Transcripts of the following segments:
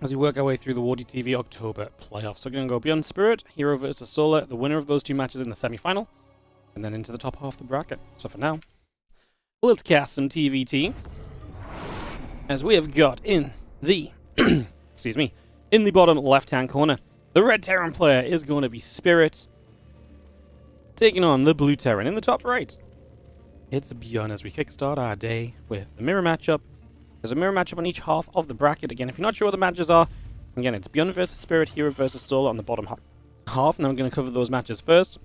as we work our way through the WardiTV October playoffs. So we're going to go ByuN Spirit, herO versus Solar, the winner of those two matches in the semi-final, and then into the top half of the bracket. So for now, let's cast some TVT, as we have got in the, excuse me, in the bottom left-hand corner, the red Terran player is going to be Spirit, taking on the blue Terran in the top right. It's ByuN as we kickstart our day with the mirror matchup. There's a mirror matchup on each half of the bracket. Again, if you're not sure what the matches are, again, it's ByuN versus Spirit, herO versus Solar on the bottom half, and then we're going to cover those matches first.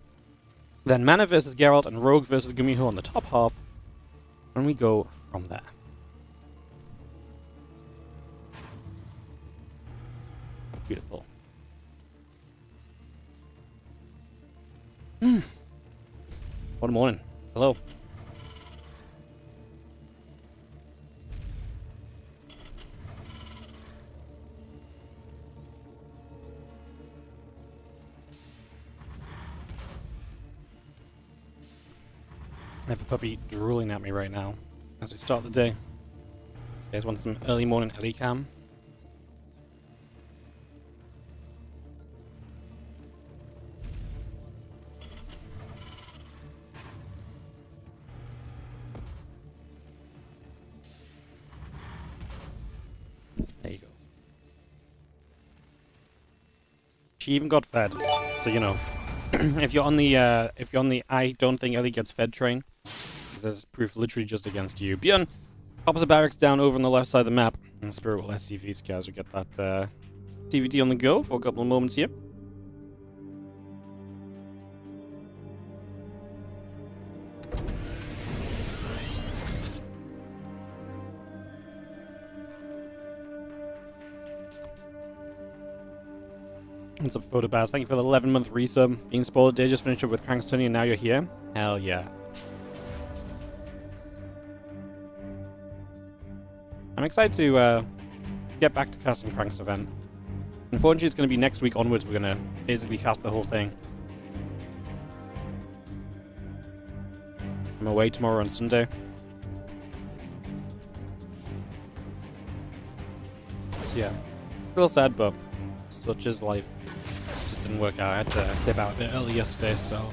Then Mana versus Geralt and Rogue versus Gumiho on the top half, and we go from there. Beautiful. What a morning. Hello. I have a puppy drooling at me right now as we start the day. You guys want some early morning Ellie cam? There you go. She even got fed, so you know. if you're on the I don't think Ellie gets fed train, there's proof literally just against you. ByuN pops a barracks down over on the left side of the map, and Spirit will SCV scars. We get that TVT on the go for a couple of moments here. What's up, Photobaz? Thank you for the 11-month resub. Being spoiled day, just finished up with Cranks Tony and now you're here? Hell yeah. I'm excited to get back to casting Cranks event. Unfortunately, it's going to be next week onwards. We're going to basically cast the whole thing. I'm away tomorrow on Sunday. So yeah, a little sad, but such is life. Just didn't work out. I had to dip out a bit early yesterday, so.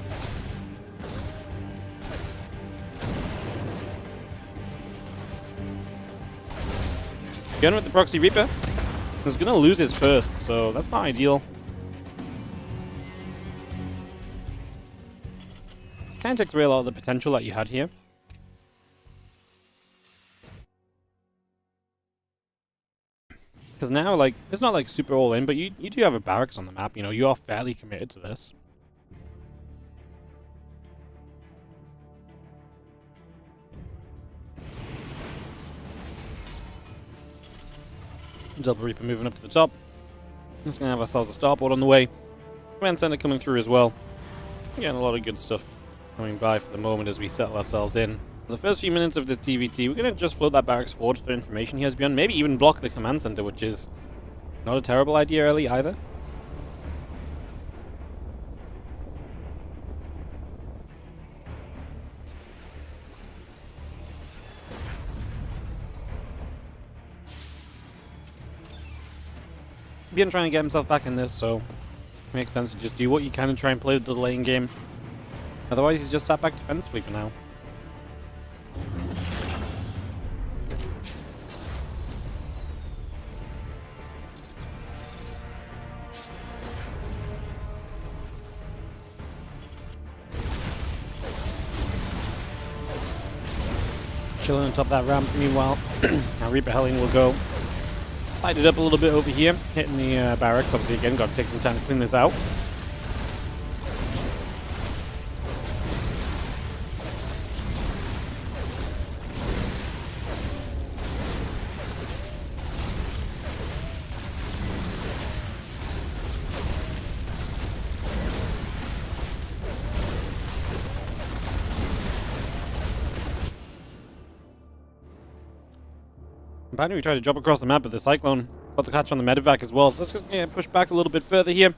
Going with the Proxy Reaper. He's gonna lose his first, so that's not ideal. Kind of takes away a lot of the potential that you had here. Because now, like, it's not like super all in, but you do have a barracks on the map, you know, you are fairly committed to this. Double Reaper moving up to the top. Just gonna have ourselves a starboard on the way. Command Center coming through as well. Getting a lot of good stuff coming by for the moment as we settle ourselves in. For the first few minutes of this TVT, we're gonna just float that barracks forward for information here as ByuN. Maybe even block the command center, which is not a terrible idea early either. ByuN trying to get himself back in this, so it makes sense to just do what you can and try and play the delaying game. Otherwise, he's just sat back defensively for now. Chilling on top of that ramp. Meanwhile, our Reaper Helling will go. Light it up a little bit over here, hitting the barracks. Obviously, again, got to take some time to clean this out. Apparently we tried to jump across the map, but the Cyclone got the catch on the medevac as well. So let's just push back a little bit further here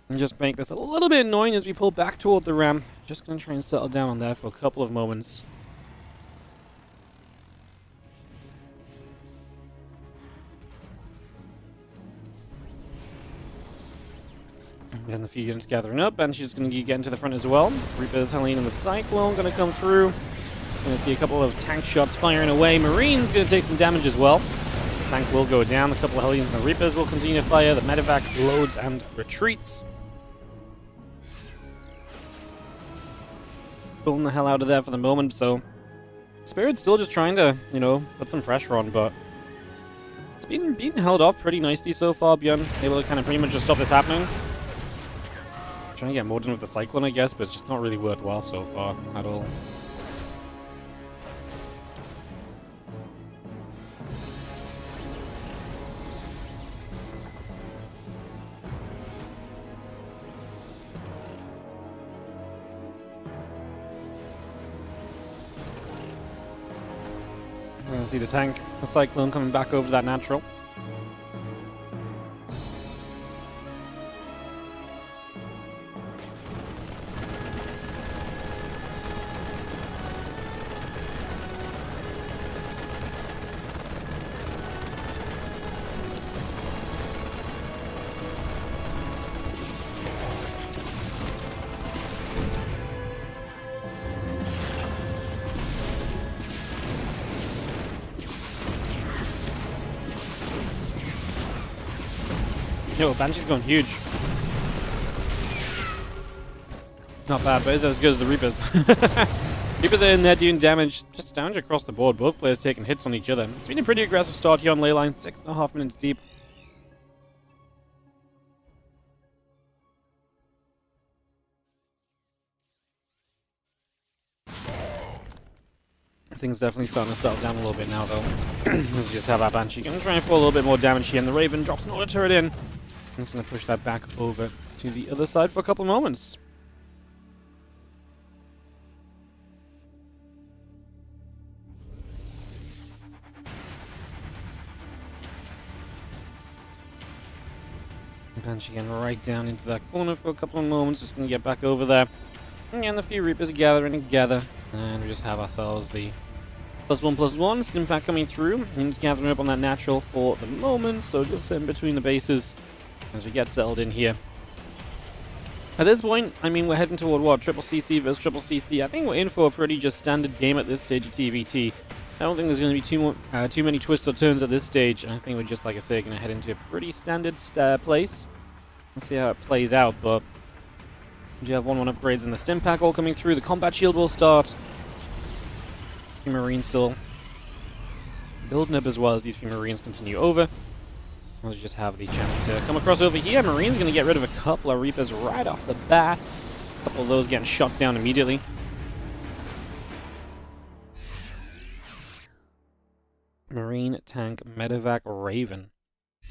and just make this a little bit annoying as we pull back toward the ramp. Just going to try and settle down on there for a couple of moments. And the few units gathering up, and she's going to get into the front as well. Reaper's Helene and the Cyclone going to come through. It's going to see a couple of tank shots firing away. Marine's going to take some damage as well. The tank will go down. A couple of Helens and the Reapers will continue to fire. The medevac loads and retreats. Pulling the hell out of there for the moment, so Spirit's still just trying to, you know, put some pressure on, but it's been held off pretty nicely so far. ByuN able to kind of pretty much just stop this happening. Trying to get more done with the Cyclone, I guess, but it's just not really worthwhile so far at all. So you can see the tank, the Cyclone coming back over that natural. Yo, Banshee's going huge. Not bad, but it's as good as the Reapers. Reapers are in there doing damage, just damage across the board. Both players taking hits on each other. It's been a pretty aggressive start here on Leyline, 6.5 minutes deep. Things definitely starting to settle down a little bit now, though. Let's just have our Banshee going to try and throw a little bit more damage here, and the Raven drops an auto turret in. And it's going to push that back over to the other side for a couple of moments. Banshee getting right down into that corner for a couple of moments. Just going to get back over there. And the few Reapers are gathering together. And we just have ourselves the +1/+1 stim pack coming through. And it's gathering up on that natural for the moment. So just in between the bases as we get settled in here. At this point, I mean, we're heading toward what? Triple CC versus Triple CC. I think we're in for a pretty just standard game at this stage of TVT. I don't think there's going to be too many twists or turns at this stage. I think we're just, like I say, going to head into a pretty standard place. Let's see how it plays out, but we have 1/1 upgrades in the stim pack all coming through. The combat shield will start. The Marine still building up as well as these few Marines continue over. We'll just have the chance to come across over here. Marine's going to get rid of a couple of Reapers right off the bat. A couple of those getting shot down immediately. Marine, tank, medevac, Raven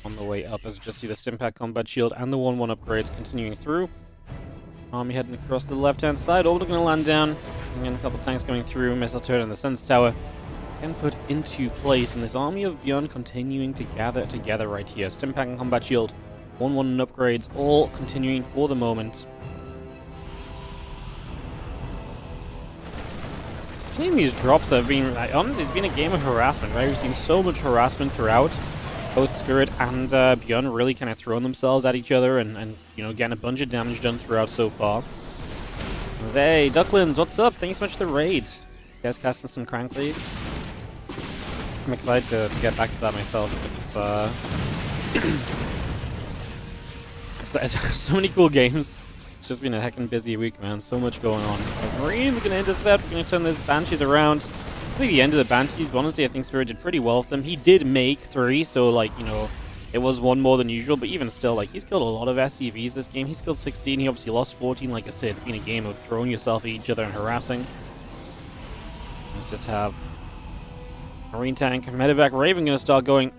on the way up as we just see the stim pack combat shield and the 1/1 upgrades continuing through. Army heading across to the left-hand side. Orbital going to land down. And a couple of tanks coming through. Missile turret and the Sense Tower and put into place. And this army of ByuN continuing to gather together right here. Stim pack and combat shield, 1/1 and upgrades, all continuing for the moment. Seeing these drops that have been, honestly, it's been a game of harassment, right? We've seen so much harassment throughout. Both Spirit and ByuN really kind of throwing themselves at each other and you know, getting a bunch of damage done throughout so far. Hey, Ducklins, what's up? Thanks so much for the raid. You guys casting some Crank League? I'm excited to get back to that myself. It's so many cool games. It's just been a heckin' busy week, man. So much going on. As Marine's going to intercept, we're going to turn those Banshees around. Maybe the end of the Banshees, but honestly, I think Spirit did pretty well with them. He did make 3, so, like, you know, it was 1 more than usual, but even still, like, he's killed a lot of SCVs this game. He's killed 16, he obviously lost 14. Like I said, it's been a game of throwing yourself at each other and harassing. Let's just have Marine tank, medevac, Raven going to start going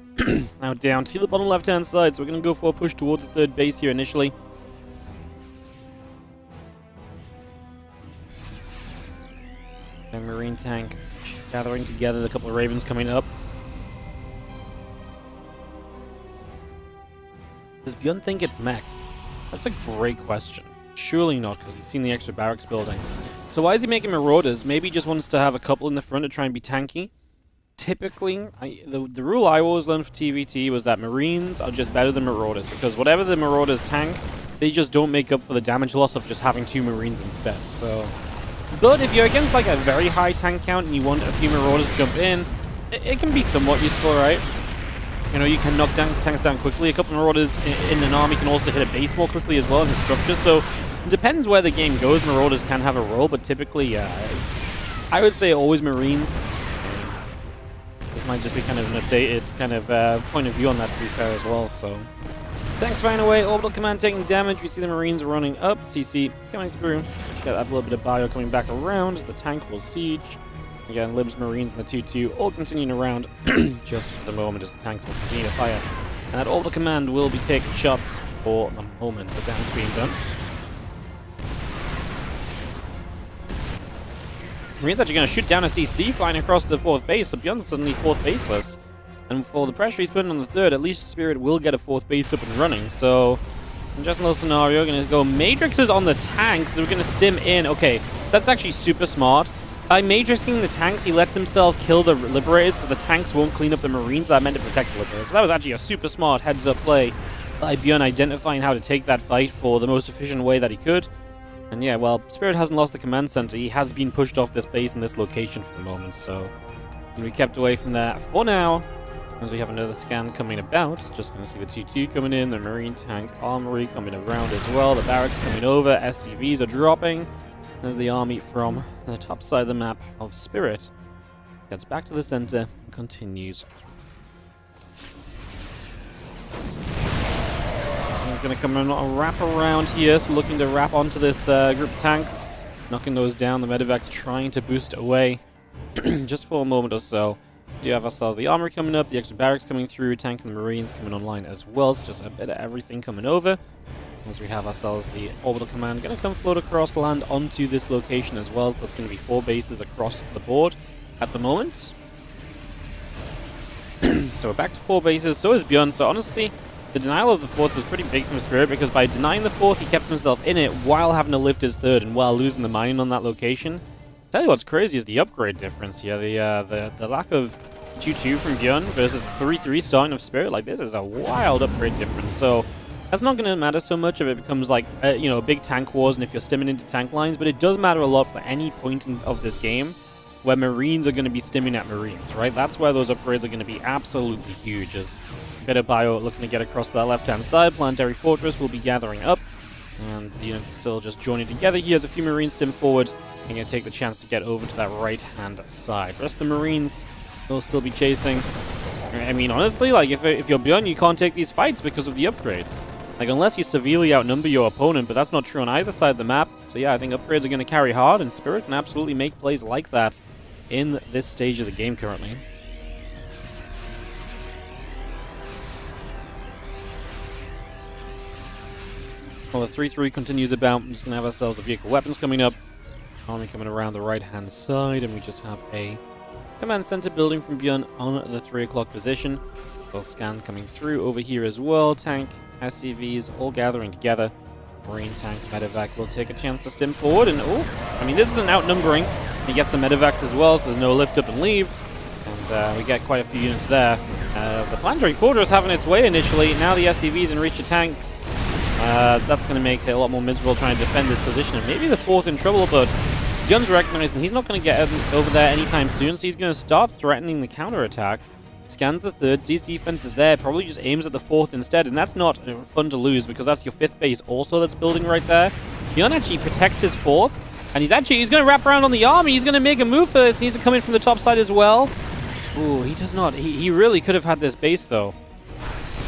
out down to the bottom left-hand side, so we're going to go for a push toward the 3rd base here initially. And Marine tank gathering together, a couple of Ravens coming up. Does ByuN think it's mech? That's a great question. Surely not, because he's seen the extra barracks building. So why is he making Marauders? Maybe he just wants to have a couple in the front to try and be tanky. Typically, the rule I always learned for TVT was that Marines are just better than Marauders, because whatever the Marauders tank, they just don't make up for the damage loss of just having 2 Marines instead. So, but if you're against like a very high tank count and you want a few Marauders to jump in, it can be somewhat useful, right? You know, you can knock tanks down quickly. A couple of Marauders in an army can also hit a base more quickly as well in the structure. So it depends where the game goes. Marauders can have a role, but typically, I would say always Marines. This might just be kind of an updated kind of point of view on that, to be fair, as well. So tanks firing away, orbital command taking damage. We see the Marines running up. CC coming through. Let's get that little bit of bio coming back around as the tank will siege. Again, Libs, Marines, and the 2-2 all continuing around just for the moment as the tanks will continue to fire. And that orbital command will be taking shots for the moment. So damage being done. Marines actually going to shoot down a CC flying across the 4th base, so ByuN's suddenly 4th baseless. And for the pressure he's putting on the 3rd, at least Spirit will get a 4th base up and running. So, interesting little scenario. Going to go Matrixes on the tanks, so we're going to stim in. Okay, that's actually super smart. By Matrixing the tanks, he lets himself kill the Liberators because the tanks won't clean up the Marines that are meant to protect the Liberators. So that was actually a super smart heads-up play by ByuN, identifying how to take that fight for the most efficient way that he could. And yeah, well, Spirit hasn't lost the command center. He has been pushed off this base in this location for the moment, so we kept away from that for now. As we have another scan coming about, just going to see the 2-2 coming in, the Marine tank armory coming around as well, the barracks coming over, SCVs are dropping. As the army from the top side of the map of Spirit gets back to the center and continues. He's going to come and wrap around here, so looking to wrap onto this group of tanks, knocking those down. The Medevac's trying to boost away just for a moment or so. We do have ourselves the armory coming up, the extra barracks coming through, tank and the Marines coming online as well. So just a bit of everything coming over. As we have ourselves the orbital command going to come float across land onto this location as well. So that's going to be 4 bases across the board at the moment. So we're back to 4 bases. So is ByuN. So honestly, the denial of the 4th was pretty big from Spirit because by denying the 4th, he kept himself in it while having to lift his 3rd and while losing the mining on that location. Tell you what's crazy is the upgrade difference here. The lack of 2-2 from ByuN versus 3-3 starting of Spirit. Like, this is a wild upgrade difference. So that's not going to matter so much if it becomes like, you know, big tank wars and if you're stimming into tank lines, but it does matter a lot for any point of this game where Marines are going to be stimming at Marines, right? That's where those upgrades are going to be absolutely huge. As better bio looking to get across to that left-hand side, Planetary Fortress will be gathering up, and the units still just joining together. He has a few Marines stim forward and going to take the chance to get over to that right-hand side. The rest of the Marines will still be chasing. I mean, honestly, like, if you're ByuN, you can't take these fights because of the upgrades. Like, unless you severely outnumber your opponent, but that's not true on either side of the map. So yeah, I think upgrades are going to carry hard, and Spirit can absolutely make plays like that in this stage of the game currently. Well, the 3-3 continues about. I'm just going to have ourselves the vehicle weapons coming up. Army coming around the right-hand side, and we just have a command center building from ByuN on the 3 o'clock position. Well, scan coming through over here as well. Tank, SCVs, all gathering together. Marine tank, medevac will take a chance to stim forward, and oh, I mean, this is an outnumbering. He gets the medevacs as well, so there's no lift up and leave. And we get quite a few units there. The Planetary Fortress having its way initially. Now the SCVs in reach of tanks. That's going to make it a lot more miserable trying to defend this position. And maybe the 4th in trouble, but ByuN's recognizing he's not going to get over there anytime soon, so he's going to start threatening the counterattack. Scans the 3rd, sees defense is there, probably just aims at the 4th instead, and that's not fun to lose because that's your 5th base also that's building right there. ByuN actually protects his 4th, and he's going to wrap around on the army. He's going to make a move for this. He needs to come in from the top side as well. Ooh, he does not. He really could have had this base, though,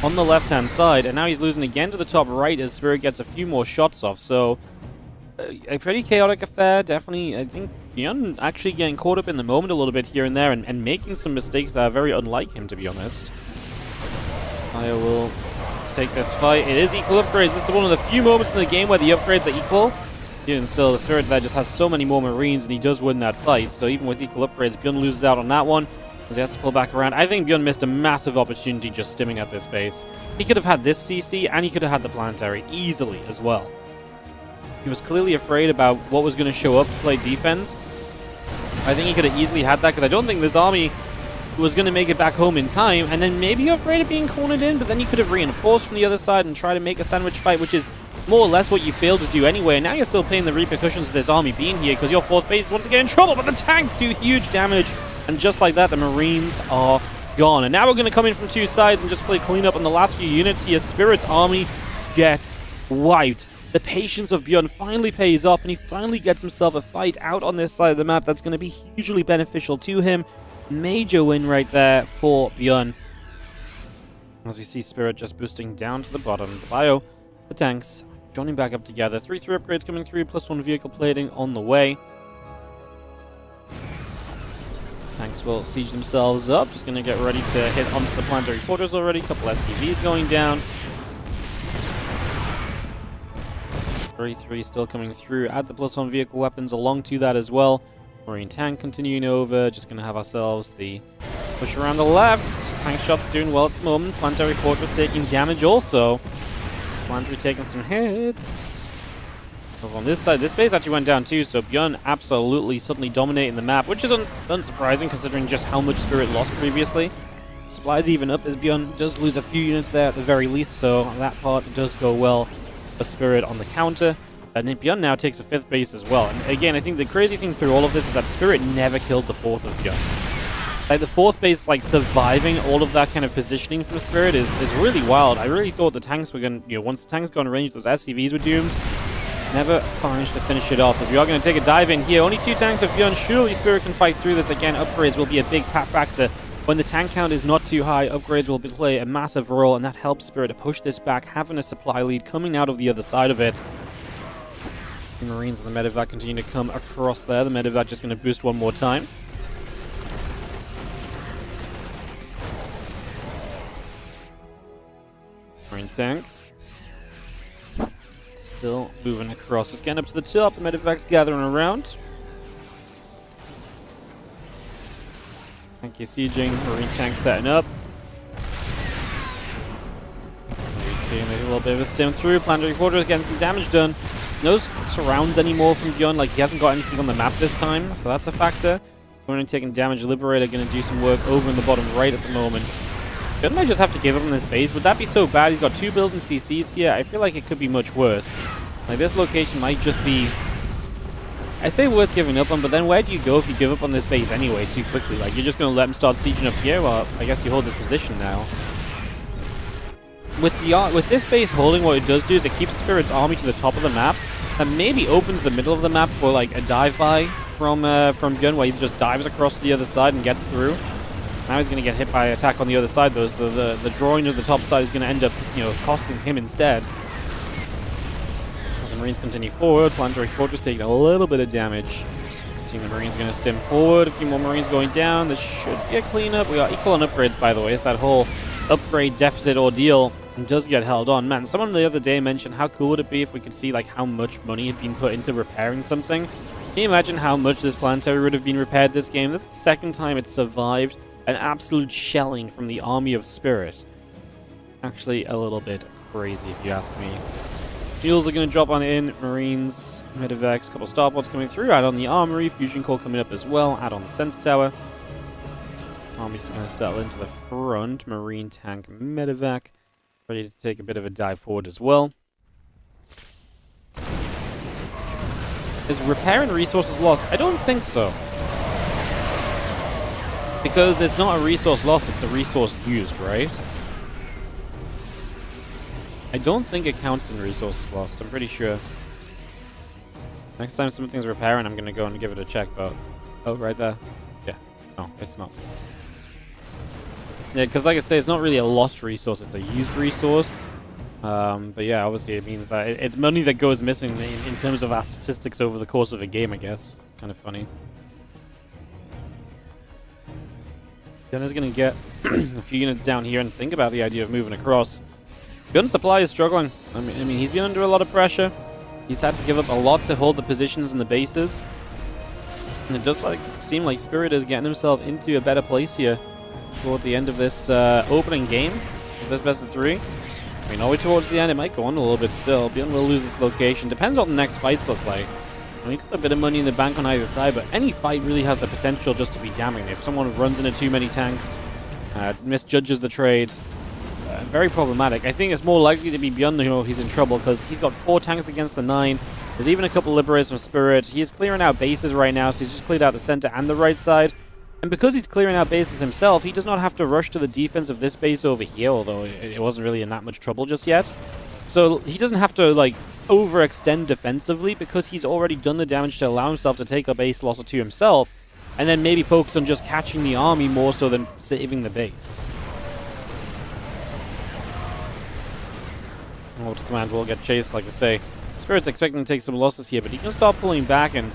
on the left-hand side, and now he's losing again to the top right as Spirit gets a few more shots off, so a pretty chaotic affair. Definitely, I think ByuN actually getting caught up in the moment a little bit here and there and making some mistakes that are very unlike him, to be honest. Bio will take this fight. It is equal upgrades. This is one of the few moments in the game where the upgrades are equal. Even still, the Spirit there just has so many more Marines, and he does win that fight. So even with equal upgrades, ByuN loses out on that one as he has to pull back around. I think ByuN missed a massive opportunity just stimming at this base. He could have had this CC, and he could have had the Planetary easily as well. He was clearly afraid about what was going to show up to play defense. I think he could have easily had that, because I don't think this army was going to make it back home in time, and then maybe you're afraid of being cornered in, but then you could have reinforced from the other side and try to make a sandwich fight, which is more or less what you failed to do anyway, and now you're still paying the repercussions of this army being here, because your 4th base is once again in trouble, but the tanks do huge damage, and just like that, the Marines are gone. And now we're going to come in from 2 sides and just play cleanup on the last few units here. Spirit's army gets wiped. The patience of ByuN finally pays off, and he finally gets himself a fight out on this side of the map that's going to be hugely beneficial to him. Major win right there for ByuN. As we see Spirit just boosting down to the bottom. The Bio, the tanks, joining back up together. 3-3 upgrades coming through, +1 vehicle plating on the way. Tanks will siege themselves up. Just going to get ready to hit onto the planetary fortress already. Couple SCVs going down. 3-3 still coming through. Add the +1 vehicle weapons along to that as well. Marine tank continuing over. Just going to have ourselves the push around the left. Tank shots doing well at the moment. Planetary fortress taking damage also. Planetary taking some hits. Over on this side, this base actually went down too, so ByuN absolutely suddenly dominating the map, which is unsurprising considering just how much Spirit lost previously. Supplies even up as ByuN does lose a few units there at the very least, so that part does go well for Spirit on the counter. And then ByuN now takes a 5th base as well. And again, I think the crazy thing through all of this is that Spirit never killed the 4th of ByuN. Like, the 4th base, like, surviving all of that kind of positioning from Spirit is really wild. I really thought the tanks were going to, once the tanks got in range, those SCVs were doomed. Never managed to finish it off, as we are going to take a dive in here. Only 2 tanks of ByuN. Surely Spirit can fight through this. Again, upgrades will be a big factor. When the tank count is not too high, upgrades will play a massive role, and that helps Spirit to push this back, having a supply lead coming out of the other side of it. The Marines and the medevac continue to come across there. The medevac just going to boost one more time. Marine tank. Still moving across. Just getting up to the top. The medevac's gathering around. Tank is sieging. Marine tank setting up. Seeing a little bit of a stim through. Planetary fortress getting some damage done. No surrounds anymore from ByuN. Like, he hasn't got anything on the map this time, so that's a factor. Going and taking damage. Liberator going to do some work over in the bottom right at the moment. ByuN might just have to give up on this base. Would that be so bad? He's got 2 building CCs here. I feel like it could be much worse. Like, this location might just be, I say worth giving up on, but then where do you go if you give up on this base anyway too quickly? Like, you're just going to let him start sieging up here? Well, I guess you hold this position now. With this base holding, what it does do is it keeps Spirit's army to the top of the map, and maybe opens the middle of the map for, like, a dive-by from ByuN, where he just dives across to the other side and gets through. Now he's going to get hit by an attack on the other side, though, so the drawing of the top side is going to end up, costing him instead. As the Marines continue forward, Planetary Fortress taking a little bit of damage. Seeing the Marines going to stem forward, a few more Marines going down. This should be a cleanup. We are equal on upgrades, by the way. It's that whole upgrade deficit ordeal does get held on. Man, someone the other day mentioned how cool would it be if we could see, like, how much money had been put into repairing something. Can you imagine how much this planetary would have been repaired this game? This is the second time it survived an absolute shelling from the army of Spirit. Actually, a little bit crazy, if you ask me. Fuels are going to drop on in. Marines, medevacs, couple starports coming through. Add on the armory. Fusion core coming up as well. Add on the sensor tower. Army's going to settle into the front. Marine tank, medevac. Ready to take a bit of a dive forward as well. Is repairing resources lost? I don't think so. Because it's not a resource lost, it's a resource used, right? I don't think it counts in resources lost, I'm pretty sure. Next time something's repairing, I'm going to go and give it a check, but... Oh, right there. Yeah. No, it's not. Yeah, because like I say, it's not really a lost resource, it's a used resource. But yeah, obviously it means that it's money that goes missing in terms of our statistics over the course of a game, I guess. It's kind of funny. ByuN is going to get a few units down here and think about the idea of moving across. ByuN supply is struggling. I mean, he's been under a lot of pressure. He's had to give up a lot to hold the positions and the bases. And it does seem like Spirit is getting himself into a better place here toward the end of this opening game of this best of 3. I mean, all the way towards the end, it might go on a little bit still. ByuN will lose this location. Depends on what the next fights look like. I mean, got a bit of money in the bank on either side, but any fight really has the potential just to be damning. If someone runs into too many tanks, misjudges the trade, very problematic. I think it's more likely to be ByuN who he's in trouble, because he's got 4 tanks against the 9. There's even a couple Liberators from Spirit. He is clearing out bases right now, so he's just cleared out the center and the right side. And because he's clearing out bases himself, he does not have to rush to the defense of this base over here, although it wasn't really in that much trouble just yet. So he doesn't have to, like, overextend defensively, because he's already done the damage to allow himself to take a base loss or 2 himself, and then maybe focus on just catching the army more so than saving the base. Orbital Command will get chased, like I say. Spirit's expecting to take some losses here, but he can start pulling back, and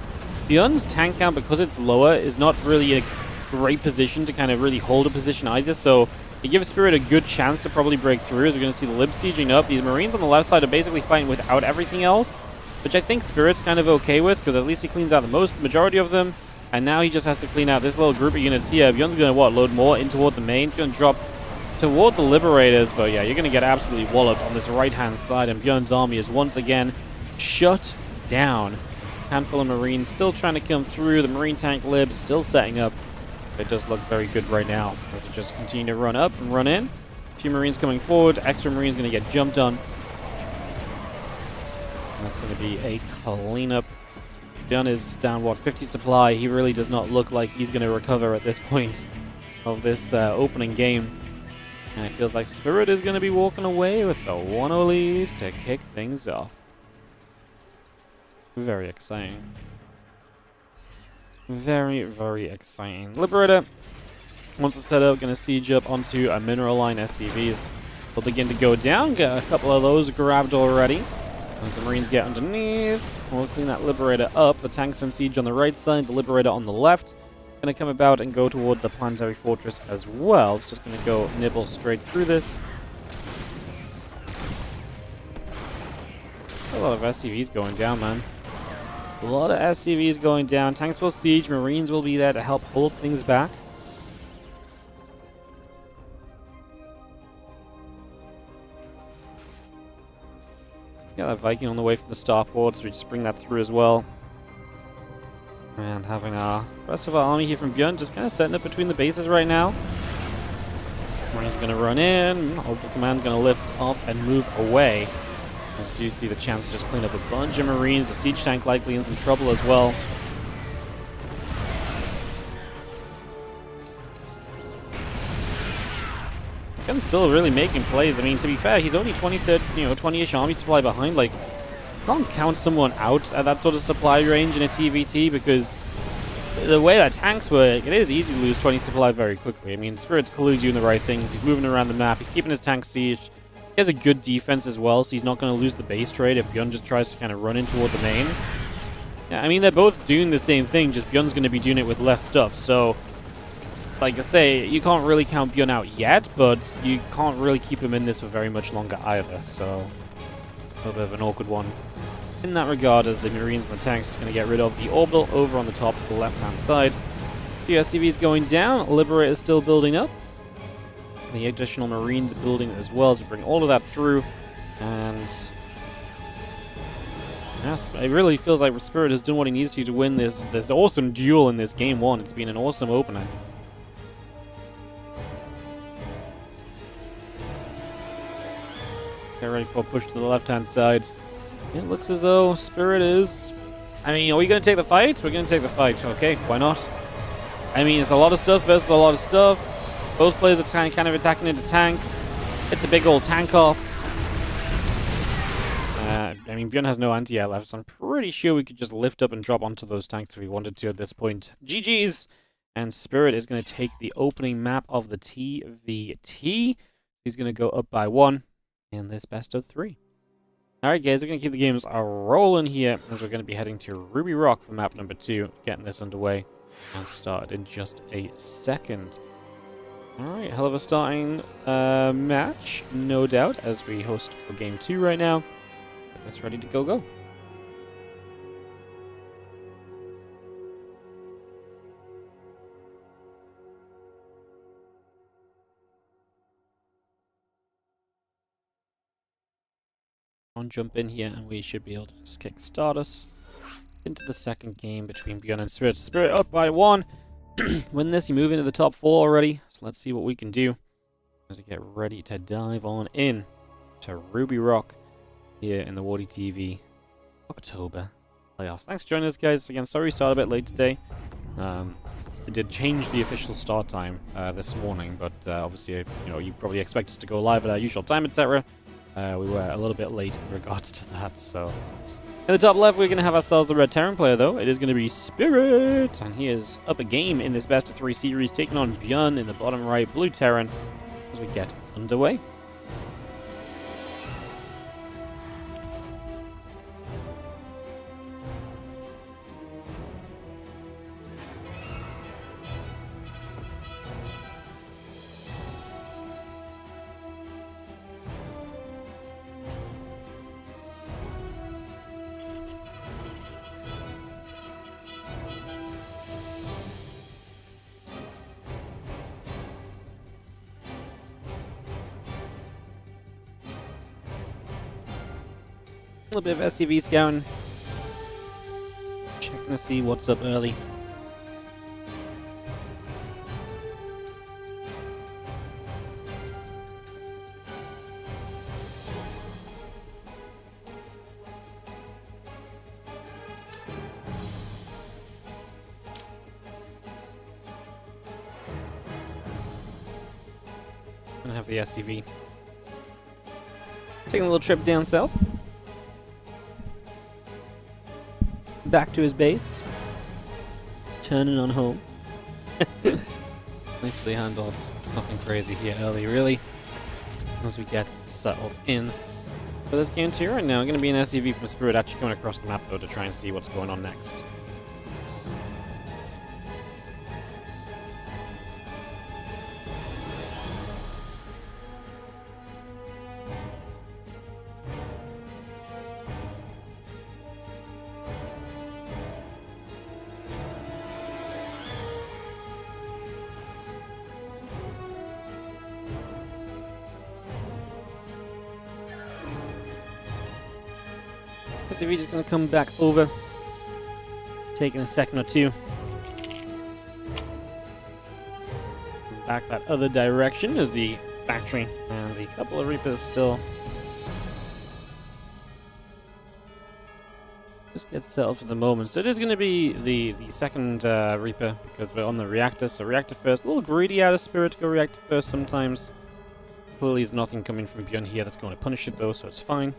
ByuN's tank count, because it's lower, is not really a great position to kind of really hold a position either, so it gives Spirit a good chance to probably break through, as we're going to see the Lib sieging up. These Marines on the left side are basically fighting without everything else, which I think Spirit's kind of okay with, because at least he cleans out the majority of them, and now he just has to clean out this little group of units here. ByuN's going to, load more in toward the main. It's going to drop toward the Liberators, but yeah, you're going to get absolutely walloped on this right-hand side, and ByuN's army is once again shut down. Handful of Marines still trying to come through. The Marine tank Lib still setting up. It does look very good right now, as it just continue to run up and run in. A few Marines coming forward. Extra Marines going to get jumped on. And that's going to be a cleanup. ByuN is down, 50 supply. He really does not look like he's going to recover at this point of this opening game. And it feels like Spirit is going to be walking away with the 1-0 lead to kick things off. Very exciting. Very, very exciting. Liberator, once it's set up, going to siege up onto a mineral line. SCVs will begin to go down. Get a couple of those grabbed already. As the Marines get underneath, we'll clean that Liberator up. The tanks on siege on the right side, the Liberator on the left. Going to come about and go toward the planetary fortress as well. It's just going to go nibble straight through this. A lot of SCVs going down, man. A lot of SCVs going down. Tanks will siege. Marines will be there to help hold things back. Got that Viking on the way from the starport, so we just bring that through as well. And having our rest of our army here from ByuN just kind of setting up between the bases right now. Marine's going to run in. Orbital Command's going to lift off and move away. As you do see the chance to just clean up a bunch of Marines. The siege tank likely in some trouble as well. ByuN's still really making plays. I mean, to be fair, he's only 20-ish army supply behind. Like, can't count someone out at that sort of supply range in a TVT, because the way that tanks work, it is easy to lose 20 supply very quickly. I mean, Spirit's clearly doing the right things. He's moving around the map. He's keeping his tank sieged. He has a good defense as well, so he's not going to lose the base trade if ByuN just tries to kind of run in toward the main. Yeah, I mean, they're both doing the same thing, just ByuN's going to be doing it with less stuff. So, like I say, you can't really count ByuN out yet, but you can't really keep him in this for very much longer either. So, a little bit of an awkward one in that regard, as the Marines and the tanks are going to get rid of the orbital over on the top of the left-hand side. The SCVs going down. Liberator is still building up. The additional Marines building as well to bring all of that through. And yes, it really feels like Spirit has done what he needs to win this awesome duel in this game one. It's been an awesome opener. Get ready for a push to the left-hand side. It looks as though Spirit is... I mean, are we going to take the fight? We're going to take the fight. Okay, why not? I mean, it's a lot of stuff versus a lot of stuff. Both players are kind of attacking into tanks. It's a big old tank off. I mean, ByuN has no anti-air left, so I'm pretty sure we could just lift up and drop onto those tanks if we wanted to at this point. GG's! And Spirit is going to take the opening map of the TVT. He's going to go up by 1 in this best of 3. Alright guys, we're going to keep the games rolling here, as we're going to be heading to Ruby Rock for map number 2, getting this underway and started in just a second. Alright, hell of a starting match, no doubt, as we host for game 2 right now. Get this ready to go. Jump in here and we should be able to just kickstart us into the second game between ByuN and Spirit. Spirit up by 1. Win this, you move into the top 4 already, so let's see what we can do. as we get ready to dive on in to Ruby Rock here in the WardiTV October playoffs. Thanks for joining us, guys. Again, sorry we started a bit late today. It did change the official start time this morning, but obviously, you probably expect us to go live at our usual time, etc. We were a little bit late in regards to that, so... In the top left, we're going to have ourselves the red Terran player, though. It is going to be Spirit, and he is up a game in this best-of-3 series, taking on ByuN in the bottom right, blue Terran, as we get underway. A little bit of SCV scouting. Checking to see what's up early. Gonna have the SCV. Taking a little trip down south. Back to his base. Turning on home. Nicely handled. Nothing crazy here early, really. As we get settled in for this game tier. Right now, going to be an SCV from Spirit actually coming across the map, though, to try and see what's going on next. SCV just going to come back over, taking a second or two. Back that other direction is the factory, and the couple of Reapers still just get settled for the moment. So it is going to be the second Reaper, because we're on the reactor, so reactor first. A little greedy out of Spirit to go reactor first sometimes. Clearly there's nothing coming from ByuN here that's going to punish it, though, so it's fine.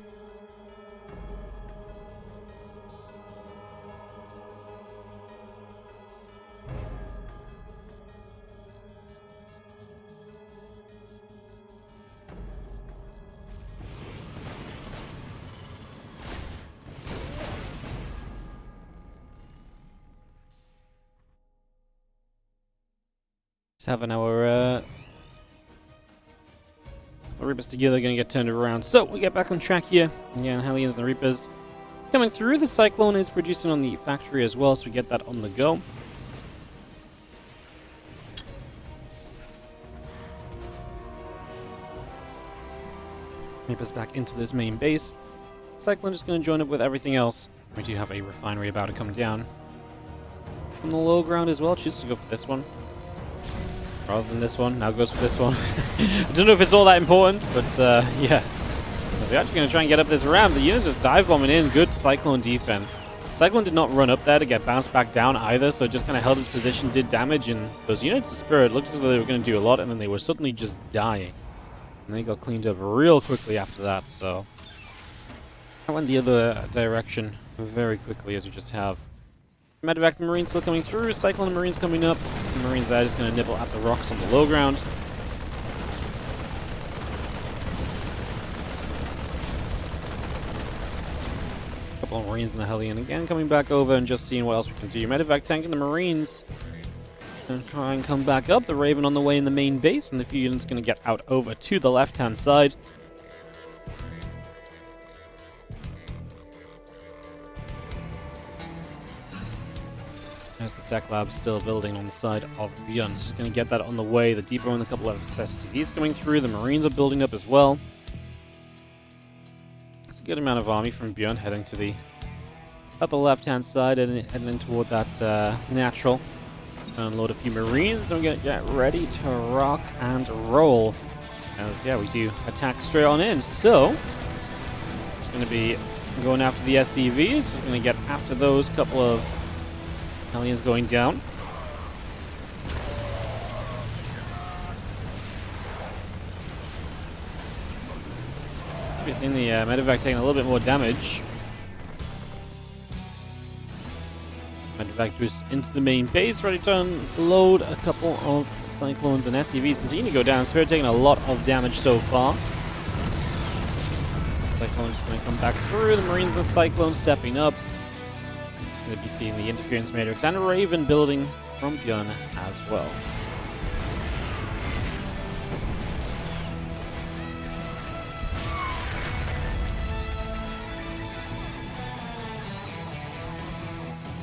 Having our Reapers together, going to get turned around. So we get back on track here. Again, Hellions and the Reapers coming through. The Cyclone is producing on the factory as well, so we get that on the go. Reapers back into this main base. Cyclone just going to join up with everything else. We do have a refinery about to come down from the low ground as well. Choose to go for this one rather than this one. Now goes for this one. I don't know if it's all that important, but yeah. So we're actually going to try and get up this ramp. The units just dive bombing in. Good Cyclone defense. Cyclone did not run up there to get bounced back down either, so it just kind of held its position, did damage, and those units of Spirit looked as though they were going to do a lot, and then they were suddenly just dying. And they got cleaned up real quickly after that, so I went the other direction very quickly, as we just have Medevac the Marines still coming through, Cyclone the Marines coming up. The Marines there just going to nibble at the rocks on the low ground. Couple of Marines in the Hellion again coming back over and just seeing what else we can do. Medevac tanking the Marines. And try and come back up. The Raven on the way in the main base, and the few units going to get out over to the left-hand side. There's the tech lab still building on the side of ByuN. So just going to get that on the way. The Depot and a couple of SCVs coming through. The Marines are building up as well. It's a good amount of army from ByuN heading to the upper left-hand side and heading in toward that natural. Unload a few Marines and we're going to get ready to rock and roll As, yeah, we do attack straight on in. So, it's going to be going after the SCVs. Just going to get after those couple of aliens going down. We've seen the medevac taking a little bit more damage. Medevac just into the main base, ready to unload a couple of Cyclones, and SCVs continue to go down. Spirit taking a lot of damage so far. Cyclone just going to come back through. The Marines and the Cyclone stepping up. Just going to be seeing the Interference Matrix and Raven building from ByuN as well.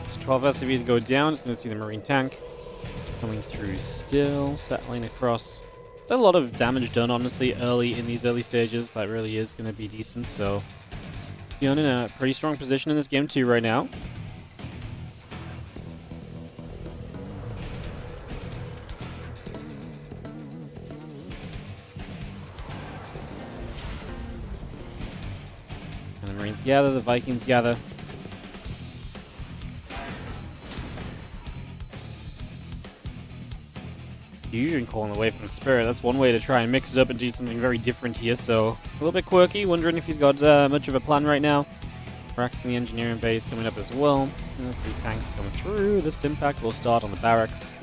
So 12 SCVs go down. Just going to see the Marine tank coming through still, settling across. There's a lot of damage done, honestly, early in these early stages. That really is going to be decent, so ByuN in a pretty strong position in this game too right now. And the Marines gather, the Vikings gather. Fusion calling away from Spirit. That's one way to try and mix it up and do something very different here. So a little bit quirky. Wondering if he's got much of a plan right now. Racks in the engineering base coming up as well. As the tanks come through, this impact will start on the barracks.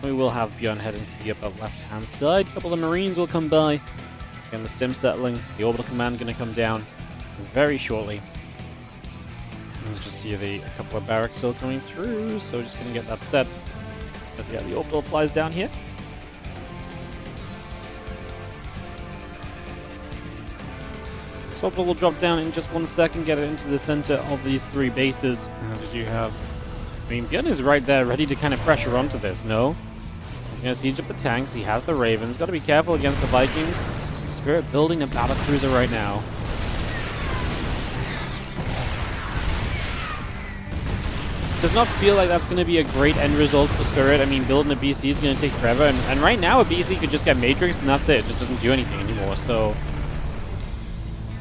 We will have ByuN heading to the upper left-hand side. A couple of Marines will come by. Again, the stim settling. The orbital command going to come down very shortly. Let's just see a couple of barracks still coming through. So we're just going to get that set. As yeah, the orbital flies down here. So orbital will drop down in just 1 second, get it into the center of these three bases. As we do have, I mean, ByuN is right there, ready to kind of pressure onto this, no? He's going to siege up the tanks, he has the Ravens, got to be careful against the Vikings. Spirit building a battle cruiser right now. Does not feel like that's going to be a great end result for Spirit. I mean, building a BC is going to take forever, and right now a BC could just get Matrix and that's it. It just doesn't do anything anymore, so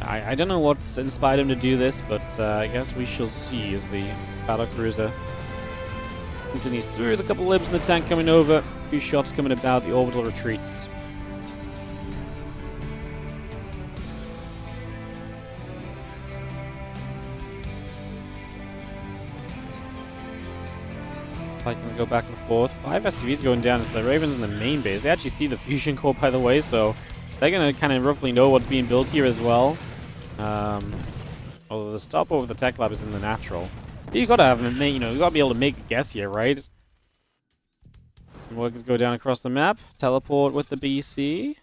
I don't know what's inspired him to do this, but I guess we shall see as the battlecruiser continues through. The couple libs in the tank coming over, a few shots coming about, the orbital retreats. Vikings go back and forth. 5 SCVs going down as the Ravens in the main base. They actually see the fusion core, by the way, so they're going to kind of roughly know what's being built here as well. Although the stopover of the tech lab is in the natural. You gotta have you know, you gotta be able to make a guess here, right? Workers go down across the map, teleport with the BC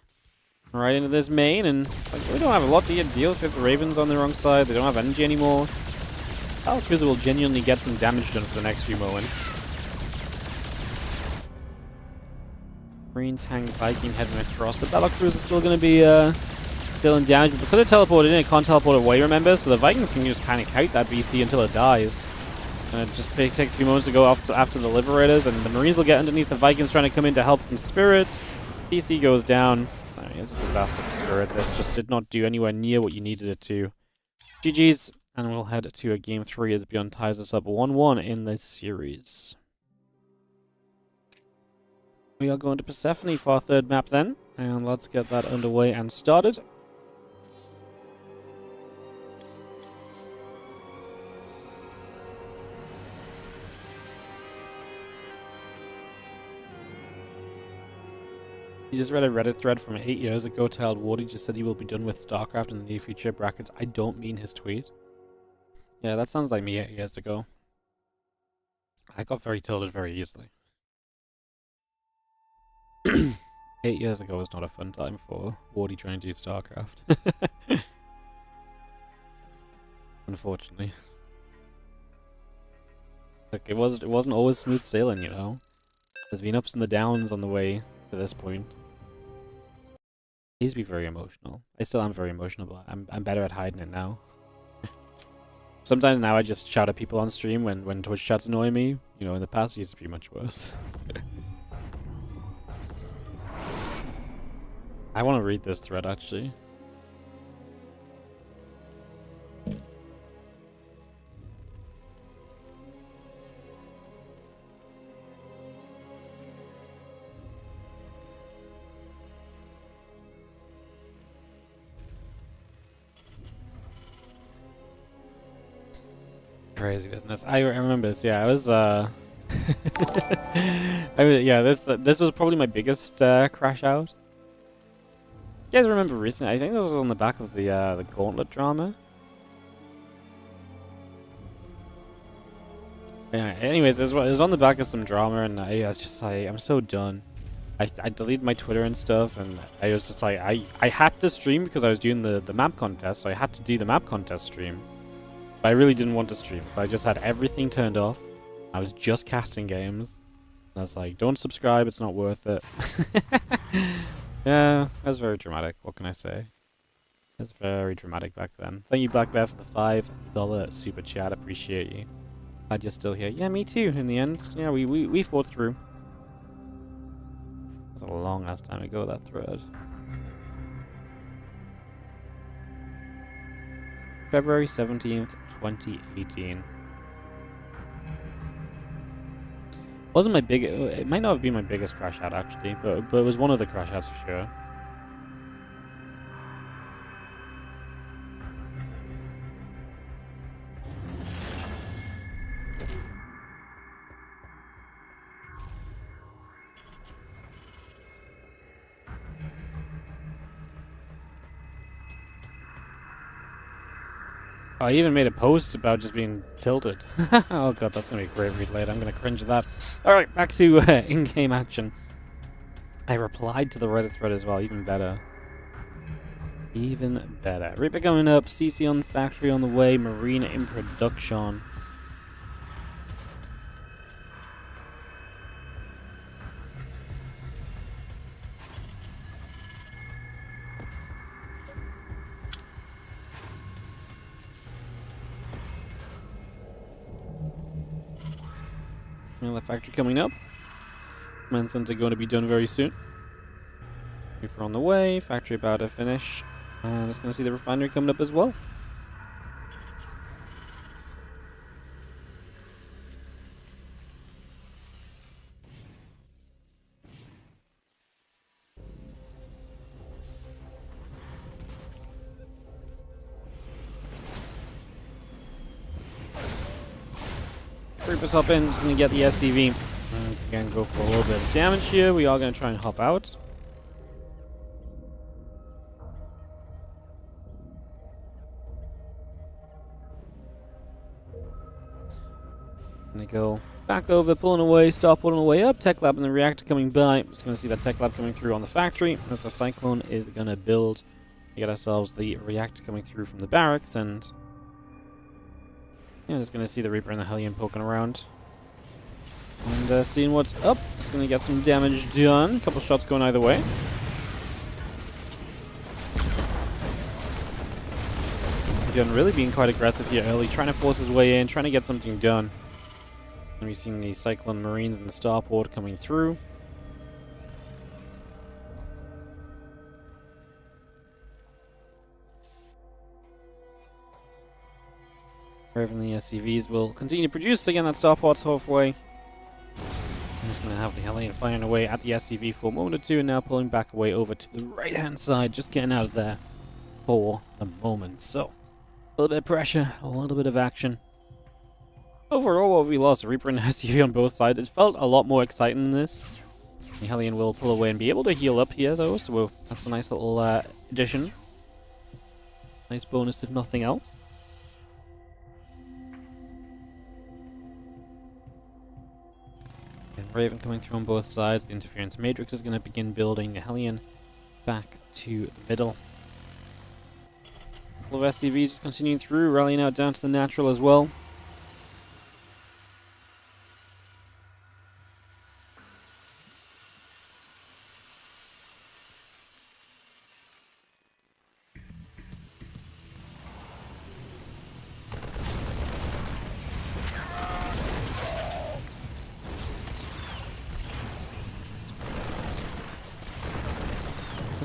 right into this main, and like, we don't have a lot to deal with. The Ravens on the wrong side, they don't have energy anymore. Battlecruiser will genuinely get some damage done for the next few moments. Marine tank Viking heading across. The Battlecruiser is still going to be still in damage, but because it teleported in, it can't teleport away, remember? So the Vikings can just kind of kite that BC until it dies. And it just take a few moments to go after the Liberators, and the Marines will get underneath the Vikings trying to come in to help from Spirit. BC goes down. I mean, it's a disaster for Spirit. This just did not do anywhere near what you needed it to. GG's, and we'll head to a game 3 as ByuN ties us up 1-1 in this series. We are going to Persephone for our third map then, and let's get that underway and started. You just read a Reddit thread from 8 years ago titled Wardy just said he will be done with StarCraft in the near future, brackets, I don't mean his tweet. Yeah, that sounds like me 8 years ago. I got very tilted very easily. 8 years ago was not a fun time for Wardy trying to do StarCraft. Unfortunately. Like, it wasn't always smooth sailing, you know? There's been ups and the downs on the way to this point. I used to be very emotional. I still am very emotional, but I'm better at hiding it now. Sometimes now I just shout at people on stream when Twitch chats annoy me. You know, in the past it used to be much worse. I want to read this thread, actually. Crazy business. I remember this. Yeah, I was. Yeah, this was probably my biggest crash out. You guys remember recently? I think this was on the back of the Gauntlet drama. Yeah. Anyways, it was on the back of some drama, and I was just like, I'm so done. I deleted my Twitter and stuff, and I was just like, I had to stream because I was doing the map contest, so I had to do the map contest stream. But I really didn't want to stream, so I just had everything turned off. I was just casting games. And I was like, don't subscribe, it's not worth it. Yeah, that was very dramatic. What can I say? It was very dramatic back then. Thank you, Black Bear, for the $5 super chat. Appreciate you. Glad you're still here. Yeah, me too, in the end. Yeah, we fought through. It was a long ass time ago, that thread. February 17th, 2018. Wasn't my big. It might not have been my biggest crash out actually, but it was one of the crash outs for sure. I even made a post about just being tilted. Oh god, that's gonna be a great read later. I'm gonna cringe at that. Alright, back to in-game action. I replied to the Reddit thread as well, even better. Even better. Reaper coming up, CC on the factory on the way, Marina in production. Another factory coming up. Command center going to be done very soon. Reaper on the way, factory about to finish. And just going to see the refinery coming up as well. Reapers hop in, just going to get the SCV. And again, go for a little bit of damage here. We are going to try and hop out. Gonna go back over, pulling away, start pulling away up. Tech lab and the reactor coming by. Just gonna see that tech lab coming through on the factory as the cyclone is gonna build. We get ourselves the reactor coming through from the barracks, and yeah, just gonna see the Reaper and the Hellion poking around and seeing what's up. Just gonna get some damage done. A couple shots going either way. Bion really being quite aggressive here early, trying to force his way in, trying to get something done. And we've seen the Cyclone Marines and the Starport coming through. Raven and the SCVs will continue to produce. Again, that Starport's halfway. I'm just going to have the Hellion firing away at the SCV for a moment or two, and now pulling back away over to the right-hand side, just getting out of there for the moment. So, a little bit of pressure, a little bit of action. Overall, what we lost, Reaper and SCV on both sides. It felt a lot more exciting than this. The Hellion will pull away and be able to heal up here, though, so that's a nice little addition. Nice bonus, if nothing else. And Raven coming through on both sides. The interference matrix is going to begin building the Hellion back to the middle. A couple of SCVs just continuing through, rallying out down to the natural as well.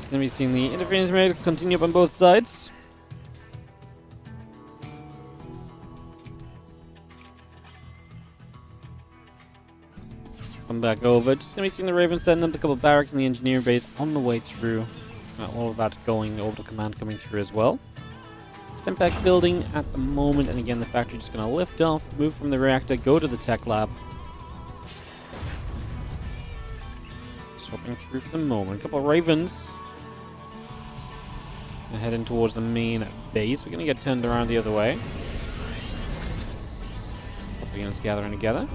Just going to be seeing the interference medics continue up on both sides. Come back over. Just going to be seeing the Ravens setting up a couple of barracks in the engineering base on the way through. All of that going, orbital command coming through as well. Stem pack building at the moment, and again the factory just going to lift off, move from the reactor, go to the tech lab. Swapping through for the moment. A couple of Ravens. Heading towards the main base. We're going to get turned around the other way. Couple units gathering together.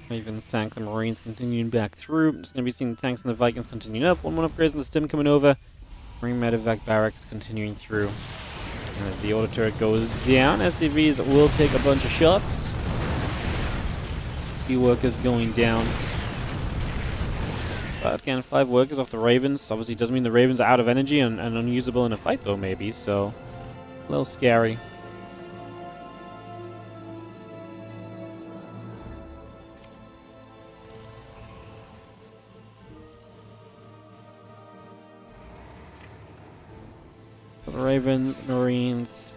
Ravens tank, the Marines continuing back through. Just going to be seeing the tanks and the Vikings continuing up. 1-1 upgrades and the stim coming over. Marine medevac barracks continuing through. And as the auto turret goes down, SCVs will take a bunch of shots. Few workers going down. But again, 5 workers off the Ravens. Obviously doesn't mean the Ravens are out of energy and unusable in a fight though, maybe. So, a little scary. Ravens, Marines,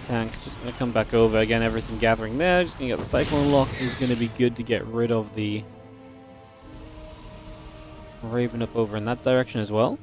tank, just going to come back over. Again, everything gathering there. Just going to get the Cyclone lock. Is going to be good to get rid of the Raven up over in that direction as well.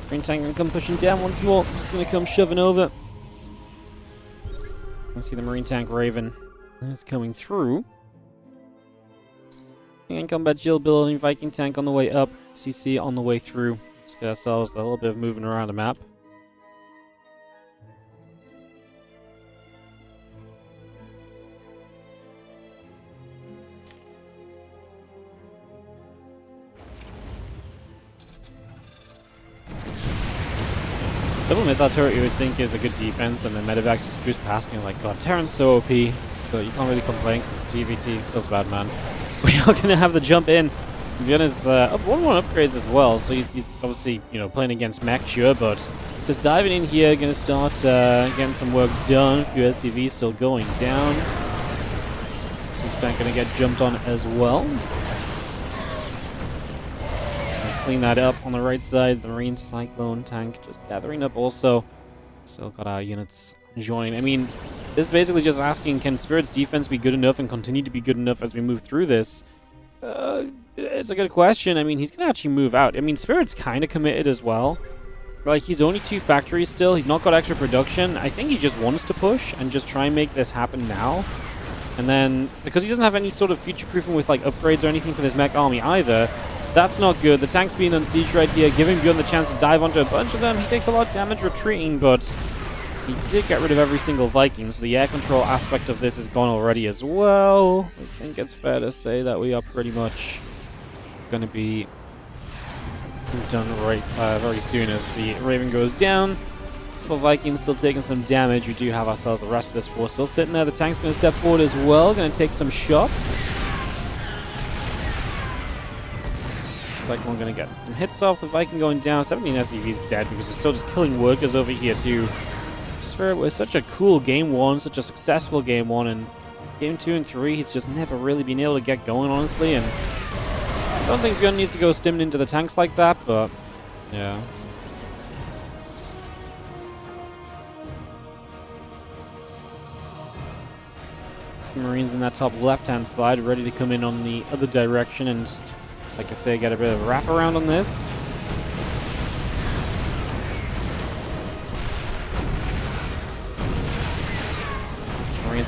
Green tank gonna come pushing down once more. Just gonna come shoving over. I see the Marine tank Raven is coming through. And combat Jill building, Viking tank on the way up, CC on the way through. Just get ourselves a little bit of movement around the map. Double missile turret you would think is a good defense, and then medevac just boost past me. Like, God, Terran's so OP, but you can't really complain because it's TVT. Feels bad, man. We are going to have the jump in. ByuN is 1-1 upgrades as well, so he's obviously, you know, playing against mech, sure, but just diving in here, going to start getting some work done. A few SCVs still going down. Tank going to get jumped on as well. Clean that up on the right side. The Marine Cyclone tank just gathering up also. Still got our units joining. I mean, this is basically just asking, can Spirit's defense be good enough and continue to be good enough as we move through this? It's a good question. I mean, he's going to actually move out. I mean, Spirit's kind of committed as well. Like, he's only 2 factories still. He's not got extra production. I think he just wants to push and just try and make this happen now. And then, because he doesn't have any sort of future-proofing with, like, upgrades or anything for this mech army either, that's not good. The tank's being on siege right here, giving ByuN the chance to dive onto a bunch of them. He takes a lot of damage retreating, but he did get rid of every single Viking, so the air control aspect of this is gone already as well. I think it's fair to say that we are pretty much going to be done right very soon as the Raven goes down. For Vikings still taking some damage, we do have ourselves the rest of this force still sitting there. The tank's going to step forward as well, going to take some shots. Cyclone going to get some hits off. The Viking going down. 17 SCV's dead because we're still just killing workers over here too. Spirit was such a cool game 1, such a successful game 1, and game 2 and 3 he's just never really been able to get going, honestly, and I don't think ByuN needs to go stimming into the tanks like that, but yeah. Marines in that top left-hand side ready to come in on the other direction and, like I say, get a bit of a wraparound on this.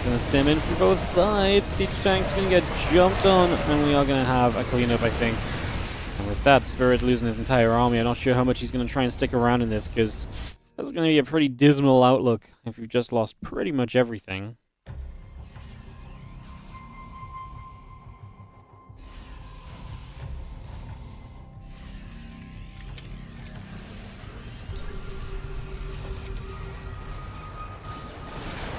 It's going to stem in from both sides. Siege tank's going to get jumped on, and we are going to have a cleanup, I think. And with that, Spirit losing his entire army, I'm not sure how much he's going to try and stick around in this, because that's going to be a pretty dismal outlook if you've just lost pretty much everything.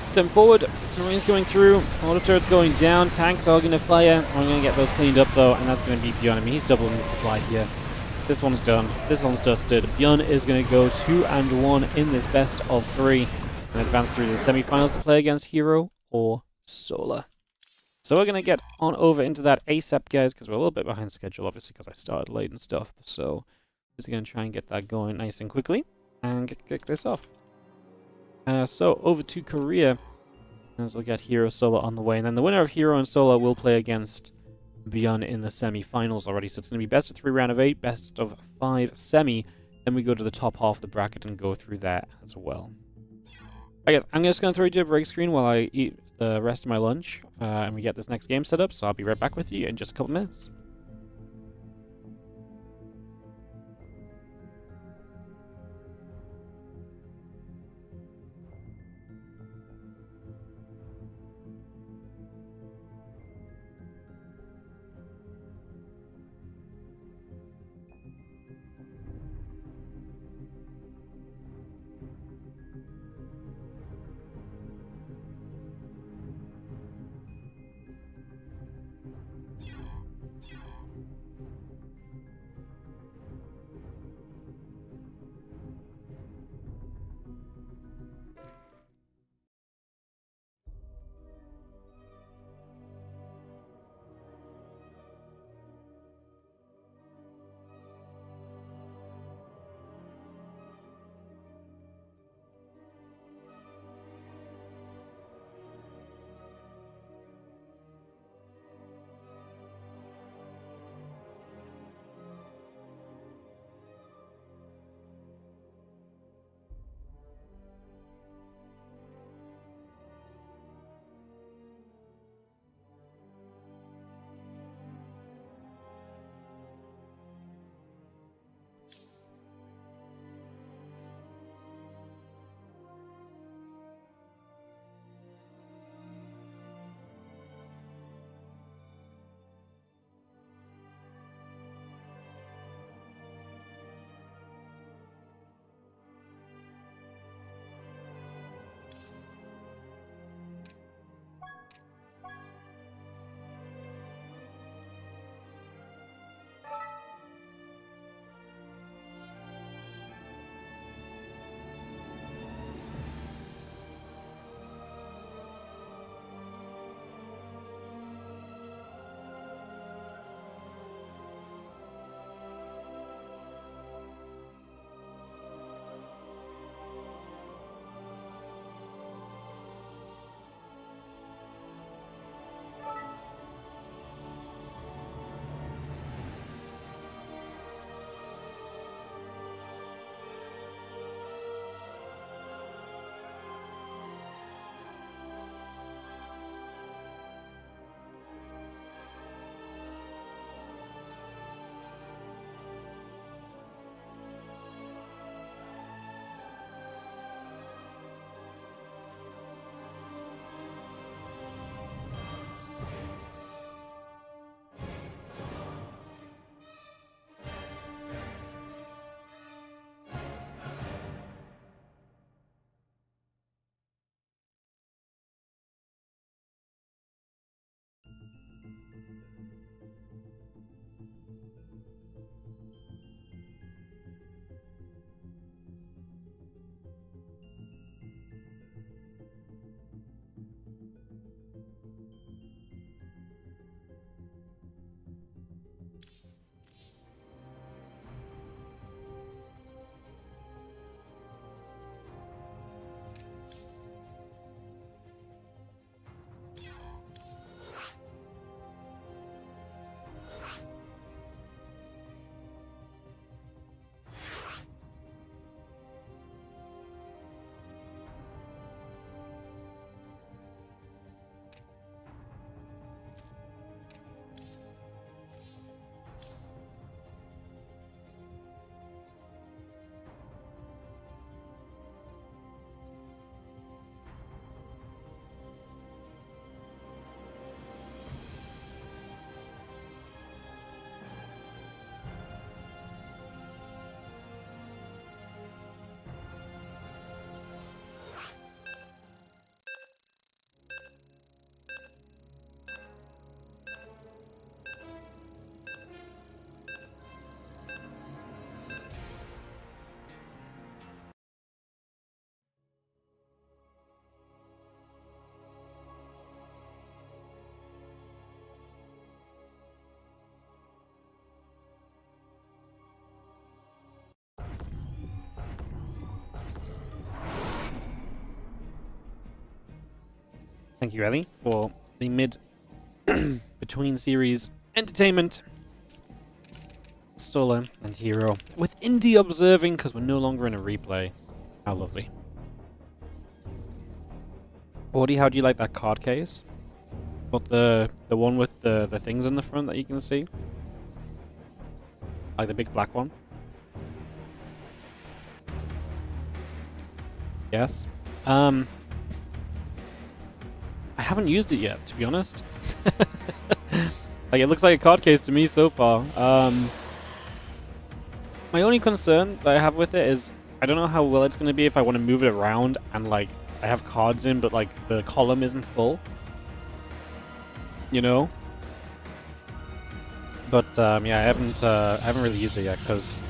Stem forward, Marines going through, auto turrets going down, tanks are going to fire. We're going to get those cleaned up though, and that's going to be ByuN. I mean, he's doubling his supply here. This one's done. This one's dusted. ByuN is going to go 2-1 in this best of 3 and advance through the semi-finals to play against herO or Solar. So we're going to get on over into that ASAP, guys, because we're a little bit behind schedule, obviously, because I started late and stuff. So just going to try and get that going nice and quickly and kick this off. So over to Korea, as we'll get herO Solar on the way, and then the winner of herO and Solar will play against ByuN in the semi-finals already. So it's going to be best of 3 round of 8, best of 5 semi, then we go to the top half of the bracket and go through that as well. I guess I'm just going to throw you to a break screen while I eat the rest of my lunch, and we get this next game set up. So I'll be right back with you in just a couple minutes. Thank you, Ellie, for the mid-between series entertainment. Solar and herO. With Indie observing, because we're no longer in a replay. How lovely. Wardy, how do you like that card case? Got the one with the things in the front that you can see? Like the big black one? Yes. I haven't used it yet, to be honest. Like, it looks like a card case to me so far. My only concern that I have with it is I don't know how well it's going to be if I want to move it around and, like, I have cards in, but, like, the column isn't full. You know? But, yeah, I haven't really used it yet, because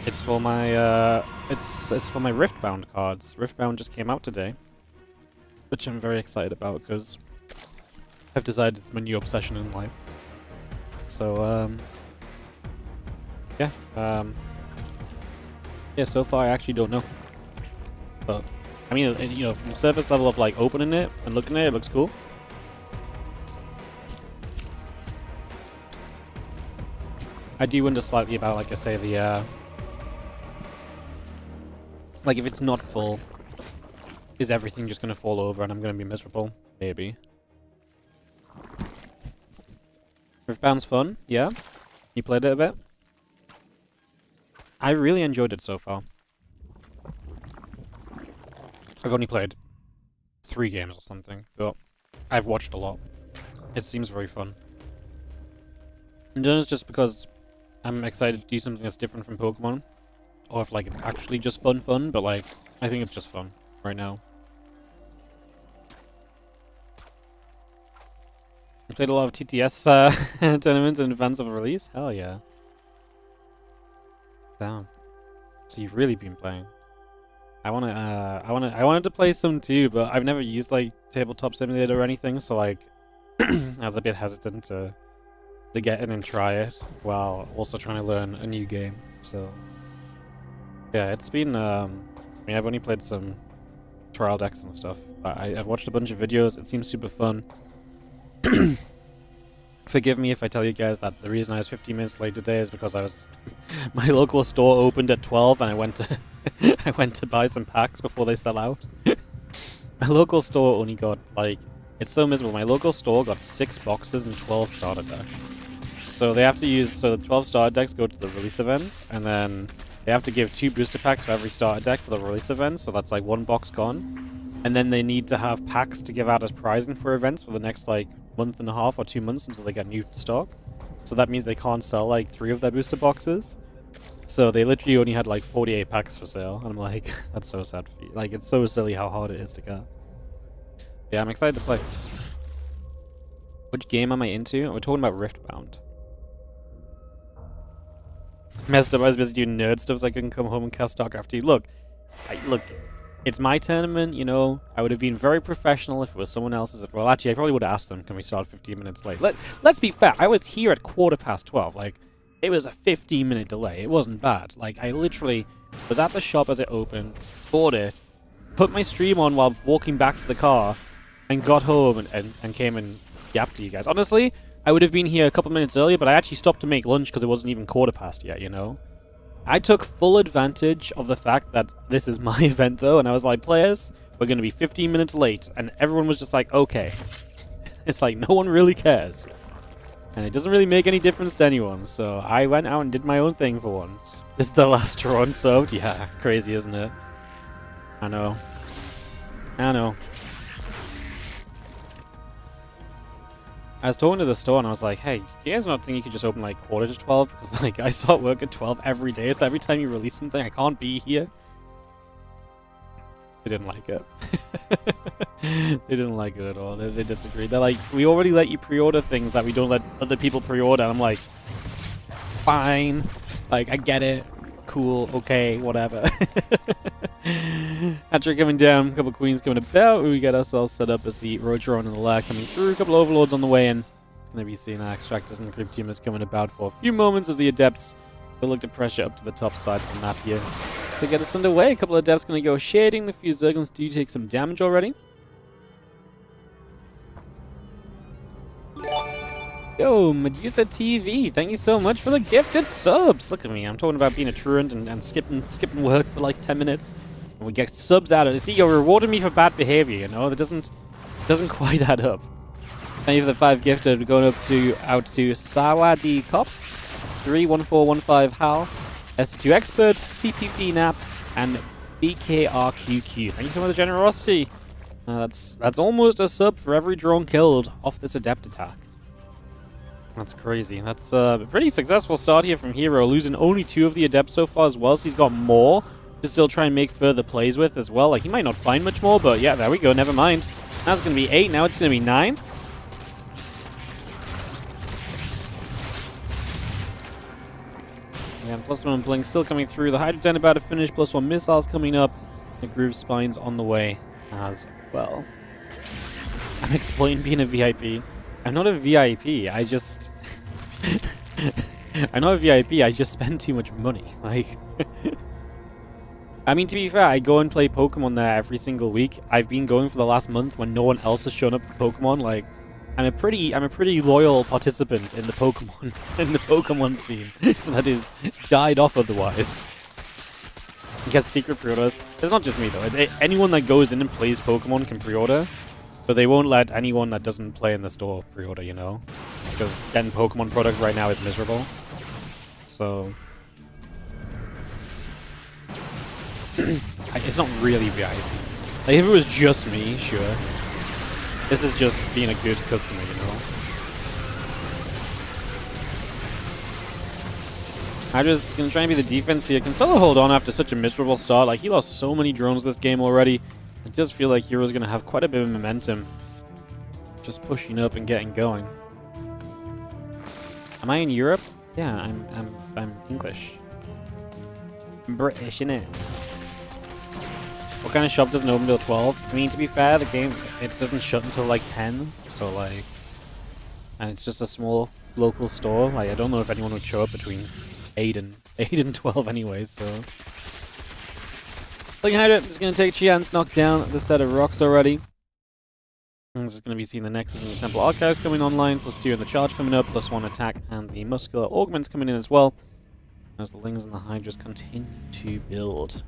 it's for my, it's for my Riftbound cards. Riftbound just came out today, which I'm very excited about, because I've decided it's my new obsession in life. So, yeah, yeah, so far I actually don't know. But, I mean, you know, from the surface level of, like, opening it and looking at it, it looks cool. I do wonder slightly about, like I say, the, like, if it's not full, is everything just going to fall over and I'm going to be miserable? Maybe. Riftbound's fun, yeah? You played it a bit? I really enjoyed it so far. I've only played 3 games or something, but I've watched a lot. It seems very fun. And it's just because I'm excited to do something that's different from Pokemon. Or if, like, it's actually just fun, but, like, I think it's just fun right now. You played a lot of TTS tournaments in advance of a release? Hell yeah. Damn. So you've really been playing. I wanted to play some too, but I've never used, like, Tabletop Simulator or anything, so, like, I was a bit hesitant to get in and try it while also trying to learn a new game. So yeah, it's been I mean, I've only played some trial decks and stuff. I've watched a bunch of videos. It seems super fun. Forgive me if I tell you guys that the reason I was 15 minutes late today is because my local store opened at 12 and I went to buy some packs before they sell out. My local store only got, like, it's so miserable. My local store got 6 boxes and 12 starter decks. So they have to use, so the 12 starter decks go to the release event, and then they have to give 2 booster packs for every starter deck for the release event, so that's like 1 box gone. And then they need to have packs to give out as prizing for events for the next, like, month and a half or 2 months until they get new stock. So that means they can't sell, like, 3 of their booster boxes. So they literally only had, like, 48 packs for sale, and I'm like, that's so sad for you. Like, it's so silly how hard it is to get. Yeah, I'm excited to play. Which game am I into? We're talking about Riftbound. Messed up, I was busy doing nerd stuff so I couldn't come home and cast StarCraft 2. Look, it's my tournament, you know. I would have been very professional if it was someone else's. Well, actually, I probably would have asked them, can we start 15 minutes late? Let's be fair, I was here at 12:15. Like, it was a 15-minute delay. It wasn't bad. Like, I literally was at the shop as it opened, bought it, put my stream on while walking back to the car, and got home and came and yapped to you guys. Honestly, I would have been here a couple minutes earlier, but I actually stopped to make lunch because it wasn't even 12:15 yet, you know? I took full advantage of the fact that this is my event, though, and I was like, players, we're going to be 15 minutes late, and everyone was just like, okay. It's like, no one really cares. And it doesn't really make any difference to anyone, so I went out and did my own thing for once. This is the last draw unsubbed? Yeah, crazy, isn't it? I know. I know. I was talking to the store and I was like, hey, you guys not think you could just open like 11:45? Because, like, I start work at 12 every day, so every time you release something, I can't be here. They didn't like it. They didn't like it at all. They disagreed. They're like, we already let you pre-order things that we don't let other people pre-order. And I'm like, fine. Like, I get it. Cool. Okay. Whatever. Hatcher coming down. A couple queens coming about. We get ourselves set up as the Roger on the lair coming through. A couple overlords on the way in. Gonna be seeing our extractors and the creep teamers coming about for a few moments as the adepts will look to pressure up to the top side from that here to get us underway. A couple of adepts gonna go shading. The few Zerglings do take some damage already. Yo, Medusa TV, thank you so much for the gifted subs. Look at me, I'm talking about being a truant and skipping work for like 10 minutes. And we get subs out of it. See, you're rewarding me for bad behavior, you know? That doesn't quite add up. Thank you for the 5 gifted. We're going out to Sawadi Cop, 31415 Hal, ST2 Expert, CPP Nap, and BKRQQ. Thank you so much for the generosity. That's almost a sub for every drone killed off this adept attack. That's crazy. That's a pretty successful start here from herO, losing only 2 of the adepts so far as well, so he's got more to still try and make further plays with as well. Like, he might not find much more, but yeah, there we go, never mind. Now it's going to be 8, now it's going to be 9. Yeah, +1 blink still coming through. The Hydra Den about to finish, +1 missiles coming up. The Groove Spine's on the way as well. I'm exploiting being a VIP. I'm not a VIP, I just... I'm not a VIP, I just spend too much money. Like... I mean, to be fair, I go and play Pokemon there every single week. I've been going for the last month when no one else has shown up for Pokemon. Like, I'm a pretty loyal participant in the Pokemon scene that is died off otherwise. I guess secret pre-orders. It's not just me though. Anyone that goes in and plays Pokemon can pre-order. But they won't let anyone that doesn't play in the store pre-order, you know? Because getting Pokemon product right now is miserable. So... it's not really VIP. Like, if it was just me, sure. This is just being a good customer, you know? I'm just gonna try and be the defense here. Can Solo hold on after such a miserable start? Like, he lost so many drones this game already. I just feel like herO's going to have quite a bit of momentum. Just pushing up and getting going. Am I in Europe? Yeah, I'm English. I'm British, innit? What kind of shop doesn't open till 12? I mean, to be fair, the game, it doesn't shut until like 10. So like... And it's just a small local store. Like, I don't know if anyone would show up between 8 and 12 anyways, so... Looking at it, just going to take a chance, knock down the set of rocks already. And this is going to be seeing the Nexus and the Temple Archives coming online, +2 in the charge coming up, +1 attack, and the Muscular Augments coming in as well. As the Lings and the Hydras continue to build.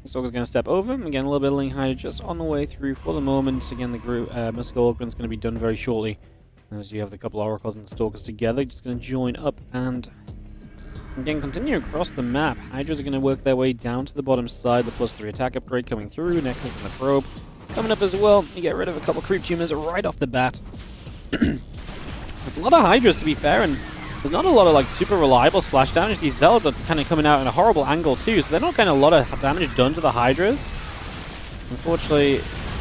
Stalker's going to step over. Again, a little bit of Ling Hydra just on the way through for the moment. Again, the Muscular Augment's going to be done very shortly. As you have the couple Oracles and the Stalkers together, just going to join up and again continue across the map. Hydras are going to work their way down to the bottom side. The +3 attack upgrade coming through. Nexus and the Probe coming up as well. You get rid of a couple Creep Tumors right off the bat. There's a lot of Hydras, to be fair, and there's not a lot of like super reliable splash damage. These Zealots are kind of coming out in a horrible angle too, so they're not getting a lot of damage done to the Hydras. Unfortunately,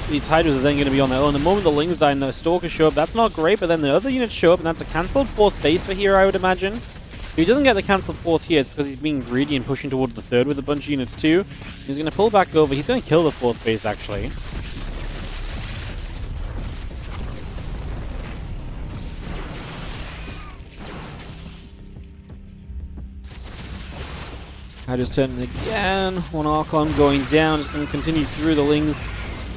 these Hydras are then going to be on their own. The moment the Lings die and the Stalkers show up, that's not great, but then the other units show up, and that's a cancelled 4th base for herO, I would imagine. If he doesn't get the cancelled 4th here, it's because he's being greedy and pushing towards the 3rd with a bunch of units too. He's going to pull back over. He's going to kill the 4th base, actually. Hydra's turning again. One Archon going down. Just going to continue through the Lings.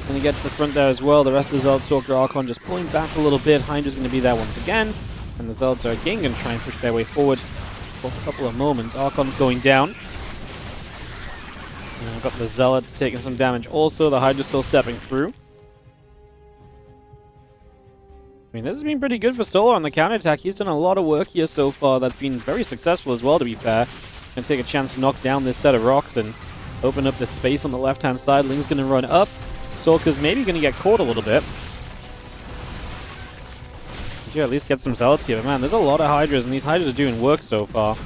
Going to get to the front there as well. The rest of the Zealot Stalker Archon just pulling back a little bit. Hydra's going to be there once again. And the Zealots are again going to try and push their way forward for a couple of moments. Archon's going down. And we've got the Zealots taking some damage also. The Hydra's still stepping through. I mean, this has been pretty good for Solar on the counterattack. He's done a lot of work here so far. That's been very successful as well, to be fair. Going to take a chance to knock down this set of rocks and open up this space on the left-hand side. Ling's going to run up. Stalker's maybe going to get caught a little bit. Yeah, at least get some Zealots here. But man, there's a lot of Hydras, and these Hydras are doing work so far.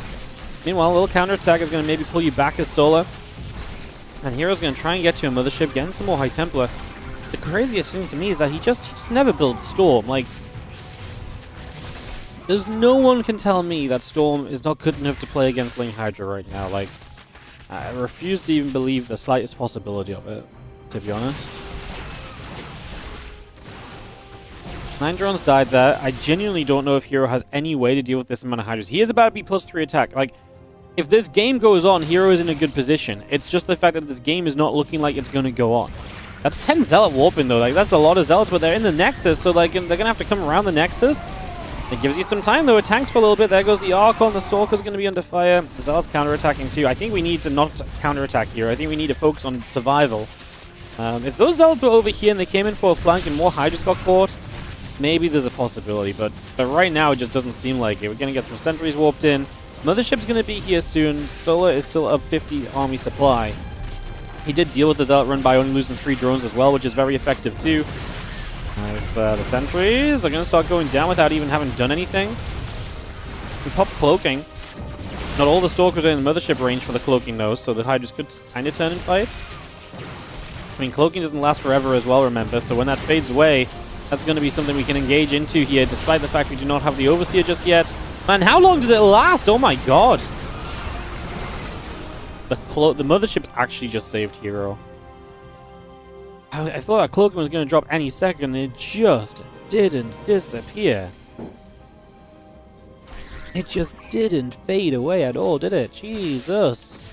Meanwhile, a little counterattack is going to maybe pull you back as Solar. And herO's going to try and get to a Mothership, getting some more High Templar. The craziest thing to me is that he just never builds Storm. Like, there's no one can tell me that Storm is not good enough to play against Ling Hydra right now. Like, I refuse to even believe the slightest possibility of it, to be honest. 9 drones died there. I genuinely don't know if herO has any way to deal with this amount of Hydras. He is about to be +3 attack. Like, if this game goes on, herO is in a good position. It's just the fact that this game is not looking like it's going to go on. That's 10 Zealot warping, though. Like, that's a lot of Zealots, but they're in the Nexus, so like, they're going to have to come around the Nexus. It gives you some time, though. It tanks for a little bit. There goes the Archon. The Stalker's going to be under fire. The Zealot's counterattacking, too. I think we need to not counterattack here. I think we need to focus on survival. If those Zealots were over here and they came in for a flank and more Hydras got caught, maybe there's a possibility. But right now, it just doesn't seem like it. We're going to get some sentries warped in. Mothership's going to be here soon. Solar is still up 50 army supply. He did deal with the Zealot run by only losing 3 drones as well, which is very effective, too. As the sentries are going to start going down without even having done anything. We pop cloaking. Not all the Stalkers are in the Mothership range for the cloaking, though, so the Hydras could kind of turn and fight. I mean, cloaking doesn't last forever as well, remember, so when that fades away, that's going to be something we can engage into here, despite the fact we do not have the Overseer just yet. Man, how long does it last? Oh my god! The Mothership actually just saved herO. I thought that cloaking was going to drop any second, it just didn't disappear. It just didn't fade away at all, did it? Jesus.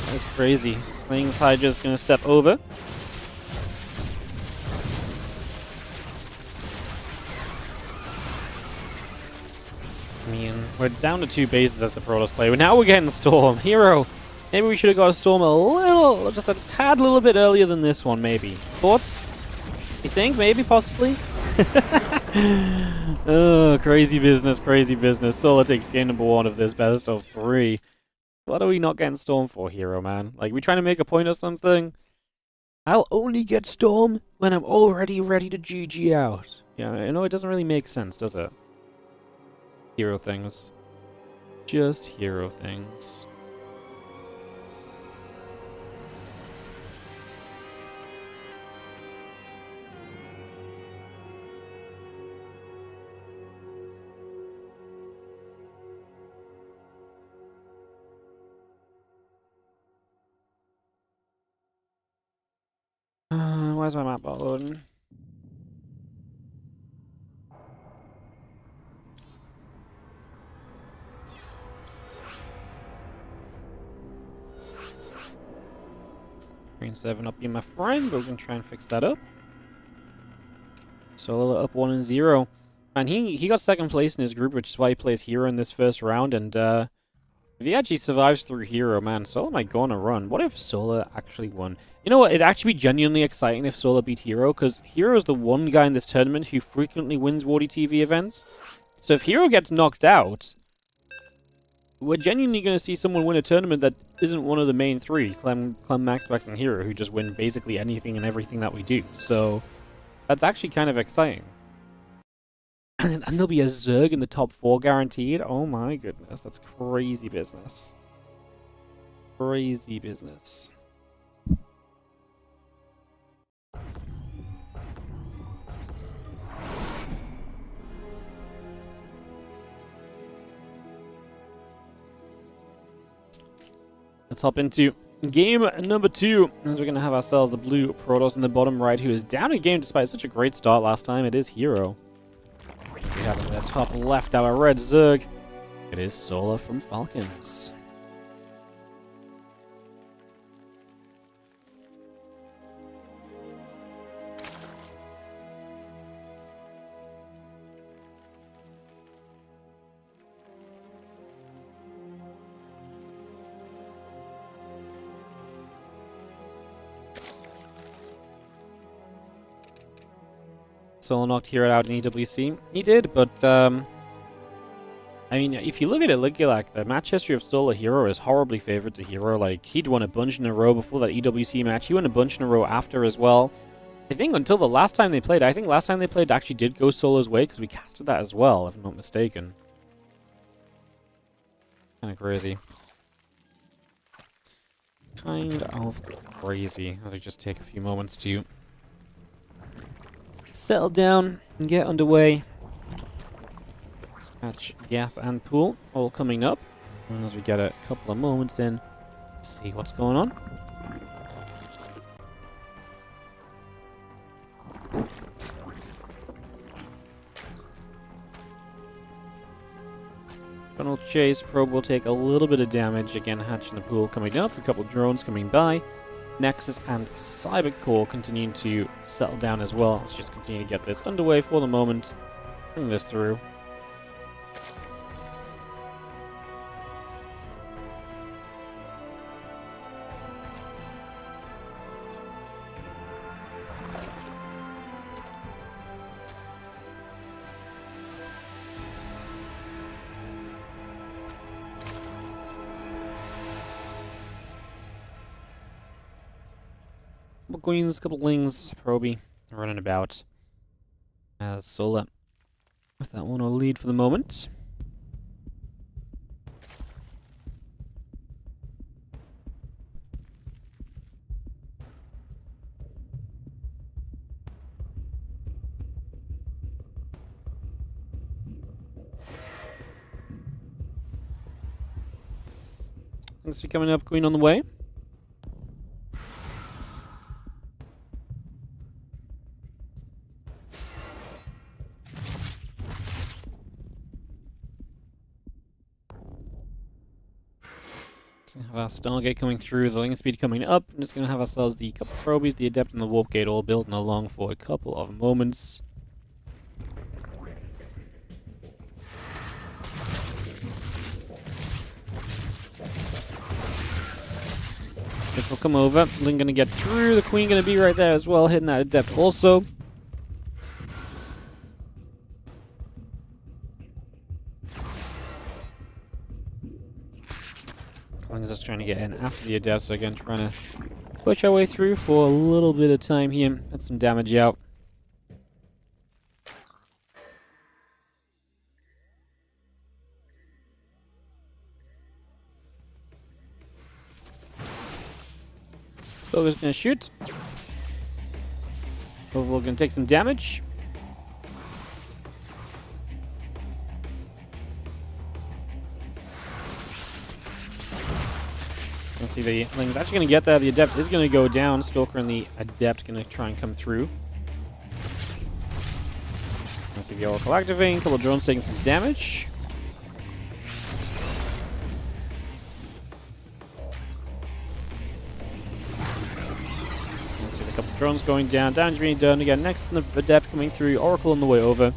That's crazy. Wings Hydra's going to step over. I mean, we're down to 2 bases as the Protoss play. But now we're getting Storm. herO. Maybe we should have got a Storm a little, just a tad little bit earlier than this one, maybe. Thoughts? You think? Maybe, possibly? Oh, crazy business, crazy business. Solar takes game number 1 of this best of 3. What are we not getting Storm for, herO, man? Like, we trying to make a point or something? I'll only get Storm when I'm already ready to GG out. Yeah, I know it doesn't really make sense, does it? herO things. Just herO things. Where's my map button? Green 7 up, you my friend, but we can try and fix that up. Solo up 1-0. And he got 2nd place in his group, which is why he plays herO in this first round, and if he actually survives through herO, man, Solar might go on a run. What if Solar actually won? You know what, it'd actually be genuinely exciting if Solar beat herO, because herO is the one guy in this tournament who frequently wins WardiTV events. So if herO gets knocked out, we're genuinely going to see someone win a tournament that isn't one of the main 3, Climax and herO, who just win basically anything and everything that we do. So that's actually kind of exciting. And there'll be a Zerg in the top 4 guaranteed. Oh my goodness, that's crazy business. Crazy business. Let's hop into game number 2, as we're going to have ourselves the blue Protoss in the bottom right, who is down a game despite such a great start last time. It is herO. We have in the top left our red Zerg. It is Solar from Falcons. Solar knocked herO out in EWC. He did, but I mean, if you look at it, like the match history of Solar herO is horribly favored to herO. Like, he'd won a bunch in a row before that EWC match. He won a bunch in a row after as well. I think until the last time they played, I think last time they played actually did go Solar's way, because we casted that as well, if I'm not mistaken. Kind of crazy. Kind of crazy, as I just take a few moments to settle down and get underway. Catch gas and pool all coming up. And as we get a couple of moments in, see what's going on. Funnel chase. Probe will take a little bit of damage. Again, Hatch in the pool coming up. A couple drones coming by. Nexus and Cybercore continuing to settle down as well. Let's just continue to get this underway for the moment. Bring this through. Couple queens, couple lings, Proby running about. As Sola with that 1-0 lead for the moment. Things be coming up, queen on the way. Have our Stargate coming through, the link speed coming up. I'm just going to have ourselves the couple probies, the Adept, and the Warp Gate all building along for a couple of moments. This will come over. Link going to get through. The Queen going to be right there as well, hitting that Adept also. Is just trying to get in after the Adept, so again trying to push our way through for a little bit of time here. Get some damage out. Boga's gonna shoot. Overall gonna take some damage. See, the Ling's actually going to get there. The Adept is going to go down. Stalker and the Adept going to try and come through. Let's see the Oracle activating. A couple of drones taking some damage. Let's see the couple of drones going down. Damage being done again. Next, the Adept coming through. Oracle on the way over.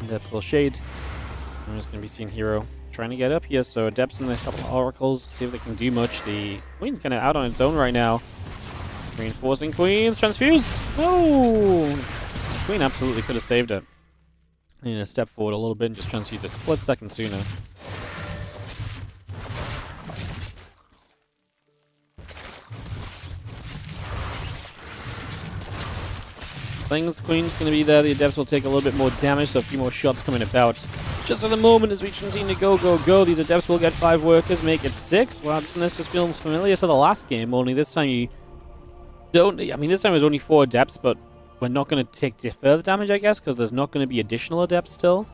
Adept will shade. I'm just going to be seeing herO trying to get up here, so Adept's in a couple of Oracles, see if they can do much. The Queen's kind of out on its own right now. Reinforcing Queens, transfuse! No! Queen absolutely could have saved it. I need to step forward a little bit and just transfuse a split second sooner. Queen's going to be there. The Adepts will take a little bit more damage, so a few more shots coming about. Just at the moment, as we continue to go, these Adepts will get 5 workers, make it 6. Wow, doesn't this just feel familiar to the last game? Only this time you don't... I mean, this time it was only 4 Adepts, but we're not going to take further damage, I guess, because there's not going to be additional Adepts still.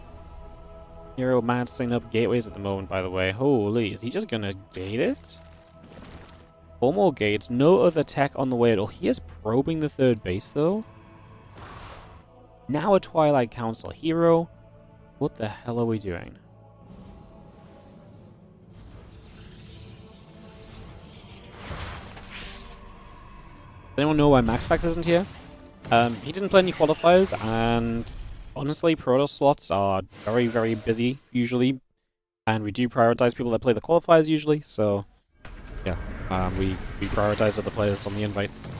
herO setting up gateways at the moment, by the way. Holy, is he just going to bait it? 4 more gates, no other tech on the way at all. He is probing the 3rd base, though. Now a Twilight Council. herO, what the hell are we doing? Does anyone know why MaxPax isn't here? He didn't play any qualifiers, and honestly, Protoss slots are very, very busy, usually. And we do prioritize people that play the qualifiers, usually, so... yeah, we prioritize other players on the invites.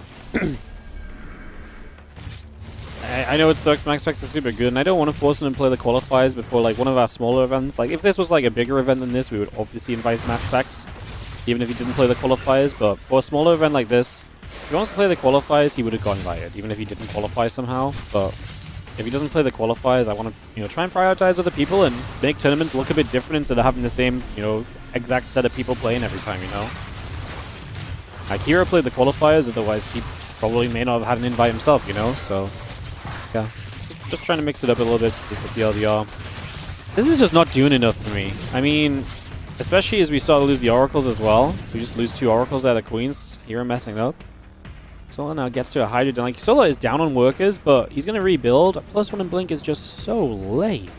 I know it sucks, MaxPax is super good, and I don't want to force him to play the qualifiers before like one of our smaller events. Like, if this was like a bigger event than this, we would obviously invite MaxPax, even if he didn't play the qualifiers, but for a smaller event like this, if he wants to play the qualifiers, he would have got invited, even if he didn't qualify somehow. But if he doesn't play the qualifiers, I want to, try and prioritize other people and make tournaments look a bit different instead of having the same, exact set of people playing every time, Like, herO played the qualifiers, otherwise he probably may not have had an invite himself, so... yeah, just trying to mix it up a little bit is the TLDR. This is just not doing enough for me. I mean, especially as we start to lose the Oracles as well. We just lose 2 Oracles out of Queens. herO messing up. Solar now gets to a Hydra. Like, Solar is down on workers, but he's going to rebuild. +1 and Blink is just so late.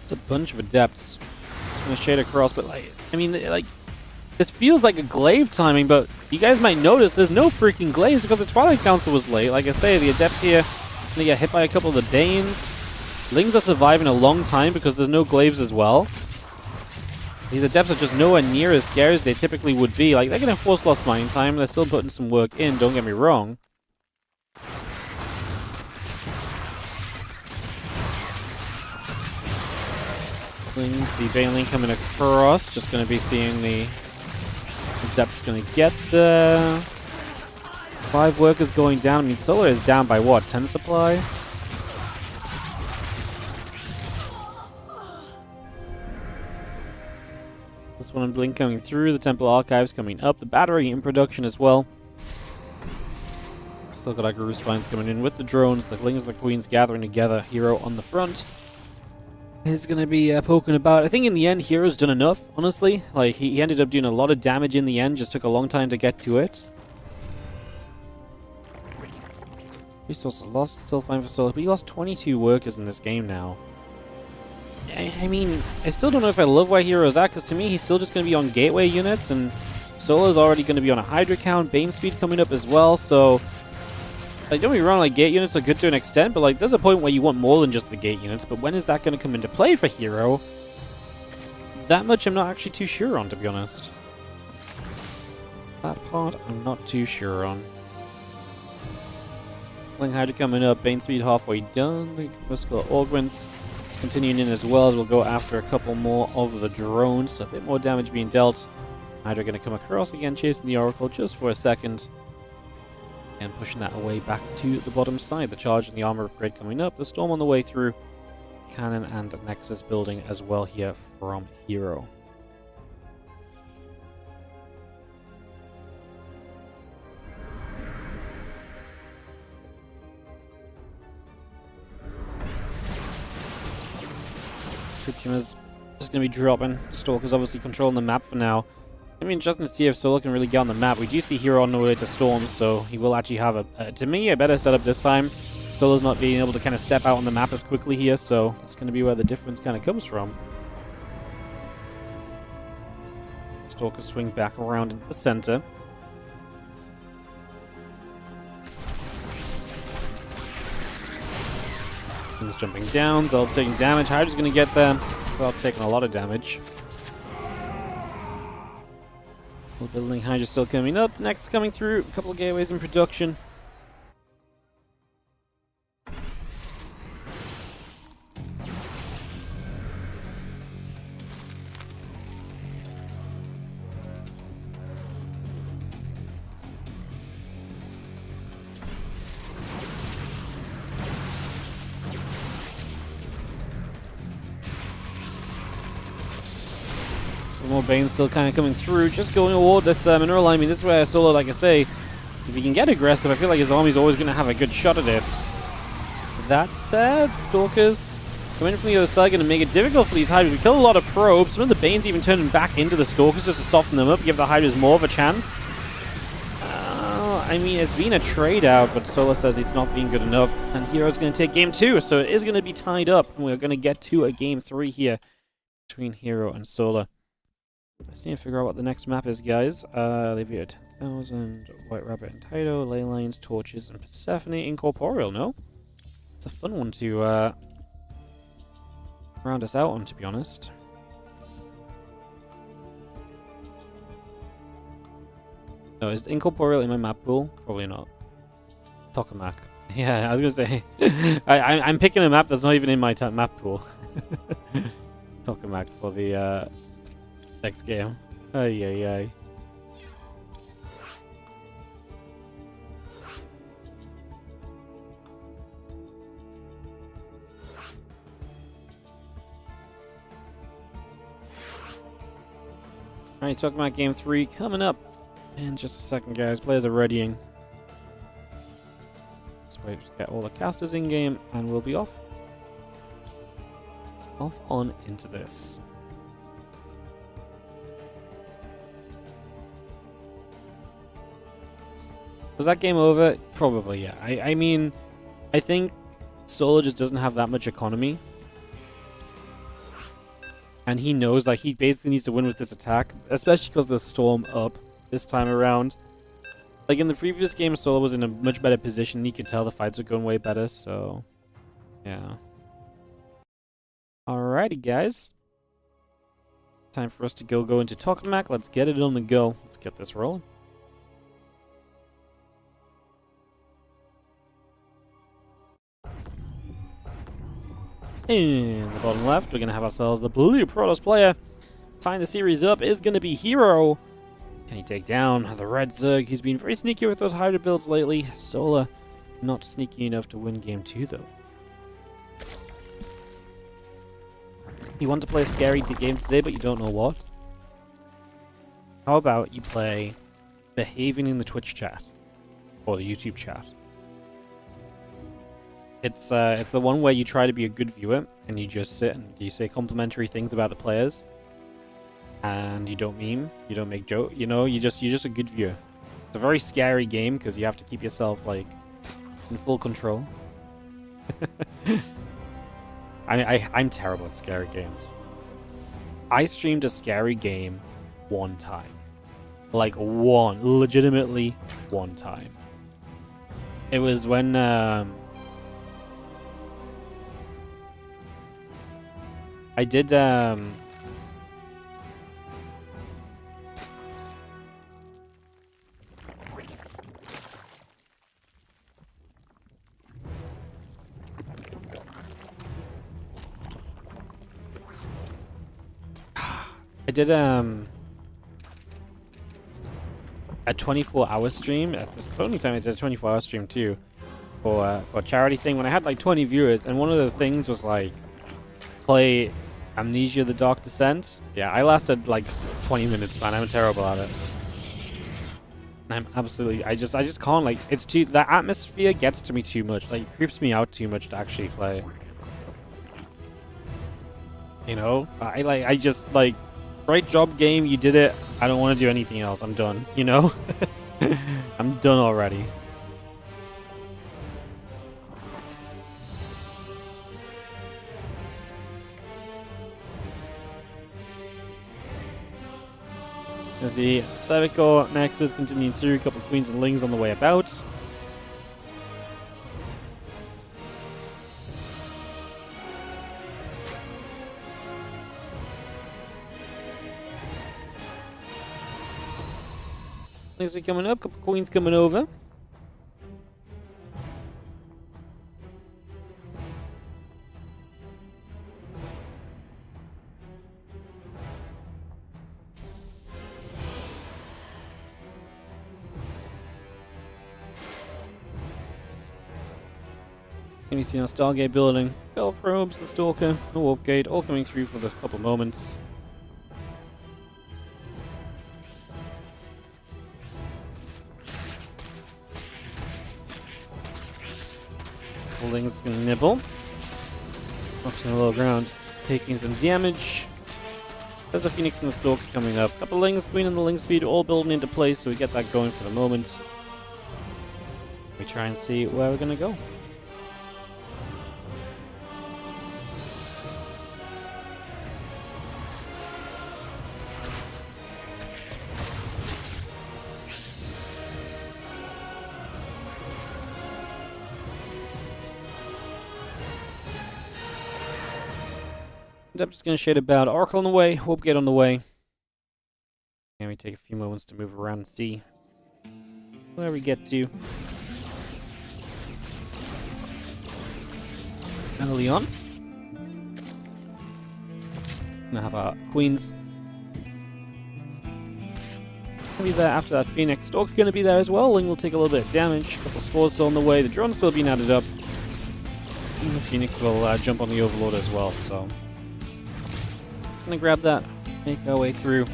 It's a bunch of Adepts. It's going to shade across, but, like, I mean, like, this feels like a glaive timing, but you guys might notice there's no freaking glaives because the Twilight Council was late. Like I say, the Adepts here, they get hit by a couple of the Danes. Lings are surviving a long time because there's no glaives as well. These Adepts are just nowhere near as scary as they typically would be. Like, they're going to force lost mining time. They're still putting some work in, don't get me wrong. Lings, the Baneling coming across. Just going to be seeing the Adepts going to get there. 5 workers going down. I mean, Solar is down by what? 10 supply? This one in Blink coming through. The Temple Archives coming up. The Battery in production as well. Still got our Guru Spines coming in with the drones. The Lings, the Queens gathering together. herO on the front is going to be poking about. I think in the end, hero's done enough, honestly. Like, he ended up doing a lot of damage in the end. Just took a long time to get to it. Resources lost, still fine for Solar, but he lost 22 workers in this game now. I mean, I still don't know if I love where hero's at, because to me, he's still just going to be on gateway units, and Solar's already going to be on a Hydra count, Bane speed coming up as well, so... Like, don't be wrong, like, gate units are good to an extent, but, like, there's a point where you want more than just the gate units, but when is that going to come into play for herO? That much I'm not actually too sure on, to be honest. That part I'm not too sure on. Ling Hydra coming up, Bane speed halfway done, the Muscular Augments continuing in as well as we'll go after a couple more of the drones, so a bit more damage being dealt. Hydra going to come across again, chasing the Oracle just for a second. And pushing that away back to the bottom side. The charge and the armor upgrade coming up. The storm on the way through. Cannon and Nexus building as well here from herO. Tribunals just going to be dropping. Stalker's obviously controlling the map for now. I mean, interesting to see if Solar can really get on the map. We do see herO on the way to Storms, so he will actually have to me, a better setup this time. Solar's not being able to kind of step out on the map as quickly here, so that's going to be where the difference kind of comes from. Stalker swing back around into the center. He's jumping down, Zeld's taking damage. Hydra's going to get there. Zeld's taking a lot of damage. Building Hydra still coming up. Next coming through. A couple of gateways in production. More Bane still kind of coming through, just going toward this mineral line. I mean, this is where Solar, like I say, if he can get aggressive, I feel like his army's always going to have a good shot at it. That said, Stalkers coming in from the other side, going to make it difficult for these Hydras. We kill a lot of probes. Some of the Banes even turning back into the Stalkers just to soften them up, give the Hydras more of a chance. I mean, it's been a trade out, but Solar says it's not being good enough. And hero's going to take game 2, so it is going to be tied up. And we're going to get to a game 3 here between herO and Solar. I just need to figure out what the next map is, guys. They've got 10,000, White Rabbit and Taito, Ley Lines, Torches, and Persephone. Incorporeal, no? It's a fun one to round us out on, to be honest. No, is Incorporeal in my map pool? Probably not. Tokamak. Yeah, I was going to say, I'm picking a map that's not even in my map pool. Tokamak for the next game. Ay, ay, ay. Alright, talking about game 3 coming up in just a second, guys. Players are readying. Let's wait to get all the casters in game, and we'll be off on into this. Was that game over? Probably, yeah. I mean, I think Solo just doesn't have that much economy. And he knows, like, he basically needs to win with this attack, especially because there's Storm up this time around. Like, in the previous game, Solo was in a much better position. He could tell the fights were going way better, so... yeah. Alrighty, guys. Time for us to go into Tokamak. Let's get it on the go. Let's get this rolling. In the bottom left, we're going to have ourselves the blue Protoss player. Tying the series up is going to be herO. Can he take down the red Zerg? He's been very sneaky with those hybrid builds lately. Solar, not sneaky enough to win game 2, though. You want to play a scary game today, but you don't know what? How about you play Behaving in the Twitch chat? Or the YouTube chat? It's the one where you try to be a good viewer, and you just sit and you say complimentary things about the players. And you don't meme, you don't make joke, you know, you're just a good viewer. It's a very scary game because you have to keep yourself like in full control. I'm terrible at scary games. I streamed a scary game one time. Like legitimately one time. It was when I did a 24-hour stream. It's the only time I did a 24-hour stream too, for a charity thing when I had like 20 viewers, and one of the things was like play Amnesia: The Dark Descent. Yeah, I lasted like 20 minutes, man. I'm terrible at it. I'm absolutely, I just can't, like, it's too, that atmosphere gets to me too much. Like, it creeps me out too much to actually play. You know? I just, like, great job, game, you did it. I don't want to do anything else. I'm done, you know? I'm done already. So the Cybercore Nexus continuing through, a couple of Queens and Lings on the way about. Lings are coming up, couple of Queens coming over. Can you see our Stargate building? Bell probes, the Stalker, the Warp Gate, all coming through for the couple moments. Holding's gonna nibble. Up to the low ground, taking some damage. There's the Phoenix and the Stalker coming up. Couple Lings, Queen and the Ling Speed all building into place, so we get that going for the moment. We try and see where we're gonna go. I'm just going to shade about Oracle on the way, Warp Gate on the way. And we take a few moments to move around and see where we get to. Early on. Gonna have our Queens. Gonna be there after that Phoenix. Stalker gonna be there as well. Ling will take a little bit of damage. A couple of spores still on the way. The drone's still being added up. And the Phoenix will jump on the Overlord as well, so... gonna grab that, make our way through,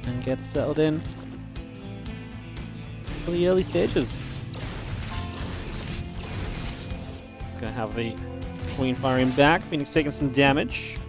and get settled in for the early stages. Just gonna have the Queen firing back, Phoenix taking some damage.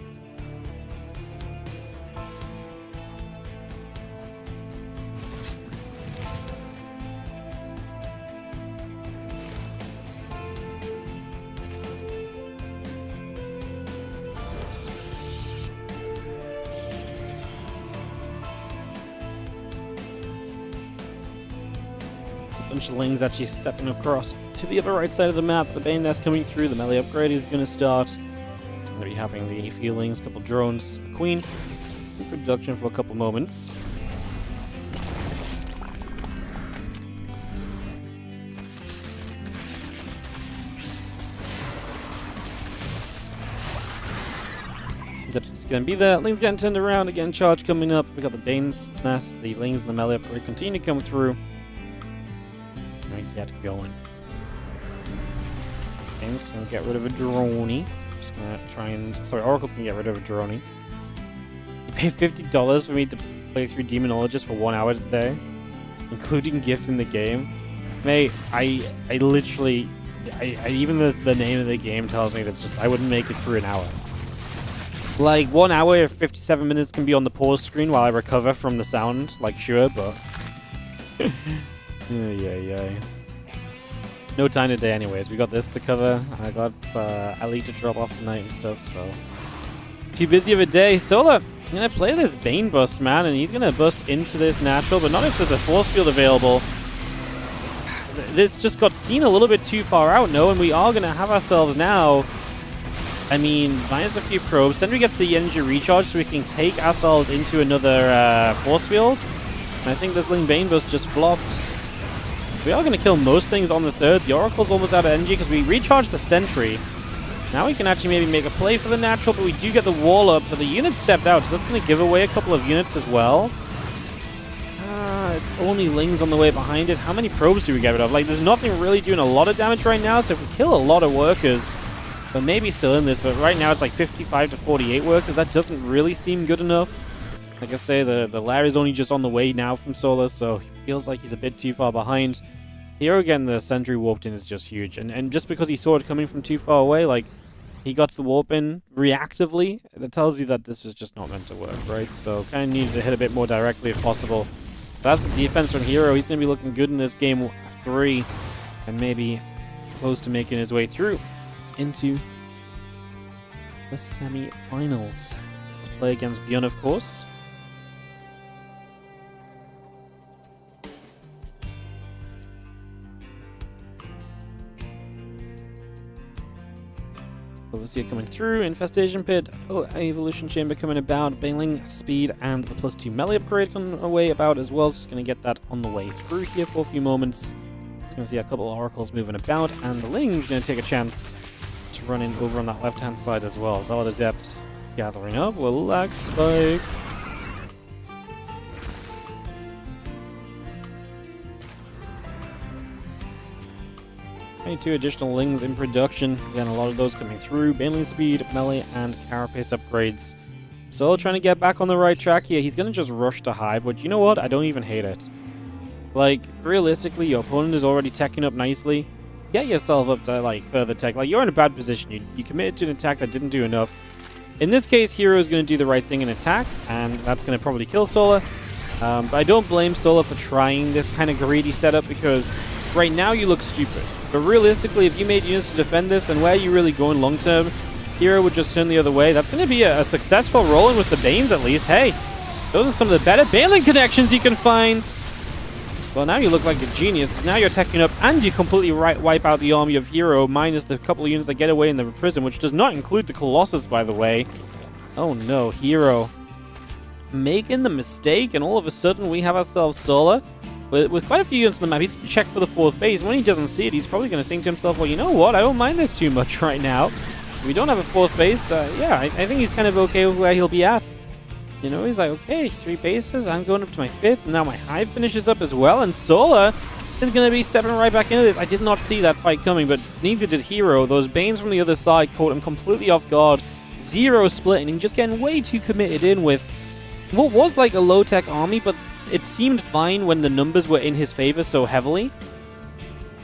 It's a bunch of Lings actually stepping across to the other right side of the map. The Bane nest coming through. The melee upgrade is going to start. It's going to be having the few Lings, a couple drones, the Queen in production for a couple moments. It's going to be there. Ling's getting turned around. Again, charge coming up. We got the Bane's nest. The Lings and the melee upgrade continue to come through. Get going. Bane's going to get rid of a droney. Just going to try and... Sorry, Oracle's going to get rid of a droney. You pay $50 for me to play through Demonologist for 1 hour today, including gift in the game. Mate, I literally... even the name of the game tells me that's just... I wouldn't make it through an hour. Like, 1 hour, 57 minutes can be on the pause screen while I recover from the sound. Like, sure, but... yeah. No time today anyways. We got this to cover. I got Elite to drop off tonight and stuff, so... Too busy of a day. Solar, gonna play this Bane bust, man, and he's gonna bust into this natural, but not if there's a force field available. This just got seen a little bit too far out, no? And we are gonna have ourselves now... I mean, minus a few probes. Sentry gets the energy recharge so we can take ourselves into another force field. And I think this Ling Bane bust just flopped. We are going to kill most things on the third. The Oracle's almost out of energy because we recharged the Sentry. Now we can actually maybe make a play for the natural, but we do get the wall up. But the unit stepped out, so that's going to give away a couple of units as well. It's only Lings on the way behind it. How many probes do we get rid of? Like, there's nothing really doing a lot of damage right now, so if we kill a lot of workers... But maybe still in this, but right now it's like 55 to 48 workers. That doesn't really seem good enough. Like I say, the lair is only just on the way now from Solar, so he feels like he's a bit too far behind. herO again, the Sentry warped in is just huge. And just because he saw it coming from too far away, like, he got the warp in reactively, that tells you that this is just not meant to work, right? So kind of needed to hit a bit more directly if possible. That's the defense from herO. He's going to be looking good in this game 3, and maybe close to making his way through into the semi-finals to play against ByuN, of course. Overseer coming through, Infestation Pit, Evolution Chamber coming about, Baneling, Speed, and the +2 melee upgrade coming away about as well. Just going to get that on the way through here for a few moments. Just going to see a couple of Oracles moving about, and the Ling's going to take a chance to run in over on that left-hand side as well. Zealot Adept gathering up. Will lag spike. Two additional Lings in production. Again, a lot of those coming through. Baneling Speed, Melee, and Carapace upgrades. Still trying to get back on the right track here. He's going to just rush to Hive, which, you know what? I don't even hate it. Like, realistically, your opponent is already teching up nicely. Get yourself up to, like, further tech. Like, you're in a bad position. You committed to an attack that didn't do enough. In this case, herO is going to do the right thing and attack, and that's going to probably kill Solar. But I don't blame Solar for trying this kind of greedy setup, because right now you look stupid. But realistically, if you made units to defend this, then where are you really going long term? herO would just turn the other way. That's going to be a successful roll-in with the Banes, at least. Hey, those are some of the better Baneling connections you can find. Well, now you look like a genius, because now you're teching up and you completely wipe out the army of herO, minus the couple of units that get away in the prison, which does not include the Colossus, by the way. Oh no, herO making the mistake, and all of a sudden we have ourselves Solar. With quite a few units on the map, he's going to check for the 4th base. When he doesn't see it, he's probably going to think to himself, well, you know what? I don't mind this too much right now. We don't have a 4th base. Yeah, I think he's kind of okay with where he'll be at. You know, he's like, okay, 3 bases. I'm going up to my 5th. And now my Hive finishes up as well. And Solar is going to be stepping right back into this. I did not see that fight coming, but neither did herO. Those Banes from the other side caught him completely off guard. 0 splitting and just getting way too committed in with what was like a low-tech army, but it seemed fine when the numbers were in his favor so heavily.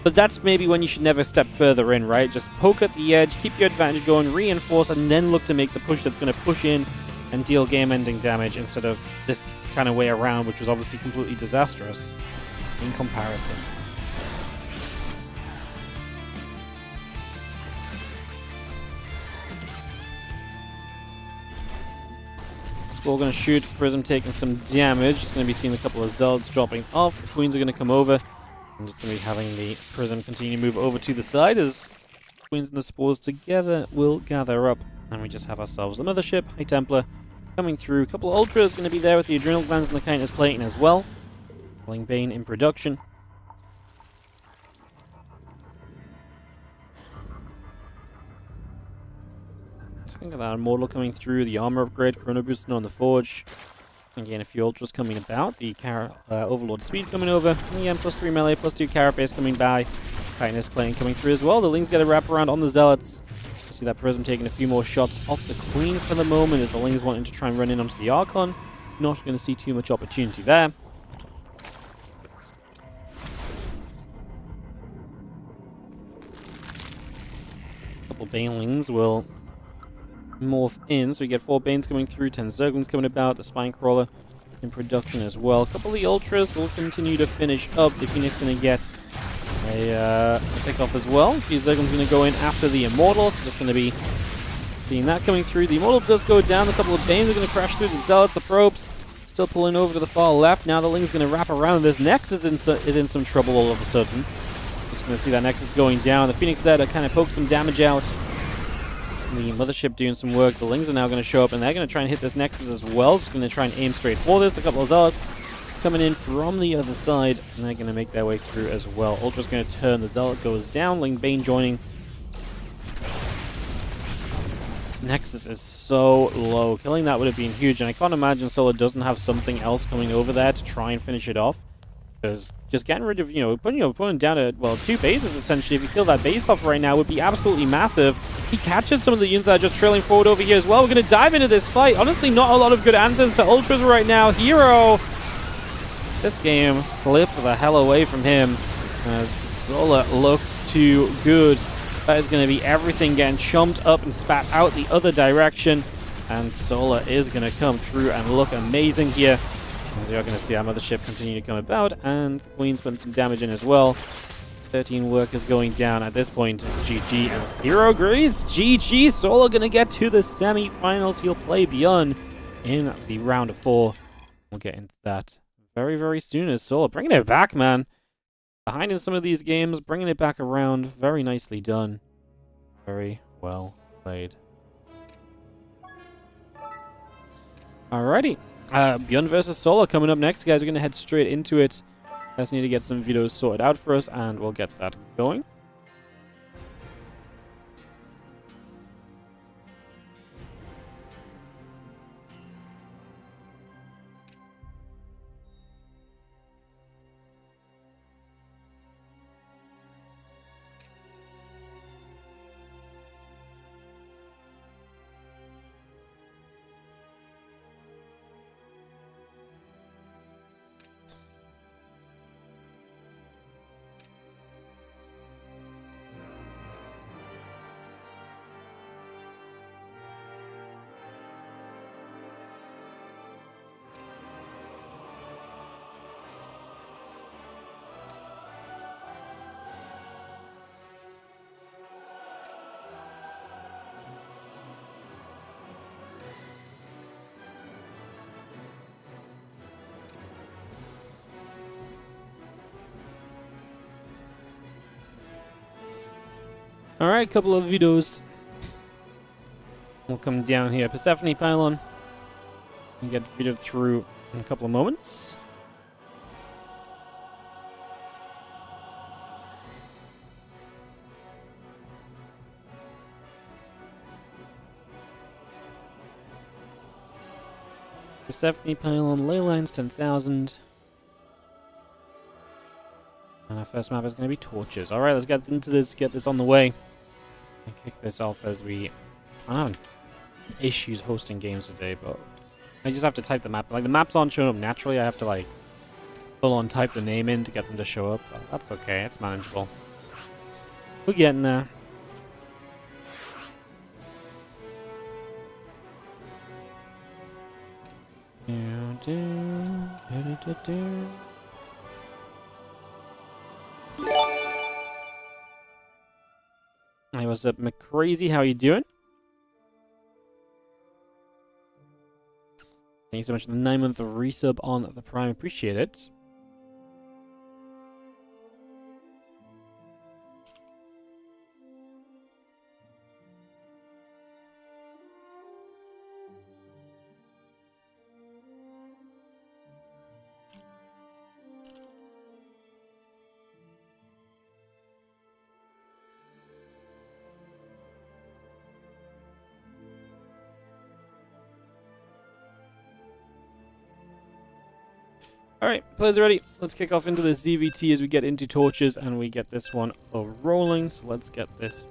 But that's maybe when you should never step further in, right? Just poke at the edge, keep your advantage going, reinforce, and then look to make the push that's going to push in and deal game-ending damage instead of this kind of way around, which was obviously completely disastrous in comparison. We're going to shoot. Prism taking some damage. It's going to be seeing a couple of Zealots dropping off. The Queens are going to come over. I'm just going to be having the Prism continue to move over to the side as Queens and the Spores together will gather up. And we just have ourselves the Mothership, High Templar, coming through. A couple of Ultras going to be there with the Adrenal Glands and the Kindness Plating as well. Calling Bane in production. Look at that Immortal coming through, the armor upgrade, Chrono Booster on the Forge. Again, a few Ultras coming about, the Overlord Speed coming over, and again, +3 melee, +2 Carapace coming by. Kindness Plating coming through as well. The Lings get a wrap around on the Zealots. You see that Prism taking a few more shots off the Queen for the moment as the Lings wanting to try and run in onto the Archon. Not going to see too much opportunity there. A couple Banelings will morph in, so we get 4 Banes coming through, 10 Zerglings coming about, the Spine Crawler in production as well. A couple of the Ultras will continue to finish up. The Phoenix going to get a pick-off as well. A few Zerglings going to go in after the Immortal, so just going to be seeing that coming through. The Immortal does go down, a couple of Banes are going to crash through the Zealots, the Probes still pulling over to the far left. Now the Ling's going to wrap around. This Nexus is in some trouble all of a sudden. Just going to see that Nexus going down. The Phoenix there to kind of poke some damage out. The Mothership doing some work. The Lings are now going to show up, and they're going to try and hit this Nexus as well. Just going to try and aim straight for this. A couple of Zealots coming in from the other side, and they're going to make their way through as well. Ultra's going to turn. The Zealot goes down. Ling Bane joining. This Nexus is so low. Killing that would have been huge, and I can't imagine Solo doesn't have something else coming over there to try and finish it off. Because just getting rid of, putting your opponent down to, well, 2 bases essentially, if you kill that base off right now, would be absolutely massive. He catches some of the units that are just trailing forward over here as well. We're going to dive into this fight. Honestly, not a lot of good answers to Ultras right now. herO, this game slipped the hell away from him as Sola looks too good. That is going to be everything getting chomped up and spat out the other direction. And Sola is going to come through and look amazing here. As you're going to see our Mothership continue to come about, and the Queen's putting some damage in as well. 13 workers going down. At this point, it's GG, and herO agrees. GG, Sola going to get to the semi-finals. He'll play ByuN in the round of 4. We'll get into that very, very soon as Sola bringing it back, man. Behind in some of these games, bringing it back around. Very nicely done. Very well played. Alrighty. ByuN versus Sola coming up next, guys. We're going to head straight into it. Just need to get some videos sorted out for us, and we'll get that going. Alright, couple of videos. We'll come down here. Persephone Pylon. And get videoed through in a couple of moments. Persephone Pylon, ley lines 10,000. And our first map is going to be torches. Alright, let's get into this, get this on the way. And kick this off as I'm having issues hosting games today, but I just have to type the map. Like, the maps aren't showing up naturally. I have to, like, full on type the name in to get them to show up. But that's okay. It's manageable. We're getting there. Hey, what's up, McCrazy? How you doing? Thank you so much for the 9-month resub on the Prime. Appreciate it. Alright, players are ready. Let's kick off into this ZVT as we get into torches and we get this one rolling. So let's get this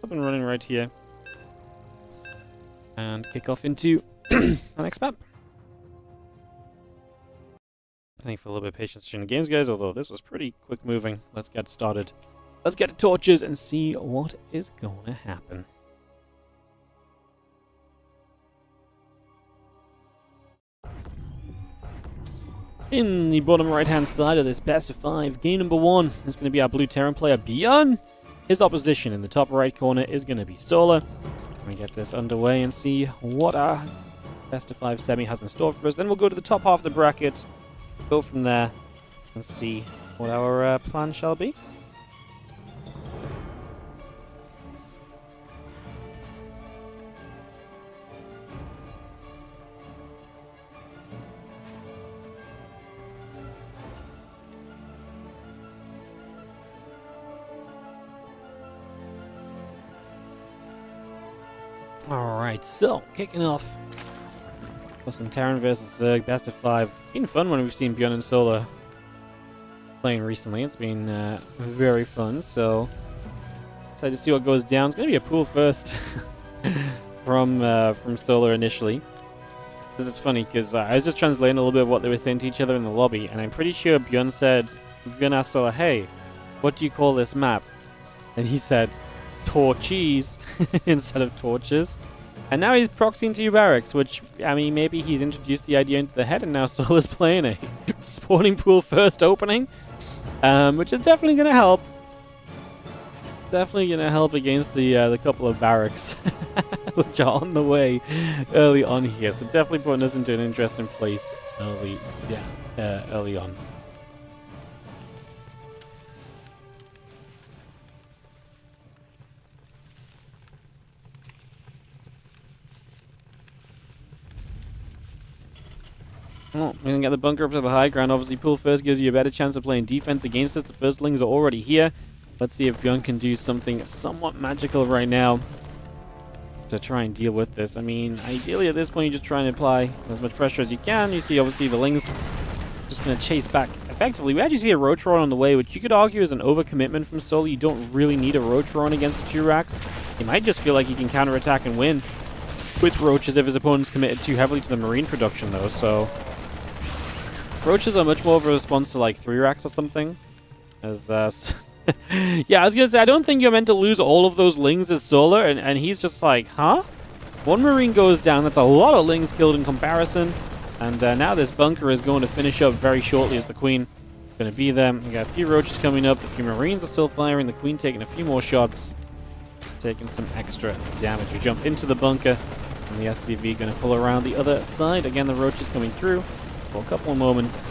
up and running right here. And kick off into the next map. Thank you for a little bit of patience during the games, guys, although this was pretty quick moving. Let's get started. Let's get to torches and see what is going to happen. In the bottom right-hand side of this best of 5, game number 1 is going to be our blue Terran player, ByuN. His opposition in the top right corner is going to be Solar. Let me get this underway and see what our best of 5 semi has in store for us. Then we'll go to the top half of the bracket, go from there, and see what our plan shall be. Alright, so, kicking off. Boston Terran versus Zerg, best of 5. Been fun when we've seen ByuN and Solar playing recently. It's been very fun, so excited to see what goes down. It's going to be a pool first from Solar initially. This is funny, because I was just translating a little bit of what they were saying to each other in the lobby, and I'm pretty sure ByuN asked Solar, hey, what do you call this map? And he said, torches instead of torches. And now he's proxying 2 barracks, which, I mean, maybe he's introduced the idea into the head and now Solar's playing a spawning pool first opening, which is definitely going to help. Definitely going to help against the couple of barracks which are on the way early on here. So definitely putting us into an interesting place early on. Well, we're going to get the bunker up to the high ground. Obviously, pool first gives you a better chance of playing defense against us. The firstlings are already here. Let's see if ByuN can do something somewhat magical right now to try and deal with this. I mean, ideally at this point, you just try and apply as much pressure as you can. You see, obviously, the lings just going to chase back effectively. We actually see a Rotron on the way, which you could argue is an overcommitment from Solar. You don't really need a Rotron against the 2 racks. He might just feel like he can counterattack and win with Roaches if his opponent's committed too heavily to the Marine production, though, so Roaches are much more of a response to like 3 racks or something. As yeah, I was gonna say, I don't think you're meant to lose all of those lings as Solar, and he's just like, huh? 1 Marine goes down, that's a lot of lings killed in comparison. And now this bunker is going to finish up very shortly as the Queen is going to be there. We got a few Roaches coming up, a few Marines are still firing, the Queen taking a few more shots, taking some extra damage. We jump into the bunker, and the SCV going to pull around the other side. Again, the Roaches coming through for a couple of moments.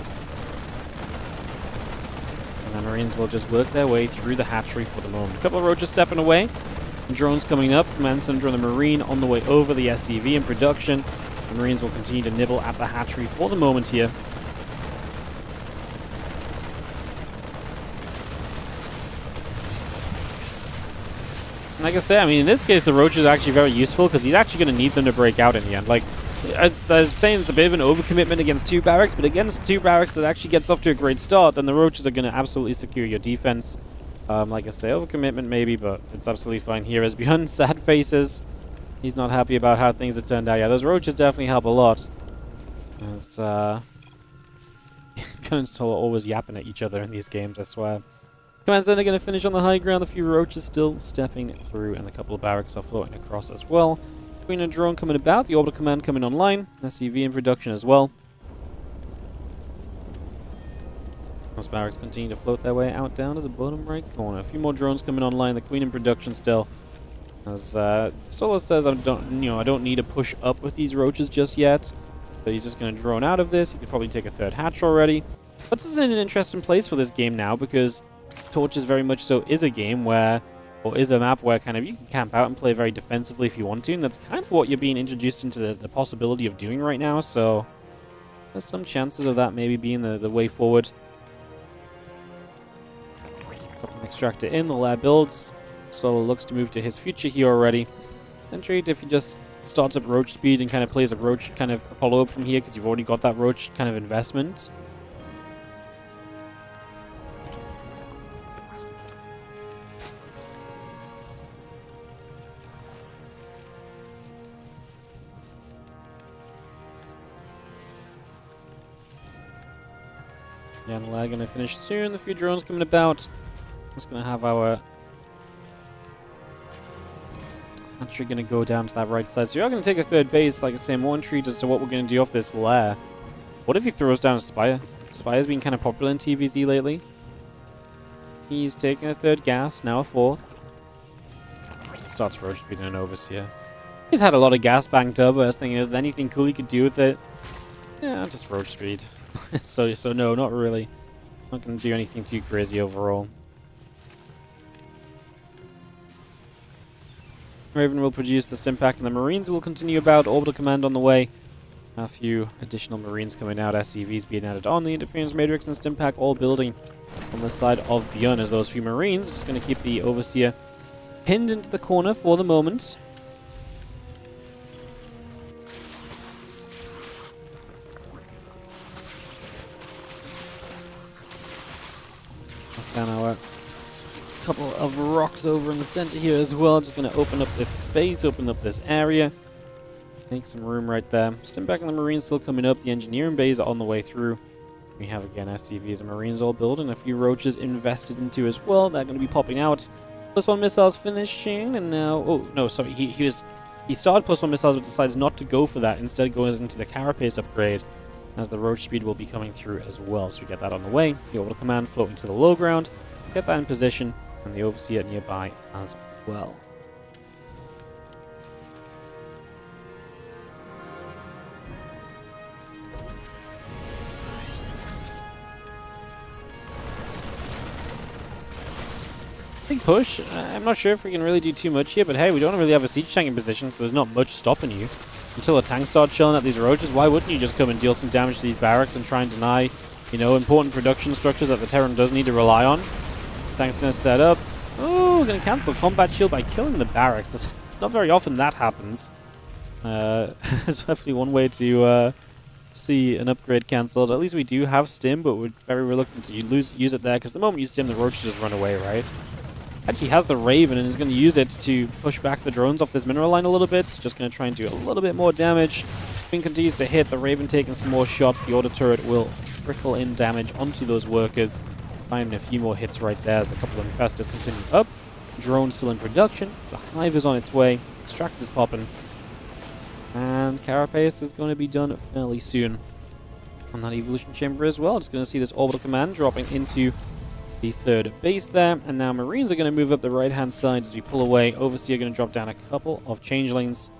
And the Marines will just work their way through the hatchery for the moment. A couple of Roaches stepping away. Drones coming up. Command Center and the Marine on the way over. The SCV in production. The Marines will continue to nibble at the hatchery for the moment here. Like I say, I mean, in this case, the Roach is actually very useful because he's actually going to need them to break out in the end. Like, I was saying, it's a bit of an overcommitment against 2 barracks, but against 2 barracks that actually gets off to a great start, then the Roaches are going to absolutely secure your defense. Like I say, overcommitment maybe, but it's absolutely fine here. As ByuN sad faces, he's not happy about how things have turned out. Yeah, those Roaches definitely help a lot. As ByuN and Solar always yapping at each other in these games, I swear. Command Center going to finish on the high ground. A few Roaches still stepping through, and a couple of barracks are floating across as well. Queen and drone coming about. The orbital command coming online. SCV in production as well. Those barracks continue to float their way out down to the bottom right corner. A few more drones coming online. The Queen in production still. As Solar says, I don't need to push up with these Roaches just yet. But he's just going to drone out of this. He could probably take a 3rd hatch already. Puts us in an interesting place for this game now, because Torches very much so is a game where, or is a map where kind of you can camp out and play very defensively if you want to, and that's kind of what you're being introduced into the possibility of doing right now, so there's some chances of that maybe being the way forward. Extractor in, the lab builds. Solar looks to move to his future here already. Intrigued if he just starts up roach speed and kind of plays a roach kind of follow-up from here because you've already got that roach kind of investment. Yeah, and lag gonna finish soon. A few drones coming about. Just gonna have our actually gonna go down to that right side. So we are gonna take a third base. Like I say, more intrigued as to what we're gonna do off this lair. What if he throws down a Spire? Spire's been kind of popular in TVZ lately. He's taking a third gas, now a fourth. Starts roach speed and an overseer. He's had a lot of gas banked up. I was thinking, is there anything cool he could do with it? Yeah, just roach speed. so no, not really. Not going to do anything too crazy overall. Raven will produce the stim pack and the Marines will continue about. Orbital command on the way. A few additional Marines coming out. SCVs being added on. The interference matrix and stim pack all building on the side of ByuN as those few Marines. Just going to keep the overseer pinned into the corner for the moment. Down our couple of rocks over in the center here as well. Just going to open up this space, open up this area. Make some room right there. Stim back and the Marines still coming up. The engineering bays are on the way through. We have again SCVs and Marines all building. A few roaches invested into as well. They're going to be popping out. +1 missiles finishing, and now... Oh, no, sorry. He started +1 missiles but decides not to go for that. Instead goes into the carapace upgrade, as the roach speed will be coming through as well. So we get that on the way. The orbital command floating to the low ground. Get that in position, and the overseer nearby as well. Big push. I'm not sure if we can really do too much here, but hey, we don't really have a siege tank in position, so there's not much stopping you. Until a tank starts chilling at these roaches, why wouldn't you just come and deal some damage to these barracks and try and deny, you know, important production structures that the Terran does need to rely on? Tank's going to set up. Oh, going to cancel combat shield by killing the barracks. It's not very often that happens. It's definitely one way to see an upgrade cancelled. At least we do have stim, but we're very reluctant to use it there, because the moment you stim, the roaches just run away, right? Actually has the Raven and is going to use it to push back the drones off this mineral line a little bit. Just going to try and do a little bit more damage. Spin continues to hit. The Raven taking some more shots. The auto turret will trickle in damage onto those workers. Finding a few more hits right there as the couple of infestors continue up. Drone still in production. The hive is on its way. Extract is popping. And carapace is going to be done fairly soon on that evolution chamber as well. Just going to see this orbital command dropping into the third base there, and now Marines are going to move up the right-hand side as we pull away. Overseer going to drop down a couple of changelings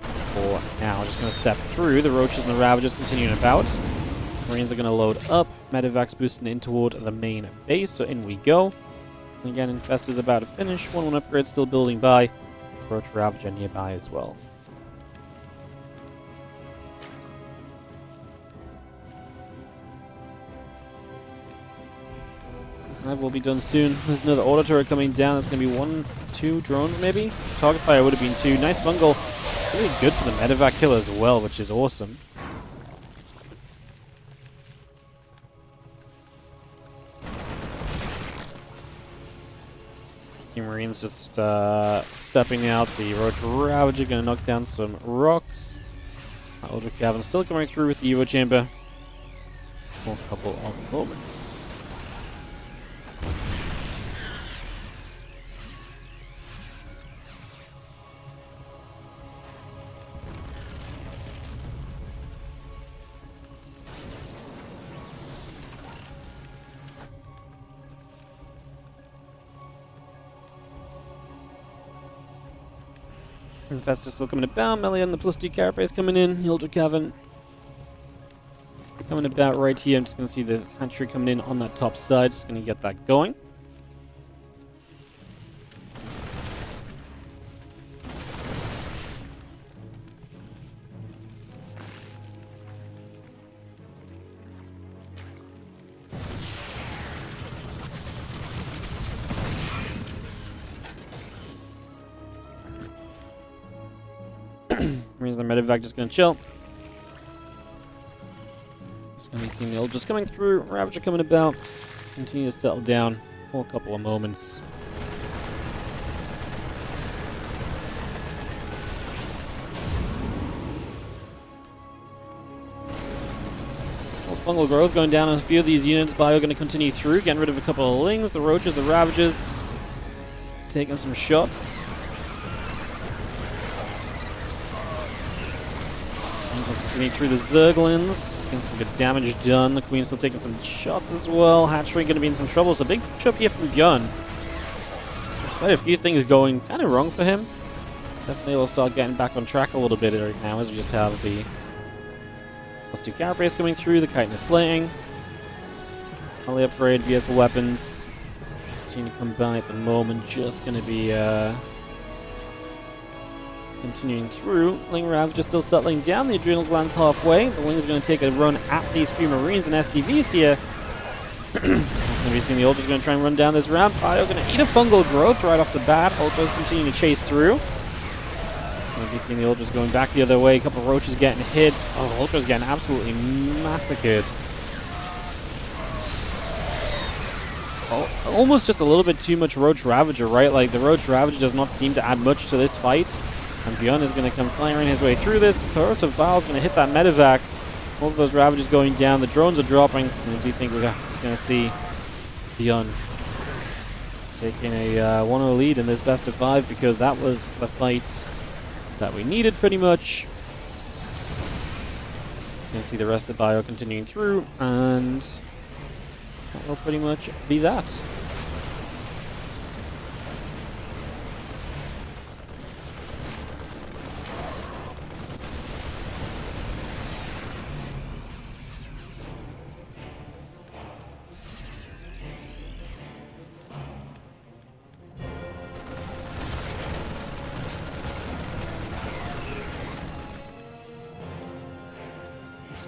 for now. Just going to step through. The roaches and the ravagers continuing about. Marines are going to load up. Medevac's boosting in toward the main base, so in we go. And again, Infestor's about to finish. 1-1 upgrade still building by. Roach Ravager nearby as well. That will be done soon. There's another auto turret coming down. That's going to be 1, 2 drones, maybe? Target fire would have been 2. Nice fungal. Really good for the medevac kill as well, which is awesome. The Marines just stepping out. The Roach Ravager going to knock down some rocks. Eldritch Gavin still coming through with the Evo Chamber for a couple of moments. Infestor still coming about. Melian, the +2 carapace coming in. Hilda Cavern coming about right here. I'm just going to see the hatchery coming in on that top side. Just going to get that going. Means the medevac just gonna chill. Just gonna be seeing the Ultras coming through. Ravager coming about. Continue to settle down for a couple of moments. Fungal growth going down on a few of these units. Bio going to continue through, getting rid of a couple of Lings, the Roaches, the Ravagers. Taking some shots. And we'll continue through the Zerglings. Getting some good damage done. The Queen's still taking some shots as well. Hatchery going to be in some trouble. So big push up here from ByuN. Despite a few things going kind of wrong for him. Definitely will start getting back on track a little bit right now as we just have the +2 carapace coming through, the chitin is playing. Highly upgrade vehicle weapons. Continue to come by at the moment, just going to be continuing through. Ling Rav just still settling down, the adrenal gland's halfway. The Ling is going to take a run at these few Marines and SCVs here. It's going to be seeing the Ultra's going to try and run down this ramp. Bio going to eat a fungal growth right off the bat. Ultra's continue to chase through. Going to be seeing the Ultras going back the other way. A couple of Roaches getting hit. Oh, the Ultras getting absolutely massacred. Oh, almost just a little bit too much Roach Ravager, right? Like, the Roach Ravager does not seem to add much to this fight. And ByuN is going to come firing his way through this. Corrosive Bile is going to hit that medevac. All of those Ravagers going down. The drones are dropping. And I do think we're going to see ByuN taking a 1-0 lead in this best of 5 because that was the fight that we needed pretty much. Just going to see the rest of the Bio continuing through, and that will pretty much be that.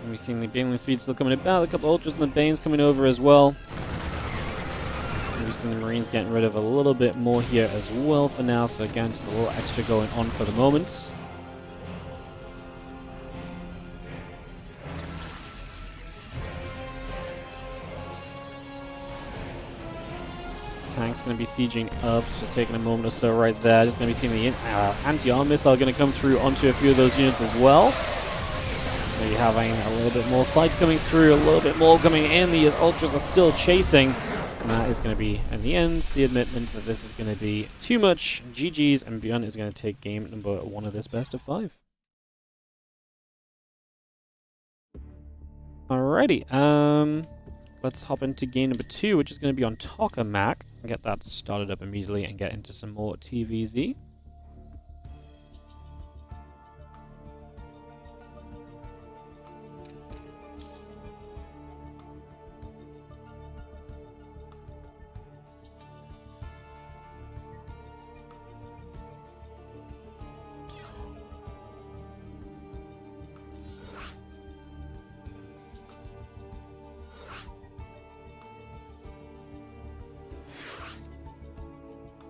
We've seen the Baneling speed still coming about, a couple Ultras and the Banes coming over as well. So we've seen the Marines getting rid of a little bit more here as well for now, so again, just a little extra going on for the moment. Tank's going to be sieging up, just taking a moment or so right there. Just going to be seeing the anti-arm missile going to come through onto a few of those units as well. So you're having a little bit more fight coming through, a little bit more coming in. The Ultras are still chasing. And that is going to be, in the end, the admittment that this is going to be too much. GG's, and ByuN is going to take game number 1 of this best of 5. Alrighty, let's hop into game number 2, which is going to be on Tokamak. Get that started up immediately and get into some more TVZ.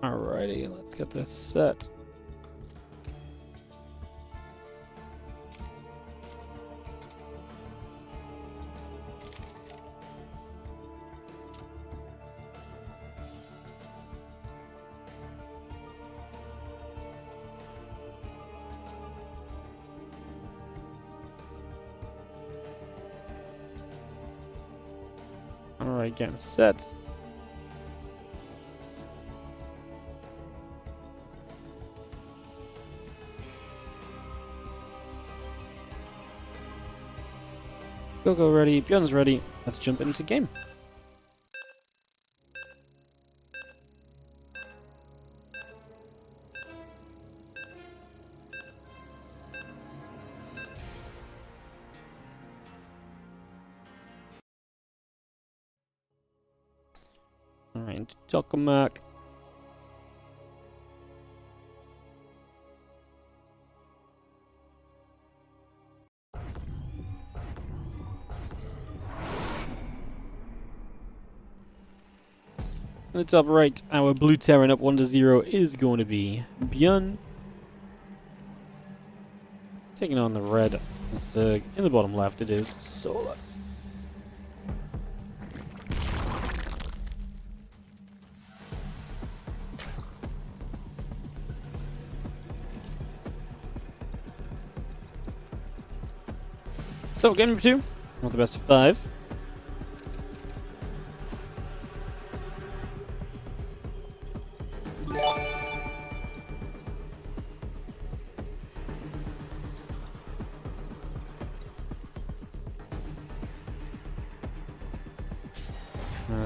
Alrighty, let's get this set. Alright, getting set. Go ready, ByuN's ready. Let's jump into game. Alright, Tokamak. In the top right, our blue Terran up 1-0 is going to be ByuN. Taking on the red Zerg. In the bottom left, it is Solar. So, game number 2, with the best of 5.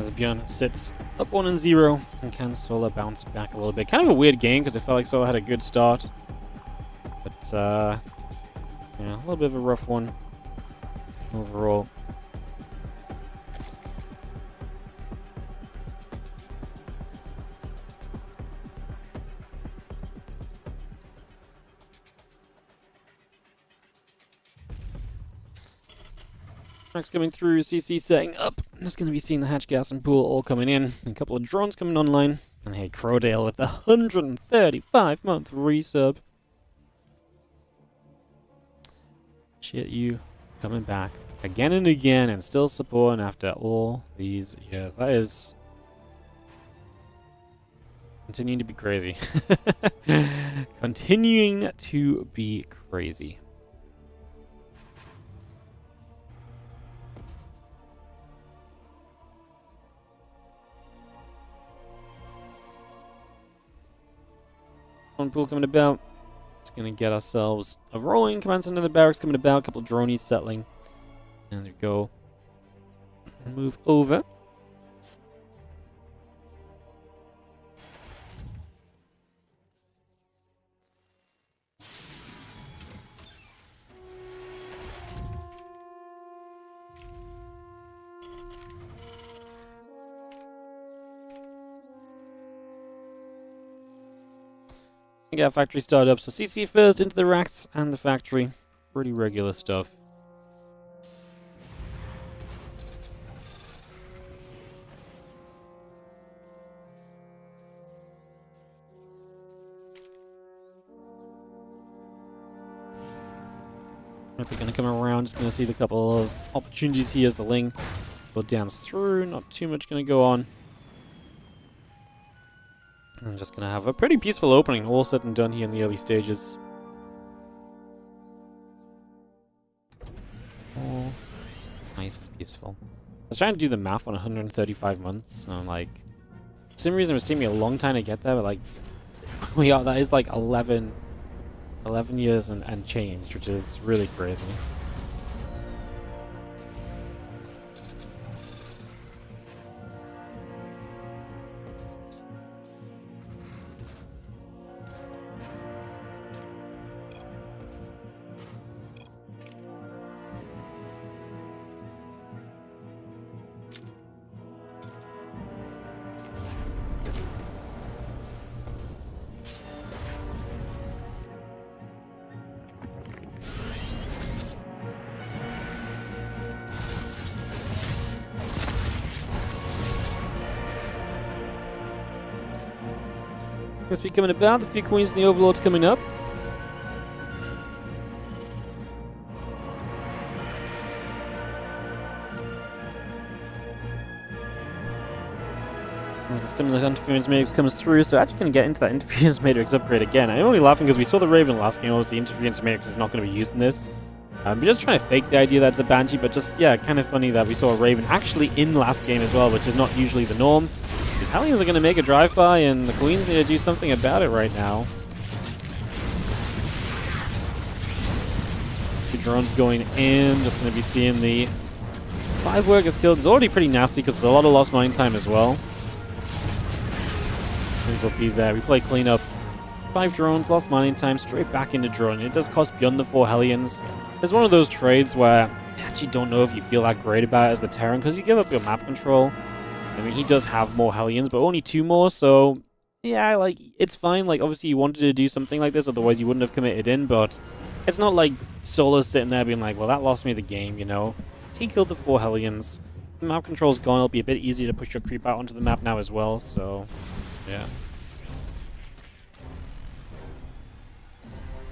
The ByuN sits up 1-0, and can Solar bounce back a little bit? Kind of a weird game because it felt like Solar had a good start, but yeah, a little bit of a rough one overall. Next coming through, CC setting up. Just going to be seeing the hatch gas and pool all coming in. A couple of drones coming online. And hey, Crowdale with the 135-month resub. Shit, you coming back again and again and still supporting after all these years. That is continuing to be crazy. Continuing to be crazy. One pool coming about. It's going to get ourselves a rolling. Commands into the barracks coming about. A couple of dronies settling. And there we go. Move over. We got factory started up, so CC first into the racks and the factory. Pretty regular stuff. If we're going to come around, just going to see the couple of opportunities here as the Ling go downs through. Not too much going to go on. I'm just going to have a pretty peaceful opening, all said and done here in the early stages. Oh, nice and peaceful. I was trying to do the math on 135 months, and I'm like, for some reason it was taking me a long time to get there, but like, that is like 11 years and change, which is really crazy. Must be coming about. A few queens and the overlords coming up. As the stimulant interference matrix comes through, so actually going to get into that interference matrix upgrade again. I'm only laughing because we saw the Raven last game. Obviously, interference matrix is not going to be used in this. We're just trying to fake the idea that it's a Banshee, but just, yeah, kind of funny that we saw a Raven actually in last game as well, which is not usually the norm. These Hellions are going to make a drive-by, and the Queens need to do something about it right now. Two drones going in, just going to be seeing the 5 workers killed. It's already pretty nasty because there's a lot of lost mine time as well. Things will be there. We play cleanup. 5 drones, lost mining time, straight back into drone. It does cost ByuN the 4 Hellions. It's one of those trades where you actually don't know if you feel that great about it as the Terran because you give up your map control. I mean, he does have more Hellions, but only 2 more, so yeah, like, it's fine. Like, obviously, you wanted to do something like this, otherwise you wouldn't have committed in, but it's not like Solar's sitting there being like, well, that lost me the game, you know? He killed the 4 Hellions. The map control's gone. It'll be a bit easier to push your creep out onto the map now as well, so yeah.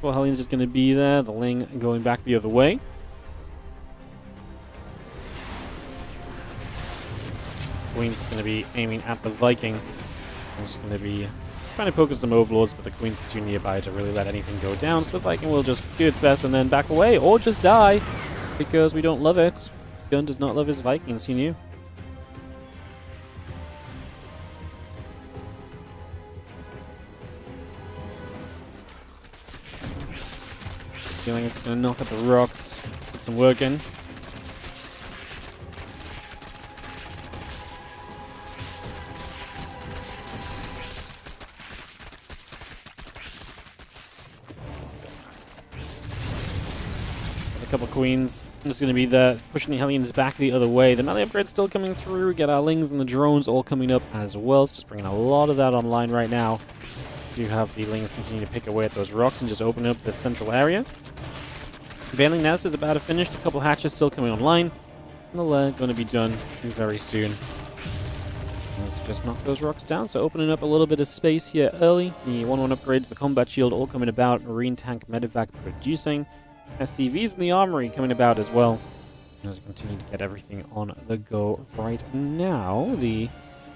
Transport Hellion's just going to be there. The Ling going back the other way. Queen's going to be aiming at the Viking. It's going to be trying to poke at some Overlords, but the Queen's too nearby to really let anything go down. So the Viking will just do its best and then back away, or just die, because we don't love it. ByuN does not love his Vikings, he knew. Feeling it's going to knock at the rocks, put some work in. A couple Queens. Just going to be there, pushing the Hellions back the other way. The melee upgrade's still coming through. Get our Lings and the drones all coming up as well. It's just bringing a lot of that online right now. Do have the Lings continue to pick away at those rocks and just open up the central area. Veiling Nest is about to finish. A couple hatches still coming online. And they're going to be done very soon. Let's just knock those rocks down. So opening up a little bit of space here early. The 1-1 upgrades, the combat shield all coming about. Marine tank medevac producing. SCVs in the armory coming about as well. As we continue to get everything on the go right now. The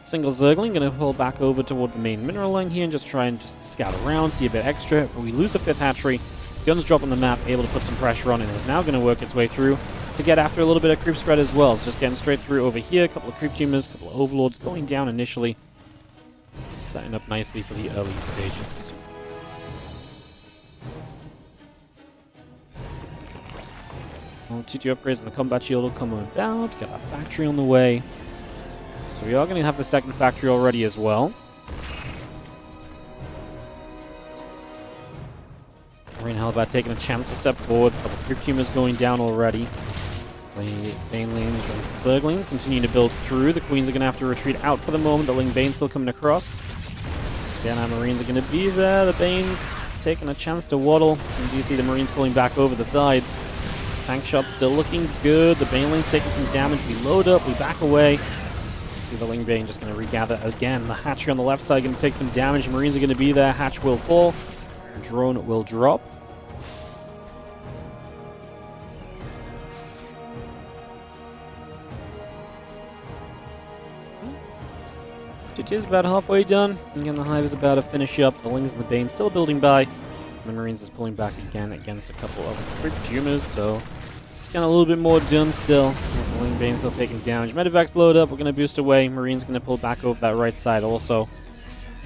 single Zergling going to pull back over toward the main mineral line here and just try and just scout around, see a bit extra. But we lose a 5th hatchery. ByuN's drop on the map, able to put some pressure on, and is now going to work its way through to get after a little bit of creep spread as well. It's just getting straight through over here. A couple of creep tumors, a couple of overlords going down initially. Setting up nicely for the early stages. Well, 2-2 upgrades and the combat shield will come about. Get our factory on the way. So we are going to have the second factory already as well. Marine Hellbat taking a chance to step forward. A couple of creep tumors going down already. The Banelings and Zerglings continue to build through. The Queens are going to have to retreat out for the moment. The Ling Bane's still coming across. Again, our Marines are going to be there. The Banes taking a chance to waddle. And you see the Marines pulling back over the sides. Tank shots still looking good. The Banelings taking some damage. We load up, we back away. You see the Ling Bane just going to regather again. The hatchery on the left side going to take some damage. Marines are going to be there. Hatch will fall. Drone will drop. It is about halfway done. Again, the Hive is about to finish up. The Lings and the Bane still building by. The Marines is pulling back again against a couple of creep tumors, so it's getting a little bit more done still. As the Ling Bane still taking damage. Medevac's load up. We're going to boost away. Marines going to pull back over that right side also.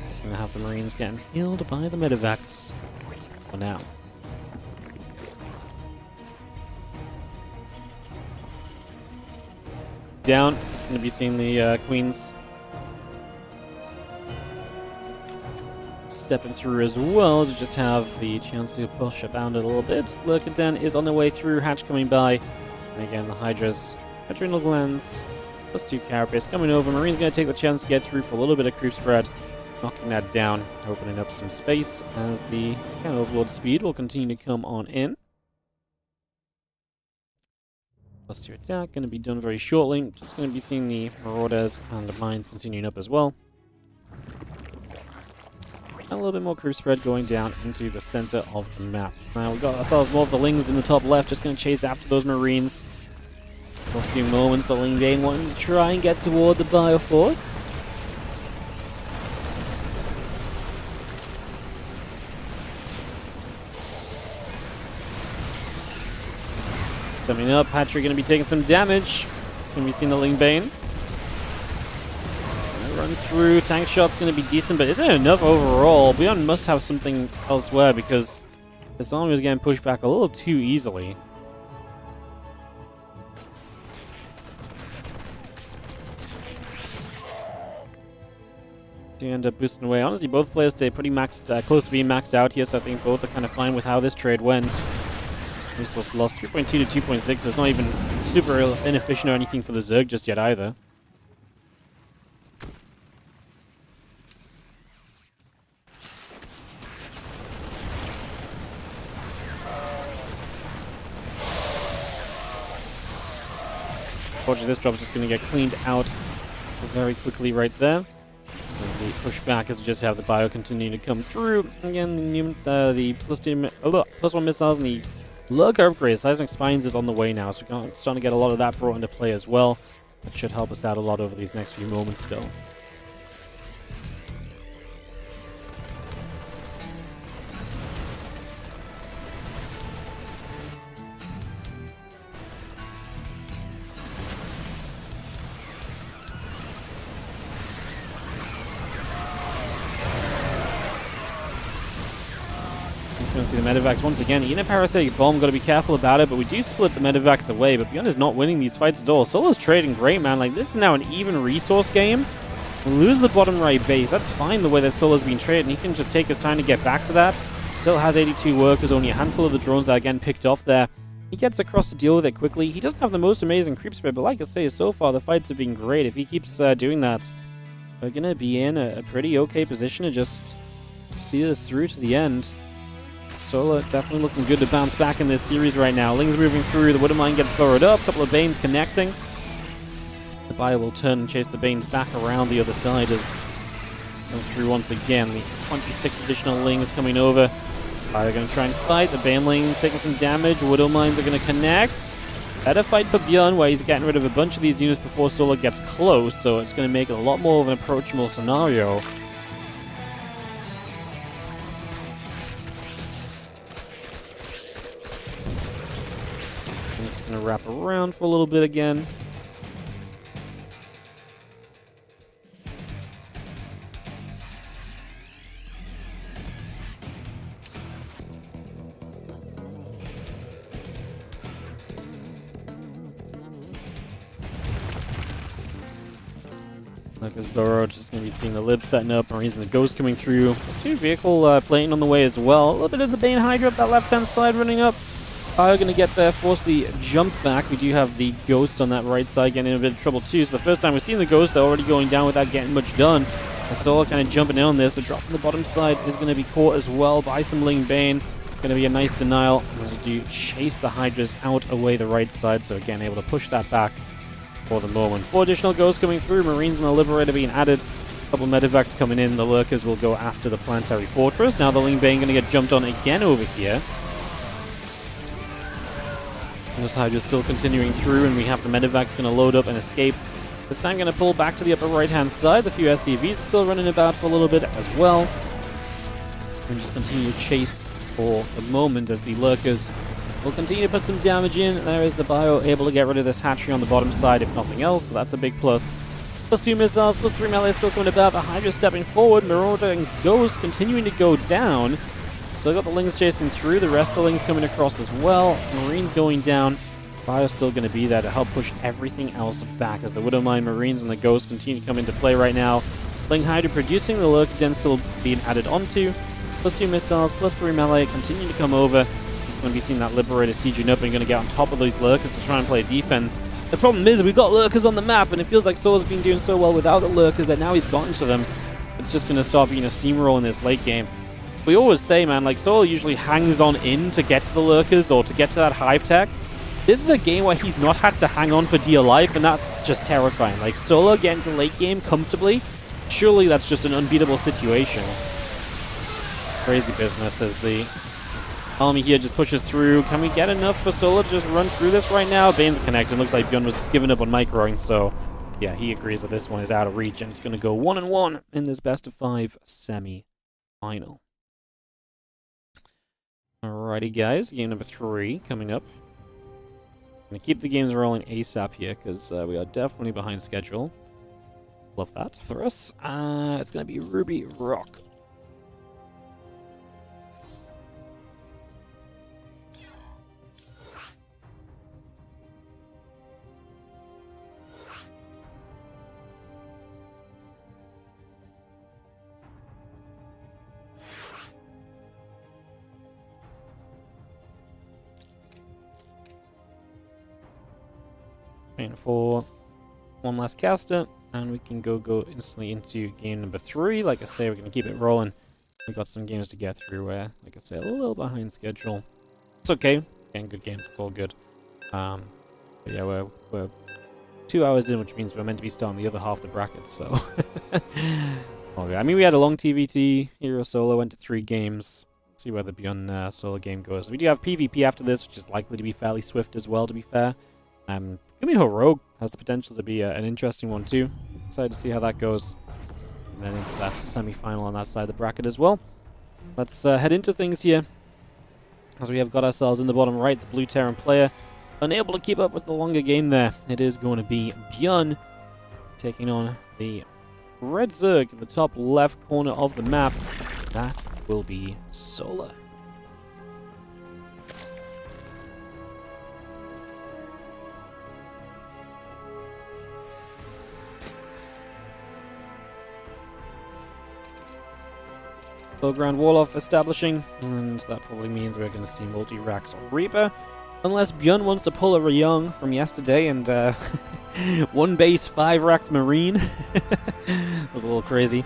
Just going to have the Marines getting healed by the Medevacs for now. Down. Just going to be seeing the Queens stepping through as well to just have the chance to push abound a little bit. Lurkaden is on the way through, Hatch coming by. And again, the Hydra's adrenal glands, +2 carapace coming over. Marine's going to take the chance to get through for a little bit of creep spread, knocking that down, opening up some space as the Overlord speed will continue to come on in. +2 attack, going to be done very shortly. Just going to be seeing the Marauders and the Mines continuing up as well. And a little bit more creep spread going down into the center of the map. Now we've got ourselves more of the Lings in the top left, just going to chase after those Marines. For a few moments, the Ling Bane wanting to try and get toward the Bioforce. Stemming up, Hatchery going to be taking some damage. It's going to be seeing the Ling Bane. Run through, tank shot's going to be decent, but isn't it enough overall? ByuN must have something elsewhere because this army is getting pushed back a little too easily. Do end up boosting away. Honestly, both players stay pretty maxed, close to being maxed out here, so I think both are kind of fine with how this trade went. We still lost 3.2 to 2.6. It's not even super inefficient or anything for the Zerg just yet either. Unfortunately, this drop's just going to get cleaned out very quickly right there. It's going to We push back as we just have the Bio continue to come through. Again, the +1 missiles and the Lurker upgrade. Seismic Spines is on the way now, so we're starting to get a lot of that brought into play as well. That should help us out a lot over these next few moments still. Going to see the Medivacs once again. Eating a Parasitic Bomb, got to be careful about it, but we do split the Medivacs away, but ByuN is not winning these fights at all. Solo's trading great, man. Like, this is now an even resource game. We lose the bottom right base. That's fine the way that Solo's been traded, and he can just take his time to get back to that. Still has 82 workers, only a handful of the drones that again picked off there. He gets across to deal with it quickly. He doesn't have the most amazing creep spread, but like I say, so far the fights have been great. If he keeps doing that, we're going to be in a pretty okay position to just see this through to the end. Solo definitely looking good to bounce back in this series right now. Ling's moving through, the Widow Mine gets burrowed up, a couple of Banes connecting. The Bio will turn and chase the Banes back around the other side as come through once again. The 26 additional Lings coming over. Bio going to try and fight. The Banelings taking some damage. Widow Mines are going to connect. Better fight for ByuN, where he's getting rid of a bunch of these units before Solo gets close, so it's going to make it a lot more of an approachable scenario. Just going to wrap around for a little bit again. Like this burrow, just going to be seeing the lib setting up, Marines and the Ghost coming through. There's two vehicle plating on the way as well. A little bit of the Bane Hydra up that left-hand side running up. Are going to get there, force the jump back. We do have the Ghost on that right side getting in a bit of trouble too. So the first time we've seen the Ghost, they're already going down without getting much done. Solo kind of jumping in on this. The drop from the bottom side is going to be caught as well by some Ling Bane. Going to be a nice denial as we do chase the Hydras out away the right side. So again, able to push that back for the moment. 4 additional Ghosts coming through. Marines and the Liberator being added. A couple Medivacs coming in. The Lurkers will go after the Planetary Fortress. Now the Ling Bane going to get jumped on again over here. This Hydra still continuing through, and we have the Medivacs going to load up and escape. This time going to pull back to the upper right-hand side. The few SCVs still running about for a little bit as well. And just continue to chase for the moment as the Lurkers will continue to put some damage in. There is the Bio able to get rid of this hatchery on the bottom side, if nothing else, so that's a big plus. +2 missiles, +3 melee still coming about. The Hydra stepping forward. Marauder and Ghost continuing to go down. So we got the Lings chasing through, the rest of the Lings coming across as well. Marines going down. Bio's still going to be there to help push everything else back as the Widow Mine, Marines, and the Ghost continue to come into play right now. Ling Hydra producing, the Lurker Den still being added onto. +2 missiles, +3 melee, continue to come over. It's going to be seeing that Liberator sieging up and going to get on top of these Lurkers to try and play defense. The problem is we've got Lurkers on the map, and it feels like Solo's been doing so well without the Lurkers that now he's gotten to them. It's just going to start being a steamroll in this late game. We always say, man, like, Solo usually hangs on in to get to the Lurkers or to get to that hive tech. This is a game where he's not had to hang on for dear life, and that's just terrifying. Like, Solo getting to late game comfortably, surely that's just an unbeatable situation. Crazy business as the army here just pushes through. Can we get enough for Solo to just run through this right now? Bane's connected. Looks like ByuN was giving up on microing, so yeah, he agrees that this one is out of reach, and it's going to go 1-1 in this best-of-5 semi-final. Alrighty, guys. Game number 3 coming up. I'm going to keep the games rolling ASAP here because we are definitely behind schedule. Love that for us. It's going to be Ruby Rock. For one last caster, and we can go instantly into game number 3. Like I say, we're going to keep it rolling. We've got some games to get through where, like I say, a little behind schedule. It's okay. Again, good game. It's all good. But yeah, we're 2 hours in, which means we're meant to be starting the other half of the bracket, so Okay, I mean, we had a long TVT. herO solo went to 3 games. Let's see where the ByuN solo game goes. We do have PvP after this, which is likely to be fairly swift as well, to be fair. Give me herO has the potential to be an interesting one too. Excited to see how that goes. And then into that semi-final on that side of the bracket as well. Let's head into things here. As we have got ourselves in the bottom right, the blue Terran player unable to keep up with the longer game there. It is going to be ByuN taking on the red Zerg in the top left corner of the map. That will be Solar. Low ground wall off establishing, and that probably means we're going to see multi-racks Reaper. Unless ByuN wants to pull a herO from yesterday and one base 5 racks Marine. That was a little crazy.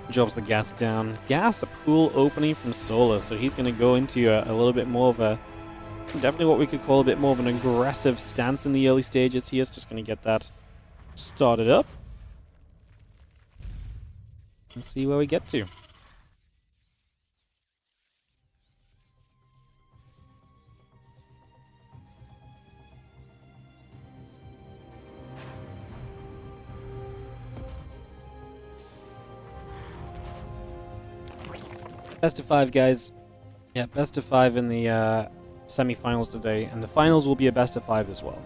Drops the gas down. Gas, a pool opening from Solar, so he's going to go into a little bit more of a, definitely what we could call a bit more of an aggressive stance in the early stages. He is just going to get that started up. And see where we get to. Best of 5, guys. Yeah, best of 5 in the semi-finals today, and the finals will be a best of 5 as well.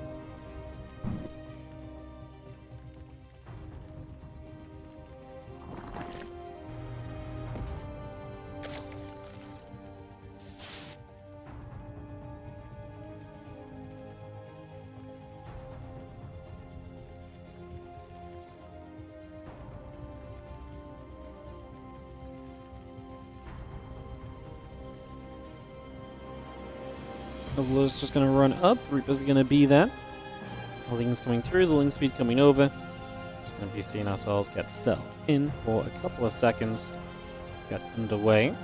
Overlord's just going to run up. Reaper's going to be there. The Ling's coming through. The Ling speed coming over. Just going to be seeing ourselves get settled in for a couple of seconds. Get underway.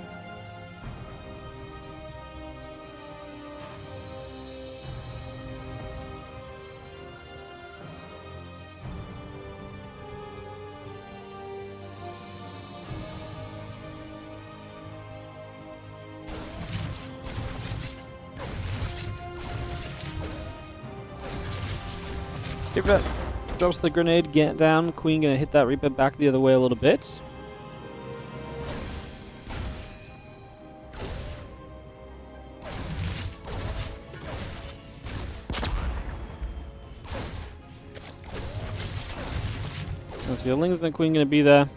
Reaper drops the grenade, get down. Queen gonna hit that Reaper back the other way a little bit. Let's see, the Ling's and the Queen gonna be there.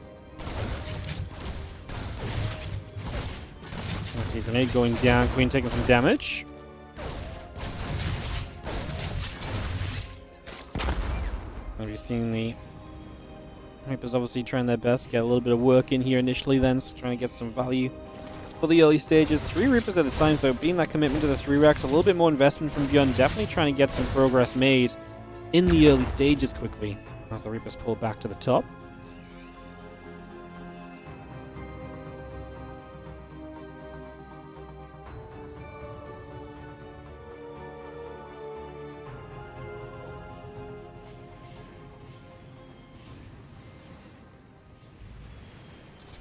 Let's see, grenade going down. Queen taking some damage. We've seen the Reapers obviously trying their best to get a little bit of work in here initially, then so trying to get some value for the early stages. 3 Reapers at a time, so being that commitment to the 3 racks, a little bit more investment from ByuN, definitely trying to get some progress made in the early stages quickly as the Reapers pull back to the top.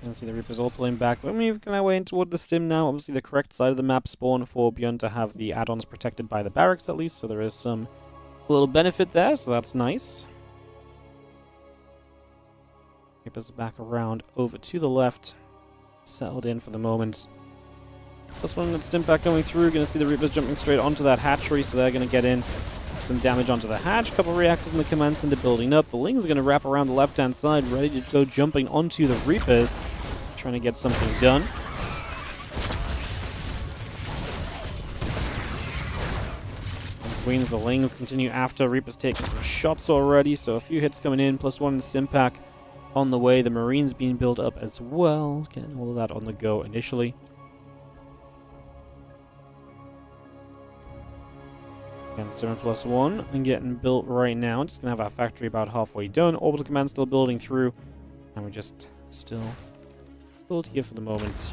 You can see the Reapers all pulling back. We're moving our way in toward the stim now. Obviously the correct side of the map spawn for ByuN to have the add-ons protected by the barracks at least, so there is some little benefit there, so that's nice. Reapers back around over to the left. Settled in for the moment. This one with stim pack going through. Going to see the Reapers jumping straight onto that hatchery, so they're going to get in some damage onto the hatch. Couple reactors in the command center building up. The Lings are going to wrap around the left-hand side, ready to go jumping onto the Reapers. Trying to get something done. Queens, the Lings continue after. Reapers taking some shots already, so a few hits coming in, +1 in the stim pack on the way. The Marines being built up as well. Getting all of that on the go initially. Again, 7+1 and getting built right now. Just gonna have our factory about halfway done. Orbital command still building through, and we just still build here for the moment.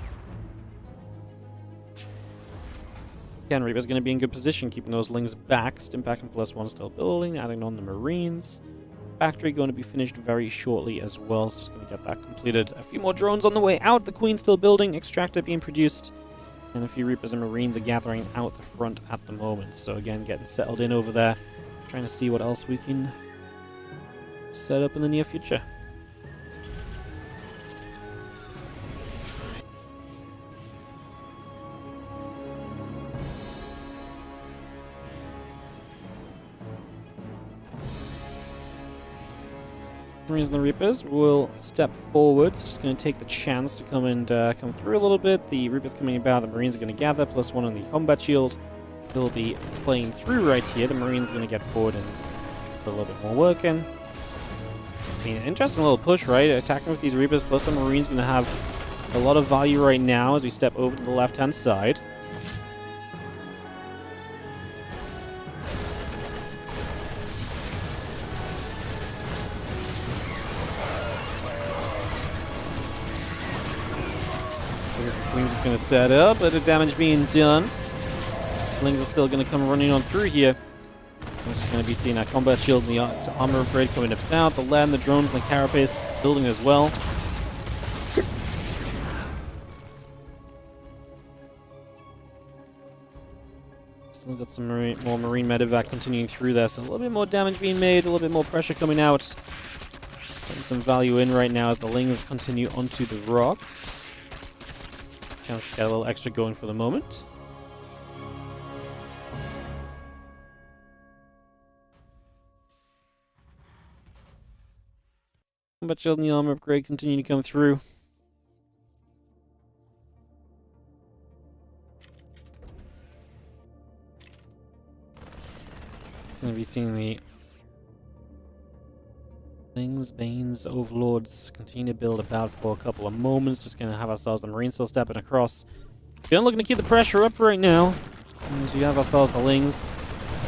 Again, Reaper's gonna be in good position, keeping those Lings back. Stim pack and +1 still building, adding on the Marines. factory going to be finished very shortly as well. So just going to get that completed. A few more drones on the way out. The Queen's still building. Extractor being produced. And a few Reapers and Marines are gathering out the front at the moment. So again, getting settled in over there. Trying to see what else we can set up in the near future. Marines and the Reapers will step forwards. Just going to take the chance to come through a little bit. The Reapers coming about, the Marines are going to gather, plus one on the combat shield. They'll be playing through right here. The Marines are going to get forward and put a little bit more work in. I mean, interesting little push, right? Attacking with these Reapers, plus the Marines going to have a lot of value right now as we step over to the left-hand side. Queen's just going to set up, but the damage being done. Lings are still going to come running on through here. We're just going to be seeing that combat shield and the armor upgrade coming about. The land, the drones, and the carapace building as well. Still got some more Marine medevac continuing through there, so a little bit more damage being made, a little bit more pressure coming out. Getting some value in right now as the Lings continue onto the rocks. Chance to get a little extra going for the moment. Combat shield and the armor upgrade continue to come through. Going to be seeing the Things, Banes, Overlords continue to build about for a couple of moments. Just going to have ourselves the Marines still stepping across. ByuN looking to keep the pressure up right now. As we have ourselves the Lings.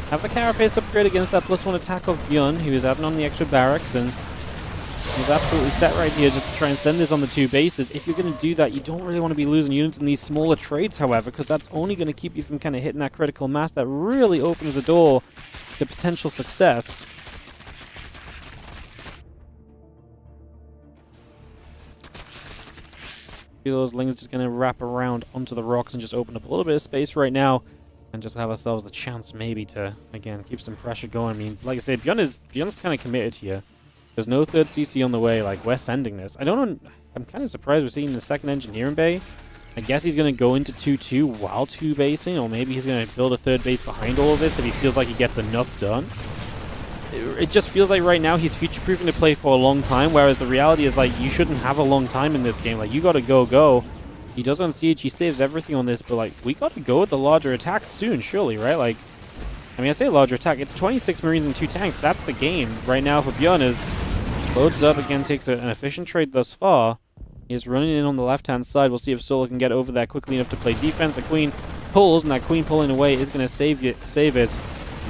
Have the carapace upgrade against that +1 attack of ByuN, who is adding on the extra barracks, and he's absolutely set right here just to try and send this on the two bases. If you're going to do that, you don't really want to be losing units in these smaller trades, however, because that's only going to keep you from kind of hitting that critical mass that really opens the door to potential success. Those Lings just going to wrap around onto the rocks and just open up a little bit of space right now and just have ourselves the chance maybe to, again, keep some pressure going. I mean, like I said, ByuN's kind of committed here. There's no third CC on the way. Like, we're sending this. I don't know. I'm kind of surprised we're seeing the second engineering bay. I guess he's going to go into 2-2 while 2-basing, or maybe he's going to build a third base behind all of this if he feels like he gets enough done. It just feels like right now he's future-proofing to play for a long time, whereas the reality is, like, you shouldn't have a long time in this game. Like, you gotta go. He does on siege, he saves everything on this, but, like, we gotta go with the larger attack soon, surely, right? Like, I mean, I say larger attack, it's 26 Marines and 2 tanks. That's the game right now for ByuN. Is loads up, again, takes an efficient trade thus far. He is running in on the left-hand side. We'll see if Solar can get over there quickly enough to play defense. The Queen pulls, and that Queen pulling away is going to save it.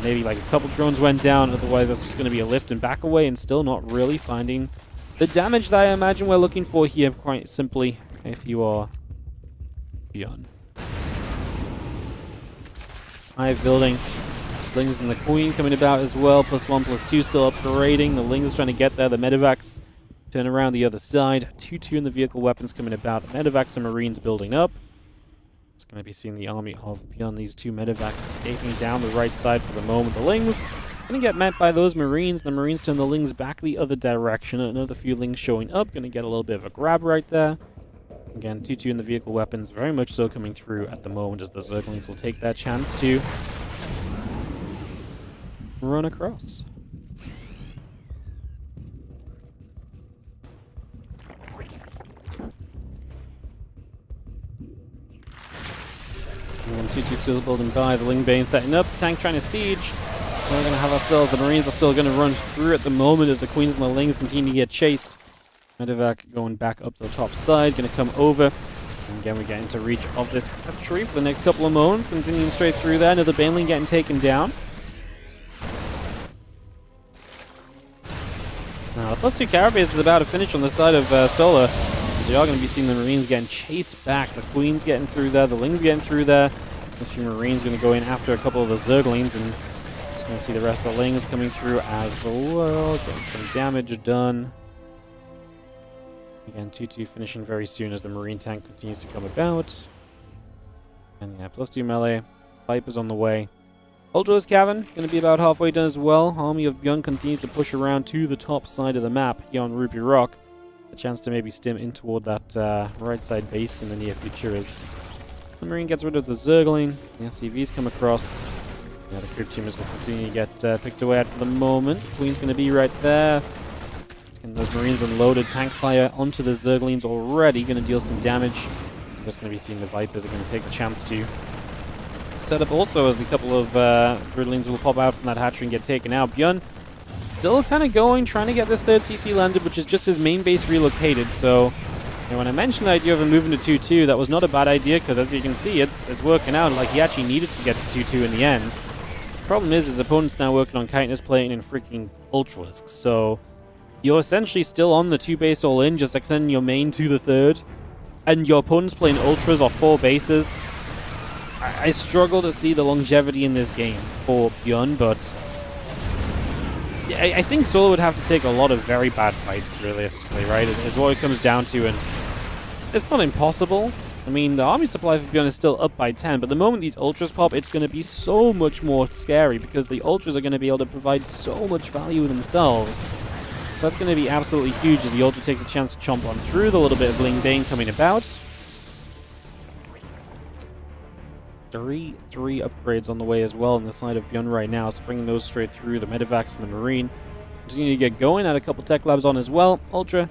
Maybe like a couple drones went down, otherwise that's just going to be a lift and back away, and still not really finding the damage that I imagine we're looking for here, quite simply, if you are ByuN. Hive building. Lings and the Queen coming about as well, +1/+2 still upgrading. The Lings trying to get there, the medevacs turn around the other side. 2-2 in the vehicle weapons coming about. The medevacs and Marines building up. It's going to be seeing the army of ByuN, these 2 medevacs escaping down the right side for the moment. The Lings going to get met by those Marines. The Marines turn the Lings back the other direction. Another few Lings showing up. Going to get a little bit of a grab right there. Again, 2-2 in the vehicle weapons. Very much so coming through at the moment as the Zerglings will take that chance to run across. And 2-2 still building by, the Ling Bane setting up, tank trying to siege. We're going to have ourselves, the Marines are still going to run through at the moment as the Queens and the Lings continue to get chased. Medevac going back up the top side, going to come over. And again, we get into reach of this tree for the next couple of moments, continuing straight through there. Another Baneling getting taken down. Now, the +2 carapace is about to finish on the side of Solar. So you are going to be seeing the Marines getting chased back. The Queen's getting through there, the Ling's getting through there. This few Marines going to go in after a couple of the Zerglings, and Just going to see the rest of the lings coming through as well. Getting some damage done. Again, 2-2 finishing very soon as the Marine tank continues to come about. And yeah, +2 melee. Viper's on the way. Ultra's Cavern going to be about halfway done as well. Army of ByuN continues to push around to the top side of the map here on Ruby Rock. A chance to maybe stim in toward that right side base in the near future as the Marine gets rid of the Zergling. The SCVs come across. Yeah, the Crypt Tumors will continue to get picked away at for the moment. Queen's going to be right there. Getting those Marines unloaded. Tank fire onto the Zerglings already. Going to deal some damage. I'm just going to be seeing the Vipers are going to take the chance to set up also as the couple of Gridlings will pop out from that hatchery and get taken out. ByuN still kind of going, trying to get this third CC landed, which is just his main base relocated. So, you know, when I mentioned the idea of him moving to 2-2, that was not a bad idea because, as you can see, it's working out. Like, he actually needed to get to 2-2 in the end. Problem is, his opponent's now working on Chitinous Plating and freaking Ultralisk. So, you're essentially still on the 2 base all in, just extending your main to the third. And your opponent's playing Ultras off 4 bases. I struggle to see the longevity in this game for ByuN, but I think Solo would have to take a lot of very bad fights, realistically, right? Is what it comes down to, and it's not impossible. I mean, the army supply for ByuN is still up by 10, but the moment these Ultras pop, it's going to be so much more scary, because the Ultras are going to be able to provide so much value themselves. So that's going to be absolutely huge as the Ultra takes a chance to chomp on through, the little bit of Bling Bane coming about. 3 upgrades on the way as well on the side of ByuN right now, so bringing those straight through, the Medivacs and the Marine. Continue to get going, add a couple Tech Labs on as well. Ultra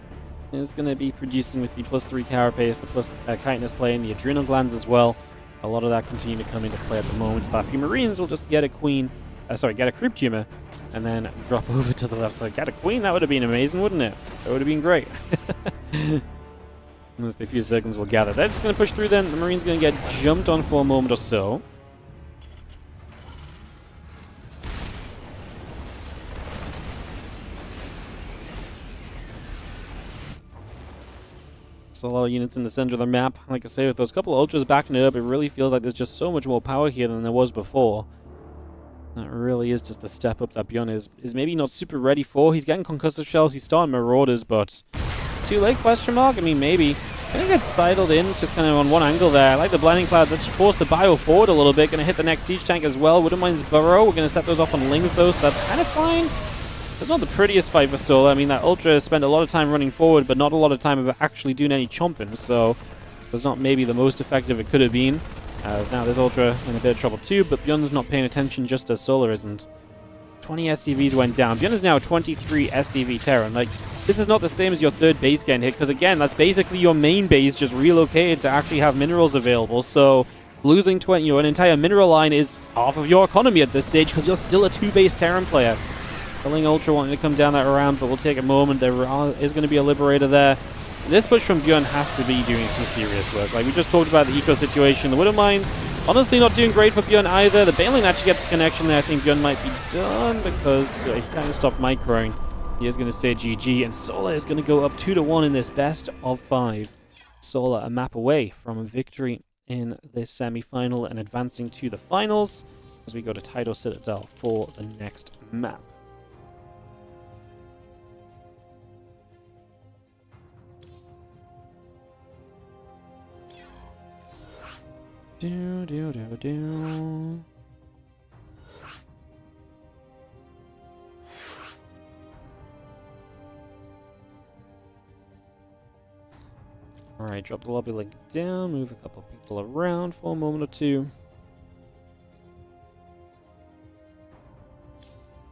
is going to be producing with the +3 Carapace, the plus Chitinous Play, and the Adrenal Glands as well. A lot of that continue to come into play at the moment. So a few Marines will just get a Queen, get a Crypt Tumor, and then drop over to the left side. Get a Queen, that would have been amazing, wouldn't it? That would have been great. As the few seconds will gather. They're just going to push through then. The Marine's going to get jumped on for a moment or so. There's a lot of units in the center of the map. Like I say, with those couple of Ultras backing it up, it really feels like there's just so much more power here than there was before. That really is just the step up that ByuN is maybe not super ready for. He's getting Concussive Shells, he's starting Marauders, but too late, question mark? I mean, maybe. I think it's sidled in, just kind of on one angle there. I like the Blinding Clouds actually force the Bio forward a little bit. Going to hit the next Siege Tank as well. Wouldn't mind his Burrow. We're going to set those off on Lings, though, so that's kind of fine. It's not the prettiest fight for Solo. I mean, that Ultra spent a lot of time running forward, but not a lot of time of actually doing any chomping, so it was not maybe the most effective it could have been. As now this Ultra in a bit of trouble too, but ByuN's not paying attention just as Solar isn't. 20 SCVs went down. ByuN is now 23 SCV Terran. Like, this is not the same as your third base getting hit, because again, that's basically your main base just relocated to actually have minerals available. So losing an entire mineral line is half of your economy at this stage, because you're still a 2-base Terran player. Killing Ultra wanting to come down that round, but we'll take a moment. There is going to be a Liberator there. This push from ByuN has to be doing some serious work. Like, we just talked about the eco situation. The Widow Mines, honestly, not doing great for ByuN either. The Baneling actually gets a connection there. I think ByuN might be done because he kind of stopped microing. He is going to say GG, and Solar is going to go up 2-1 in this best of 5. Solar a map away from a victory in this semi-final and advancing to the finals as we go to Tidal Citadel for the next map. Do. Alright, drop the lobby link down, move a couple of people around for a moment or two.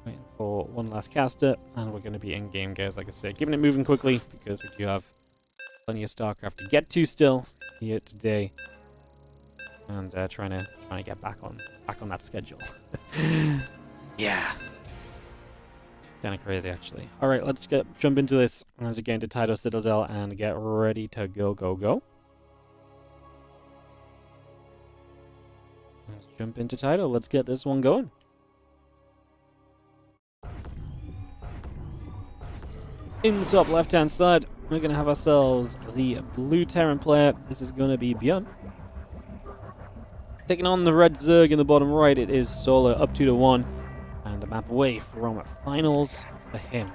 Waiting for one last caster, and we're going to be in-game, guys, like I said. Keeping it moving quickly, because we do have plenty of StarCraft to get to still here today. And trying to get back on that schedule. Yeah. Kind of crazy, actually. All right, let's jump into this as we get into Tidal Citadel and get ready to go. Let's jump into Tidal. Let's get this one going. In the top left-hand side, we're going to have ourselves the blue Terran player. This is going to be ByuN. Taking on the red Zerg in the bottom right, it is Solar up 2-1. And a map away from finals for him.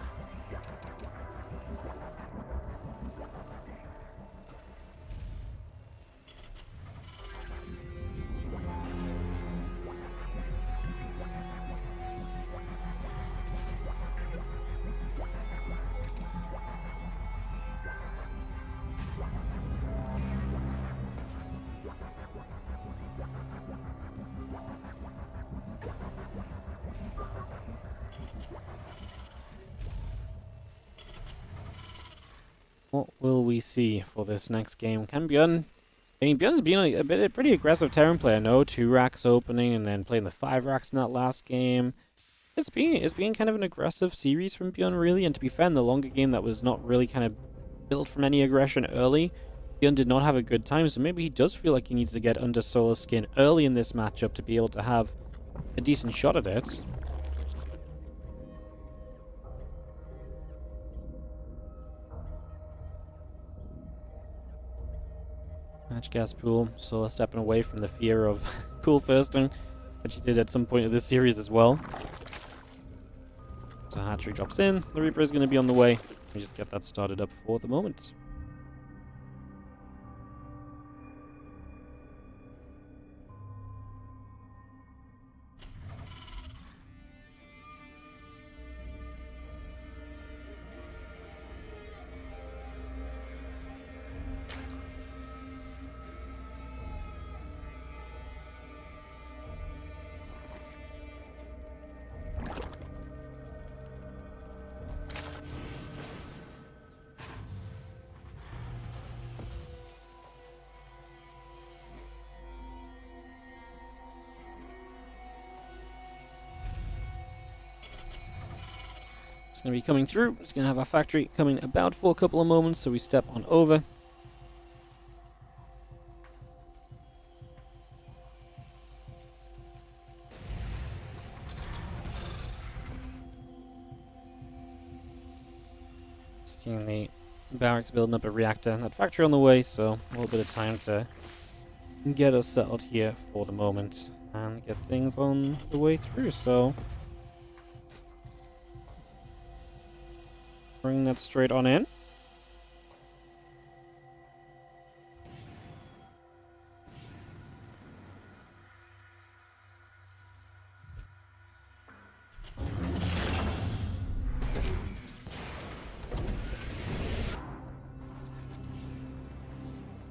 What will we see for this next game? Can ByuN... I mean, ByuN's been a pretty aggressive Terran player, no? 2 racks opening and then playing the 5 racks in that last game. It's been kind of an aggressive series from ByuN, really, and to be fair, in the longer game that was not really kind of built from any aggression early, ByuN did not have a good time, so maybe he does feel like he needs to get under Solar's skin early in this matchup to be able to have a decent shot at it. Match gas pool, Solar stepping away from the fear of pool firsting, which he did at some point of this series as well. So hatchery drops in, the Reaper is going to be on the way. We just get that started up for the moment. It's going to be coming through. It's going to have our factory coming about for a couple of moments, so we step on over. Seeing the barracks building up a reactor and that factory on the way, so a little bit of time to get us settled here for the moment and get things on the way through, so bring that straight on in.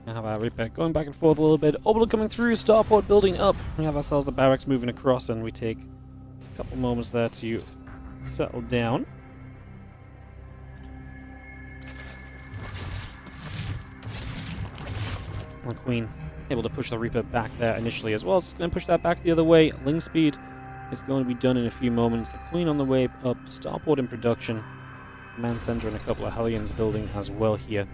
We have our Reaper going back and forth a little bit. Orbital coming through, starport building up. We have ourselves the barracks moving across, and we take a couple moments there to settle down. The Queen able to push the Reaper back there initially as well. Just going to push that back the other way. Ling speed is going to be done in a few moments. The Queen on the way up. Starport in production. Command center and a couple of Hellions building as well here.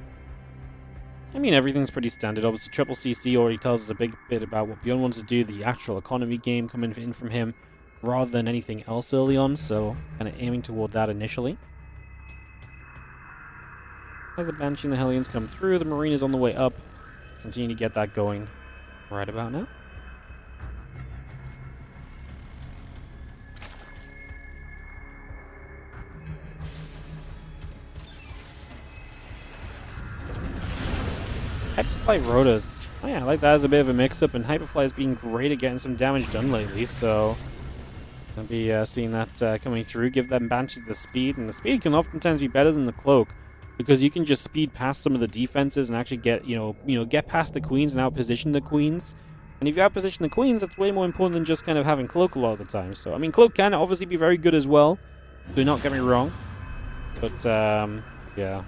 I mean, everything's pretty standard. Obviously, Triple CC already tells us a big bit about what ByuN wants to do. The actual economy game coming in from him rather than anything else early on. So, kind of aiming toward that initially. As the Banshee and the Hellions come through, the Marine is on the way up. Continue to get that going right about now. Hyperfly Rotors. Oh yeah, I like that as a bit of a mix-up, and Hyperfly has been great at getting some damage done lately, so I'll be seeing that coming through. Give them Banshees the speed, and the speed can oftentimes be better than the Cloak, because you can just speed past some of the defenses and actually get, get past the Queens and out-position the Queens. And if you out-position the Queens, that's way more important than just kind of having Cloak a lot of the time. So, I mean, Cloak can obviously be very good as well. Do not get me wrong. But, yeah.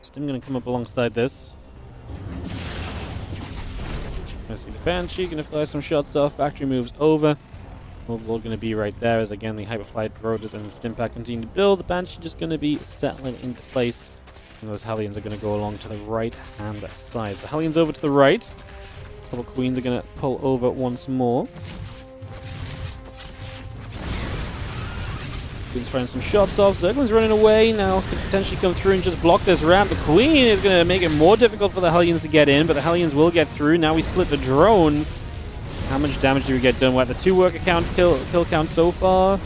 Stim going to come up alongside this. Gonna see the Banshee, gonna fly some shots off, factory moves over. Overlord gonna be right there as again the Hyperflight Rotors and the Stimpak continue to build. The Banshee just gonna be settling into place. And those Hellions are gonna go along to the right hand side. So Hellions over to the right. A couple Queens are gonna pull over once more. He's firing some shots off. Zergling's running away. Now could potentially come through and just block this ramp. The Queen is going to make it more difficult for the Hellions to get in, but the Hellions will get through. Now we split the drones. How much damage do we get done? We're at the 2 worker count, kill count so far.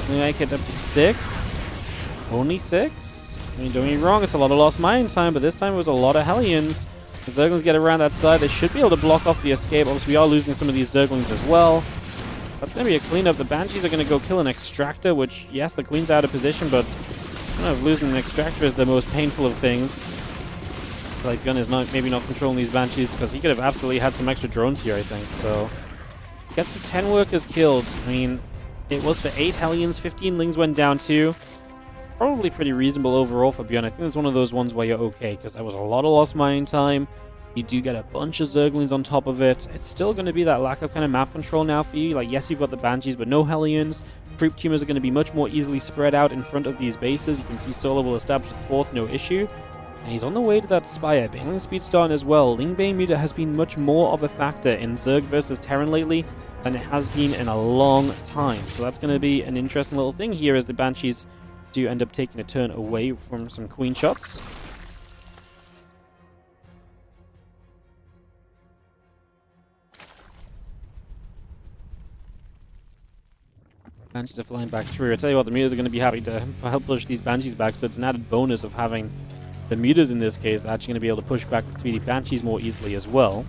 We make it up to 6. Only 6? I mean, don't get me wrong, it's a lot of lost mine time, but this time it was a lot of Hellions. The Zerglings get around that side. They should be able to block off the escape. Obviously, we are losing some of these Zerglings as well. That's going to be a cleanup. The Banshees are going to go kill an Extractor, which, yes, the Queen's out of position, but I don't know if losing an Extractor is the most painful of things. Like, ByuN is maybe not controlling these Banshees, because he could have absolutely had some extra drones here, I think. So, gets to 10 workers killed. I mean, it was for 8 Hellions, 15 Lings went down too. Probably pretty reasonable overall for ByuN. I think it's one of those ones where you're okay, because there was a lot of lost mining time. You do get a bunch of Zerglings on top of it. It's still going to be that lack of kind of map control now for you. Like, yes, you've got the Banshees, but no Hellions. Creep tumors are going to be much more easily spread out in front of these bases. You can see Solar will establish the 4th, no issue. And he's on the way to that Spire. Baneling speed starting as well. Lingbane meter has been much more of a factor in Zerg versus Terran lately than it has been in a long time. So that's going to be an interesting little thing here as the Banshees do end up taking a turn away from some Queen shots. Banshees are flying back through. I tell you what, the Mutas are going to be happy to help push these Banshees back, so it's an added bonus of having the Mutas in this case. They're actually going to be able to push back the speedy Banshees more easily as well.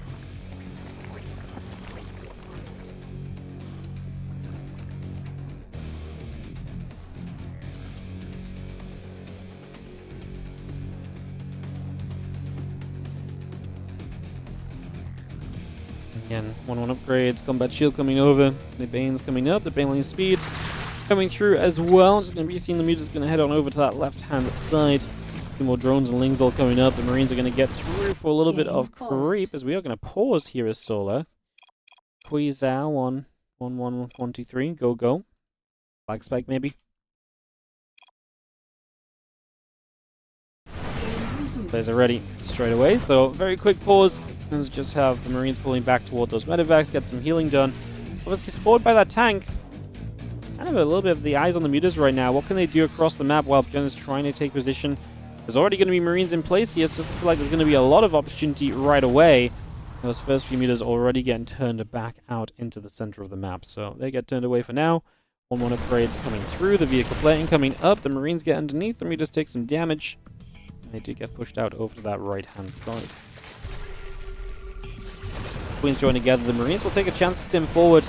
Again, 1-1 upgrades, combat shield coming over, the Bane's coming up, the Baneling speed coming through as well. Just going to be seeing the Muta's going to head on over to that left-hand side. 2 more drones and Lings all coming up. The Marines are going to get through for a little bit of creep as we are going to pause here as Solar. Quizao 1, 1, 1, 1, 2, 3, go, go. Flag spike maybe. Players are ready straight away, so very quick pause. Let's just have the Marines pulling back toward those medevacs, get some healing done. Obviously supported by that tank. It's kind of a little bit of the eyes on the Mutas right now. What can they do across the map while ByuN is trying to take position? There's already going to be Marines in place here, so I feel like there's going to be a lot of opportunity right away. Those first few Mutas already getting turned back out into the center of the map, so they get turned away for now. 1-1 upgrades coming through, the vehicle plating coming up, the Marines get underneath, the Mutas take some damage. They do get pushed out over to that right-hand side. Queens join together. The Marines will take a chance to stim forward.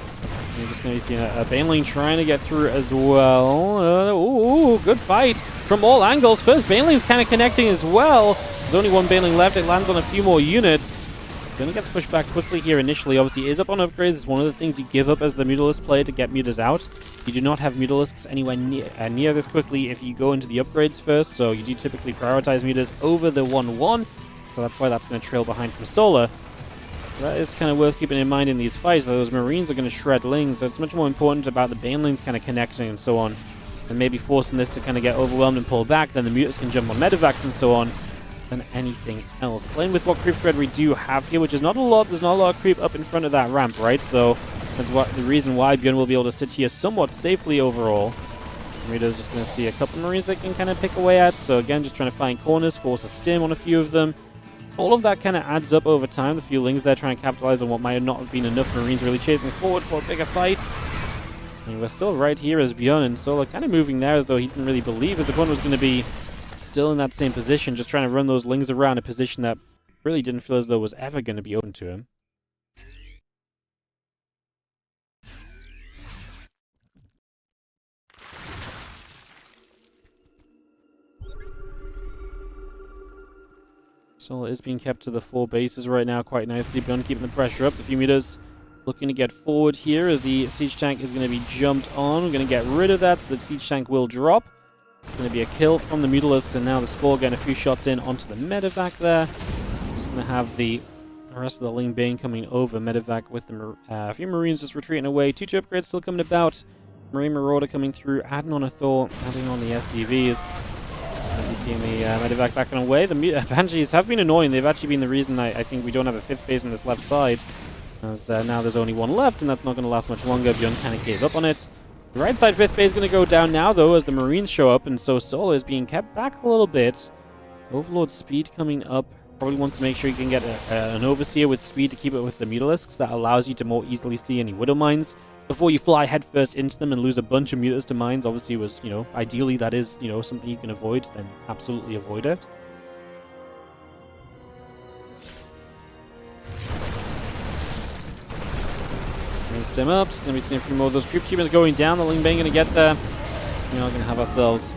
You're just going to be seeing a Baneling trying to get through as well. Ooh, good fight from all angles. First Baneling's kind of connecting as well. There's only 1 Baneling left. It lands on a few more units. Gonna gets pushed back quickly here initially. Obviously, is up on upgrades. It's one of the things you give up as the Mutalisk player to get Mutas out. You do not have Mutalisks anywhere near this quickly if you go into the upgrades first, so you do typically prioritize Mutas over the 1-1. So that's why that's going to trail behind from Solar. So that is kind of worth keeping in mind in these fights. Those Marines are going to shred Lings, so it's much more important about the Banelings kind of connecting and so on, and maybe forcing this to kind of get overwhelmed and pull back. Then the Mutas can jump on medevacs and so on, than anything else. Playing with what creep thread we do have here, which is not a lot. There's not a lot of creep up in front of that ramp, right? So that's the reason why ByuN will be able to sit here somewhat safely overall. Rita's just going to see a couple Marines they can kind of pick away at. So again, just trying to find corners, force a stim on a few of them. All of that kind of adds up over time. The few Lings there trying to capitalize on what might not have been enough Marines really chasing forward for a bigger fight. And we're still right here as ByuN and Solar kind of moving there as though he didn't really believe his opponent was going to be still in that same position, just trying to run those Lings around a position that really didn't feel as though was ever going to be open to him. Solar is being kept to the 4 bases right now quite nicely. ByuN keeping the pressure up. The few meters looking to get forward here as the siege tank is going to be jumped on. We're going to get rid of that so the siege tank will drop. It's going to be a kill from the Mutalisk, and now the Spore getting a few shots in onto the medevac there. Just going to have the rest of the Ling Bane coming over. Medevac with the a few Marines just retreating away. 2-2 upgrades still coming about. Marine Marauder coming through, adding on a Thor, adding on the SCVs. Just going to be seeing the medevac backing away. The Banshees have been annoying. They've actually been the reason I think we don't have a 5th base on this left side. As now there's only 1 left, and that's not going to last much longer. ByuN kind of gave up on it. The right side 5th base is going to go down now, though, as the Marines show up, and so Solar is being kept back a little bit. Overlord speed coming up. Probably wants to make sure you can get an Overseer with speed to keep it with the Mutalisks. That allows you to more easily see any Widow Mines before you fly headfirst into them and lose a bunch of Mutas to mines. Obviously, was, you know, ideally that is, you know, something you can avoid, then absolutely avoid it. Stem up. It's going to be seeing a few more of those Creep Cubers going down. The Ling Bang going to get there. We're not going to have ourselves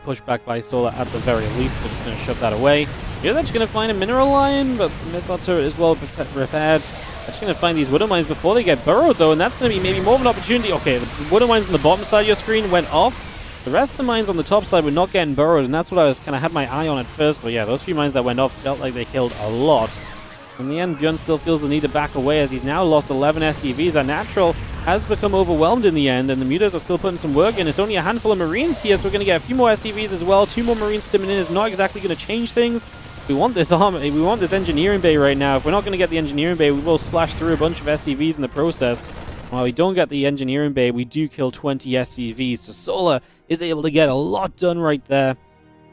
pushed back by Solar at the very least, so just going to shove that away. He's actually going to find a Mineral Line, but the Missile Turret is well repaired. Actually going to find these Widow Mines before they get burrowed, though, and that's going to be maybe more of an opportunity. Okay, the Widow Mines on the bottom side of your screen went off. The rest of the mines on the top side were not getting burrowed, and that's what I was kind of had my eye on at first. But yeah, those few mines that went off felt like they killed a lot. In the end, ByuN still feels the need to back away as he's now lost 11 SCVs. That natural has become overwhelmed in the end, and the Mutas are still putting some work in. It's only a handful of Marines here, so we're going to get a few more SCVs as well. 2 more Marines stimming in is not exactly going to change things. We want this army, we want this engineering bay right now. If we're not going to get the engineering bay, we will splash through a bunch of SCVs in the process. While we don't get the engineering bay, we do kill 20 SCVs, so Solar is able to get a lot done right there.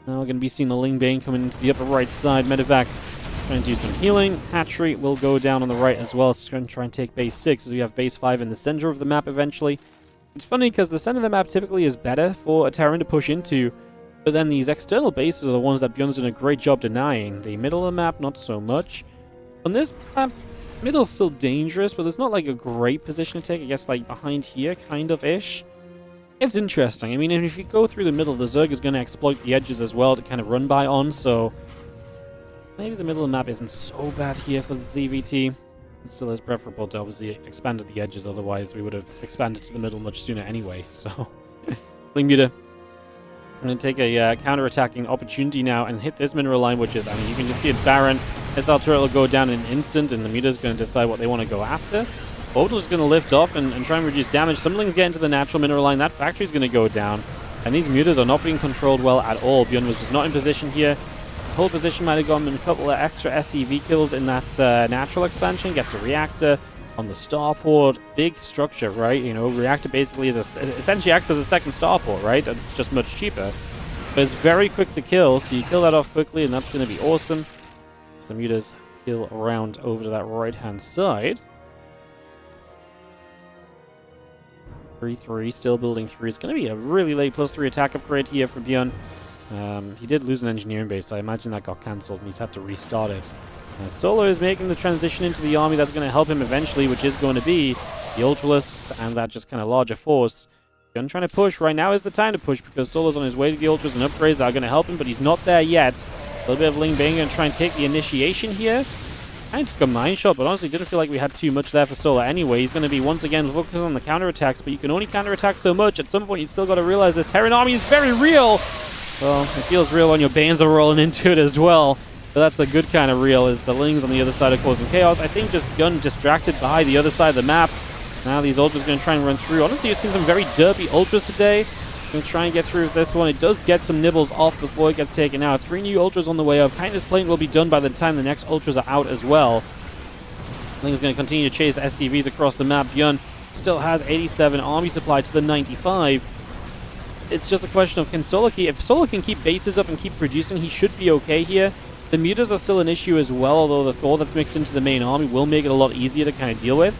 Now we're going to be seeing the Ling Bane coming into the upper right side. Medevac trying to do some healing. Hatchery will go down on the right as well. It's going to try and take base 6 as we have base 5 in the center of the map eventually. It's funny because the center of the map typically is better for a Terran to push into, but then these external bases are the ones that ByuN's done a great job denying. The middle of the map, not so much. On this map, middle's still dangerous, but there's not like a great position to take. I guess like behind here, kind of-ish. It's interesting. I mean, if you go through the middle, the Zerg is going to exploit the edges as well to kind of run by on, so maybe the middle of the map isn't so bad here for the ZVT. It still is preferable to obviously expand at the edges, otherwise we would have expanded to the middle much sooner anyway, so Ling Muta. I'm going to take a counter-attacking opportunity now and hit this mineral line, which is, I mean, you can just see it's barren. SL turret will go down in an instant, and the Muta's going to decide what they want to go after. Orbital's going to lift off and try and reduce damage. Something's getting to the natural mineral line. That factory's going to go down, and these Mutas are not being controlled well at all. ByuN was just not in position here. Whole position might have gone in a couple of extra SCV kills in that natural expansion. Gets a reactor on the starport. Big structure, right? You know, reactor basically is essentially acts as a second starport, right? It's just much cheaper. But it's very quick to kill, so you kill that off quickly, and that's going to be awesome. So the Mutas heal around over to that right-hand side. 3-3, still building 3. It's going to be a really late +3 attack upgrade here for ByuN. He did lose an engineering base, so I imagine that got cancelled and he's had to restart it. Solar is making the transition into the army that's going to help him eventually, which is going to be the Ultralisks and that just kind of larger force. ByuN trying to push. Right now is the time to push because Solar's on his way to the Ultras and upgrades that are going to help him, but he's not there yet. A little bit of Ling Bang going to try and take the initiation here. Kind of took a mine shot, but honestly didn't feel like we had too much there for Solar anyway. He's going to be once again focused on the counterattacks, but you can only counterattack so much. At some point, you still got to realize this Terran army is very real. Well, it feels real when your Banes are rolling into it as well. But that's a good kind of real, is the Lings on the other side are causing chaos. I think just ByuN distracted by the other side of the map. Now these Ultras are going to try and run through. Honestly, you've seen some very derpy Ultras today. Going to try and get through with this one. It does get some nibbles off before it gets taken out. 3 new Ultras on the way up. Kindness Plane will be done by the time the next Ultras are out as well. Ling's going to continue to chase SCVs across the map. ByuN still has 87 army supply to the 95. It's just a question of if Solar can keep bases up and keep producing, he should be okay here. The Mutas are still an issue as well, although the Thor that's mixed into the main army will make it a lot easier to kind of deal with.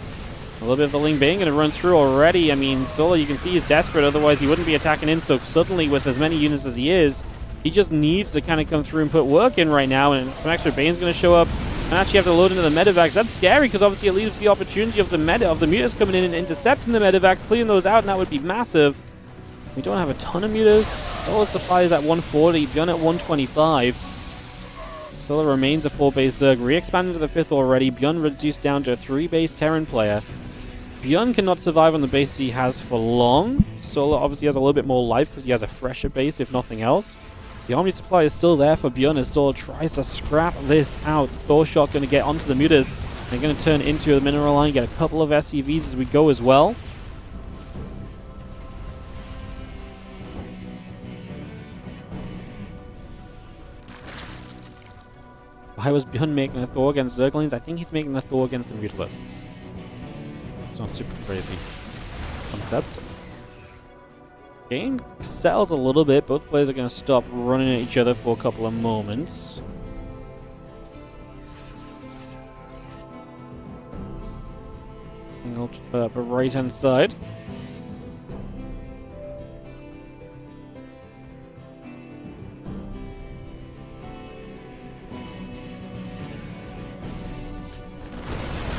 A little bit of the Ling Bang going to run through already. I mean, Solar, you can see he's desperate, otherwise he wouldn't be attacking in so suddenly with as many units as he is. He just needs to kind of come through and put work in right now, and some extra Bane's going to show up. And actually have to load into the medevacs. That's scary because obviously it leaves the opportunity of the Mutas coming in and intercepting the medevacs, clearing those out, and that would be massive. We don't have a ton of Mutas. Solar supply is at 140, ByuN at 125. Solar remains a 4-base Zerg, re-expanding to the 5th already. ByuN reduced down to a 3-base Terran player. ByuN cannot survive on the base he has for long. Solar obviously has a little bit more life because he has a fresher base, if nothing else. The army supply is still there for ByuN as Solar tries to scrap this out. Thor shot going to get onto the Mutas. They're going to turn into the mineral line, get a couple of SCVs as we go as well. Why was ByuN making a Thor against Zerglings? I think he's making a Thor against the Mutalisks. It's not super crazy. concept. Game settles a little bit. Both players are going to stop running at each other for a couple of moments. And I'll put up a right-hand side.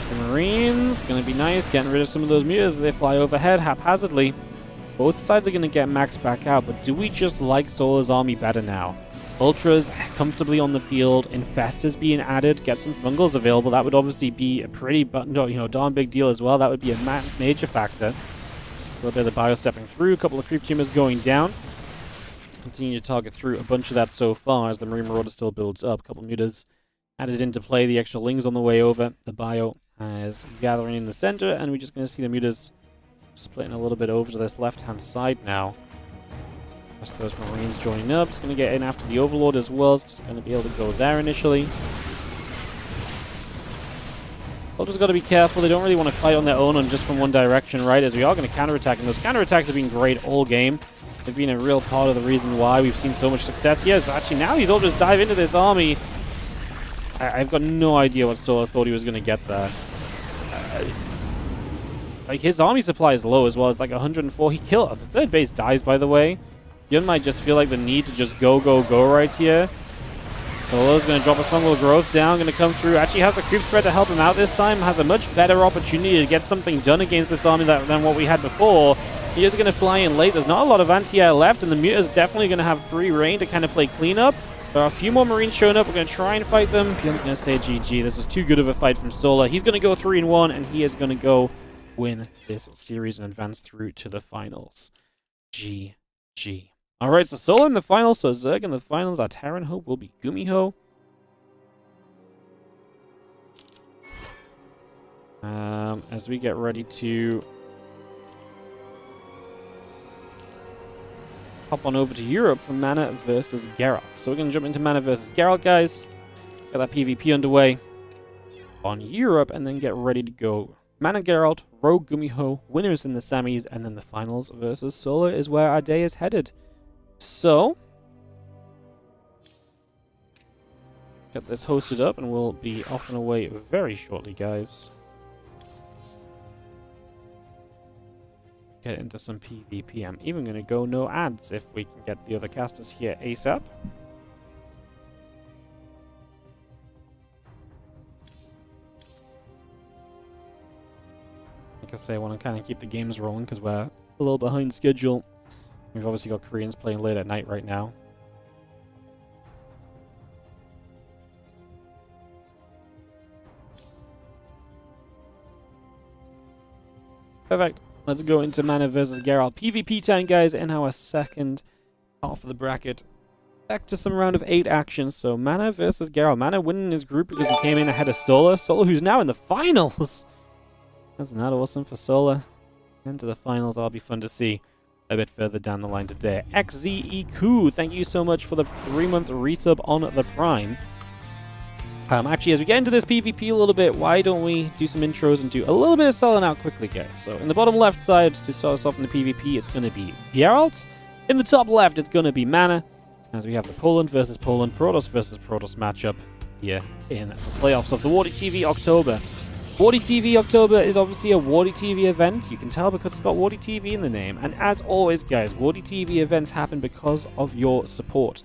The Marines, going to be nice, getting rid of some of those mutas as they fly overhead haphazardly. Both sides are going to get maxed back out, but do we just like Solar's army better now? Ultras comfortably on the field, Infestors being added, get some Fungals available. That would obviously be a pretty, darn big deal as well. That would be a major factor. A little bit of the Bio stepping through, a couple of Creep Tumors going down. Continue to target through a bunch of that so far as the Marine Marauder still builds up. A couple of mutas added into play, the extra Lings on the way over. The Bio is gathering in the center, and we're just going to see the mutas splitting a little bit over to this left-hand side now. As those Marines joining up, it's going to get in after the Overlord as well. It's just going to be able to go there initially. Ultra's got to be careful. They don't really want to fight on their own and just from one direction, right? As we are going to counterattack, and those counterattacks have been great all game. They've been a real part of the reason why we've seen so much success here. So actually now these Ultras dive into this army. I've got no idea what Solar thought he was going to get there. Like, his army supply is low as well. It's like 104. He killed. The third base dies, by the way. ByuN might just feel like the need to just go right here. Solo's going to drop a Fungal Growth down. Going to come through. Actually has the creep spread to help him out this time. Has a much better opportunity to get something done against this army than what we had before. He is going to fly in late. There's not a lot of anti-air left, and the Muta's definitely going to have free reign to kind of play cleanup. There are a few more Marines showing up. We're going to try and fight them. ByuN's going to say GG. This is too good of a fight from Solar. He's going to go 3-1, and he is going to go win this series and advance through to the finals. GG. Alright, so Solar in the finals, so Zerg in the finals. Our Terran Hope will be Gumiho. As we get ready to hop on over to Europe for Mana versus Geralt. So we're going to jump into Mana versus Geralt, guys. Get that PvP underway on Europe, and then get ready to go. Mana Geralt, Rogue Gumiho, winners in the semis, and then the finals versus Solar is where our day is headed. So, get this hosted up, and we'll be off and away very shortly, guys. Get into some PvP. I'm even going to go no ads if we can get the other casters here ASAP. Like I say, I want to kind of keep the games rolling because we're a little behind schedule. We've obviously got Koreans playing late at night right now. Perfect. Let's go into Mana versus Geralt. PvP time, guys, in our second half of the bracket. Back to some round of 8 action. So Mana versus Geralt. Mana winning his group because he came in ahead of Solar. Solar, who's now in the finals. That's not awesome for Solar. Into the finals. That'll be fun to see a bit further down the line today. XZEQ, thank you so much for the 3-month resub on the Prime. Actually, as we get into this PvP a little bit, why don't we do some intros and do a little bit of selling out quickly, guys. So in the bottom left side, to start us off in the PvP, it's going to be Geralt. In the top left, it's going to be Mana. As we have the Poland versus Poland, Protoss versus Protoss matchup here in the playoffs of the WardiTV October. WardiTV October is obviously a WardiTV event. You can tell because it's got WardiTV in the name. And as always, guys, WardiTV events happen because of your support.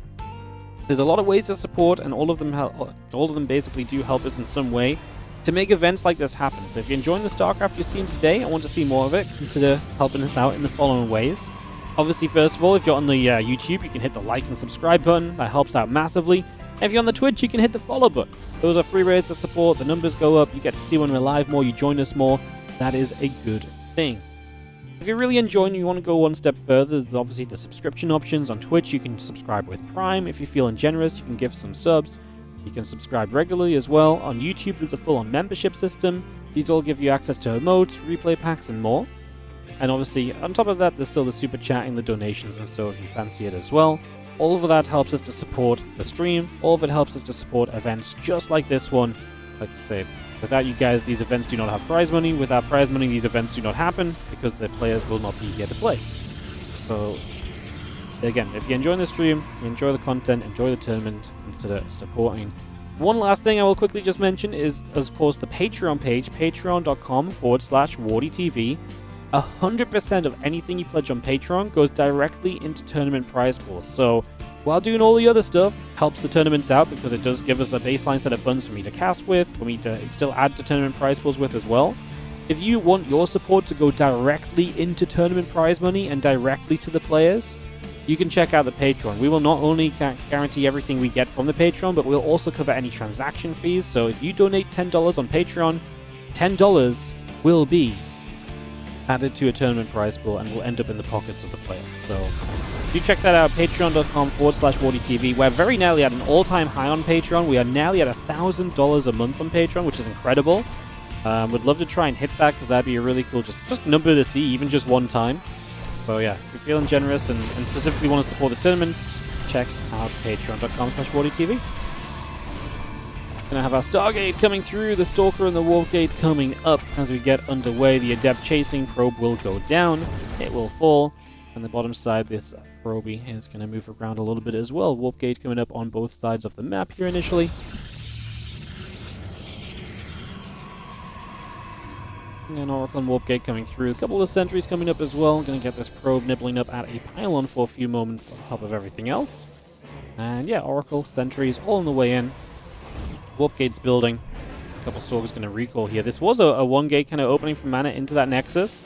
There's a lot of ways to support, and all of them basically do help us in some way to make events like this happen. So if you're enjoying the StarCraft you're seeing today and want to see more of it, consider helping us out in the following ways. Obviously, first of all, if you're on the YouTube, you can hit the like and subscribe button. That helps out massively. If you're on the Twitch, you can hit the follow button. Those are free ways to support. The numbers go up. You get to see when we're live more. You join us more. That is a good thing. If you're really enjoying and you want to go one step further, there's obviously the subscription options. On Twitch, you can subscribe with Prime. If you're feeling generous, you can give some subs. You can subscribe regularly as well. On YouTube, there's a full-on membership system. These all give you access to emotes, replay packs, and more. And obviously, on top of that, there's still the super chatting, the donations, and so if you fancy it as well. All of that helps us to support the stream. All of it helps us to support events just like this one. Like I say, Without you guys, these events do not have prize money. Without prize money, these events do not happen because the players will not be here to play. So, again, if you're enjoying the stream, you enjoy the content, enjoy the tournament, consider supporting. One last thing I will quickly just mention is, of course, the Patreon page, patreon.com/WardiTV. 100% of anything you pledge on Patreon goes directly into tournament prize pools. So, while doing all the other stuff, helps the tournaments out because it does give us a baseline set of funds for me to cast with, for me to still add to tournament prize pools with as well. If you want your support to go directly into tournament prize money and directly to the players, you can check out the Patreon. We will not only guarantee everything we get from the Patreon, but we'll also cover any transaction fees. So if you donate $10 on Patreon, $10 will be added to a tournament prize pool and will end up in the pockets of the players. So do check that out, patreon.com/WardiTV. We're very nearly at an all-time high on Patreon. We are nearly at $1,000 a month on Patreon, which is incredible. Would love to try and hit that because that'd be a really cool just number to see, even just one time. So yeah, if you're feeling generous and specifically want to support the tournaments, check out patreon.com/WardiTV. Gonna have our Stargate coming through, the Stalker and the Warp Gate coming up as we get underway. The Adept chasing probe will go down, it will fall, and the bottom side, this probie is gonna move around a little bit as well. Warp Gate coming up on both sides of the map here initially. And Oracle and Warp Gate coming through. A couple of sentries coming up as well. Gonna get this probe nibbling up at a pylon for a few moments on top of everything else. And yeah, Oracle, sentries all on the way in. Warp Gate's building. A couple Stalkers going to recall here. This was a one-gate kind of opening from mana into that Nexus.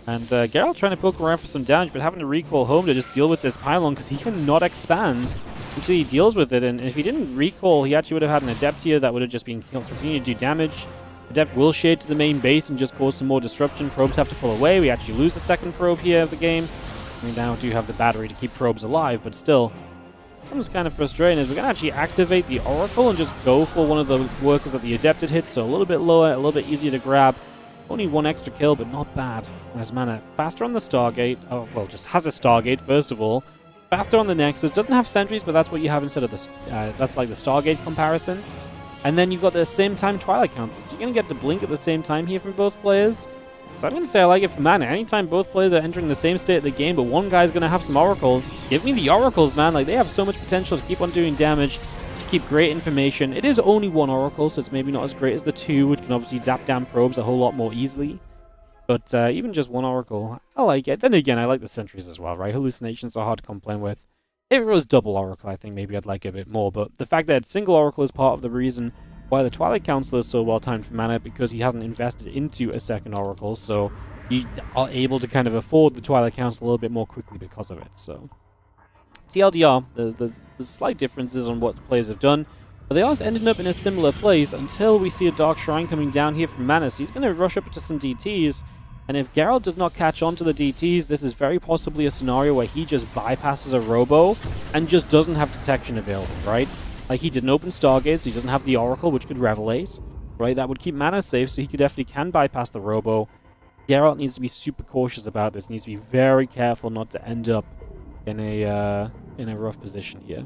And Geralt trying to poke around for some damage, but having to recall home to just deal with this pylon because he cannot expand until he deals with it. And if he didn't recall, he actually would have had an Adept here that would have just been continue to do damage. Adept will shade to the main base and just cause some more disruption. Probes have to pull away. We actually lose the second probe here of the game. We now do have the battery to keep probes alive, but still, becomes kind of frustrating is we're going to actually activate the Oracle and just go for one of the workers that the Adept had hit, so a little bit lower, a little bit easier to grab. Only one extra kill, but not bad. As mana faster on the Stargate. Oh, well, just has a Stargate, first of all. Faster on the Nexus. Doesn't have sentries, but that's what you have instead of the... that's like the Stargate comparison. And then you've got the same time Twilight Council, so you're going to get to blink at the same time here from both players. So I'm going to say I like it for mana. Anytime both players are entering the same state of the game, but one guy's going to have some oracles, give me the oracles, man. Like, they have so much potential to keep on doing damage, to keep great information. It is only one oracle, so it's maybe not as great as the two, which can obviously zap down probes a whole lot more easily. But even just one oracle, I like it. Then again, I like the sentries as well, right? Hallucinations are hard to complain with. If it was double oracle, I think maybe I'd like it a bit more. But the fact that single oracle is part of the reason why the Twilight Council is so well timed for mana, because he hasn't invested into a second oracle, so you are able to kind of afford the Twilight Council a little bit more quickly because of it. So TLDR, there's slight differences on what the players have done, but they are ending up in a similar place until we see a Dark Shrine coming down here from mana. So he's going to rush up to some DTs, and if Geralt does not catch on to the DTs, this is very possibly a scenario where he just bypasses a Robo and just doesn't have detection available, right? Like, he didn't open Stargate, so he doesn't have the Oracle, which could Revelate, right? That would keep mana safe, so he could definitely can bypass the Robo. Geralt needs to be super cautious about this. He needs to be very careful not to end up in a rough position here.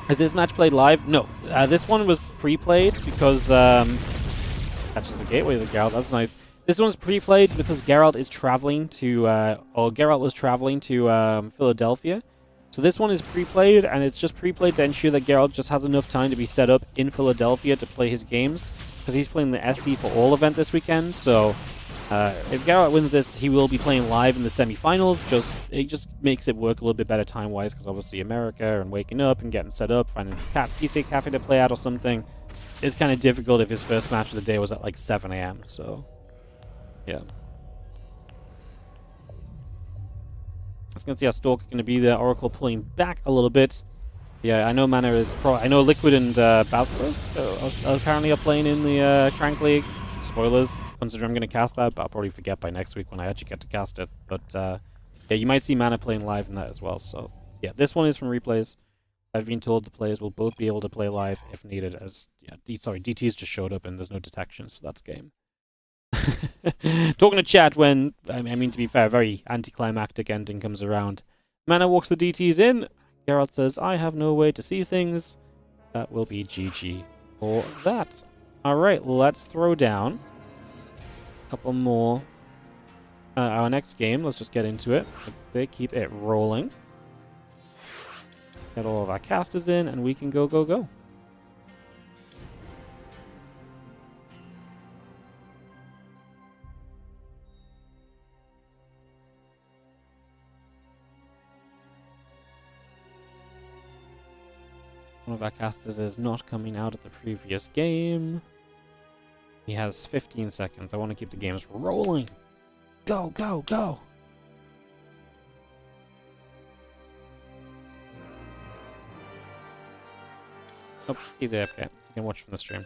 Is this match played live? No. This one was pre-played because... catches the gateways of Geralt, that's nice. This one's pre-played because Geralt is traveling to... Geralt was traveling to Philadelphia. So this one is pre-played, and it's just pre-played to ensure that Geralt just has enough time to be set up in Philadelphia to play his games, because he's playing the SC for All event this weekend. So if Geralt wins this, he will be playing live in the semi-finals. It just makes it work a little bit better time-wise, because obviously America and waking up and getting set up, finding a PC cafe to play at or something is kind of difficult if his first match of the day was at like 7 AM. So yeah. Let's go see how Stalker going to be there. Oracle pulling back a little bit. Yeah, I know mana is I know Liquid and Basilisk apparently are playing in the Crank League. Spoilers, considering I'm going to cast that, but I'll probably forget by next week when I actually get to cast it. But yeah, you might see mana playing live in that as well. So yeah, this one is from replays. I've been told the players will both be able to play live if needed, as DTs just showed up and there's no detection, so that's game. Talking to chat when, I mean, to be fair, a very anticlimactic ending comes around. Mana walks the DTs in. Geralt says, I have no way to see things. That will be GG for that. Alright, let's throw down a couple more. Our next game, let's just get into it. Let's say keep it rolling. Get all of our casters in, and we can go, go, go. One of our casters is not coming out of the previous game. He has 15 seconds. I want to keep the games rolling. Go, go, go. Oh, he's AFK. You can watch from the stream.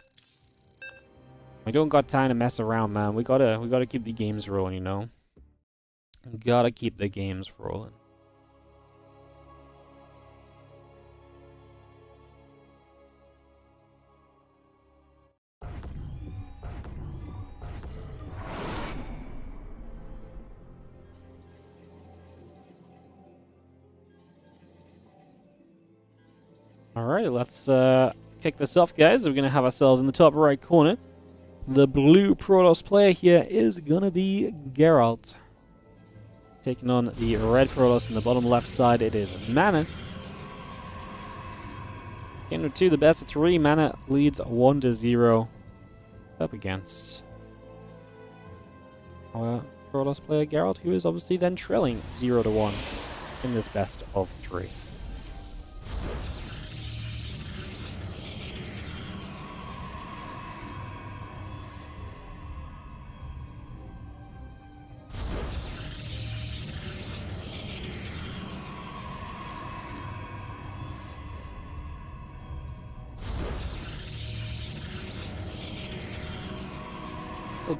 We don't got time to mess around, man. We gotta keep the games rolling, you know? We gotta keep the games rolling. Alright, let's kick this off, guys. We're going to have ourselves in the top right corner. The blue Protoss player here is going to be Geralt. Taking on the red Protoss in the bottom left side, it is Mana. Game number 2, the best of 3. Mana leads 1-0 up against our Protoss player Geralt, who is obviously then trailing 0-1 in this best of 3.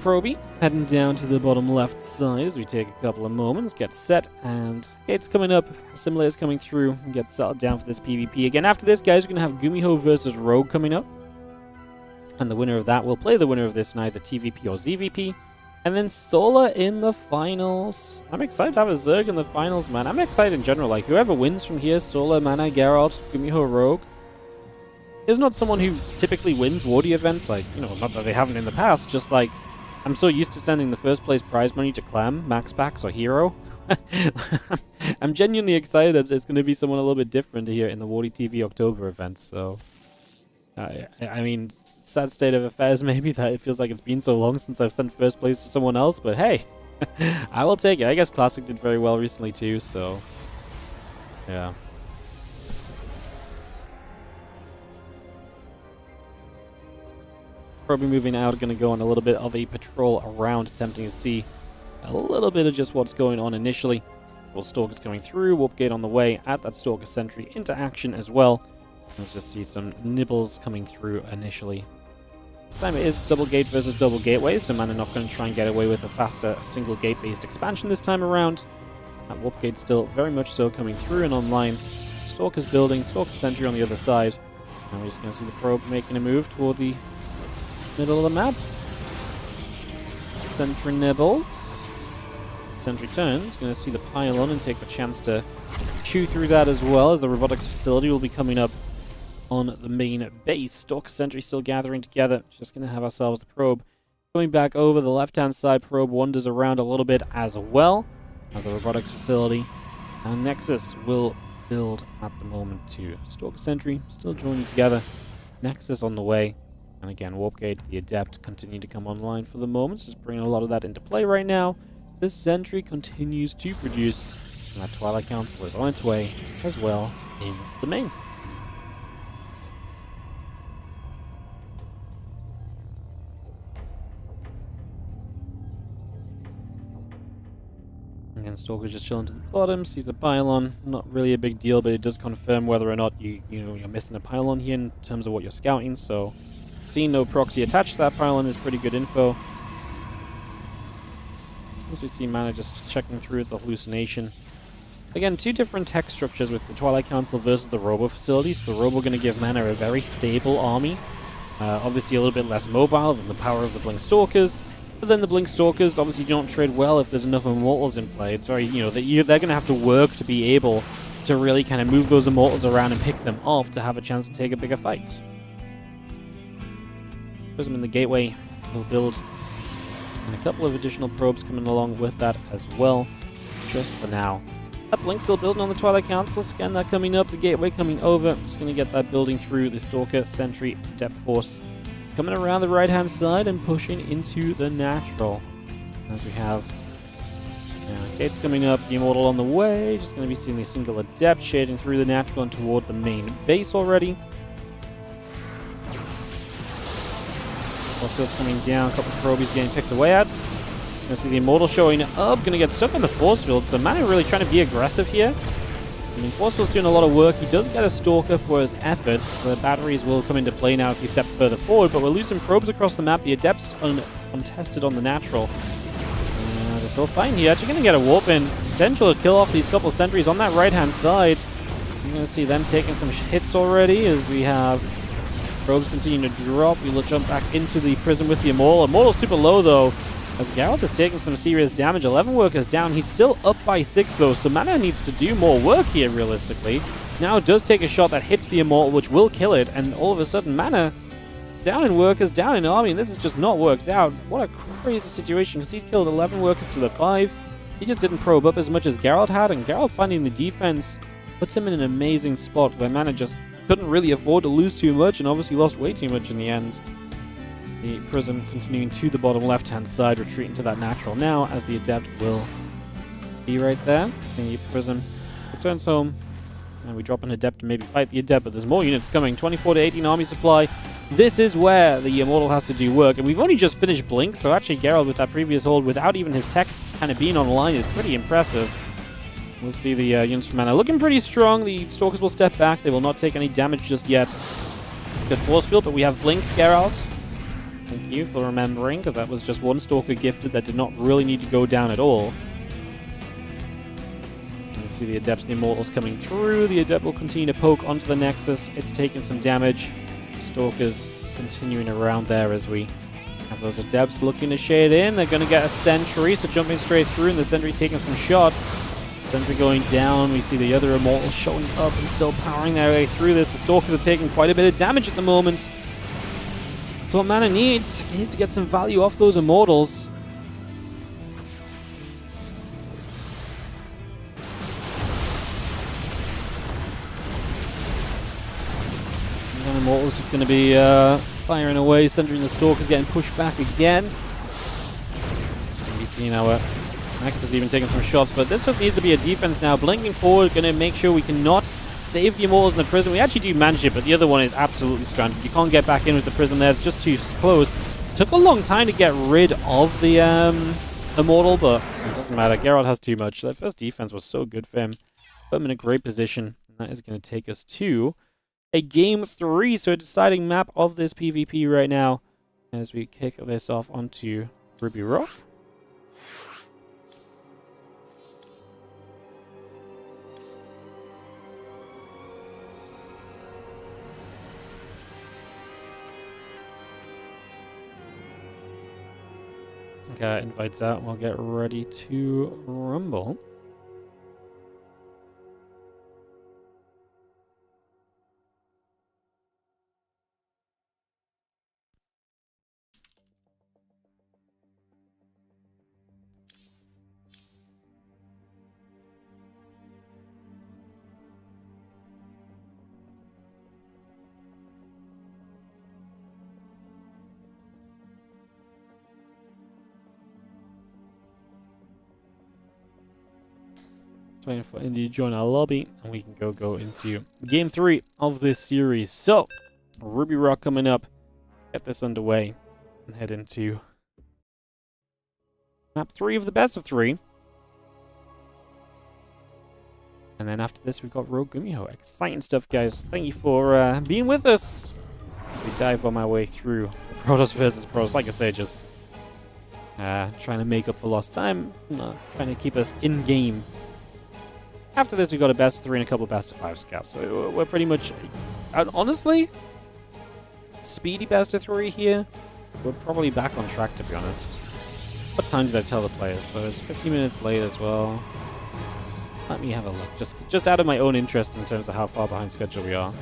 Proby heading down to the bottom left side as we take a couple of moments, get set, and gates coming up, simulators coming through, and get settled down for this PvP. Again, after this, guys, we're going to have Gumiho versus Rogue coming up, and the winner of that will play the winner of this in either TVP or ZVP, and then Solar in the finals. I'm excited to have a Zerg in the finals, man. I'm excited in general. Like, whoever wins from here, Solar, Mana, Geralt, Gumiho, Rogue, is not someone who typically wins Wardy events. Like, you know, not that they haven't in the past, just like, I'm so used to sending the first place prize money to Clem, Max Packs, or herO. I'm genuinely excited that it's going to be someone a little bit different here in the WardiTV October event. So, I mean, sad state of affairs maybe that it feels like it's been so long since I've sent first place to someone else. But hey, I will take it. I guess Classic did very well recently too. So, yeah. Probably moving out, going to go on a little bit of a patrol around, attempting to see a little bit of just what's going on initially. Well, Stalker's coming through, Warp Gate on the way, at that Stalker Sentry into action as well. Let's just see some nibbles coming through initially. This time it is double gate versus double gateway, so man are not going to try and get away with a faster single gate based expansion this time around. That Warp Gate still very much so coming through and online. Stalker's building, Stalker Sentry on the other side. And we're just going to see the probe making a move toward the middle of the map. Sentry nibbles. Sentry turns. Going to see the pylon and take the chance to chew through that as well, as the robotics facility will be coming up on the main base. Stalker Sentry still gathering together. Just going to have ourselves the probe going back over the left-hand side. Probe wanders around a little bit as well as the robotics facility. And Nexus will build at the moment too. Stalker Sentry still joining together. Nexus on the way. And again, Warp Gate, the Adept, continue to come online for the moment. Just bringing a lot of that into play right now. This Sentry continues to produce, and that Twilight Council is on its way as well in the main. Again, Stalker's just chilling to the bottom, sees the pylon. Not really a big deal, but it does confirm whether or not you're missing a pylon here in terms of what you're scouting. So, seeing no proxy attached to that pylon is pretty good info. As we see Mana just checking through the hallucination. Again, two different tech structures with the Twilight Council versus the Robo facility. So the Robo going to give Mana a very stable army. Obviously a little bit less mobile than the power of the Blink Stalkers. But then the Blink Stalkers obviously don't trade well if there's enough Immortals in play. It's very, they're going to have to work to be able to really kind of move those Immortals around and pick them off to have a chance to take a bigger fight. Prism in the gateway will build. And a couple of additional probes coming along with that as well, just for now. That Blink still building on the Twilight Council. Scan that coming up, the gateway coming over. Just going to get that building through the Stalker, Sentry, Depth Force. Coming around the right-hand side and pushing into the natural. As we have gates coming up, the Immortal on the way. Just going to be seeing the single Adept shading through the natural and toward the main base already. Force field's coming down, a couple of probies getting picked away at. Gonna see the Immortal showing up, gonna get stuck on the force field, so Mana really trying to be aggressive here. I mean, force field's doing a lot of work. He does get a Stalker for his efforts. The batteries will come into play now if you step further forward, but we're losing probes across the map. The Adept's untested on the natural. They're still fighting here. Actually gonna get a warp in. Potential to kill off these couple of sentries on that right-hand side. You're gonna see them taking some hits already as we have probes continuing to drop. We'll jump back into the Prism with the Immortal. Immortal's super low though, as Geralt is taking some serious damage. 11 workers down. He's still up by 6 though, so Mana needs to do more work here realistically. Now it does take a shot that hits the Immortal, which will kill it, and all of a sudden Mana down in workers, down in army, and this has just not worked out. What a crazy situation, because he's killed 11 workers to the 5. He just didn't probe up as much as Geralt had, and Geralt finding the defense puts him in an amazing spot where Mana just couldn't really afford to lose too much, and obviously lost way too much in the end. The Prism continuing to the bottom left-hand side, retreating to that natural now, as the Adept will be right there. The Prism returns home, and we drop an Adept to maybe fight the Adept, but there's more units coming. 24 to 18 army supply. This is where the Immortal has to do work, and we've only just finished Blink, so actually Geralt with that previous hold, without even his tech kind of being online, is pretty impressive. We'll see the units from Mana looking pretty strong. The Stalkers will step back. They will not take any damage just yet. Good force field, but we have Blink, Geralt. Thank you for remembering, because that was just one Stalker gifted that did not really need to go down at all. Let's see the Adepts, the Immortals coming through. The Adept will continue to poke onto the Nexus. It's taking some damage. Stalkers continuing around there as we have those Adepts looking to shade in. They're going to get a Sentry, so jumping straight through, and the Sentry taking some shots. Sentry going down. We see the other Immortals showing up and still powering their way through this. The Stalkers are taking quite a bit of damage at the moment. That's what Mana needs. He needs to get some value off those Immortals. And Immortal's just going to be firing away. Sentry and the Stalkers getting pushed back again. Just going to be seeing our Nexus even taking some shots, but this just needs to be a defense now. Blinking forward, going to make sure we cannot save the Immortals in the Prism. We actually do manage it, but the other one is absolutely stranded. You can't get back in with the Prism there. It's just too close. Took a long time to get rid of the Immortal, but it doesn't matter. Geralt has too much. That first defense was so good for him. Put him in a great position. And that is going to take us to a Game 3, so a deciding map of this PvP right now as we kick this off onto Ruby Rock. Invites out. We'll get ready to rumble. Waiting for Indy to join our lobby, and we can go into Game 3 of this series. So, Ruby Rock coming up. Get this underway and head into map 3 of the best of 3. And then after this, we've got Rogue Gumiho. Exciting stuff, guys. Thank you for being with us as we dive on my way through the Protoss versus Pros. Like I say, just trying to make up for lost time, trying to keep us in game. After this, we got a best of 3 and a couple of best of 5 scouts. So we're pretty much, honestly, speedy best of 3 here. We're probably back on track, to be honest. What time did I tell the players? So it's 50 minutes late as well. Let me have a look, just out of my own interest in terms of how far behind schedule we are.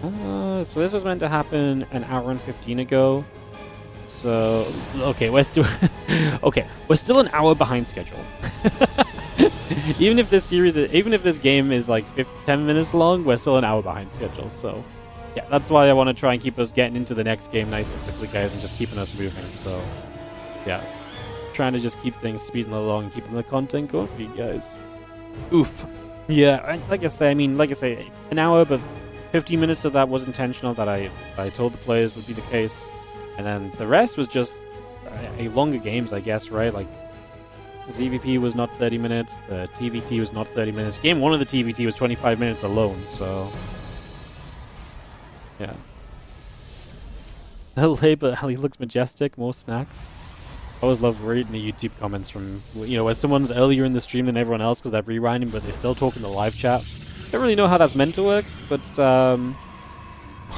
So this was meant to happen an hour and 15 ago. So, okay, we're still an hour behind schedule. Even if this game is like 10 minutes long, we're still an hour behind schedule. So, yeah, that's why I want to try and keep us getting into the next game nice and quickly, guys, and just keeping us moving. So, yeah, trying to just keep things speeding along and keeping the content going for you guys. Oof. Yeah, like I say, an hour, but 15 minutes of that was intentional. That I told the players would be the case. And then the rest was just longer games, I guess, right? Like, ZVP was not 30 minutes, the TVT was not 30 minutes. Game 1 of the TVT was 25 minutes alone, so... yeah. But he looks majestic, more snacks. I always love reading the YouTube comments from, when someone's earlier in the stream than everyone else because they're rewinding, but they still talk in the live chat. Don't really know how that's meant to work, but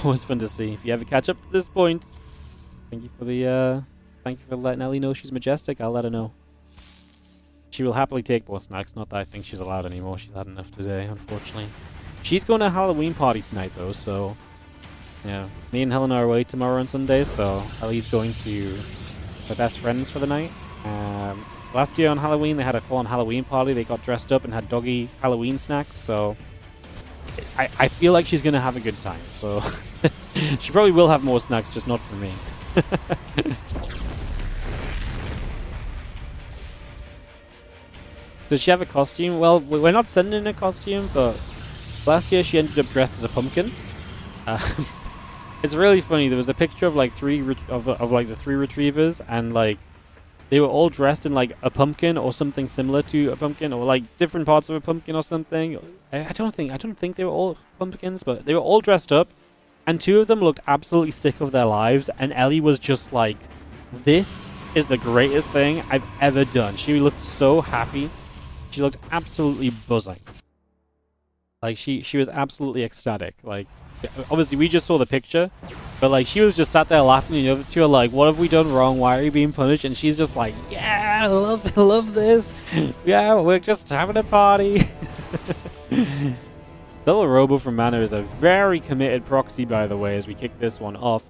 always fun to see. If you ever catch up to this point... Thank you for letting Ellie know she's majestic. I'll let her know. She will happily take more snacks. Not that I think she's allowed anymore. She's had enough today, unfortunately. She's going to a Halloween party tonight, though, so... yeah. Me and Helen are away tomorrow on Sunday, so Ellie's going to her best friends for the night. Last year on Halloween, they had a full-on Halloween party. They got dressed up and had doggy Halloween snacks, so... I feel like she's going to have a good time, so... she probably will have more snacks, just not for me. Does she have a costume? Well, we're not sending in a costume, but last year she ended up dressed as a pumpkin. It's really funny. There was a picture of like the 3 retrievers, and like they were all dressed in like a pumpkin or something similar to a pumpkin, or like different parts of a pumpkin or something. I don't think they were all pumpkins, but they were all dressed up. And 2 of them looked absolutely sick of their lives, and Ellie was just like, this is the greatest thing I've ever done. She looked so happy. She looked absolutely buzzing. Like, she was absolutely ecstatic. Like, obviously we just saw the picture, but like, she was just sat there laughing, and the other 2 are like, what have we done wrong? Why are you being punished? And she's just like, yeah, I love this. Yeah, we're just having a party. Double Robo from Mana is a very committed proxy, by the way, as we kick this one off.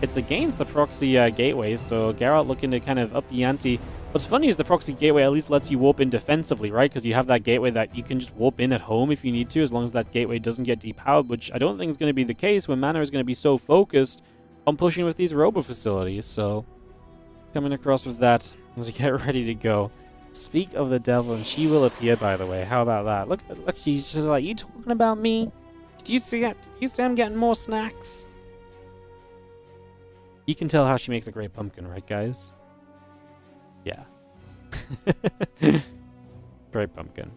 It's against the proxy gateways, so Geralt looking to kind of up the ante. What's funny is the proxy gateway at least lets you warp in defensively, right? Because you have that gateway that you can just warp in at home if you need to, as long as that gateway doesn't get depowered, which I don't think is going to be the case when Mana is going to be so focused on pushing with these Robo facilities. So, coming across with that as we get ready to go. Speak of the devil, and she will appear, by the way. How about that? Look, she's just like, you talking about me? Did you see it? Did you say I'm getting more snacks? You can tell how she makes a great pumpkin, right, guys? Yeah. Great pumpkin.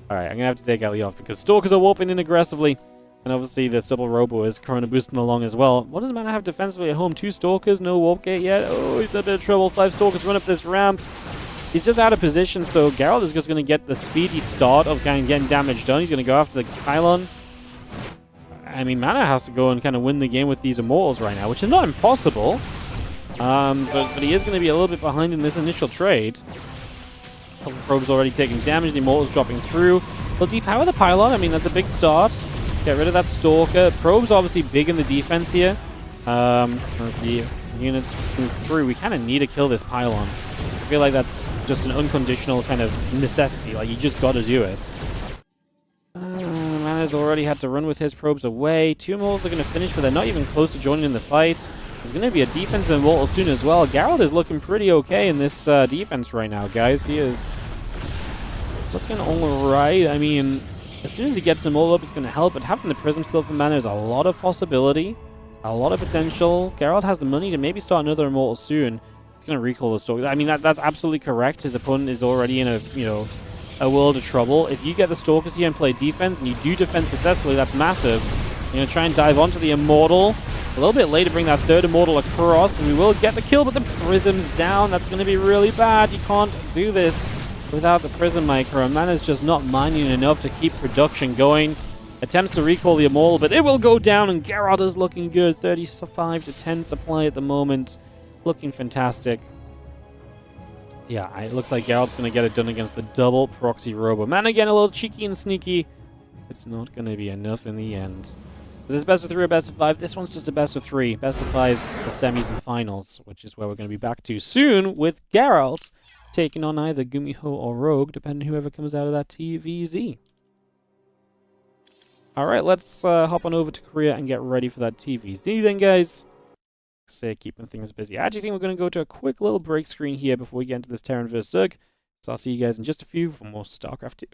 Alright, I'm gonna have to take Ellie off because Stalkers are warping in aggressively. And obviously this double Robo is Corona boosting along as well. What does Mana have defensively at home? 2 Stalkers, no warp gate yet. Oh, he's in a bit of trouble. 5 Stalkers run up this ramp. He's just out of position, so Geralt is just going to get the speedy start of kind of getting damage done. He's going to go after the pylon. I mean, Mana has to go and kind of win the game with these Immortals right now, which is not impossible. But he is going to be a little bit behind in this initial trade. Couple probes already taking damage. The Immortals dropping through. They'll depower the pylon. I mean, that's a big start. Get rid of that Stalker. Probe's obviously big in the defense here. As the units move through, we kind of need to kill this pylon. I feel like that's just an unconditional kind of necessity. Like, you just got to do it. Mana's already had to run with his probes away. 2 Immortals are going to finish, but they're not even close to joining in the fight. There's going to be a defensive Immortal soon as well. Geralt is looking pretty okay in this defense right now, guys. He is looking alright. I mean, as soon as he gets them all up, it's going to help. But having the Prism still for Mana is a lot of possibility. A lot of potential. Geralt has the money to maybe start another Immortal soon. He's going to recall the Stalker. I mean, that's absolutely correct. His opponent is already in a world of trouble. If you get the Stalkers here and play defense, and you do defend successfully, that's massive. You're going to try and dive onto the Immortal. A little bit late to bring that 3rd Immortal across, and we will get the kill, but the Prism's down. That's going to be really bad. You can't do this without the Prism Micro. Mana's just not mining enough to keep production going. Attempts to recall the Immortal, but it will go down, and Geralt is looking good. 35 to 10 supply at the moment. Looking fantastic. Yeah, it looks like Geralt's going to get it done against the double proxy Robo. Man, again, a little cheeky and sneaky. It's not going to be enough in the end. Is this best of 3 or best of 5? This one's just a best of 3. Best of 5's the semis and finals, which is where we're going to be back to soon with Geralt taking on either Gumiho or Rogue, depending whoever comes out of that TVZ. Alright, let's hop on over to Korea and get ready for that TVZ then, guys. Say, keeping things busy. I actually think we're going to go to a quick little break screen here before we get into this Terran vs. Zerg. So I'll see you guys in just a few for more StarCraft 2.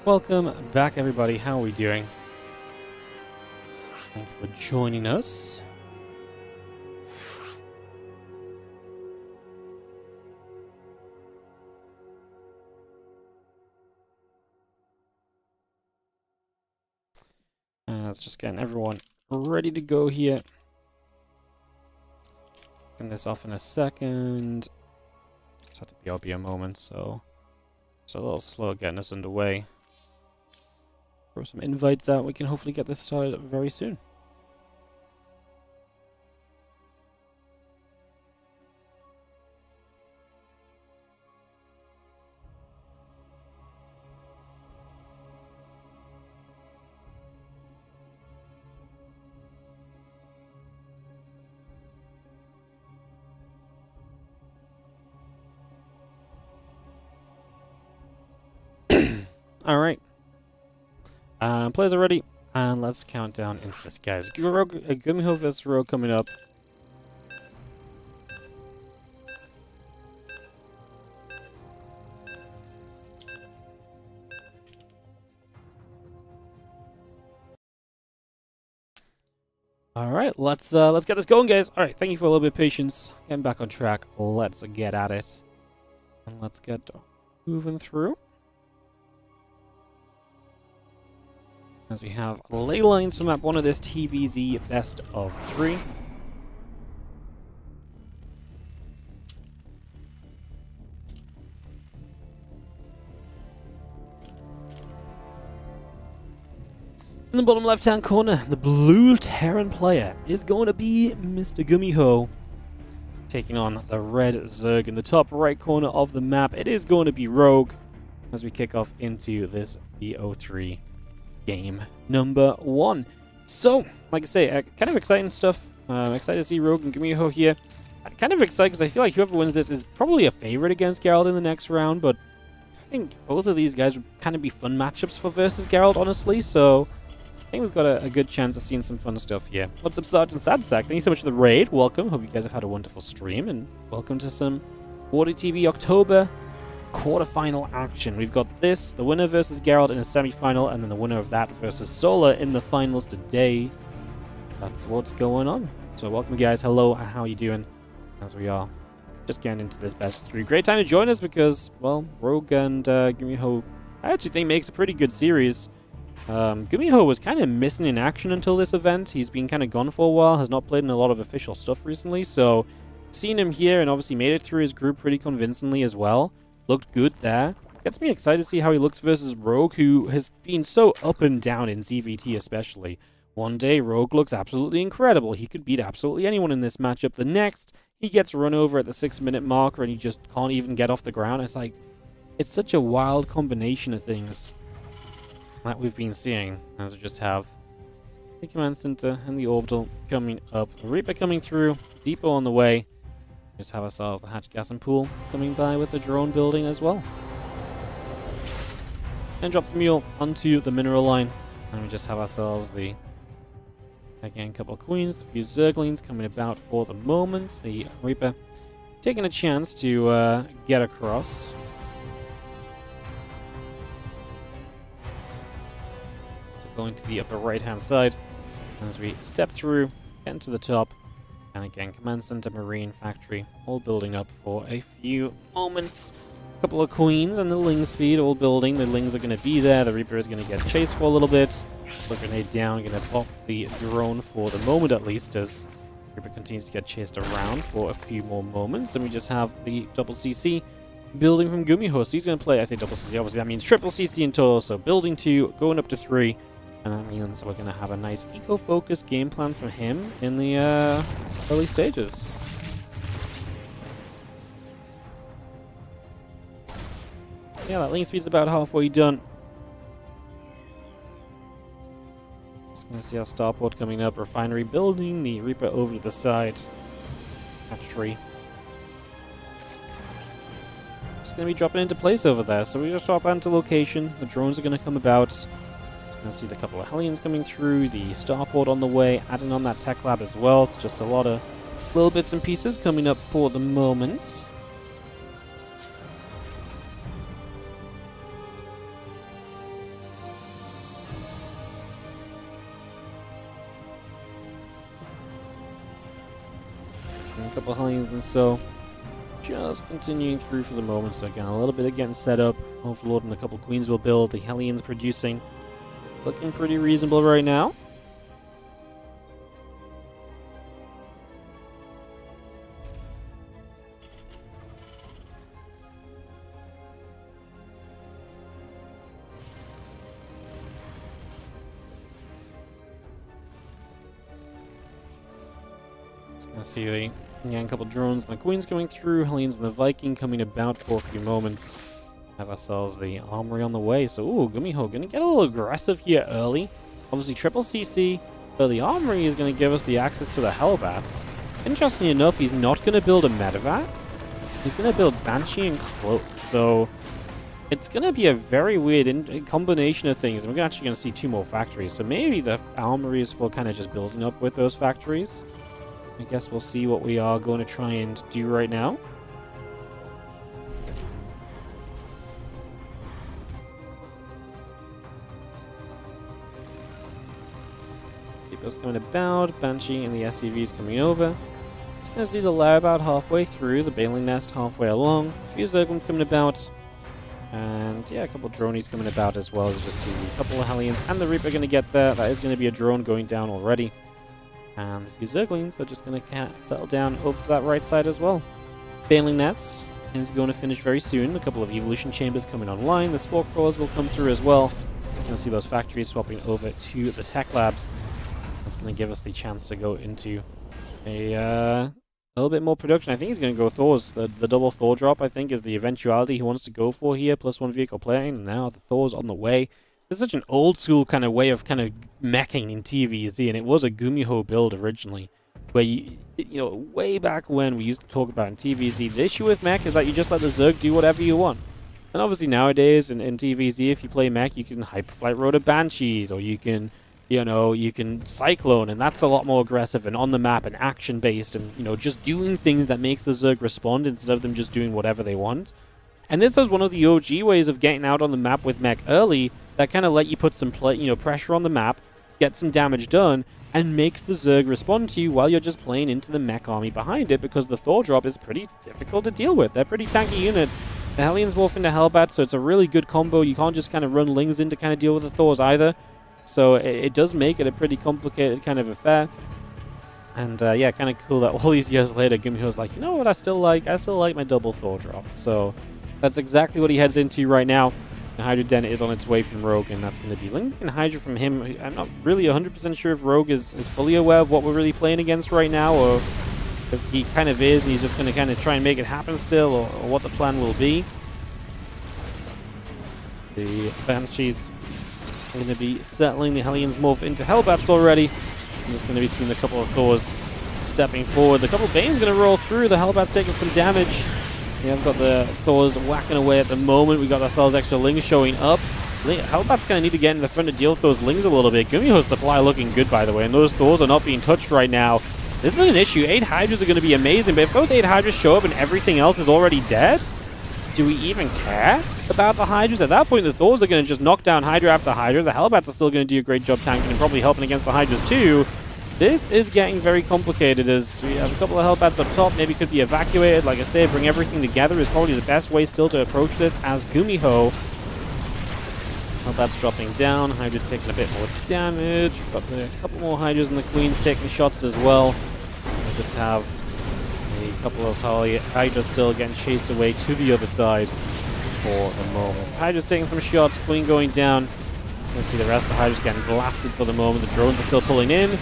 Welcome back, everybody. How are we doing? Thank you for joining us. Let's just get everyone ready to go here. Get this off in a second. It's had to be a moment, so it's a little slow getting us underway. Throw some invites out. We can hopefully get this started very soon. All right. Players are ready, and let's count down into this, guys. Gumiho vs herO coming up. All right, let's get this going, guys. All right, thank you for a little bit of patience. Getting back on track. Let's get at it, and let's get moving through. As we have ley lines from map 1 of this TVZ best of 3. In the bottom left-hand corner, the blue Terran player is going to be Mr. Gumiho, taking on the red Zerg. In the top right corner of the map, it is going to be Rogue, as we kick off into this BO3 game number 1. So, like I say, kind of exciting stuff. Excited to see Rogue and Gumiho here. Kind of excited because I feel like whoever wins this is probably a favorite against Geralt in the next round, but I think both of these guys would kind of be fun matchups for versus Geralt, honestly, so I think we've got a good chance of seeing some fun stuff here. What's up, Sergeant Sadsack? Thank you so much for the raid. Welcome. Hope you guys have had a wonderful stream, and welcome to some WardiTV October quarterfinal action. We've got this, the winner versus Geralt in a semi-final, and then the winner of that versus Solar in the finals today. That's what's going on. So welcome, guys. Hello, how are you doing? As we are just getting into this best 3. Great time to join us because, well, Rogue and Gumiho, I actually think makes a pretty good series. Gumiho was kind of missing in action until this event. He's been kind of gone for a while, has not played in a lot of official stuff recently, so seeing him here and obviously made it through his group pretty convincingly as well. Looked good there. Gets me excited to see how he looks versus Rogue, who has been so up and down in ZVT especially. One day, Rogue looks absolutely incredible. He could beat absolutely anyone in this matchup. The next, he gets run over at the 6-minute marker and he just can't even get off the ground. It's like, it's such a wild combination of things that we've been seeing. As we just have the command center and the orbital coming up. The Reaper coming through. Depot on the way. Just have ourselves the hatch gas and pool coming by with the drone building as well. And drop the mule onto the mineral line. And we just have ourselves the, again, couple of queens, the few zerglings coming about for the moment. The Reaper taking a chance to get across. So going to the upper right hand side as we step through, get into the top. And again, Command Center, Marine, Factory, all building up for a few moments. A couple of queens and the Ling speed all building. The Lings are going to be there. The Reaper is going to get chased for a little bit. Put grenade down, going to pop the drone for the moment at least, as Reaper continues to get chased around for a few more moments. And we just have the double CC building from Gumiho. So he's going to play, I say double CC, obviously that means triple CC in total. So building 2, going up to 3. And that means we're going to have a nice eco-focused game plan for him in the early stages. Yeah, that link speed's about halfway done. Just going to see our starport coming up. Refinery building, the Reaper over to the side. Factory. Just going to be dropping into place over there. So we just drop onto location. The drones are going to come about. Going to see the couple of Hellions coming through, the starport on the way, adding on that tech lab as well. It's just a lot of little bits and pieces coming up for the moment. And a couple of Hellions and so. Just continuing through for the moment. So again, a little bit of getting set up. Overlord and a couple Queens will build. The Hellions producing. Looking pretty reasonable right now. I see a couple drones and the Queens coming through, Hellions and the Viking coming about for a few moments. Have ourselves the armory on the way. So, ooh, Gumiho gonna get a little aggressive here early. Obviously, triple CC, but the armory is gonna give us the access to the Hellbats. Interestingly enough, he's not gonna build a Medevac. He's gonna build Banshee and Cloak. So, it's gonna be a very weird combination of things. And we're actually gonna see 2 more factories. So maybe the armory is for kind of just building up with those factories. I guess we'll see what we are going to try and do right now. Keeper's coming about, Banshee and the SCV's coming over. Just going to see the lair about halfway through, the Baling Nest halfway along. A few Zerglings coming about. And yeah, a couple dronies coming about as well. You just see a couple of Hellions and the Reaper going to get there. That is going to be a drone going down already. And a few Zerglings are just going to settle down over to that right side as well. Baling Nest is going to finish very soon. A couple of Evolution Chambers coming online. The Spore Crawlers will come through as well. It's going to see those factories swapping over to the Tech Labs. That's going to give us the chance to go into a little bit more production. I think he's going to go Thors. The double Thor drop, I think, is the eventuality he wants to go for here. +1 vehicle plane. And now the Thor's on the way. It's such an old school kind of way of kind of meching in TVZ, and it was a Gumiho build originally, where you know, way back when we used to talk about in TVZ, the issue with mech is that you just let the Zerg do whatever you want. And obviously nowadays in TVZ, if you play mech, you can Hyperflight Rotor Banshees, or you can, you can Cyclone, and that's a lot more aggressive and on the map and action based, and just doing things that makes the Zerg respond instead of them just doing whatever they want. And this was one of the OG ways of getting out on the map with mech early, that kind of let you put some pressure on the map, get some damage done, and makes the Zerg respond to you while you're just playing into the mech army behind it, because the Thor drop is pretty difficult to deal with. They're pretty tanky units. The Hellions morph into Hellbats, so it's a really good combo. You can't just kind of run Lings in to kind of deal with the Thors either. So it does make it a pretty complicated kind of affair. And yeah, kind of cool that all these years later, Gumiho's like, you know what, I still like my double Thor drop. So that's exactly what he heads into right now. The Hydra Den is on its way from Rogue, and that's going to be Link and Hydra from him. I'm not really 100% sure if Rogue is fully aware of what we're really playing against right now, or if he kind of is, and he's just going to kind of try and make it happen still, or what the plan will be. The Banshees are going to be settling. The Hellions morph into Hellbats already. I'm just going to be seeing a couple of Thors stepping forward. The couple of Bane's going to roll through. The Hellbats taking some damage. Yeah, we've got the Thors whacking away at the moment. We got ourselves extra Lings showing up. Hellbat's going to need to get in the front to deal with those Lings a little bit. Gumiho's supply looking good, by the way, and those Thors are not being touched right now. This is an issue. 8 Hydras are going to be amazing, but if those 8 Hydras show up and everything else is already dead, do we even care about the Hydras? At that point, the Thors are going to just knock down Hydra after Hydra. The Hellbats are still going to do a great job tanking and probably helping against the Hydras too. This is getting very complicated as we have a couple of Hellbats up top. Maybe could be evacuated. Like I say, bring everything together is probably the best way still to approach this as Gumiho. Hellbats dropping down. Hydra taking a bit more damage. Got a couple more Hydras and the Queens taking shots as well. We just have a couple of Hydras still getting chased away to the other side for the moment. Hydra's taking some shots. Queen going down. Just going to see the rest of the Hydras getting blasted for the moment. The drones are still pulling in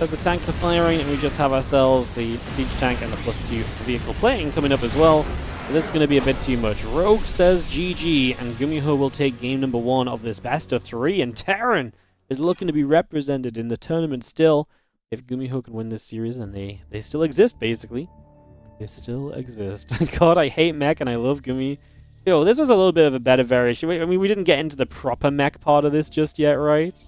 as the tanks are firing, and we just have ourselves the siege tank and the +2 vehicle plane coming up as well. But this is going to be a bit too much. Rogue says GG, and Gumiho will take game number 1 of this best of 3, and Terran is looking to be represented in the tournament still. If Gumiho can win this series, then they still exist, basically. They still exist. God, I hate mech, and I love Gumi. This was a little bit of a better variation. I mean, we didn't get into the proper mech part of this just yet, right?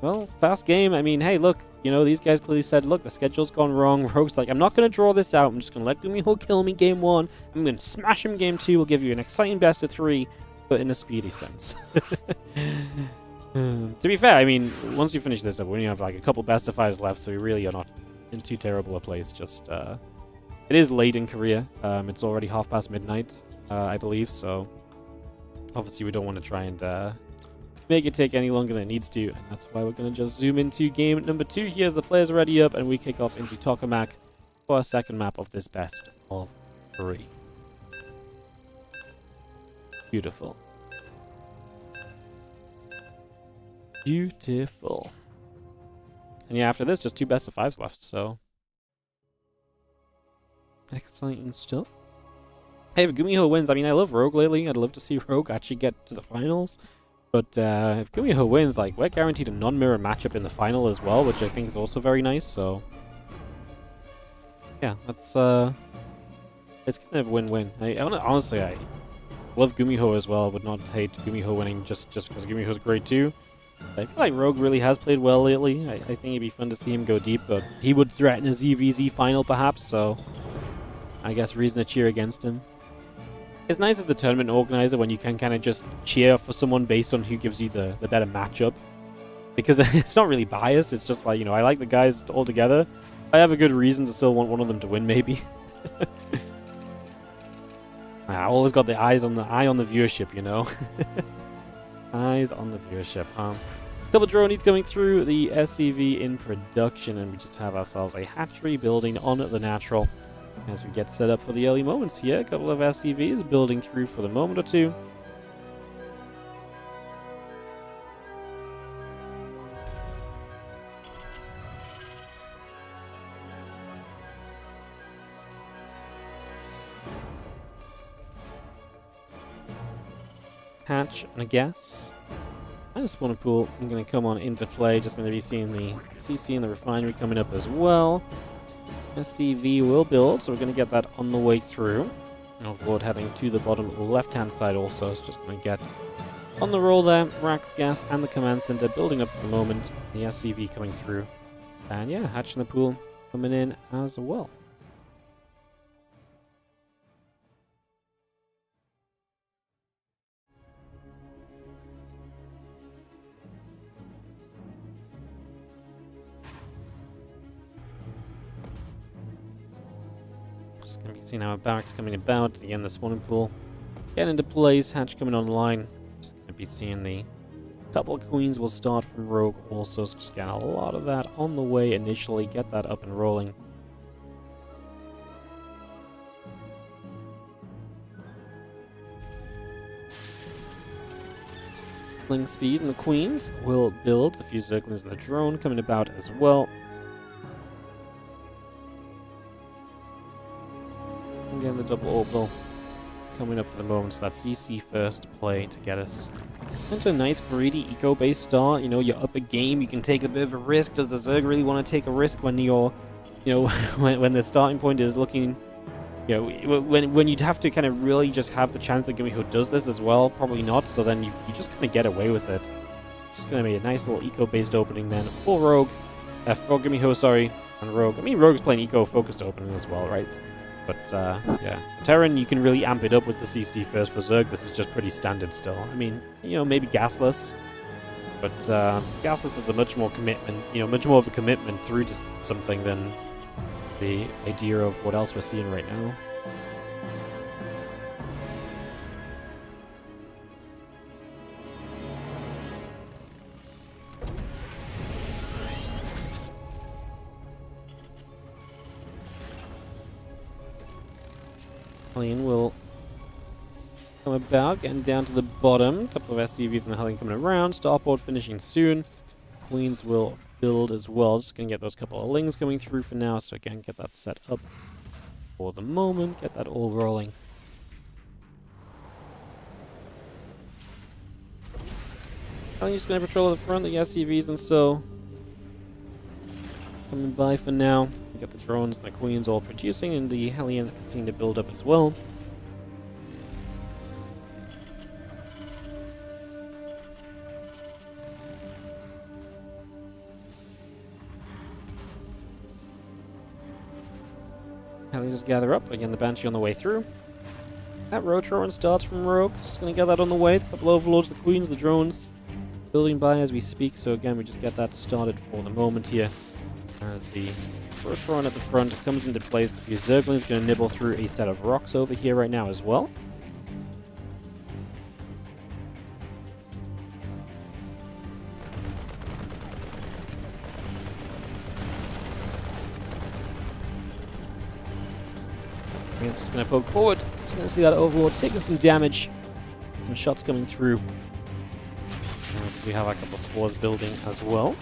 Well, fast game. I mean, hey, look, these guys clearly said, look, the schedule's gone wrong. Rogue's like, I'm not going to draw this out. I'm just going to let Gumiho kill me game 1. I'm going to smash him game 2. We'll give you an exciting best of 3, but in a speedy sense. To be fair, I mean, once you finish this up, we only have like a couple best of 5s left, so we really are not in too terrible a place. Just it is late in Korea. It's already midnight, I believe. So obviously we don't want to try and make it take any longer than it needs to, and that's why we're going to just zoom into game number 2 here as the players are ready up, and we kick off into Tokamak for our second map of this best of 3. Beautiful. Beautiful. And yeah, after this, just 2 best of 5s left, so exciting stuff. Hey, if Gumiho wins, I mean, I love Rogue lately. I'd love to see Rogue actually get to the finals. But if Gumiho wins, like, we're guaranteed a non-mirror matchup in the final as well, which I think is also very nice, so yeah, that's it's kind of win-win. Honestly, I love Gumiho as well. I would not hate Gumiho winning just because Gumiho's great too. I feel like Rogue really has played well lately. I think it'd be fun to see him go deep, but he would threaten a ZVZ final perhaps, so I guess reason to cheer against him. It's nice as the tournament organizer when you can kind of just cheer for someone based on who gives you the better matchup. Because it's not really biased, it's just like, you know, I like the guys all together. I have a good reason to still want one of them to win, maybe. I always got the eye on the viewership, you know. Eyes on the viewership, huh? Couple dronies coming through the SCV in production, and we just have ourselves a hatchery building on the natural as we get set up for the early moments here. A couple of SCVs building through for the moment or two. Hatch and a gas. And a spawner pool I'm going to come on into play. Just going to be seeing the CC and the refinery coming up as well. SCV will build, so we're going to get that on the way through. Overlord heading to the bottom left-hand side also, so just going to get on the roll there. Rax gas and the command center building up for the moment. The SCV coming through. And yeah, Hatch and the pool coming in as well. Just going to be seeing our barracks coming about. Again, the spawning pool getting into place. Hatch coming online. Just going to be seeing the couple of queens will start from Rogue also. So just getting a lot of that on the way initially. Get that up and rolling. Fling speed and the queens will build. The few zerglings and the drone coming about as well. Again, the double orbital coming up for the moment, so that's CC first play to get us into a nice greedy eco-based start. You know, you're up a game, you can take a bit of a risk. Does the Zerg really want to take a risk when you're, you know, when the starting point is looking, you know, when you'd have to kind of really just have the chance that Gumiho does this as well? Probably not, so then you just kind of get away with it. It's just going to be a nice little eco-based opening then for Rogue, for Gumiho, sorry, and Rogue. I mean, Rogue's playing eco-focused opening as well, right? But, yeah. Terran, you can really amp it up with the CC first. For Zerg, this is just pretty standard still. I mean, you know, maybe Gasless. But, Gasless is a much more commitment, you know, much more of a commitment through to something than the idea of what else we're seeing right now. Hellion will come about, getting down to the bottom. A couple of SCVs and the Hellion coming around. Starport finishing soon. Queens will build as well. Just going to get those couple of Lings coming through for now. So again, get that set up for the moment. Get that all rolling. Hellion's just going to patrol at the front, the SCVs and so coming by for now. We got the drones and the queens all producing, and the Hellion continuing to build up as well. Hellion just gather up. Again, the Banshee on the way through. That Rotoran starts from Rogue. Just going to get that on the way. A couple overlords, the queens, the drones building by as we speak. So again, we just get that started for the moment here as the Rotron at the front comes into place. The Zergling is going to nibble through a set of rocks over here right now as well. It's just going to poke forward. It's going to see that Overlord taking some damage. Some shots coming through. As we have a couple of spores building as well.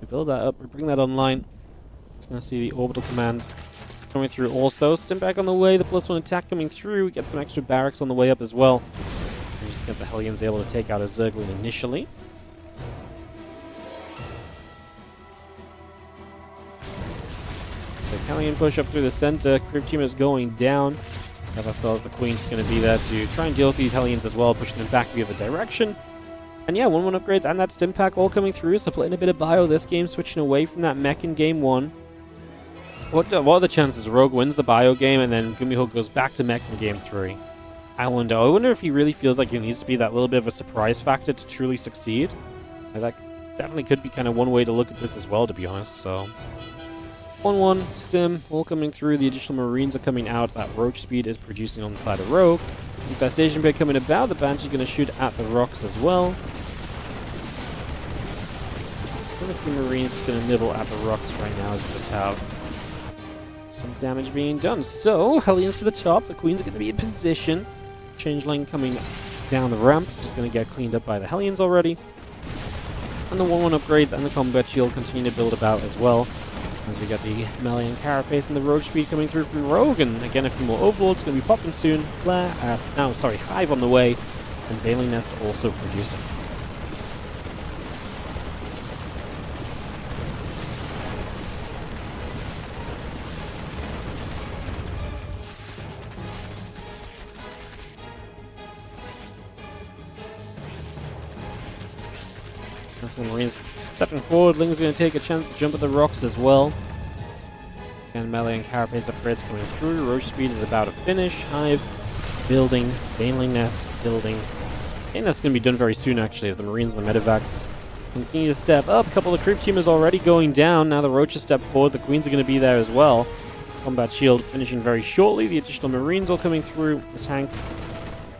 We build that up, we bring that online. It's going to see the orbital command coming through also. Stimpak on the way, the +1 attack coming through. We get some extra barracks on the way up as well. We just get the Hellions able to take out a Zergling initially. The Hellion push up through the center. Crypt Team is going down. Have ourselves the Queen just going to be there to try and deal with these Hellions as well, pushing them back the other direction. And yeah, 1-1 upgrades and that Stimpak all coming through, so playing a bit of Bio this game, switching away from that mech in game 1. What are the chances Rogue wins the Bio game and then Gumiho goes back to mech in game 3? I wonder if he really feels like he needs to be that little bit of a surprise factor to truly succeed. And that definitely could be kind of one way to look at this as well, to be honest, so... 1-1, Stim, all coming through. The additional Marines are coming out. That Roach speed is producing on the side of Rogue. Infestation Pit coming about. The Banshee going to shoot at the rocks as well. And a few Marines just going to nibble at the rocks right now as we just have some damage being done. So, Hellions to the top. The Queen's going to be in position. Changeling coming down the ramp. Just going to get cleaned up by the Hellions already. And the 1-1 upgrades and the combat shield continue to build about as well. As we got the melee and carapace and the roach speed coming through from Rogue, and again a few more overlords going to be popping soon. Hive on the way, and Bailing Nest also producing. That's the Marines stepping forward. Ling's going to take a chance to jump at the rocks as well. And melee and carapace upgrades coming through. Roach speed is about to finish. Hive building. Bailing Nest building. I think that's going to be done very soon actually as the Marines and the medevacs continue to step up. A couple of creep teamers already going down. Now the Roaches step forward. The Queens are going to be there as well. Combat shield finishing very shortly. The additional Marines all coming through. The tank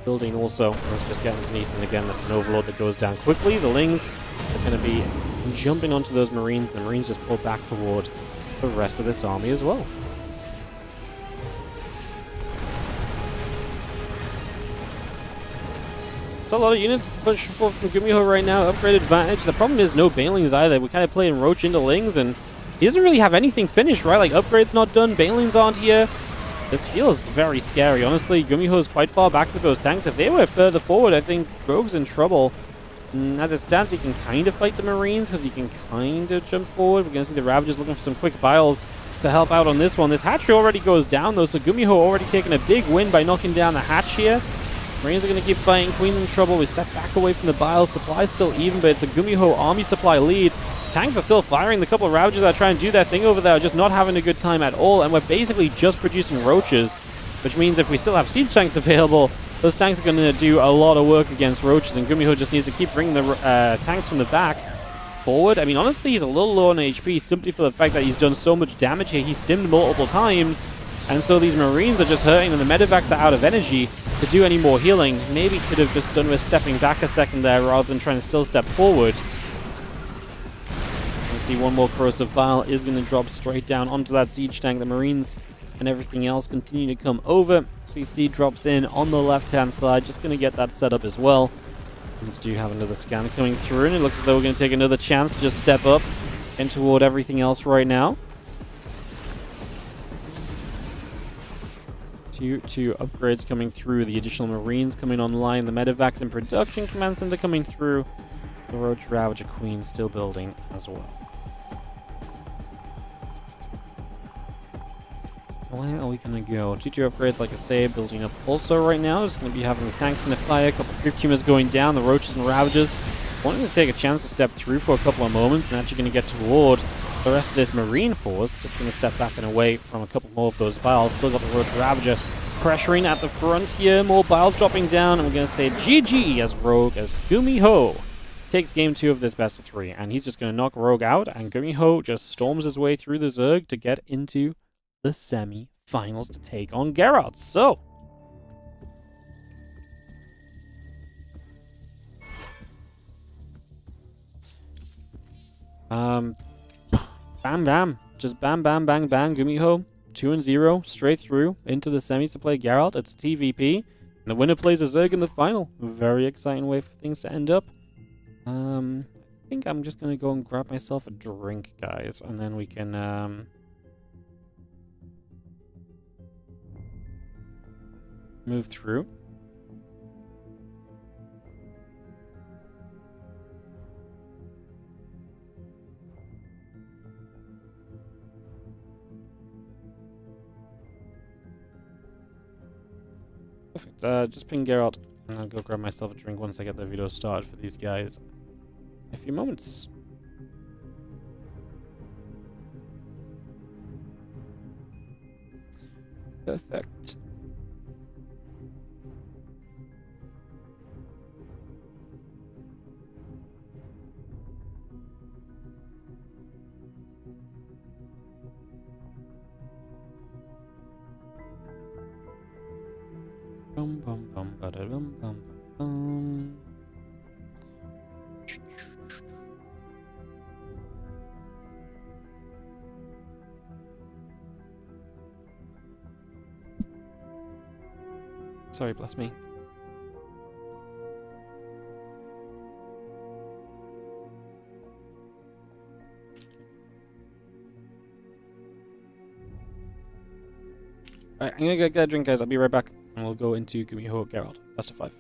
building also. Let's just get underneath, and again that's an Overlord that goes down quickly. The Lings are going to be jumping onto those Marines. The Marines just pull back toward the rest of this army as well. It's a lot of units pushing forward from Gumiho right now. Upgraded advantage. The problem is no Bailings either. We're kind of playing Roach into Lings, and he doesn't really have anything finished, right? Like, upgrades not done, Bailings aren't here. This feels very scary, honestly. Gumiho's quite far back with those tanks. If they were further forward, I think Rogue's in trouble. As it stands, he can kind of fight the Marines because he can kind of jump forward. We're going to see the Ravagers looking for some quick biles to help out on this one. This hatchery already goes down, though, so Gumiho already taking a big win by knocking down the hatch here. Marines are going to keep fighting. Queen's in trouble. We step back away from the biles. Supply's still even, but it's a Gumiho army supply lead. Tanks are still firing. The couple of Ravagers that are trying to do their thing over there are just not having a good time at all, and we're basically just producing Roaches, which means if we still have siege tanks available, those tanks are going to do a lot of work against Roaches, and Gumiho just needs to keep bringing the tanks from the back forward. I mean, honestly, he's a little low on HP simply for the fact that he's done so much damage here. He's stimmed multiple times, and so these Marines are just hurting, and the medevacs are out of energy to do any more healing. Maybe could have just done with stepping back a second there rather than trying to still step forward. You see one more corrosive bile is going to drop straight down onto that siege tank. The Marines and everything else continue to come over. CC drops in on the left-hand side, just going to get that set up as well. We do have another scan coming through, and it looks as though we're going to take another chance to just step up and toward everything else right now. Two upgrades coming through, the additional Marines coming online, the medevacs in production, command center coming through, the Roach Ravager Queen still building as well. Where are we going to go? 2 upgrades, like I say, building up also right now. Just going to be having the tanks going to fire, a couple of creep teamers going down, the Roaches and Ravagers wanting to take a chance to step through for a couple of moments and actually going to get toward the rest of this Marine force. Just going to step back and away from a couple more of those biles. Still got the Roach Ravager pressuring at the front here. More Biles dropping down, and we're going to say GG as Rogue, as Gumiho takes game 2 of this best of 3. And he's just going to knock Rogue out, and Gumiho just storms his way through the Zerg to get into the semi-finals to take on Geralt. So, bam bam. Just bam bang bang bang. Gumiho 2-0 straight through into the semis to play Geralt. It's TVP. And the winner plays a Zerg in the final. A very exciting way for things to end up. I think I'm just gonna go and grab myself a drink, guys, and then we can move through. Perfect. Just ping Geralt, and I'll go grab myself a drink once I get the video started for these guys. In a few moments. Perfect. Bum bum bum ba da bum bum bum. Sorry, bless me. Alright, I'm gonna go get a drink, guys. I'll be right back. And we'll go into Gumiho Geralt. Best of 5.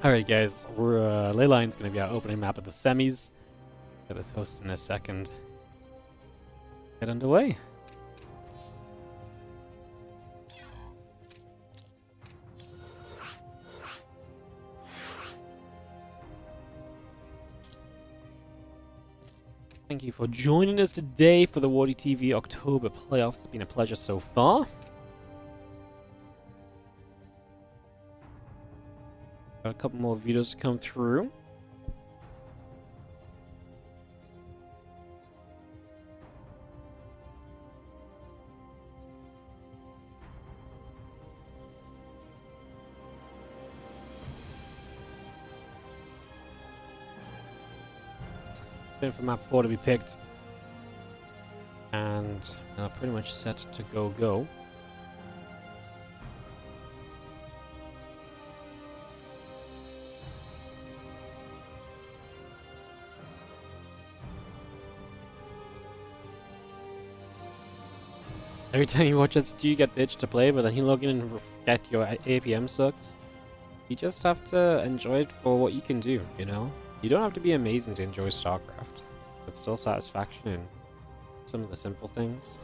Alright, guys. We're Leyline's going to be our opening map of the semis. Get us host in a second. Get underway. Thank you for joining us today for the WardiTV October playoffs. It's been a pleasure so far. Got a couple more videos to come through. waiting for map 4 to be picked. And pretty much set to go. Every time you watch us, you get the itch to play, but then you log in and forget your APM sucks. You just have to enjoy it for what you can do, you know? You don't have to be amazing to enjoy StarCraft. There's still satisfaction in some of the simple things.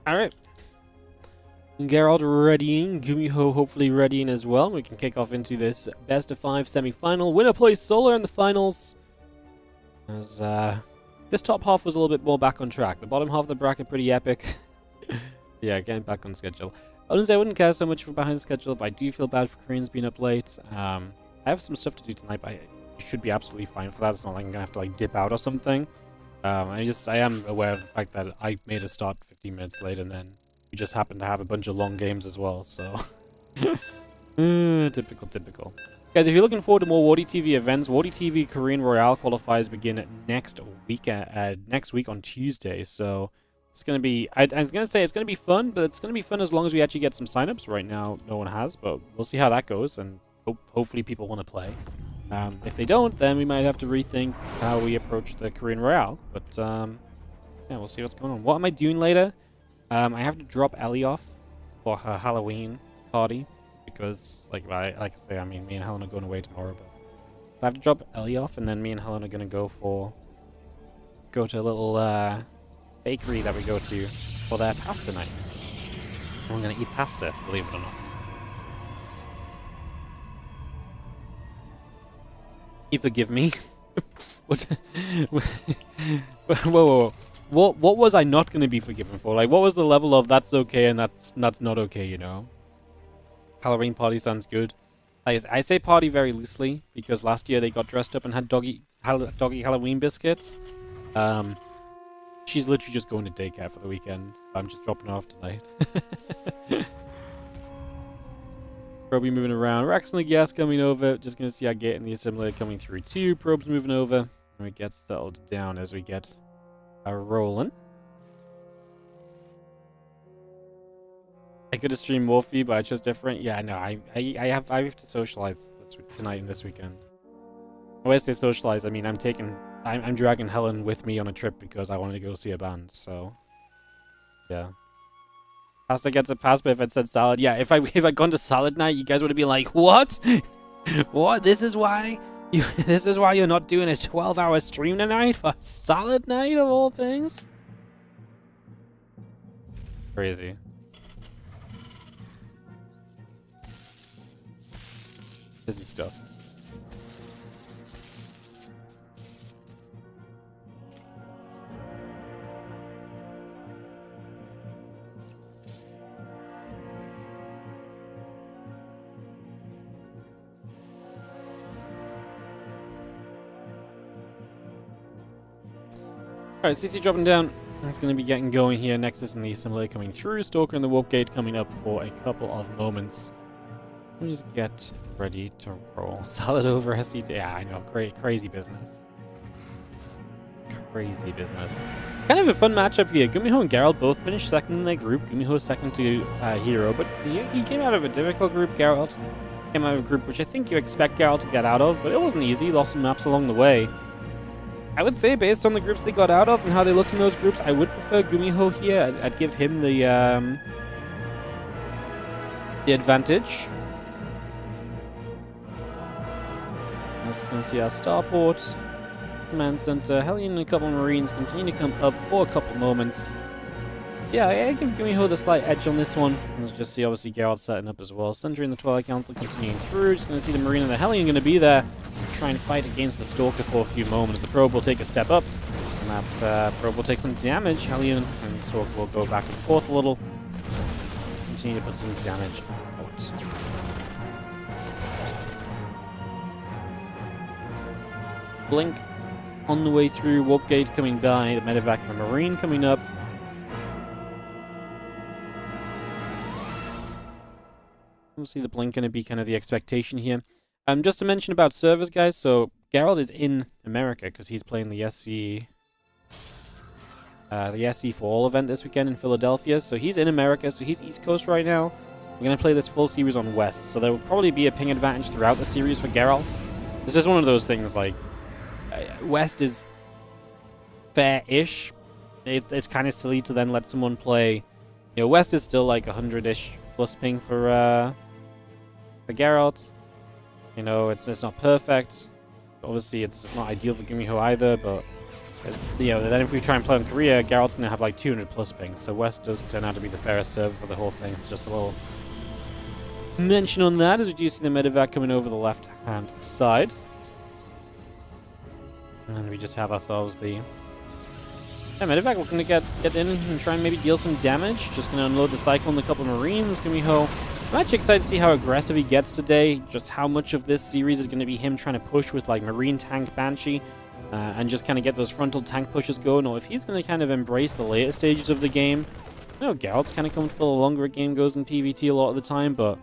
Alright. Geralt readying, Gumiho hopefully readying as well. We can kick off into this best of 5 semi-final. Winner plays Solar in the finals. As this top half was a little bit more back on track. The bottom half of the bracket pretty epic. Yeah, getting back on schedule. Honestly, I wouldn't care so much for behind schedule, but I do feel bad for Koreans being up late. I have some stuff to do tonight, but I should be absolutely fine for that. It's not like I'm gonna have to like dip out or something. I am aware of the fact that I made a start 15 minutes late, and then we just happened to have a bunch of long games as well, so... typical. Guys, if you're looking forward to more WardiTV events, WardiTV Korean Royale qualifiers begin next week on Tuesday, so... It's going to be... I was going to say it's going to be fun, but it's going to be fun as long as we actually get some signups. Right now, no one has, but we'll see how that goes, and hopefully people want to play. If they don't, then we might have to rethink how we approach the Korean Royale, but... yeah, we'll see what's going on. What am I doing later? I have to drop Ellie off for her Halloween party because, like I say, I mean, me and Helen are going away tomorrow. But I have to drop Ellie off, and then me and Helen are going to go to a little bakery that we go to for their pasta night. And we're going to eat pasta, believe it or not. You forgive me? What? Whoa. What was I not going to be forgiven for? Like, what was the level of that's okay and that's not okay, you know? Halloween party sounds good. I say party very loosely, because last year they got dressed up and had doggy Halloween biscuits. She's literally just going to daycare for the weekend. I'm just dropping her off tonight. Probably moving around. Rex and the gas coming over. Just going to see our gate and the assimilator coming through too. Probes moving over. And we get settled down as we get... rolling. I could have streamed more for you, but I chose different. Yeah, no, I have to socialize tonight and this weekend. When I say socialize, I mean I'm dragging Helen with me on a trip because I wanted to go see a band. So, yeah. Pasta gets a pass, but if it said salad, yeah. If I'd gone to salad night, you guys would have been like, what? What? This is why you're not doing a 12-hour stream tonight for salad night of all things? Crazy. Busy stuff. Alright, CC dropping down. It's going to be getting going here. Nexus and the assimilator coming through. Stalker and the warp gate coming up for a couple of moments. Let me just get ready to roll. Salad over SC. Yeah, I know. Crazy business. Crazy business. Kind of a fun matchup here. Gumiho and Geralt both finished second in their group. Gumiho second to herO, but he came out of a difficult group. Geralt came out of a group which I think you expect Geralt to get out of, but it wasn't easy. Lost some maps along the way. I would say, based on the groups they got out of and how they looked in those groups, I would prefer Gumiho here. I'd give him the advantage. I'm just going to see our starport, command center, Hellion and a couple of Marines continue to come up for a couple moments. Yeah, I give Gumiho the slight edge on this one. Let's just see, obviously, Geralt setting up as well. Centering the Twilight Council continuing through. Just going to see the Marine and the Hellion going to be there. Try and fight against the Stalker for a few moments. The probe will take a step up, and that probe will take some damage. Hellion and the Stalker will go back and forth a little. Let's continue to put some damage out. Blink on the way through. Warp Gate coming by. The Medevac and the Marine coming up. Obviously, the blink going to be kind of the expectation here. Just to mention about servers, guys. So Geralt is in America because he's playing the SC for All event this weekend in Philadelphia. So he's in America. So he's East Coast right now. We're going to play this full series on West. So there will probably be a ping advantage throughout the series for Geralt. It's just one of those things, like, West is fair-ish. It's kind of silly to then let someone play. You know, West is still like 100-ish plus ping for Geralt. You know, it's not perfect. Obviously, it's not ideal for Gumiho either, but you know, then if we try and play in Korea, Geralt's going to have like 200 plus ping. So West does turn out to be the fairest server for the whole thing. It's just a little mention on that as we do see the medevac coming over the left-hand side. And we just have ourselves the medevac looking to get in and try and maybe deal some damage. Just going to unload the Cyclone, a couple of Marines. Gumiho, I'm actually excited to see how aggressive he gets today. Just how much of this series is going to be him trying to push with like Marine Tank Banshee and just kind of get those frontal tank pushes going, or if he's going to kind of embrace the later stages of the game. I know Geralt's kind of comfortable the longer a game goes in PvT a lot of the time, but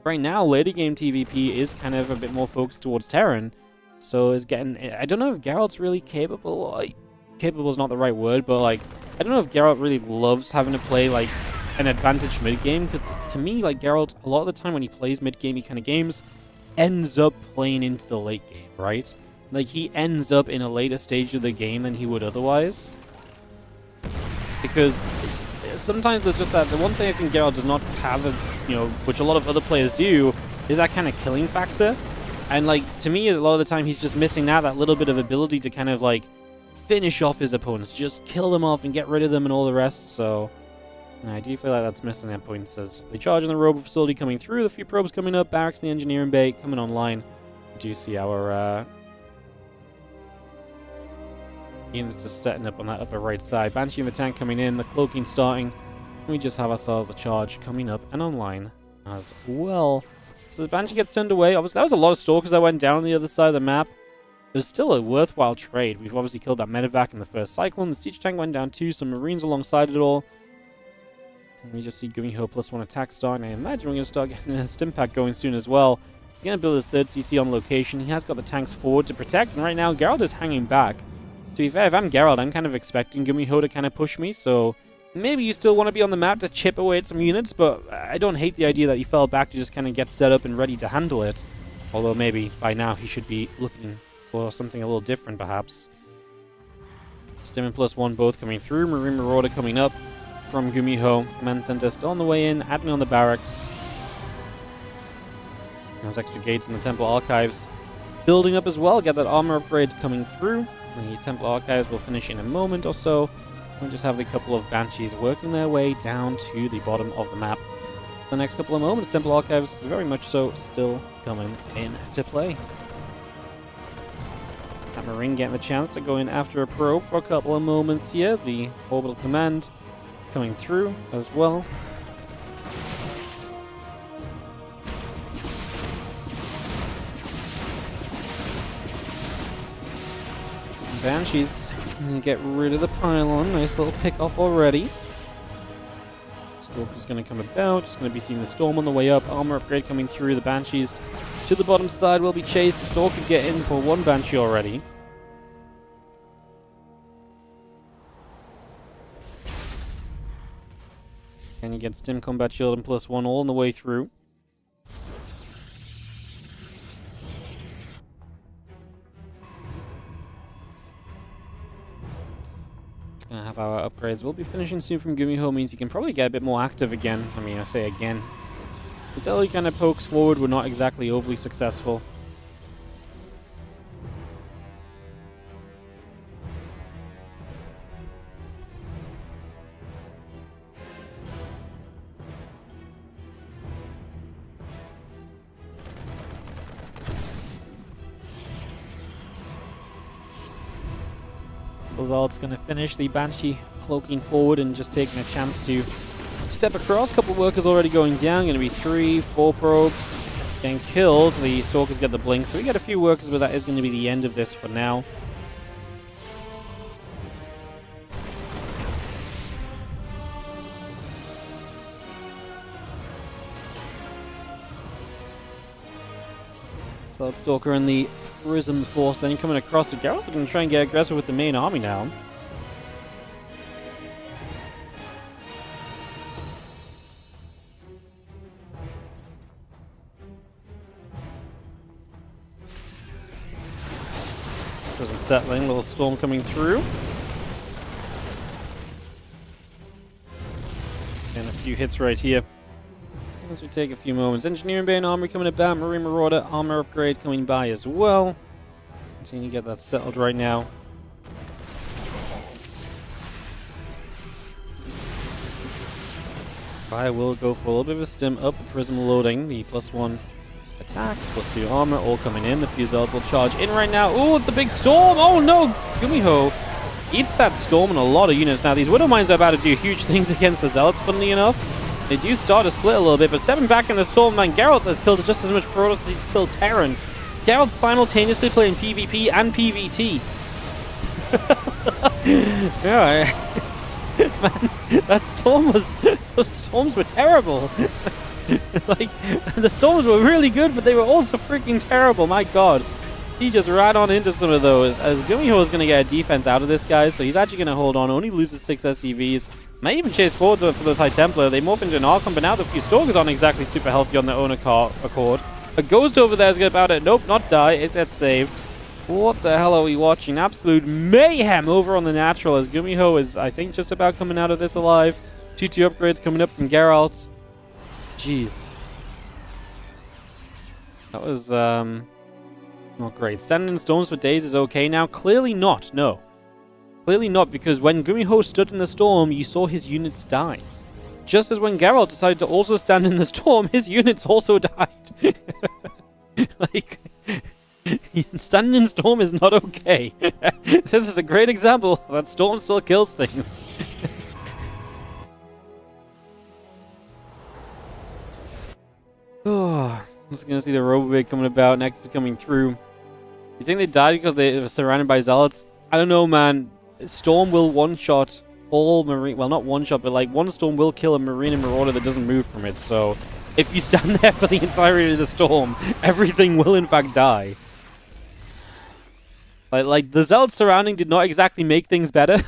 right now later game TVP is kind of a bit more focused towards Terran. So is getting, I don't know if Geralt's really capable. Capable is not the right word, but like, I don't know if Geralt really loves having to play like an advantage mid game, because to me, like, Geralt, a lot of the time when he plays mid gamey kind of games, ends up playing into the late game, right? Like, he ends up in a later stage of the game than he would otherwise. Because sometimes there's just that, the one thing I think Geralt does not have, you know, which a lot of other players do, is that kind of killing factor. And, like, to me, a lot of the time, he's just missing that little bit of ability to kind of, like, finish off his opponents. Just kill them off and get rid of them and all the rest, so I do feel like that's missing at points as they charge on the robot facility coming through. The few probes coming up, barracks in the engineering bay coming online. We do see our units just setting up on that upper right side. Banshee in the tank coming in, the cloaking starting. And we just have ourselves the charge coming up and online as well. So the Banshee gets turned away. Obviously, that was a lot of Stalkers that went down on the other side of the map. It was still a worthwhile trade. We've obviously killed that medevac in the first Cyclone. The siege tank went down too. Some Marines alongside it all. And we just see Gumiho +1 attack starting. I imagine we're going to start getting a stim pack going soon as well. He's going to build his third CC on location. He has got the tanks forward to protect. And right now, Geralt is hanging back. To be fair, if I'm Geralt, I'm kind of expecting Gumiho to kind of push me. So maybe you still want to be on the map to chip away at some units. But I don't hate the idea that he fell back to just kind of get set up and ready to handle it. Although maybe by now he should be looking for something a little different, perhaps. Stim and +1 both coming through. Marine Marauder coming up from Gumiho. Command Center still on the way in, adding on the barracks. Those extra gates in the Temple Archives building up as well. Get that armor upgrade coming through. The Temple Archives will finish in a moment or so. We'll just have a couple of Banshees working their way down to the bottom of the map. The next couple of moments, Temple Archives very much so still coming in to play. That Marine getting the chance to go in after a probe for a couple of moments here. The Orbital Command coming through as well. Banshees get rid of the pylon. Nice little pick off already. Stalker's going to come about. Just going to be seeing the Storm on the way up. Armor upgrade coming through. The Banshees to the bottom side will be chased. The Stalkers get in for one Banshee already. And you get Stim Combat Shield and +1 all on the way through. Gonna have our upgrades. We'll be finishing soon from Gumiho, means he can probably get a bit more active again. I mean, I say again. His early kind of pokes forward were not exactly overly successful. Lazard's going to finish the Banshee cloaking forward and just taking a chance to step across. A couple of workers already going down. Going to be 3, 4 probes getting killed. The Stalkers get the blink. So we get a few workers, but that is going to be the end of this for now. So let's Stalker in the Prism Force, then coming across the Geralt. We're going to try and get aggressive with the main army now. Prism settling, little storm coming through. And a few hits right here. As we take a few moments. Engineering Bay and Armory coming about. Marine Marauder armor upgrade coming by as well. Continue to get that settled right now. I will go for a little bit of a stim up. The Prism loading. The +1 attack, +2 armor, all coming in. The few Zealots will charge in right now. Oh, it's a big storm! Oh no! Gumiho eats that storm and a lot of units. Now, these Widow Mines are about to do huge things against the Zealots, funnily enough. They do start to split a little bit, but stepping back in the storm, man, Geralt has killed just as much Protoss as he's killed Terran. Geralt simultaneously playing PvP and PvT. Yeah, man, that storm was... those storms were terrible. Like, the storms were really good, but they were also freaking terrible, my god. He just ran on into some of those, as Gumiho is going to get a defense out of this guy, so he's actually going to hold on, only loses 6 SCVs. May even chase forward for those High Templar. They morph into an Archon, but now the few Stalkers aren't exactly super healthy on their own accord. A Ghost over there is going to about it. Nope, not die. It gets saved. What the hell are we watching? Absolute mayhem over on the natural, as Gumiho is, I think, just about coming out of this alive. 2-2 upgrades coming up from Geralt. Jeez. That was, not great. Standing in storms for days is okay now? Clearly not, no. Clearly not, because when Gumiho stood in the storm, you saw his units die. Just as when Geralt decided to also stand in the storm, his units also died. Like, standing in storm is not okay. This is a great example that storm still kills things. Oh, I'm just gonna see the Robobig coming about. Next is coming through. You think they died because they were surrounded by Zealots? I don't know, man. Storm will one-shot all Marine... Well, not one-shot, but like one Storm will kill a Marine and Marauder that doesn't move from it. So if you stand there for the entirety of the Storm, everything will in fact die. Like the Zealots surrounding did not exactly make things better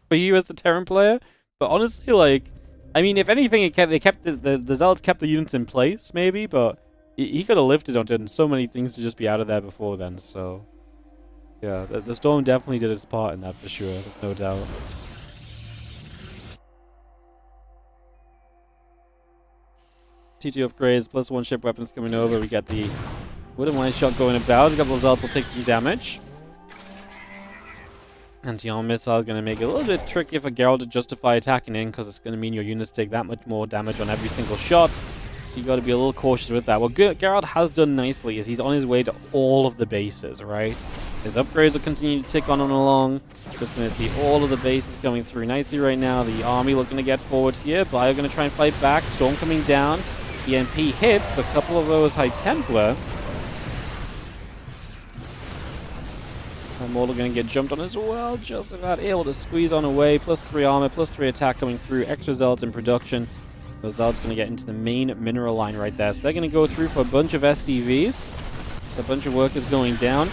for you as the Terran player. But honestly, like... I mean, if anything, the Zealots kept the units in place, maybe, but he could have lifted on done so many things to just be out of there before then, so... Yeah, the Storm definitely did its part in that for sure, there's no doubt. T2 upgrades, +1 ship weapons coming over, we got the Widow Mine shot going about, a couple of Zealots will take some damage. Anti-armor missile going to make it a little bit tricky for Geralt to justify attacking in, because it's going to mean your units take that much more damage on every single shot. So you got to be a little cautious with that. What Geralt has done nicely is he's on his way to all of the bases, right? His upgrades will continue to tick on and along. Just going to see all of the bases coming through nicely right now. The army looking to get forward here. Bion going to try and fight back. Storm coming down. EMP hits. A couple of those High Templar. Mortal going to get jumped on as well, just about able to squeeze on away. +3 armor, +3 attack coming through. Extra Zealots in production. Those Zealots going to get into the main mineral line right there. So they're going to go through for a bunch of SCVs. So a bunch of workers going down.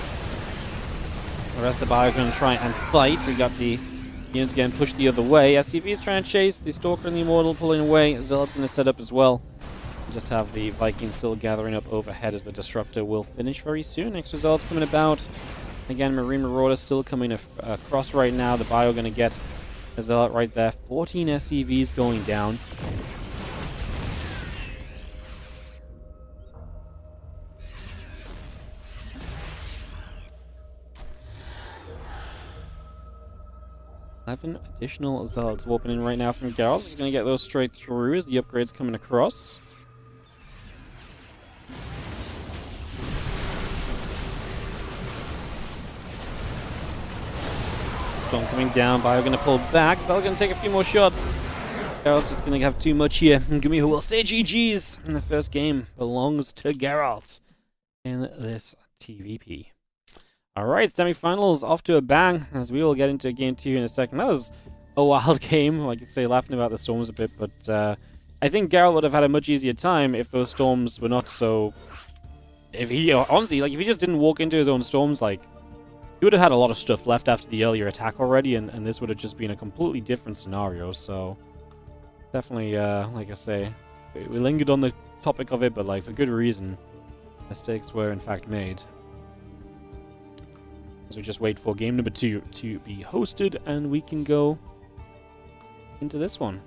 The rest of the Bio are going to try and fight. We got the units getting pushed the other way. SCVs trying to chase. The Stalker and the Immortal pulling away. Zealots going to set up as well. We just have the Vikings still gathering up overhead as the Disruptor will finish very soon. Extra Zealots coming about. Again, Marine Marauder still coming across right now. The Bio going to get a Zealot right there. 14 SCVs going down. Additional Zealots warping in right now from Geralt. He's going to get those straight through as the upgrades coming across. Storm coming down. Bio going to pull back. Bell going to take a few more shots. Geralt just going to have too much here. And Gumiho will say GG's. And the first game belongs to Geralt in this TVP. Alright, semifinals off to a bang, as we will get into game 2 in a second. That was a wild game, like I say, laughing about the storms a bit, but I think Geralt would have had a much easier time if those storms were not so if he, honestly, like, if he just didn't walk into his own storms, like, he would have had a lot of stuff left after the earlier attack already, and this would have just been a completely different scenario, so definitely, like I say, we lingered on the topic of it, but, like, for good reason. Mistakes were, in fact, made. As we just wait for game number 2 to be hosted, and we can go into this one.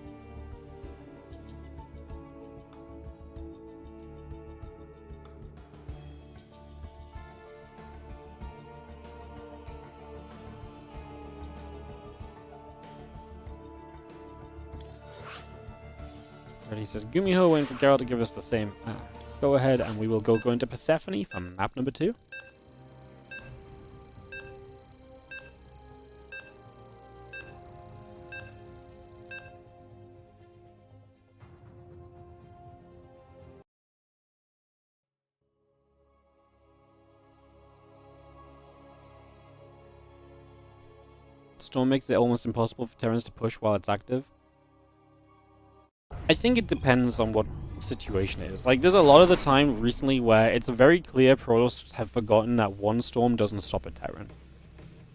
He says, Gumiho waiting for Geralt to give us the same. Go ahead, and we will go into Persephone from map number 2. Storm makes it almost impossible for Terrans to push while it's active. I think it depends on what situation it is. Like, there's a lot of the time recently where it's very clear Protoss have forgotten that one storm doesn't stop a Terran.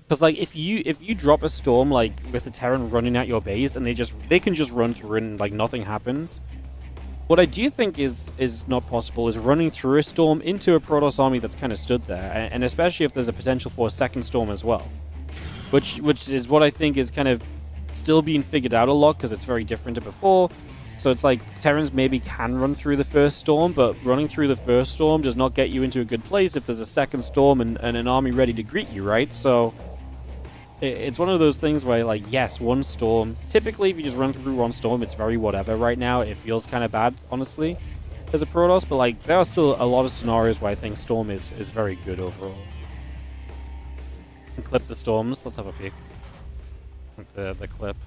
Because, like, if you drop a storm, like, with a Terran running at your base, and they can just run through and, like, nothing happens. What I do think is not possible is running through a storm into a Protoss army that's kind of stood there, and especially if there's a potential for a second storm as well. Which is what I think is kind of still being figured out a lot, because it's very different to before. So it's like, Terrans maybe can run through the first storm, but running through the first storm does not get you into a good place if there's a second storm and an army ready to greet you, right? So it's one of those things where, like, yes, one storm. Typically, if you just run through one storm, it's very whatever right now. It feels kind of bad, honestly, as a Protoss, but, like, there are still a lot of scenarios where I think storm is very good overall. And clip the storms. Let's have a peek at the clip.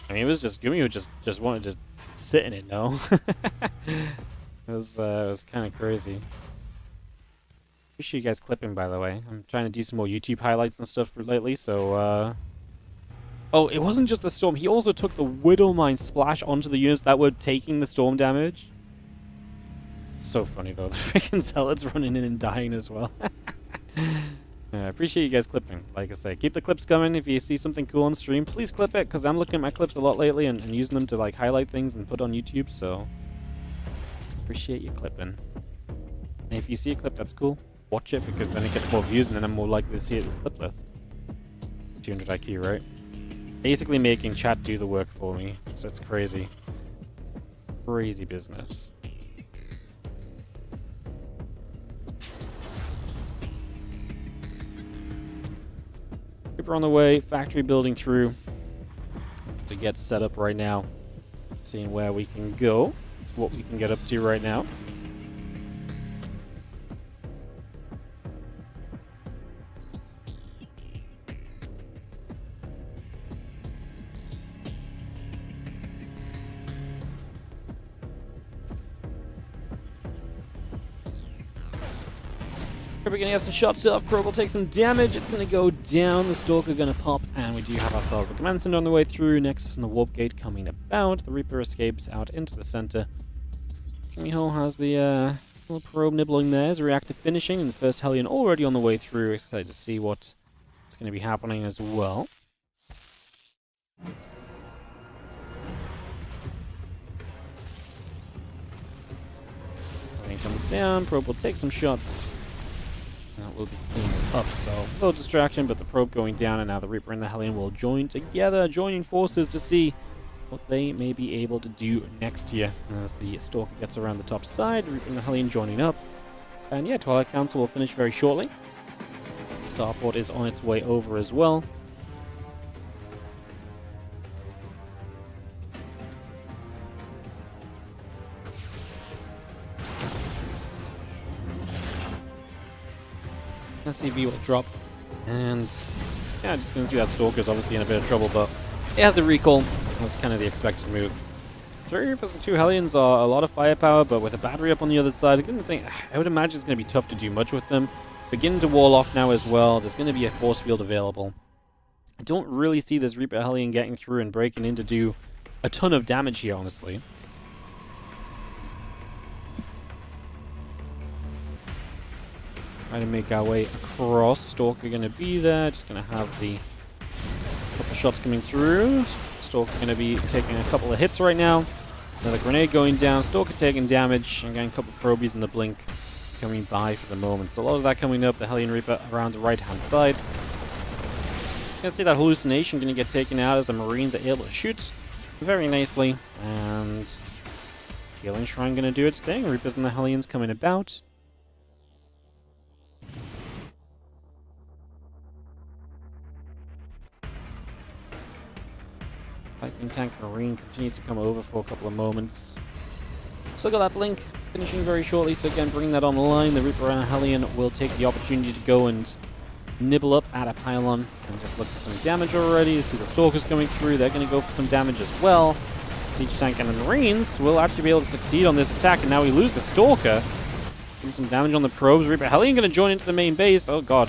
I mean, it was just Gumi who just wanted to sit in it, no? It was kind of crazy. Appreciate you guys clipping, by the way. I'm trying to do some more YouTube highlights and stuff lately, so oh, it wasn't just the storm. He also took the Widowmine splash onto the units that were taking the storm damage. So funny though, the freaking zealots running in and dying as well. I appreciate you guys clipping. Like I say, keep the clips coming. If you see something cool on stream, please clip it, because I'm looking at my clips a lot lately and using them to, like, highlight things and put on YouTube, so appreciate you clipping. And if you see a clip that's cool, watch it, because then it gets more views and then I'm more likely to see it in the clip list. 200 IQ, right? Basically making chat do the work for me. So it's crazy. Crazy business. Reaper on the way, factory building through to get set up right now. Seeing where we can go, what we can get up to right now. We're going to get some shots off. Probe will take some damage. It's going to go down. The Stalker going to pop. And we do have ourselves the Command Center on the way through. Next, the Warp Gate coming about. The Reaper escapes out into the center. Miho has the little probe nibbling there. His reactor finishing. And the first Hellion already on the way through. Excited to see what's going to be happening as well. When he comes down, probe will take some shots. That will be cleaned up, so a little distraction, but the probe going down, and now the Reaper and the Hellion will join together, joining forces to see what they may be able to do next here. As the Stalker gets around the top side, Reaper and the Hellion joining up. And yeah, Twilight Council will finish very shortly. Starport is on its way over as well. SCV will drop, and yeah, just gonna see that Stalker's obviously in a bit of trouble, but it has a recall. That's kind of the expected move. 3 Reapers and 2 Hellions are a lot of firepower, but with a battery up on the other side, I would imagine it's gonna be tough to do much with them. Beginning to wall off now as well. There's gonna be a force field available. I don't really see this Reaper Hellion getting through and breaking in to do a ton of damage here, honestly. Trying to make our way across. Stalker going to be there. Just going to have the couple shots coming through. Stalker going to be taking a couple of hits right now. Another grenade going down. Stalker taking damage. And getting a couple of probies in the blink coming by for the moment. So a lot of that coming up. The Hellion Reaper around the right-hand side. Just going to see that hallucination going to get taken out as the Marines are able to shoot very nicely. And Healing Shrine going to do its thing. Reapers and the Hellions coming about. Lightning Tank Marine continues to come over for a couple of moments. Still got that blink finishing very shortly, so again, bring that on the line. The Reaper and Hellion will take the opportunity to go and nibble up at a pylon and just look for some damage already. You see the Stalkers coming through, they're going to go for some damage as well. Siege Tank and the Marines will actually be able to succeed on this attack, and now we lose the Stalker. Getting some damage on the probes. Reaper Hellion going to join into the main base. Oh god.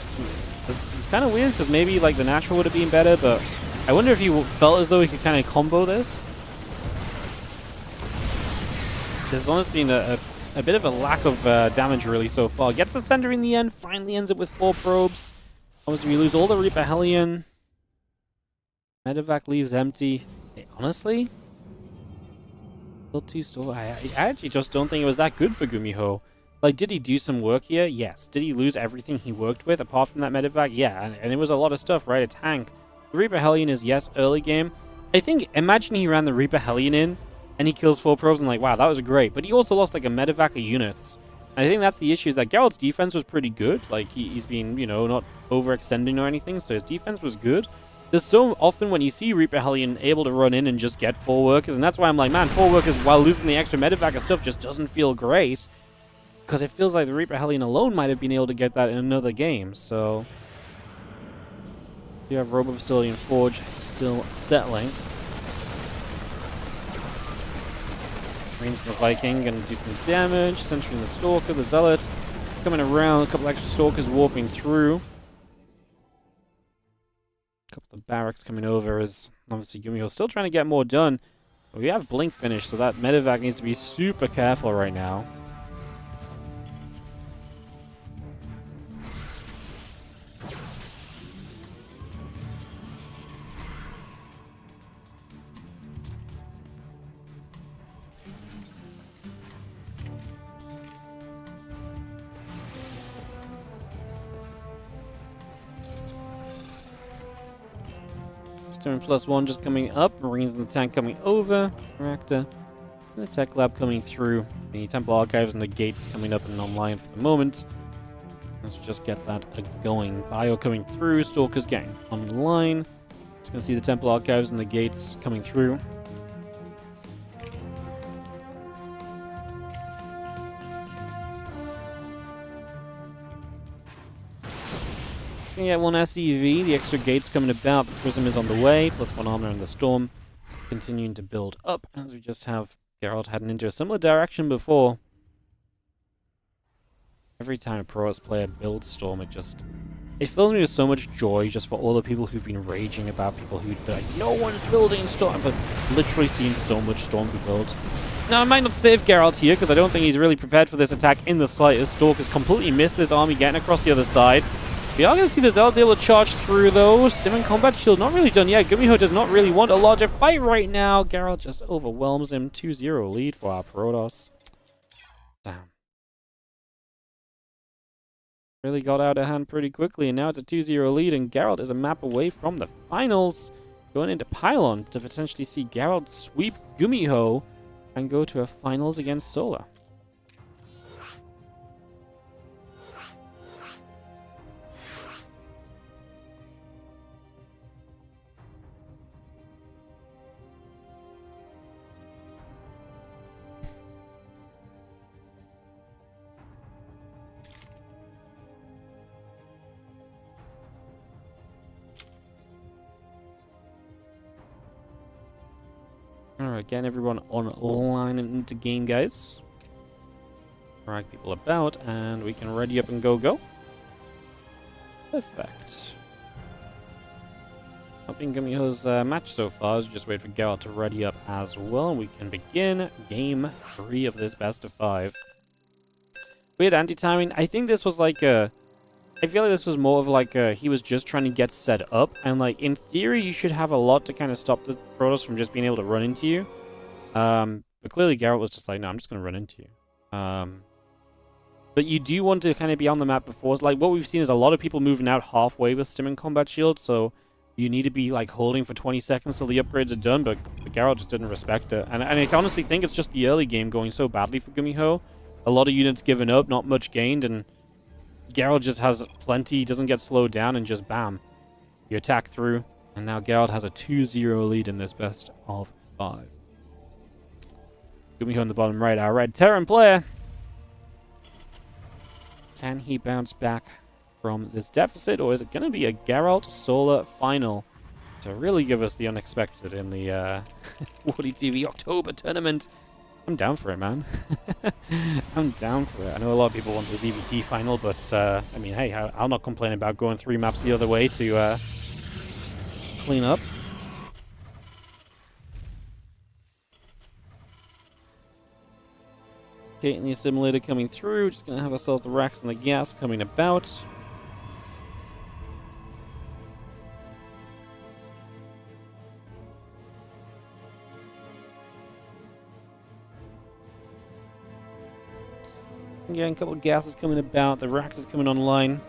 It's kind of weird, because maybe like the natural would have been better, but I wonder if he felt as though he could kind of combo this. There's honestly been a bit of a lack of damage really so far. Gets the center in the end, finally ends up with 4 probes. Obviously we lose all the Reaper Hellion. Medevac leaves empty. Hey, honestly? Still 2 store. I actually just don't think it was that good for Gumiho. Like, did he do some work here? Yes. Did he lose everything he worked with apart from that Medevac? Yeah, and it was a lot of stuff, right? A tank. The Reaper Hellion is, yes, early game. I think, imagine he ran the Reaper Hellion in, and he kills 4 probes, and like, wow, that was great. But he also lost, like, a Medevac of units. And I think that's the issue, is that Geralt's defense was pretty good. Like, he's been, you know, not overextending or anything, so his defense was good. There's so often when you see Reaper Hellion able to run in and just get 4 workers, and that's why I'm like, man, 4 workers while losing the extra Medevac and stuff just doesn't feel great. Because it feels like the Reaper Hellion alone might have been able to get that in another game, so... You have Robo Facility and Forge still settling. Marines and the Viking gonna do some damage, centering the Stalker, the Zealot. Coming around, a couple extra Stalkers warping through. A couple of barracks coming over as obviously Gumiho's still trying to get more done. But we have Blink finished, so that Medevac needs to be super careful right now. Stone +1 just coming up. Marines in the tank coming over. Reactor. And the tech lab coming through. The Temple Archives and the gates coming up and online for the moment. Let's just get that going. Bio coming through. Stalkers getting online. Just gonna see the Temple Archives and the gates coming through. Gonna get 1 SEV, the extra gates coming about, the Prism is on the way, +1 armor in the Storm, continuing to build up, as we just have Geralt heading into a similar direction before. Every time a Protoss player builds Storm, it fills me with so much joy just for all the people who've been raging about people who'd be like, no one's building Storm, but literally seeing so much Storm be built. Now, I might not save Geralt here, because I don't think he's really prepared for this attack in the slightest. Stalker's completely missed this army getting across the other side. We are going to see the Zealots able to charge through, though. Stim and Combat Shield not really done yet. Gumiho does not really want a larger fight right now. Geralt just overwhelms him. 2-0 lead for our Protoss. Damn. Really got out of hand pretty quickly, and now it's a 2-0 lead, and Geralt is a map away from the finals. Going into Pylon to potentially see Geralt sweep Gumiho and go to a finals against Solar. Alright, getting everyone online and into game, guys. Drag people about, and we can ready up and go. Perfect. Not being Gumiho's match so far, so just wait for Geralt to ready up as well, and we can begin game 3 of this best of 5. Weird anti-timing. I think this was like a I feel like this was more of like he was just trying to get set up, and like in theory you should have a lot to kind of stop the Protoss from just being able to run into you. But clearly Garrett was just like, no, I'm just going to run into you. But you do want to kind of be on the map before. Like what we've seen is a lot of people moving out halfway with Stim and Combat Shield, so you need to be like holding for 20 seconds till the upgrades are done, but Garrett just didn't respect it. And I honestly think it's just the early game going so badly for Gumiho. A lot of units given up, not much gained, and Geralt just has plenty, doesn't get slowed down, and just bam. You attack through, and now Geralt has a 2-0 lead in this best of 5. Gumiho in the bottom right, our red Terran player. Can he bounce back from this deficit, or is it going to be a Geralt Solar final to really give us the unexpected in the WardiTV October tournament? I'm down for it, man. I'm down for it. I know a lot of people want the ZVT final, but I mean, hey, I'll not complain about going 3 maps the other way to clean up. Okay, and the assimilator coming through. Just gonna have ourselves the racks and the gas coming about. Again, a couple of gases coming about. The racks is coming online.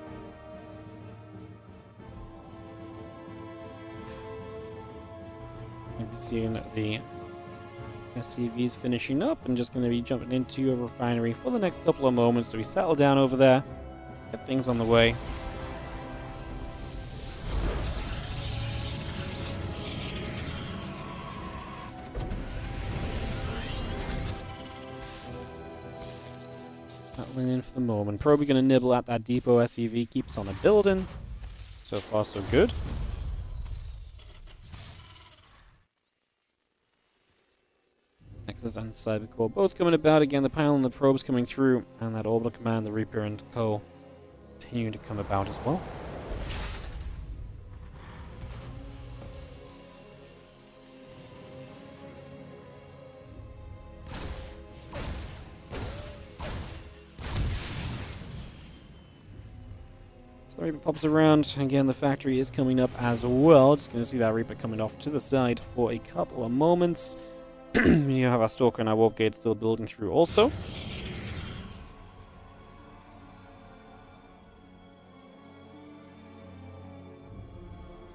Maybe seeing the SCVs finishing up and just going to be jumping into a refinery for the next couple of moments. So we settle down over there, get things on the way. Settling in for the moment. Probably going to nibble at that depot SCV, keeps on a building. So far, so good. Nexus and Cybercore both coming about. Again, the panel and the probes coming through, and that orbital command, the Reaper and Co. continuing to come about as well. So Reaper pops around. Again, the factory is coming up as well. Just going to see that Reaper coming off to the side for a couple of moments. You have our Stalker and our Warp Gate still building through also.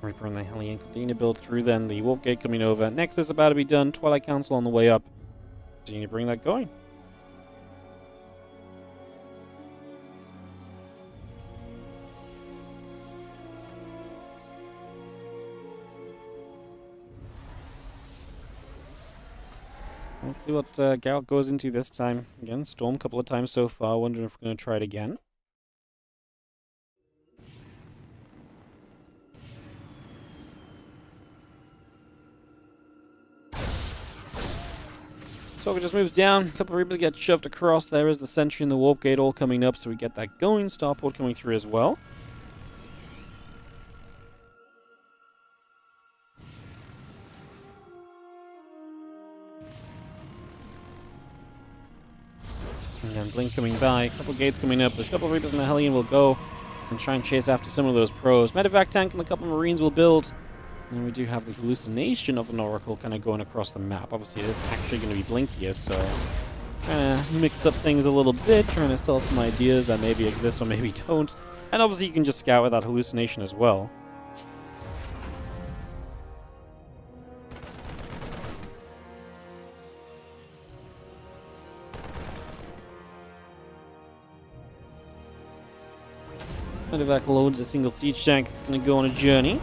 Reaper and the Hellion continue to build through, then the Warp Gate coming over. Nexus about to be done. Twilight Council on the way up. Continue to bring that going. Let's see what Geralt goes into this time. Again, Storm a couple of times so far. Wondering if we're going to try it again. So it just moves down. A couple of Reapers get shoved across. There is the Sentry and the Warp Gate all coming up, so we get that going. Starport coming through as well. And Blink coming by, a couple of gates coming up, a couple of Reapers and the Hellion will go and try and chase after some of those pros. Medevac tank and a couple of Marines will build. And we do have the hallucination of an Oracle kind of going across the map. Obviously it is actually going to be blinkiest, so trying to mix up things a little bit, trying to sell some ideas that maybe exist or maybe don't. And obviously you can just scout with that hallucination as well. Medevac loads a single siege tank. It's going to go on a journey.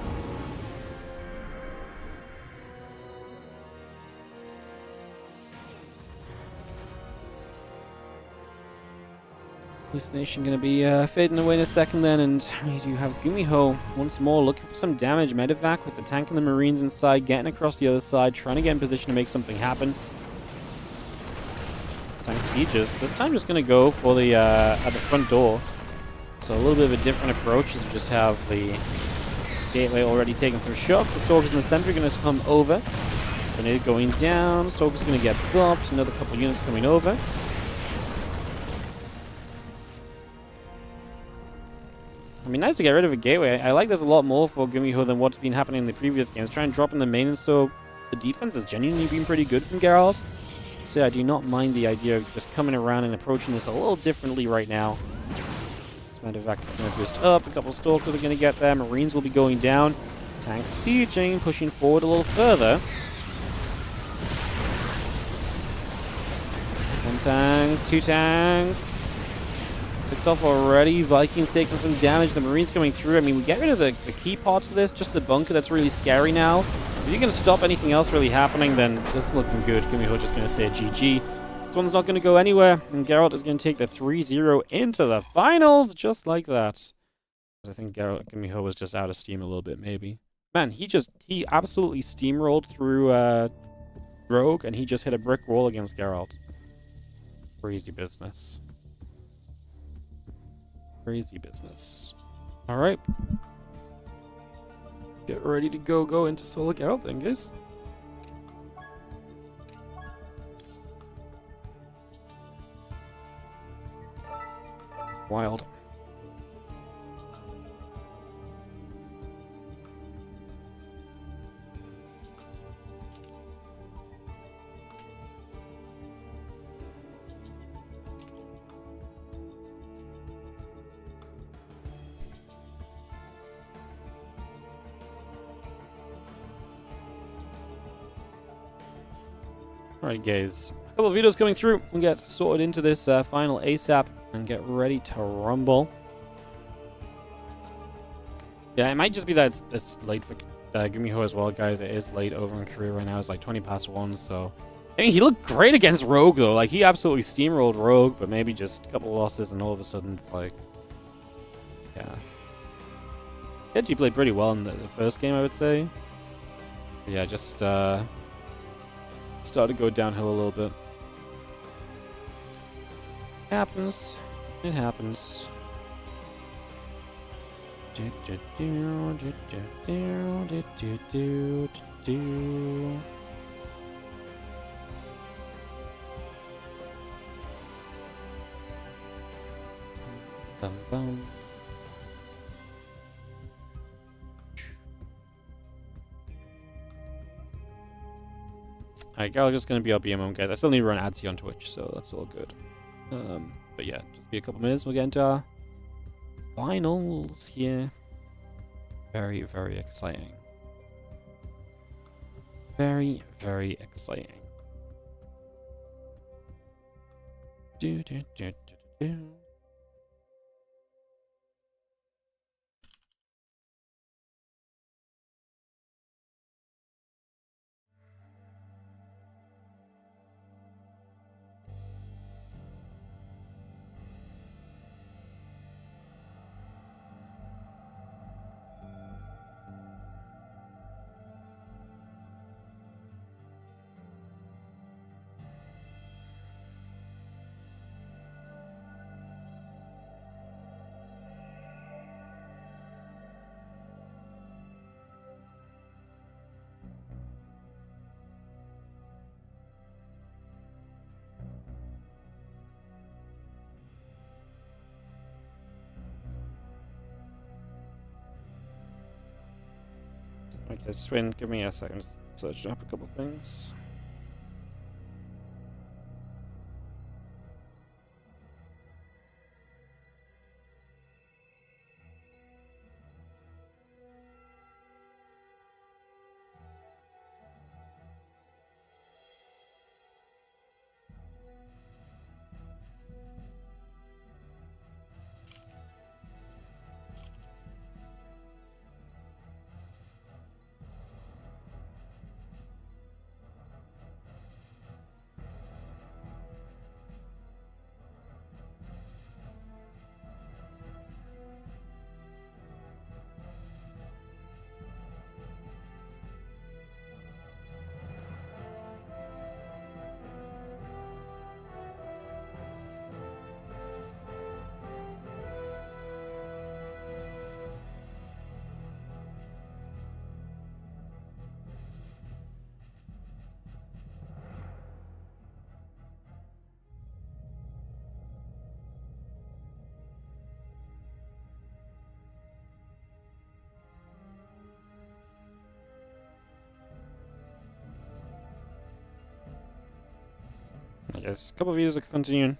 Hallucination going to be fading away in a second then, and we do have Gumiho once more looking for some damage. Medevac with the tank and the Marines inside, getting across the other side, trying to get in position to make something happen. Tank sieges. This time just going to go for the at the front door. So a little bit of a different approach as we just have the gateway already taking some shots. The Stalkers in the center are going to come over. Grenade going down. Stalker's going to get bopped. Another couple units coming over. I mean, nice to get rid of a gateway. I like this a lot more for Gumiho than what's been happening in the previous games. Try and drop in the main, and so the defense has genuinely been pretty good from Geralt. So I do not mind the idea of just coming around and approaching this a little differently right now. This medevac is going to boost up. A couple stalkers are going to get there. Marines will be going down. Tanks sieging, pushing forward a little further. One tank, two tank. Picked off already. Vikings taking some damage. The Marines coming through. I mean, we get rid of the key parts of this. Just the bunker that's really scary now. If you're going to stop anything else really happening, then this is looking good. Gumiho just going to say GG. This one's not going to go anywhere. And Geralt is going to take the 3-0 into the finals. Just like that. I think Gumiho was just out of steam a little bit, maybe. Man, he absolutely steamrolled through Rogue, and he just hit a brick wall against Geralt. Crazy business. Crazy business. Alright. Get ready to go into solo Geralt then, guys. Wild. Alright guys, a couple of videos coming through. We'll get sorted into this final ASAP and get ready to rumble. Yeah, it might just be that it's late for Gumiho as well, guys. It is late over in Korea right now. It's like 20 past 1, so... I mean, he looked great against Rogue, though. Like, he absolutely steamrolled Rogue, but maybe just a couple losses and all of a sudden it's like... Yeah. He actually played pretty well in the first game, I would say. But yeah, just... started to go downhill a little bit. It happens. It happens. Bum bum. Alright, Gallagher's going to be our BMO, guys. I still need to run ads here on Twitch, so that's all good. But yeah, just be a couple minutes. We'll get into our finals here. Very, very exciting. Very, very exciting. Do, do, do, do, do. Okay, just wait, give me a second to search up a couple things. I guess a couple of videos are continuing.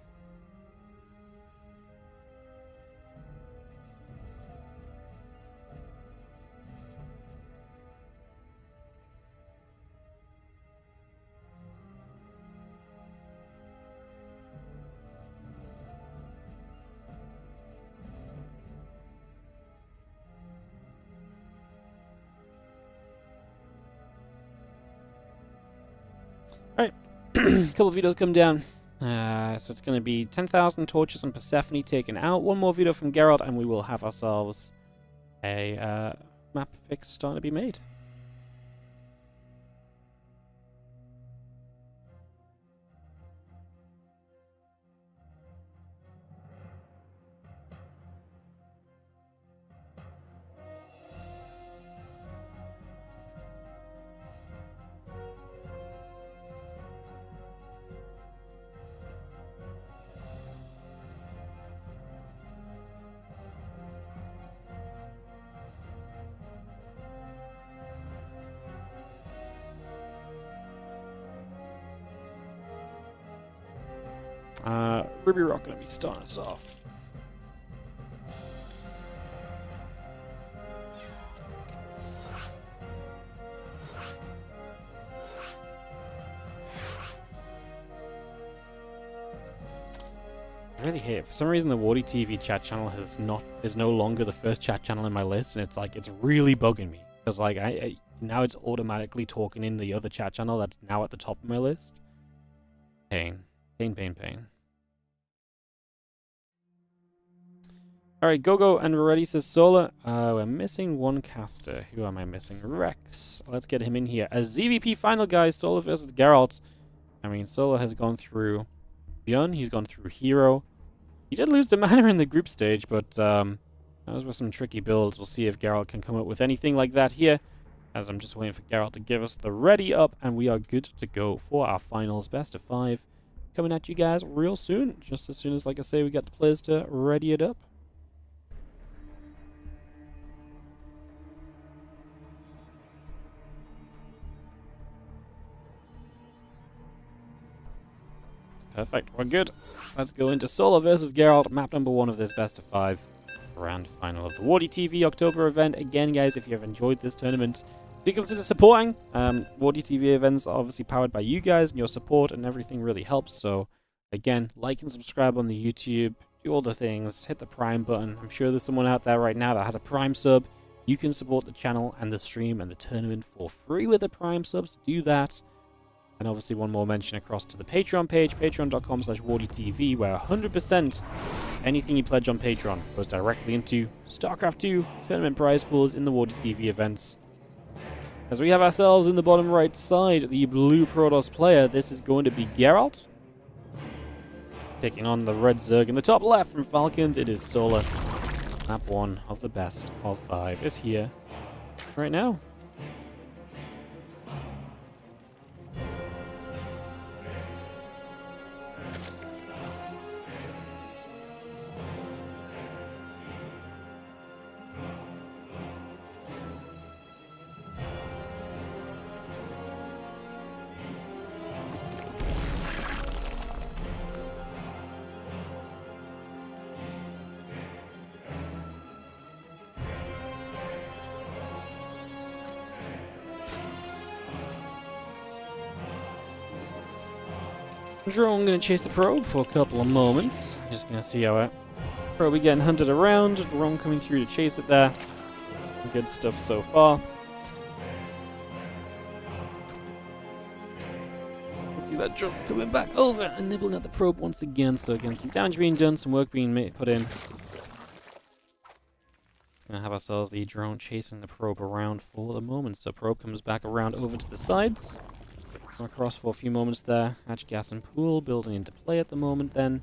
Alright, a couple of videos come down. So it's going to be 10,000 torches and Persephone taken out. One more video from Geralt, and we will have ourselves a map pick starting to be made. Ruby Rock going to be starting us off. I really hate it. For some reason the WardiTV chat channel is no longer the first chat channel in my list, and it's really bugging me. Because like I now it's automatically talking in the other chat channel that's now at the top of my list. Pain. Pain. Alright, Gogo and we're ready, says Solar. We're missing one caster. Who am I missing? Rex. Let's get him in here. A ZVP final, guys. Solar versus Geralt. I mean, Solar has gone through ByuN. He's gone through herO. He did lose to mana in the group stage, but those were some tricky builds. We'll see if Geralt can come up with anything like that here. As I'm just waiting for Geralt to give us the ready up, and we are good to go for our finals. Best of 5 coming at you guys real soon. Just as soon as, like I say, we got the players to ready it up. Perfect, we're good. Let's go into Solar versus Geralt, map number 1 of this best of 5 grand final of the WardiTV October event. Again, guys, if you have enjoyed this tournament, do consider supporting. WardiTV events are obviously powered by you guys, and your support and everything really helps. So, again, like and subscribe on the YouTube, do all the things, hit the Prime button. I'm sure there's someone out there right now that has a Prime sub. You can support the channel and the stream and the tournament for free with the Prime subs. Do that. And obviously one more mention across to the Patreon page, patreon.com/WardiTV, where 100% anything you pledge on Patreon goes directly into StarCraft 2 tournament prize pools in the WardiTV events. As we have ourselves in the bottom right side, the blue Protoss player, this is going to be Geralt. Taking on the red Zerg in the top left from Falcons, it is Solar. Map 1 of the best of 5 is here right now. Drone going to chase the probe for a couple of moments. Just going to see how it probe getting hunted around. Drone coming through to chase it there. Good stuff so far. See that drone coming back over and nibbling at the probe once again. So again, some damage being done, some work being put in. Going to have ourselves the drone chasing the probe around for the moment. So probe comes back around over to the sides. Across for a few moments there. Hatch, gas, and pool building into play at the moment then.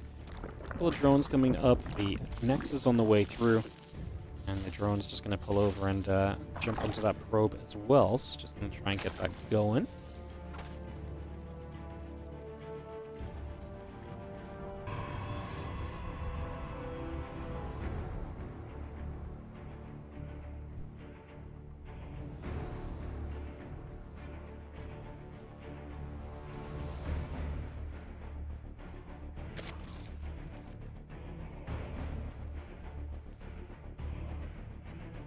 A couple of drones coming up. The Nexus on the way through. And the drone's just going to pull over and jump onto that probe as well. So just going to try and get that going.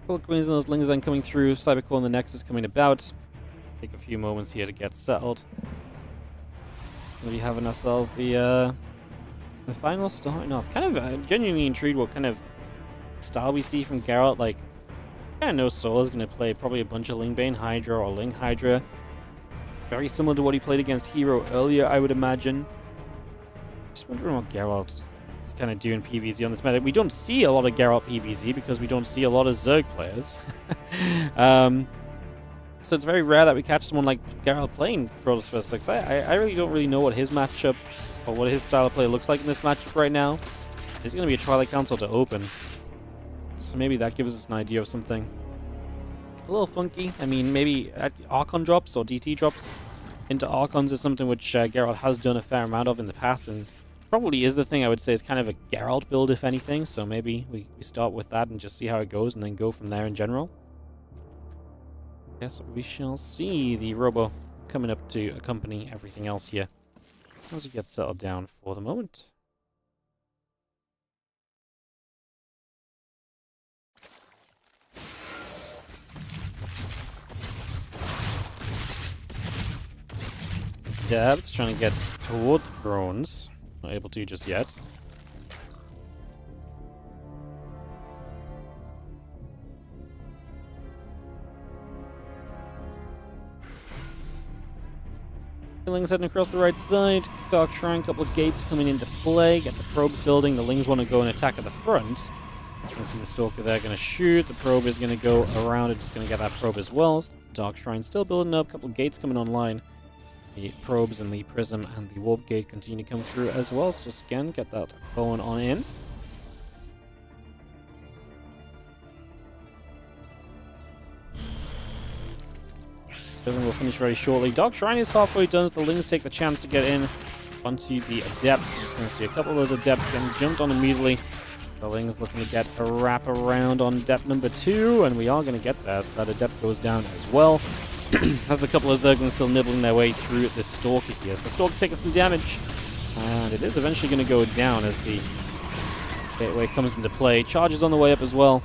Couple of Queens and those Lings then coming through. Cybercore and the Nexus coming about. Take a few moments here to get settled. We'll be having ourselves the final starting off. Kind of genuinely intrigued what kind of style we see from Geralt. Like, I know Sola's going to play probably a bunch of Lingbane Hydra or Ling Hydra. Very similar to what he played against herO earlier, I would imagine. Just wondering what Geralt is kind of doing PvZ on this meta. We don't see a lot of Geralt PvZ because we don't see a lot of Zerg players. So it's very rare that we catch someone like Geralt playing Protoss vs. 6. I really don't really know what his matchup or what his style of play looks like in this matchup right now. There's going to be a Twilight Council to open. So maybe that gives us an idea of something a little funky. I mean, maybe Archon drops or DT drops into Archons is something which Geralt has done a fair amount of in the past, and probably is the thing I would say is kind of a Geralt build, if anything. So maybe we start with that and just see how it goes and then go from there in general. Yes, we shall see. The Robo coming up to accompany everything else here as we get settled down for the moment. Dab's trying to get toward the drones. Not able to just yet. Lings heading across the right side. Dark Shrine, couple of gates coming into play. Get the probes building. The Lings want to go and attack at the front. You can see the Stalker there going to shoot. The probe is going to go around it. It's going to get that probe as well. Dark Shrine still building up. Couple of gates coming online. The probes and the prism and the warp gate continue to come through as well. So just again, get that going on in. Prism will finish very shortly. Dark Shrine is halfway done as the Lings take the chance to get in onto the Adepts. Just going to see a couple of those Adepts getting jumped on immediately. The Lings looking to get a wrap around on Adept number 2, and we are going to get there. So that Adept goes down as well. As the couple of Zerglings still nibbling their way through the Stalker here. So the Stalker taking some damage, and it is eventually going to go down as the Gateway comes into play. Charges on the way up as well.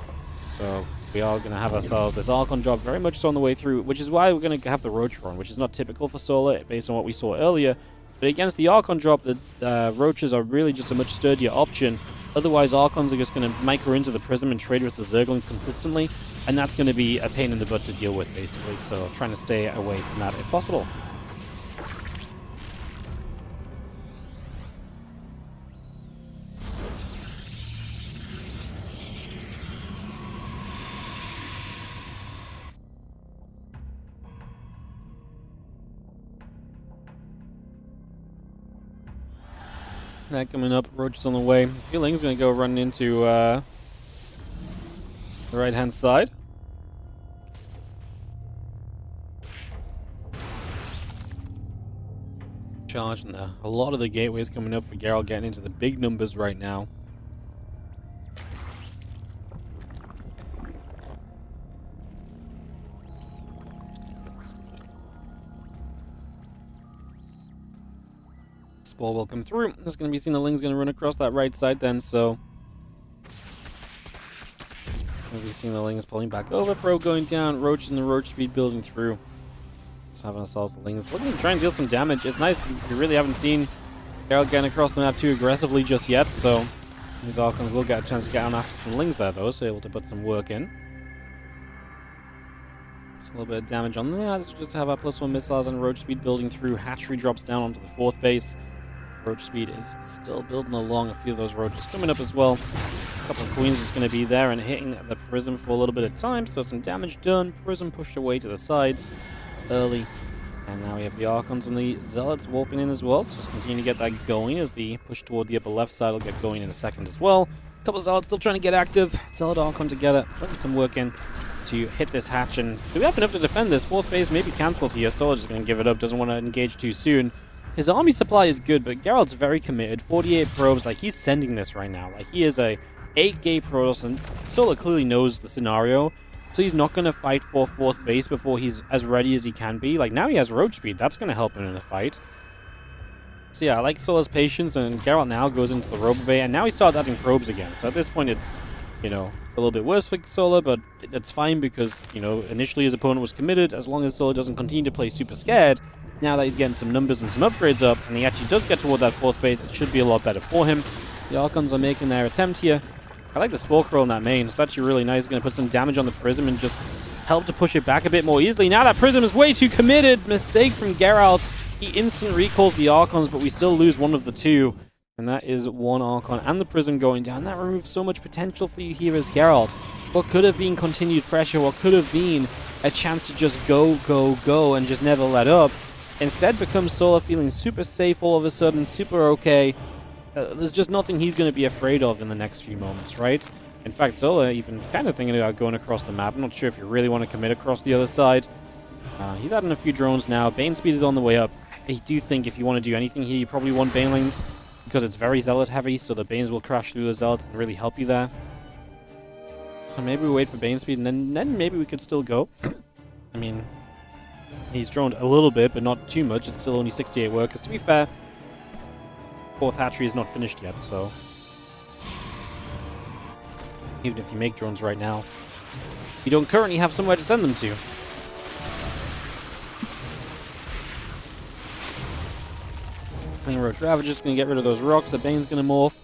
So we are going to have ourselves this Archon job very much on the way through, which is why we're going to have the Roach run, which is not typical for Solar based on what we saw earlier. But against the Archon drop, the Roaches are really just a much sturdier option. Otherwise, Archons are just going to micro into the Prism and trade with the Zerglings consistently, and that's going to be a pain in the butt to deal with, basically. So trying to stay away from that if possible. That coming up, Roach is on the way. Feeling's going to go run into the right-hand side. Charging there. A lot of the gateways coming up for Geralt, getting into the big numbers right now. Ball will come through. There's going to be seen the Ling's going to run across that right side then, so we've seen the Lings pulling back over. Pro going down. Roach and the Roach speed building through. Just having ourselves the Lings looking to try and deal some damage. It's nice. We really haven't seen Geralt getting across the map too aggressively just yet, so these Archons will get a chance to get on after some Lings there though, so able to put some work in. Just a little bit of damage on that. Just have our +1 missiles and Roach speed building through. Hatchery drops down onto the 4th base. Roach speed is still building along. A few of those Roaches coming up as well. A couple of Queens is going to be there and hitting the Prism for a little bit of time, so some damage done. Prism pushed away to the sides early. And now we have the Archons and the Zealots warping in as well, so just continue to get that going as the push toward the upper left side will get going in a second as well. A couple of Zealots still trying to get active. Zealot Archon together, putting some work in to hit this hatch, and do we have enough to defend this? 4th base may be cancelled here. Solar just going to give it up, doesn't want to engage too soon. His army supply is good, but Geralt's very committed. 48 probes, like he's sending this right now. Like he is a 8-gate Protoss, and Solar clearly knows the scenario, so he's not going to fight for 4th base before he's as ready as he can be. Like now he has Roach speed, that's going to help him in the fight. So yeah, I like Solar's patience, and Geralt now goes into the Robo Bay, and now he starts adding probes again. So at this point it's you know, a little bit worse for Solar, but that's fine because, you know, initially his opponent was committed. As long as Solar doesn't continue to play super scared, now that he's getting some numbers and some upgrades up, and he actually does get toward that 4th base, it should be a lot better for him. The Archons are making their attempt here. I like the Spore Roll in that main. It's actually really nice. Going to put some damage on the Prism and just help to push it back a bit more easily. Now that Prism is way too committed. Mistake from Geralt. He instant recalls the Archons, but we still lose one of the two. And that is one Archon and the Prism going down. That removes so much potential for you here as Geralt. What could have been continued pressure, what could have been a chance to just go, go, go and just never let up, instead becomes Solar feeling super safe all of a sudden, super okay. There's just nothing he's going to be afraid of in the next few moments, right? In fact, Solar even kind of thinking about going across the map. I'm not sure if you really want to commit across the other side. He's adding a few drones now. Bane speed is on the way up. I do think if you want to do anything here, you probably want Banelings, because it's very Zealot heavy, so the Banes will crash through the Zealots and really help you there. So maybe we wait for Bane speed, and then maybe we could still go. I mean, he's droned a little bit, but not too much. It's still only 68 workers. To be fair, 4th hatchery is not finished yet, so even if you make drones right now, you don't currently have somewhere to send them to. Clean Roach Ravager's going to get rid of those rocks. The Bane's going to morph.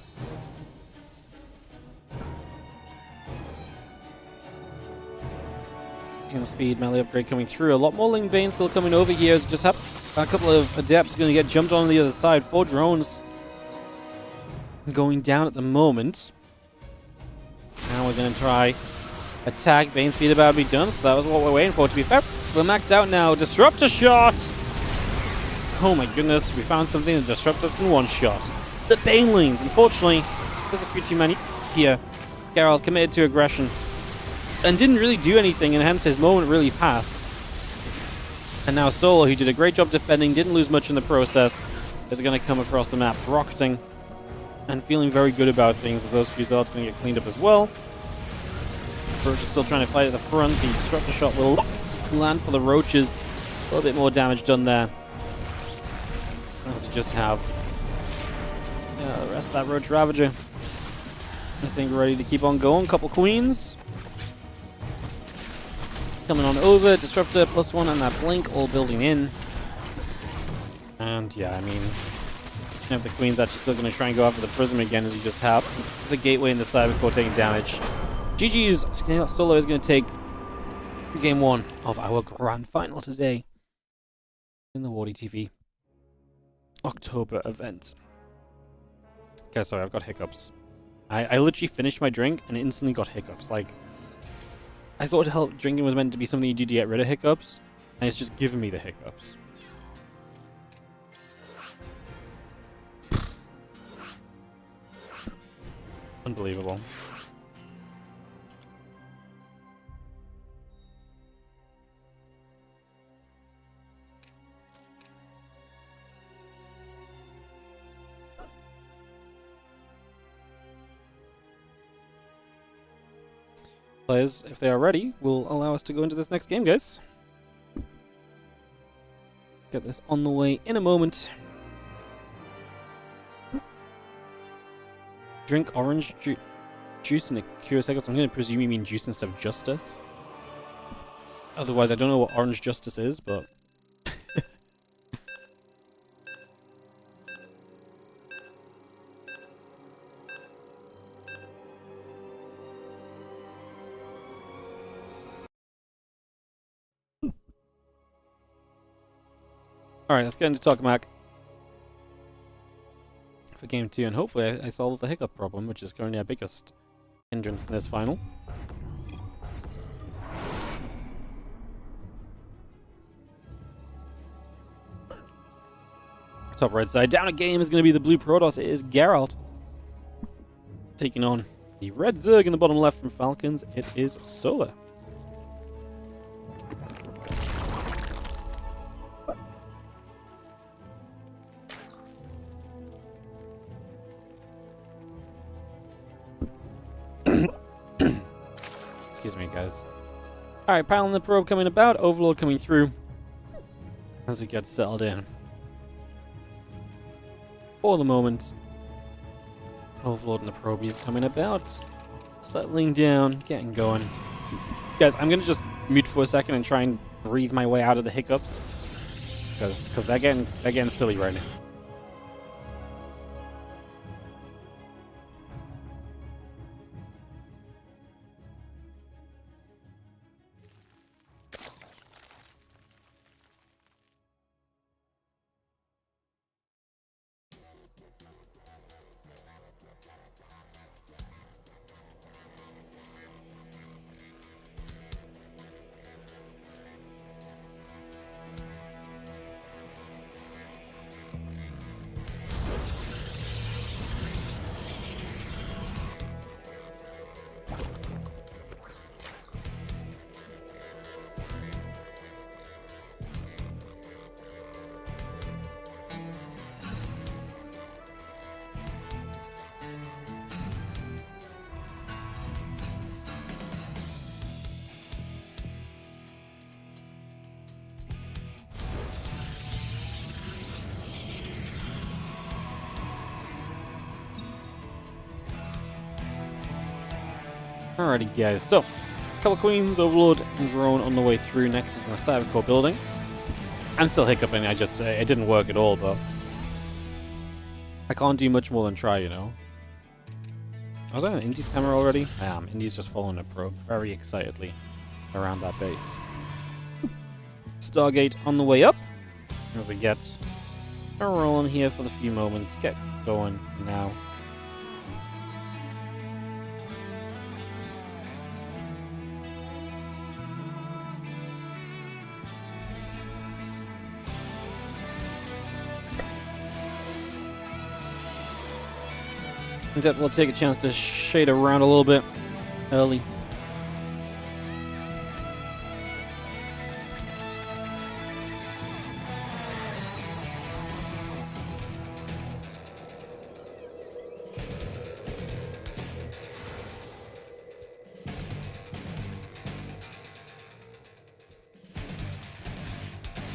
And speed melee upgrade coming through. A lot more Ling Bane still coming over here. Just have a couple of Adepts going to get jumped on the other side. 4 drones going down at the moment. Now we're going to try attack. Bane speed about to be done, so that was what we're waiting for. To be fair, we're maxed out now. Disruptor shot! Oh my goodness, we found something that Disruptors can one-shot. The Banelings, unfortunately, there's a few too many here. Geralt committed to aggression and didn't really do anything, and hence his moment really passed. And now Solo, who did a great job defending, didn't lose much in the process, is going to come across the map rocketing and feeling very good about things, as those few Zealots going to get cleaned up as well. Roach is still trying to fight at the front. The Disruptor shot will land for the Roaches. A little bit more damage done there. As you just have the rest of that Roach Ravager, I think, ready to keep on going. Couple Queens coming on over. Disruptor +1 and that Blink all building in. And yeah, I mean, if the Queen's actually still going to try and go after the Prism again, as you just have the Gateway and the Cybercore taking damage. GG's. Solo is going to take game 1 of our grand final today in the WardiTV October event. Okay, sorry, I've got hiccups. I literally finished my drink and instantly got hiccups. Like, I thought drinking was meant to be something you do to get rid of hiccups, and it's just giving me the hiccups. Unbelievable. Players, if they are ready, will allow us to go into this next game, guys. Get this on the way in a moment. Drink orange juice in a curious cycle. So I'm going to presume you mean juice instead of justice. Otherwise, I don't know what orange justice is, but... Alright, let's get into Talkmac for game 2, and hopefully I solve the hiccup problem, which is currently our biggest hindrance in this final. Top right side, down a game is going to be the blue Protoss. It is Geralt taking on the red Zerg in the bottom left from Falcons. It is Solar. Excuse me, guys. Alright, piling the probe coming about, Overlord coming through as we get settled in. For the moment, Overlord and the probe is coming about. Settling down, getting going. Guys, I'm gonna just mute for a second and try and breathe my way out of the hiccups. Because they're getting silly right now. Alrighty guys, so Color Queens, Overlord, and Drone on the way through. Next is in a Cyber Core building. I'm still hiccuping, it didn't work at all, but I can't do much more than try, you know. Was I on Indy's camera already? I am. Indy's just following a probe very excitedly around that base. Stargate on the way up as we get a roll on here for the few moments. Get going for now. We'll take a chance to shade around a little bit early.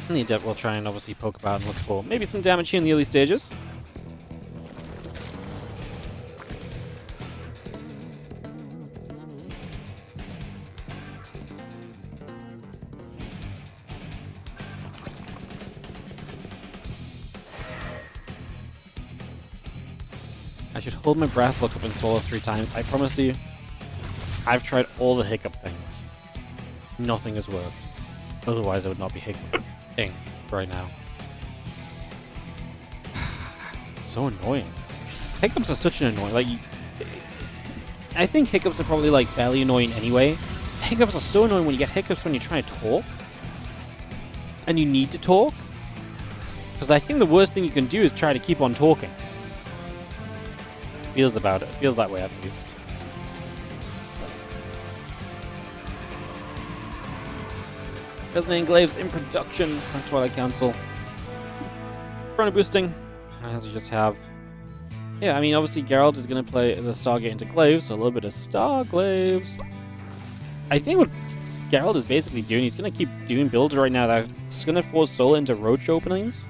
And the Adept will try and obviously poke about and look for maybe some damage here in the early stages. I should hold my breath, look up and swallow 3 times. I promise you, I've tried all the hiccup things. Nothing has worked. Otherwise, I would not be hiccuping right now. It's so annoying. Hiccups are such an annoying. Like, I think hiccups are probably like fairly annoying anyway. Hiccups are so annoying when you get hiccups when you're trying to talk, and you need to talk. Because I think the worst thing you can do is try to keep on talking. Feels that way at least. Resonating Glaives in production on Twilight Council. Chrono boosting, as you just have. Yeah, I mean, obviously Geralt is going to play the Stargate into Glaives, so a little bit of Star Glaives. I think what Geralt is basically doing, he's going to keep doing builds right now that's going to force Solar into roach openings,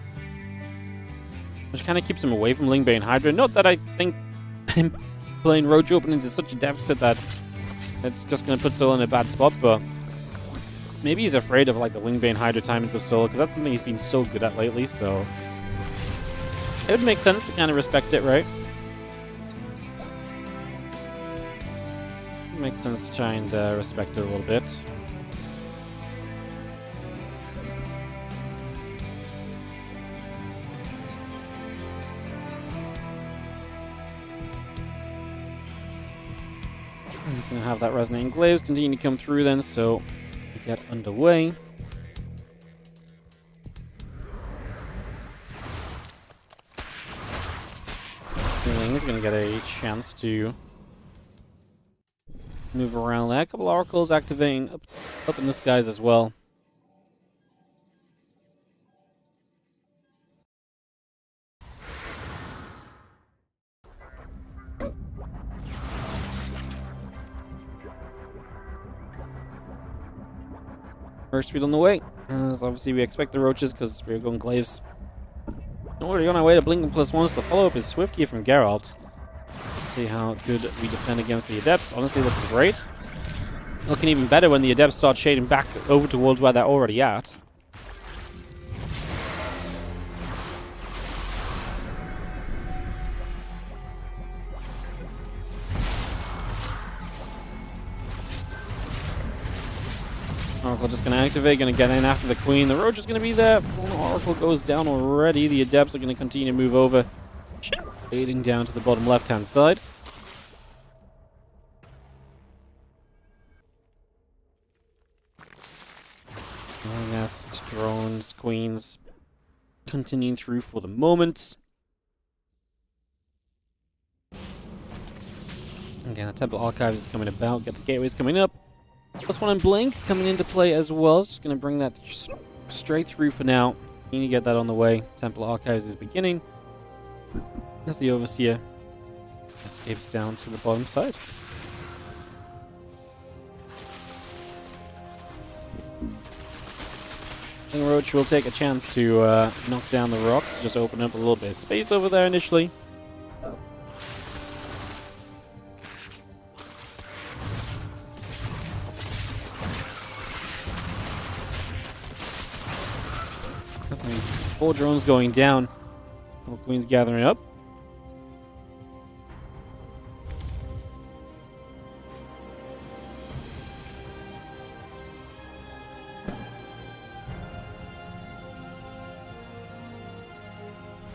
which kind of keeps him away from Lingbane Hydra. Not that I think him playing roach openings is such a deficit that it's just going to put Solar in a bad spot, but maybe he's afraid of like the Lingbane Hydra timings of Solar, because that's something he's been so good at lately, so it would make sense to kind of respect it, right? It makes sense to try and respect it a little bit. I'm just going to have that Resonating Glaives continue to come through then, so we get underway. He's going to get a chance to move around there. A couple oracles activating up in the skies as well. First speed on the way. As obviously we expect the roaches because we're going glaives. Already on our way to Blinking +1s. The follow-up is swift here from Geralt. see how good we defend against the Adepts. Honestly, looking great. Looking even better when the Adepts start shading back over towards where they're already at. Oracle just going to activate, going to get in after the Queen. The Roach is going to be there. Oracle goes down already. The Adepts are going to continue to move over, shading down to the bottom left-hand side. Nest, drones, Queens, continuing through for the moment. Again, the Temple Archives is coming about. Get the Gateways coming up. +1 on Blink coming into play as well. It's just going to bring that straight through for now. You need to get that on the way. Temple Archives is beginning. As the Overseer escapes down to the bottom side. I think Roach will take a chance to knock down the rocks. Just open up a little bit of space over there initially. Four drones going down. Couple Queens gathering up.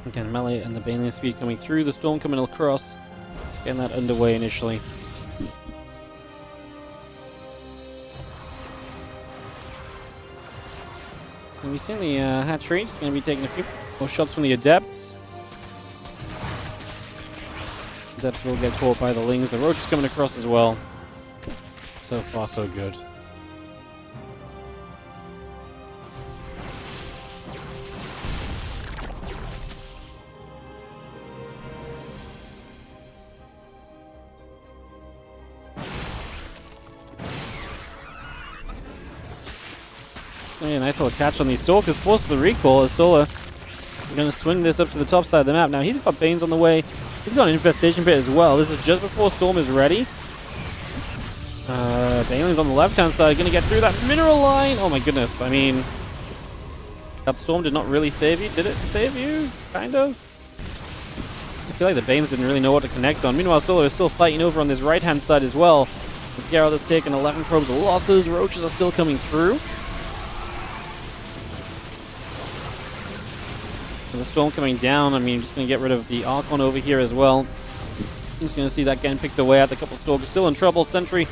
Again, melee and the Baneling speed coming through. The storm coming across. Getting that underway initially. We're seeing the hatch range. It's going to be taking a few more shots from the Adepts. Adepts will get caught by the Lings. The Roach is coming across as well. So far, so good. Yeah, nice little catch on these Stalkers. Forces the recall as Solar going to swing this up to the top side of the map. Now he's got Banes on the way. He's got an Infestation Pit as well. This is just before Storm is ready. Baneling's on the left-hand side. Going to get through that mineral line. Oh my goodness. I mean, that Storm did not really save you. Did it save you? Kind of. I feel like the Banes didn't really know what to connect on. Meanwhile, Solar is still fighting over on this right-hand side as well. As Geralt has taken 11 probes of losses. Roaches are still coming through. The storm coming down. I mean, I'm just going to get rid of the Archon over here as well. Just going to see that getting picked away at. The couple Stalkers still in trouble. Sentry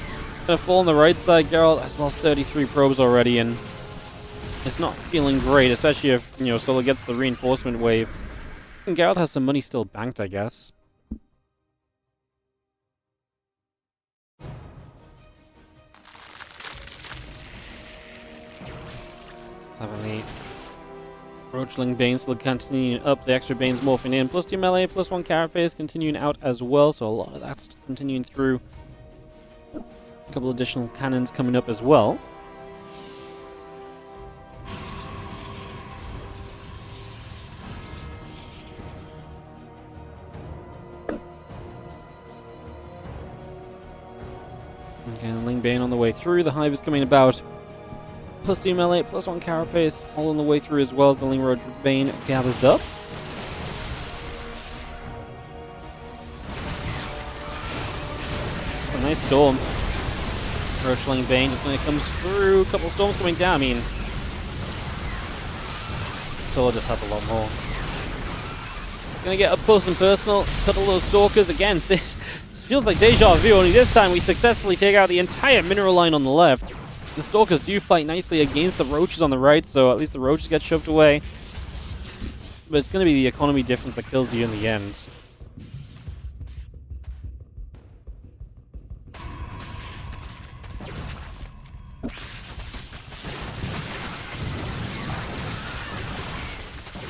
going to fall on the right side. Geralt has lost 33 probes already, and it's not feeling great, especially if, you know, Solar gets the reinforcement wave. And Geralt has some money still banked, I guess. Having the Roachling Banes still continuing up, the extra Banes morphing in, +2 melee, +1 carapace continuing out as well, so a lot of that's continuing through. A couple additional cannons coming up as well. Again, Ling Bane on the way through, the Hive is coming about. +2 melee, +1 carapace, all on the way through as well as the Ling Roach Bane gathers up. It's a nice storm. Roachling Bane just going to come through. A couple of storms coming down. I mean, Solar just has a lot more. It's going to get up close and personal. A couple of those Stalkers again. It feels like deja vu. Only this time we successfully take out the entire mineral line on the left. The Stalkers do fight nicely against the Roaches on the right, so at least the Roaches get shoved away. But it's going to be the economy difference that kills you in the end.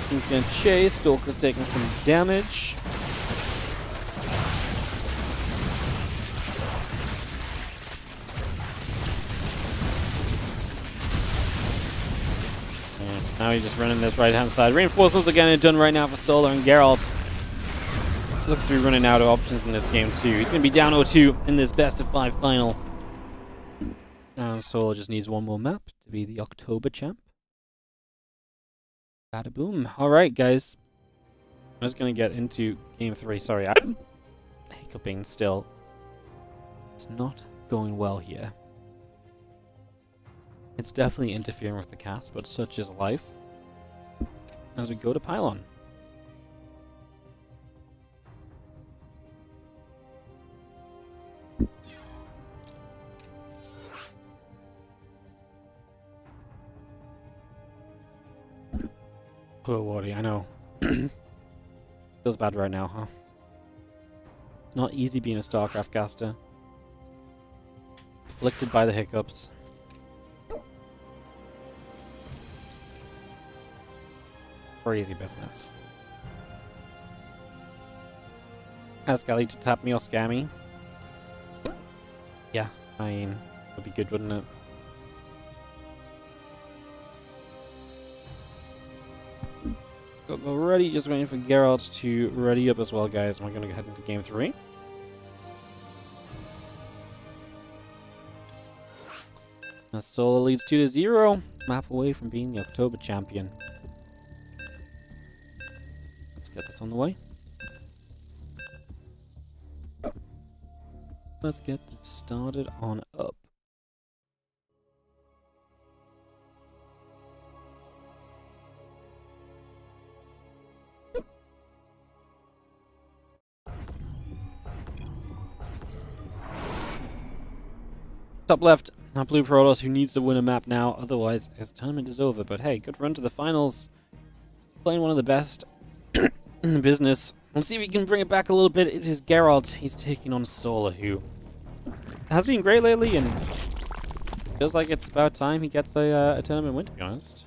He's going to chase. Stalker's taking some damage. Now you're just running this right-hand side. Reinforcements are getting it done right now for Solar and Geralt. Looks to be running out of options in this game too. He's going to be down 0-2 in this best-of-5 final. And Solo just needs one more map to be the October champ. Bada boom. Alright, guys. I'm just going to get into game 3. Sorry, I'm hiccuping still. It's not going well here. It's definitely interfering with the cast, but such is life. As we go to Pylon. Poor Wardy, I know. Feels bad right now, huh? Not easy being a StarCraft caster. Afflicted by the hiccups. Crazy business. Ask Ali to tap me or scare me. Yeah, I mean, would be good, wouldn't it? Got ready, just waiting for Geralt to ready up as well, guys. We're going to go ahead into game 3. Now Solo leads 2-0. Map away from being the October champion. Let's get this on the way. Let's get this started on up. Top left, our blue Protoss who needs to win a map now, otherwise his tournament is over. But hey, good run to the finals. Playing one of the best in the business. Let's see if we can bring it back a little bit. It is Geralt. He's taking on Sola, who has been great lately, and feels like it's about time he gets a tournament win, to be honest.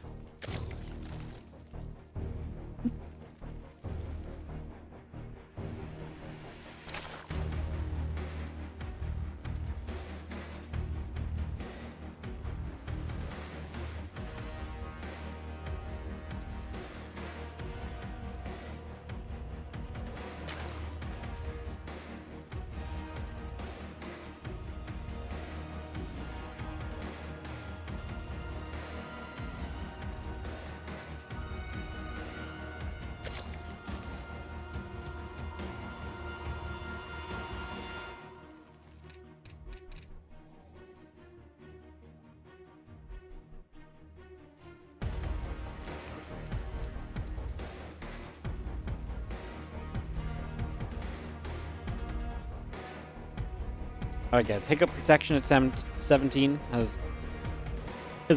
Alright guys, Hiccup Protection Attempt 17 has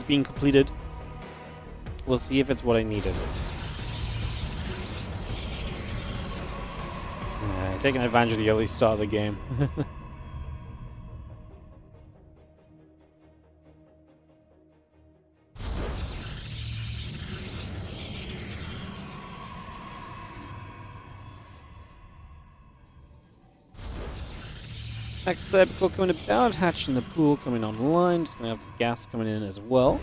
been completed. We'll see if it's what I needed. Taking advantage of the early start of the game. Next Cybercore coming about, hatch in the pool coming online. Just gonna have the gas coming in as well.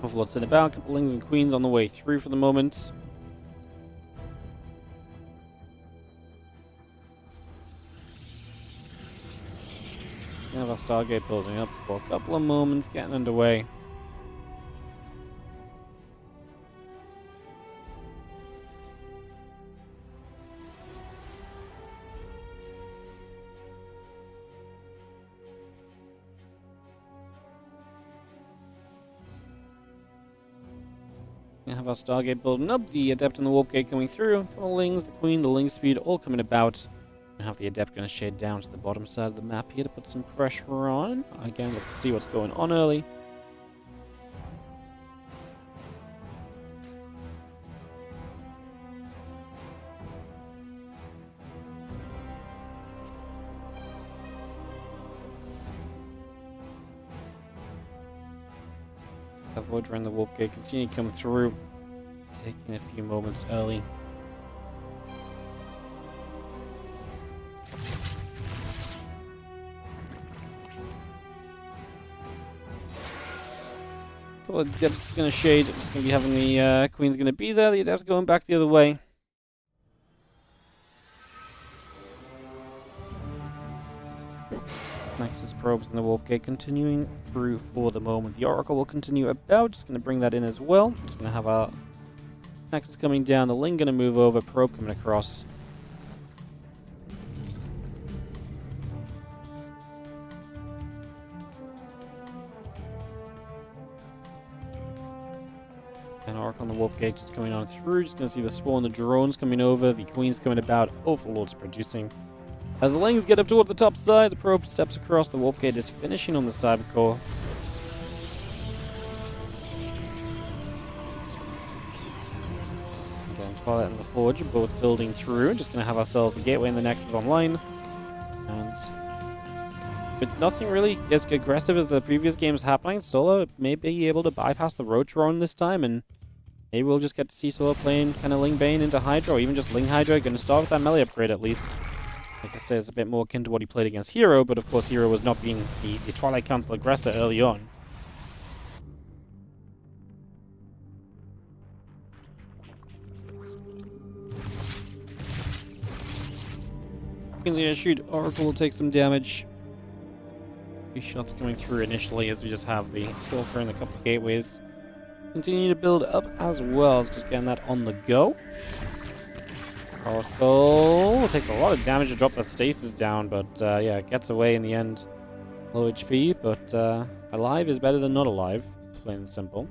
Overlord's in about, a couple lings and queens on the way through for the moment. We have our Stargate building up for a couple of moments, getting underway. We have our Stargate building up, the Adept and the Warp Gate coming through, a couple of lings, the Queen, the Ling Speed, all coming about. We have the Adept going to shade down to the bottom side of the map here to put some pressure on. Again, look to see what's going on early. Avoid around the Warp Gate, continue to come through. taking a few moments early. Couple of Adepts going to shade. Just going to be having the Queen's going to be there. The Adepts going back the other way. Max's probes in the warp gate continuing through for the moment. The Oracle will continue about. Just going to bring that in as well. Just going to have our Nexus coming down. The Ling going to move over. Probe coming across. And Oracle on the warp gate just coming on through. Just going to see the Spawn, the drones coming over. The Queen's coming about. Overlord's producing. As the Lings get up toward the top side, the probe steps across. The warp gate is finishing on the cyber core. Again, Twilight and the Forge are both building through. Just going to have ourselves the gateway and the Nexus online. And with nothing really as aggressive as the previous games happening, Solo may be able to bypass the Rotron this time, and maybe we'll just get to see Solo playing kind of Ling Bane into Hydra, or even just Ling Hydra. Going to start with that melee upgrade at least. Like I say, it's a bit more akin to what he played against herO, but of course herO was not being the Twilight Council aggressor early on. He's going to shoot. Oracle will take some damage. 3 shots coming through initially as we just have the Stalker and a couple of gateways. Continue to build up as well. It's just getting that on the go. Oracle takes a lot of damage to drop the stasis down, but yeah, it gets away in the end. Low HP, but alive is better than not alive. Plain and simple.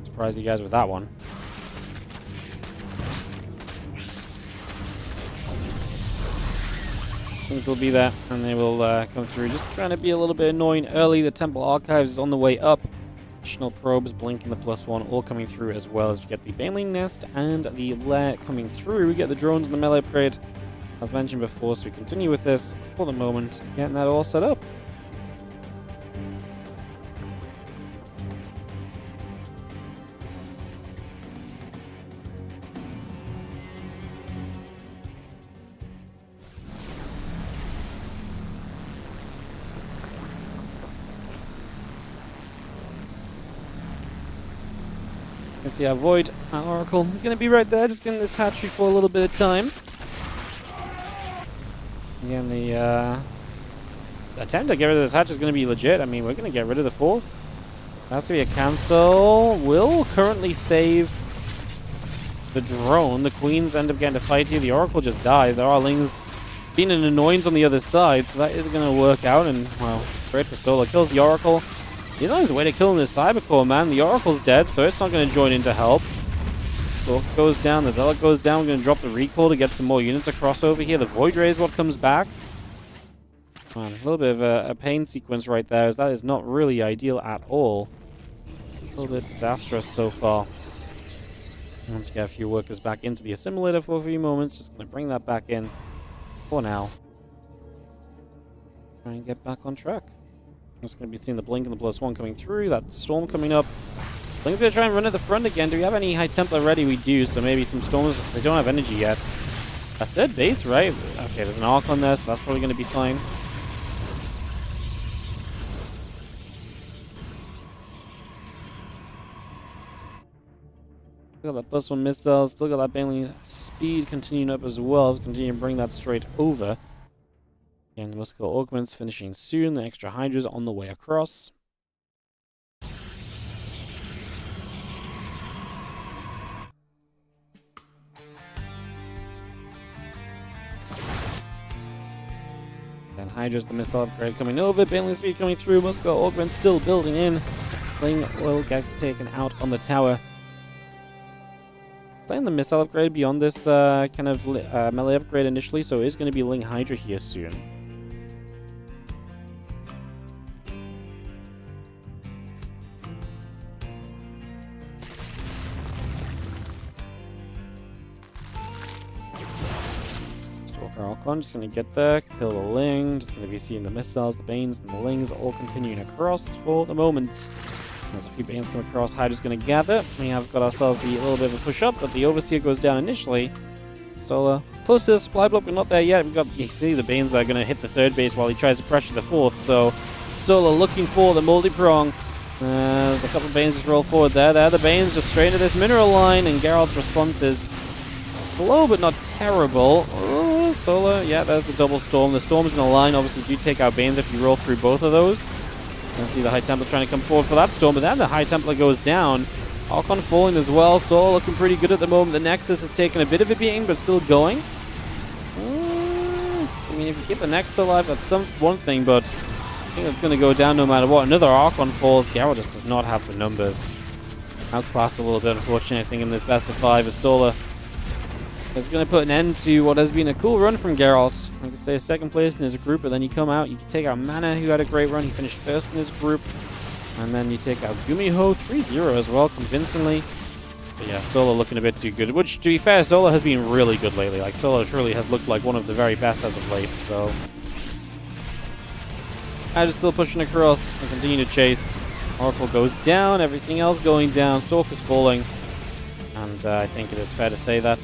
Surprise you guys with that one. Things will be there, and they will come through. Just trying to be a little bit annoying early. The Temple Archives is on the way up. Additional probes, blinking the +1, all coming through, as well as we get the Baneling Nest and the Lair coming through. We get the drones and the melee upgrade, as mentioned before, so we continue with this for the moment, getting that all set up. You can see our Void, our Oracle, going to be right there, just getting this hatchery for a little bit of time. Again, the attempt to get rid of this hatch is going to be legit. I mean, we're going to get rid of the 4th. That's going to be a cancel. Will currently save the drone. The Queens end up getting to fight here. The Oracle just dies. There are Lings being an annoyance on the other side, so that isn't going to work out. And, well, great for Solo. Kills the Oracle. He's on his way to killing this Cybercore, man. The Oracle's dead, so it's not going to join in to help. Stalk goes down, the Zealot goes down. We're going to drop the recall to get some more units across over here. The Void Ray is what comes back. Man, a little bit of a pain sequence right there, as that is not really ideal at all. A little bit disastrous so far. Once we get a few workers back into the assimilator for a few moments, just going to bring that back in for now. Try and get back on track. Just going to be seeing the blink and the +1 coming through. That storm coming up. Blink's going to try and run at the front again. Do we have any High Templar ready? We do, so maybe some storms. They don't have energy yet. A 3rd base, right? Okay, there's an arc on there, so that's probably going to be fine. Still got that +1 missile. Still got that Baneling speed continuing up as well. Let's continue to bring that straight over. And the Muscular Augments finishing soon. The extra Hydras on the way across. And Hydra's the missile upgrade coming over. Baneling speed coming through. Muscular Augments still building in. Ling will get taken out on the tower. Playing the missile upgrade beyond this kind of melee upgrade initially, so it is going to be Ling Hydra here soon. Archon just going to get there, kill the Ling, just going to be seeing the missiles, the Banes, and the Lings all continuing across for the moment. There's a few Banes come across. Hydra's going to gather. We have got ourselves the little bit of a push up, but the Overseer goes down initially. Solar close to the supply block, but not there yet. We've got, you see the Banes that are going to hit the third base while he tries to pressure the fourth. So Solar looking for the multi-prong. There's a couple of Banes just roll forward there. There the Banes just straight into this mineral line, and Geralt's response is slow but not terrible. Oh, Solar, yeah, there's the double storm. The storms in a line obviously do take out Banes if you roll through both of those. You can see the High Templar trying to come forward for that storm, but then the High Templar goes down. Archon falling as well. Solar looking pretty good at the moment. The Nexus is taking a bit of a beating, but still going. I mean, if you keep the Nexus alive, that's one thing, but I think it's going to go down no matter what. Another Archon falls. Geralt just does not have the numbers. Outclassed a little bit, unfortunately, I think, in this best of 5 as Solar is going to put an end to what has been a cool run from Geralt. Like I say, second place in his group, but then you come out, you can take out Mana, who had a great run. He finished first in his group. And then you take out Gumiho, 3-0 as well, convincingly. But yeah, Solar looking a bit too good. Which, to be fair, Solar has been really good lately. Like, Solar truly has looked like one of the very best as of late, so Hydra's still pushing across and continue to chase. Oracle goes down, everything else going down. Stalker's falling. And I think it is fair to say that,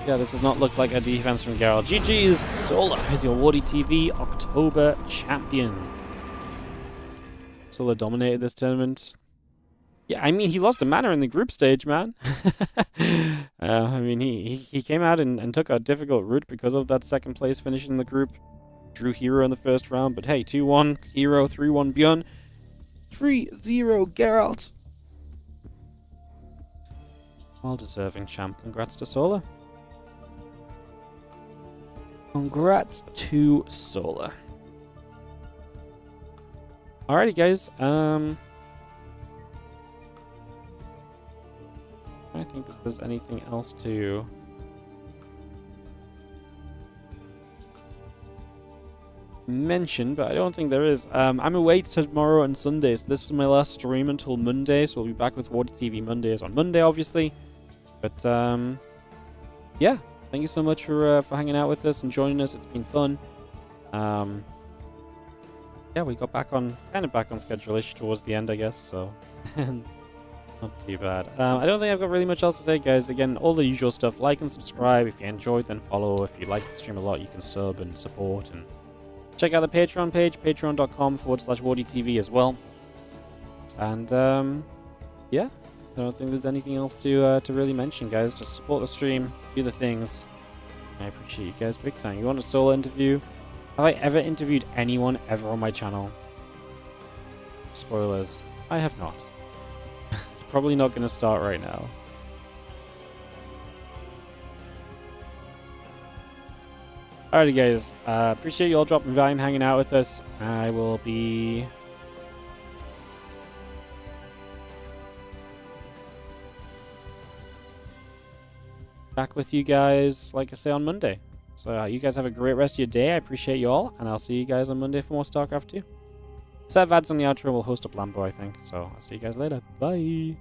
yeah, this does not look like a defense from Geralt. GG's, Solar is your WardiTV October champion. Solar dominated this tournament. Yeah, I mean, he lost a Mana in the group stage, man. I mean, he came out and took a difficult route because of that second place finish in the group. Drew herO in the first round, but hey, 2-1 herO, 3-1 ByuN, 3-0 Geralt. Well-deserving champ. Congrats to Solar. Congrats to Solar. Alrighty, guys. I think that there's anything else to mention, but I don't think there is. I'm away tomorrow and Sunday, so this was my last stream until Monday, so we'll be back with WardiTV Mondays on Monday, obviously. But yeah, thank you so much for hanging out with us and joining us. It's been fun. Yeah, we got kind of back on schedule-ish towards the end, I guess, so not too bad. I don't think I've got really much else to say, guys. Again, all the usual stuff. Like and subscribe. If you enjoyed, then follow. If you like the stream a lot, you can sub and support. And check out the Patreon page, patreon.com/WardiTV as well. And, yeah, I don't think there's anything else to really mention, guys. Just support the stream, do the things. I appreciate you guys big time. You want a solo interview? Have I ever interviewed anyone ever on my channel? Spoilers. I have not. Probably not going to start right now. Alrighty, guys. Appreciate you all dropping by and hanging out with us. I will be back with you guys, like I say, on Monday. So you guys have a great rest of your day. I appreciate you all, and I'll see you guys on Monday for more StarCraft 2. Set of ads on the outro will host up Lambo, I think. So I'll see you guys later. Bye.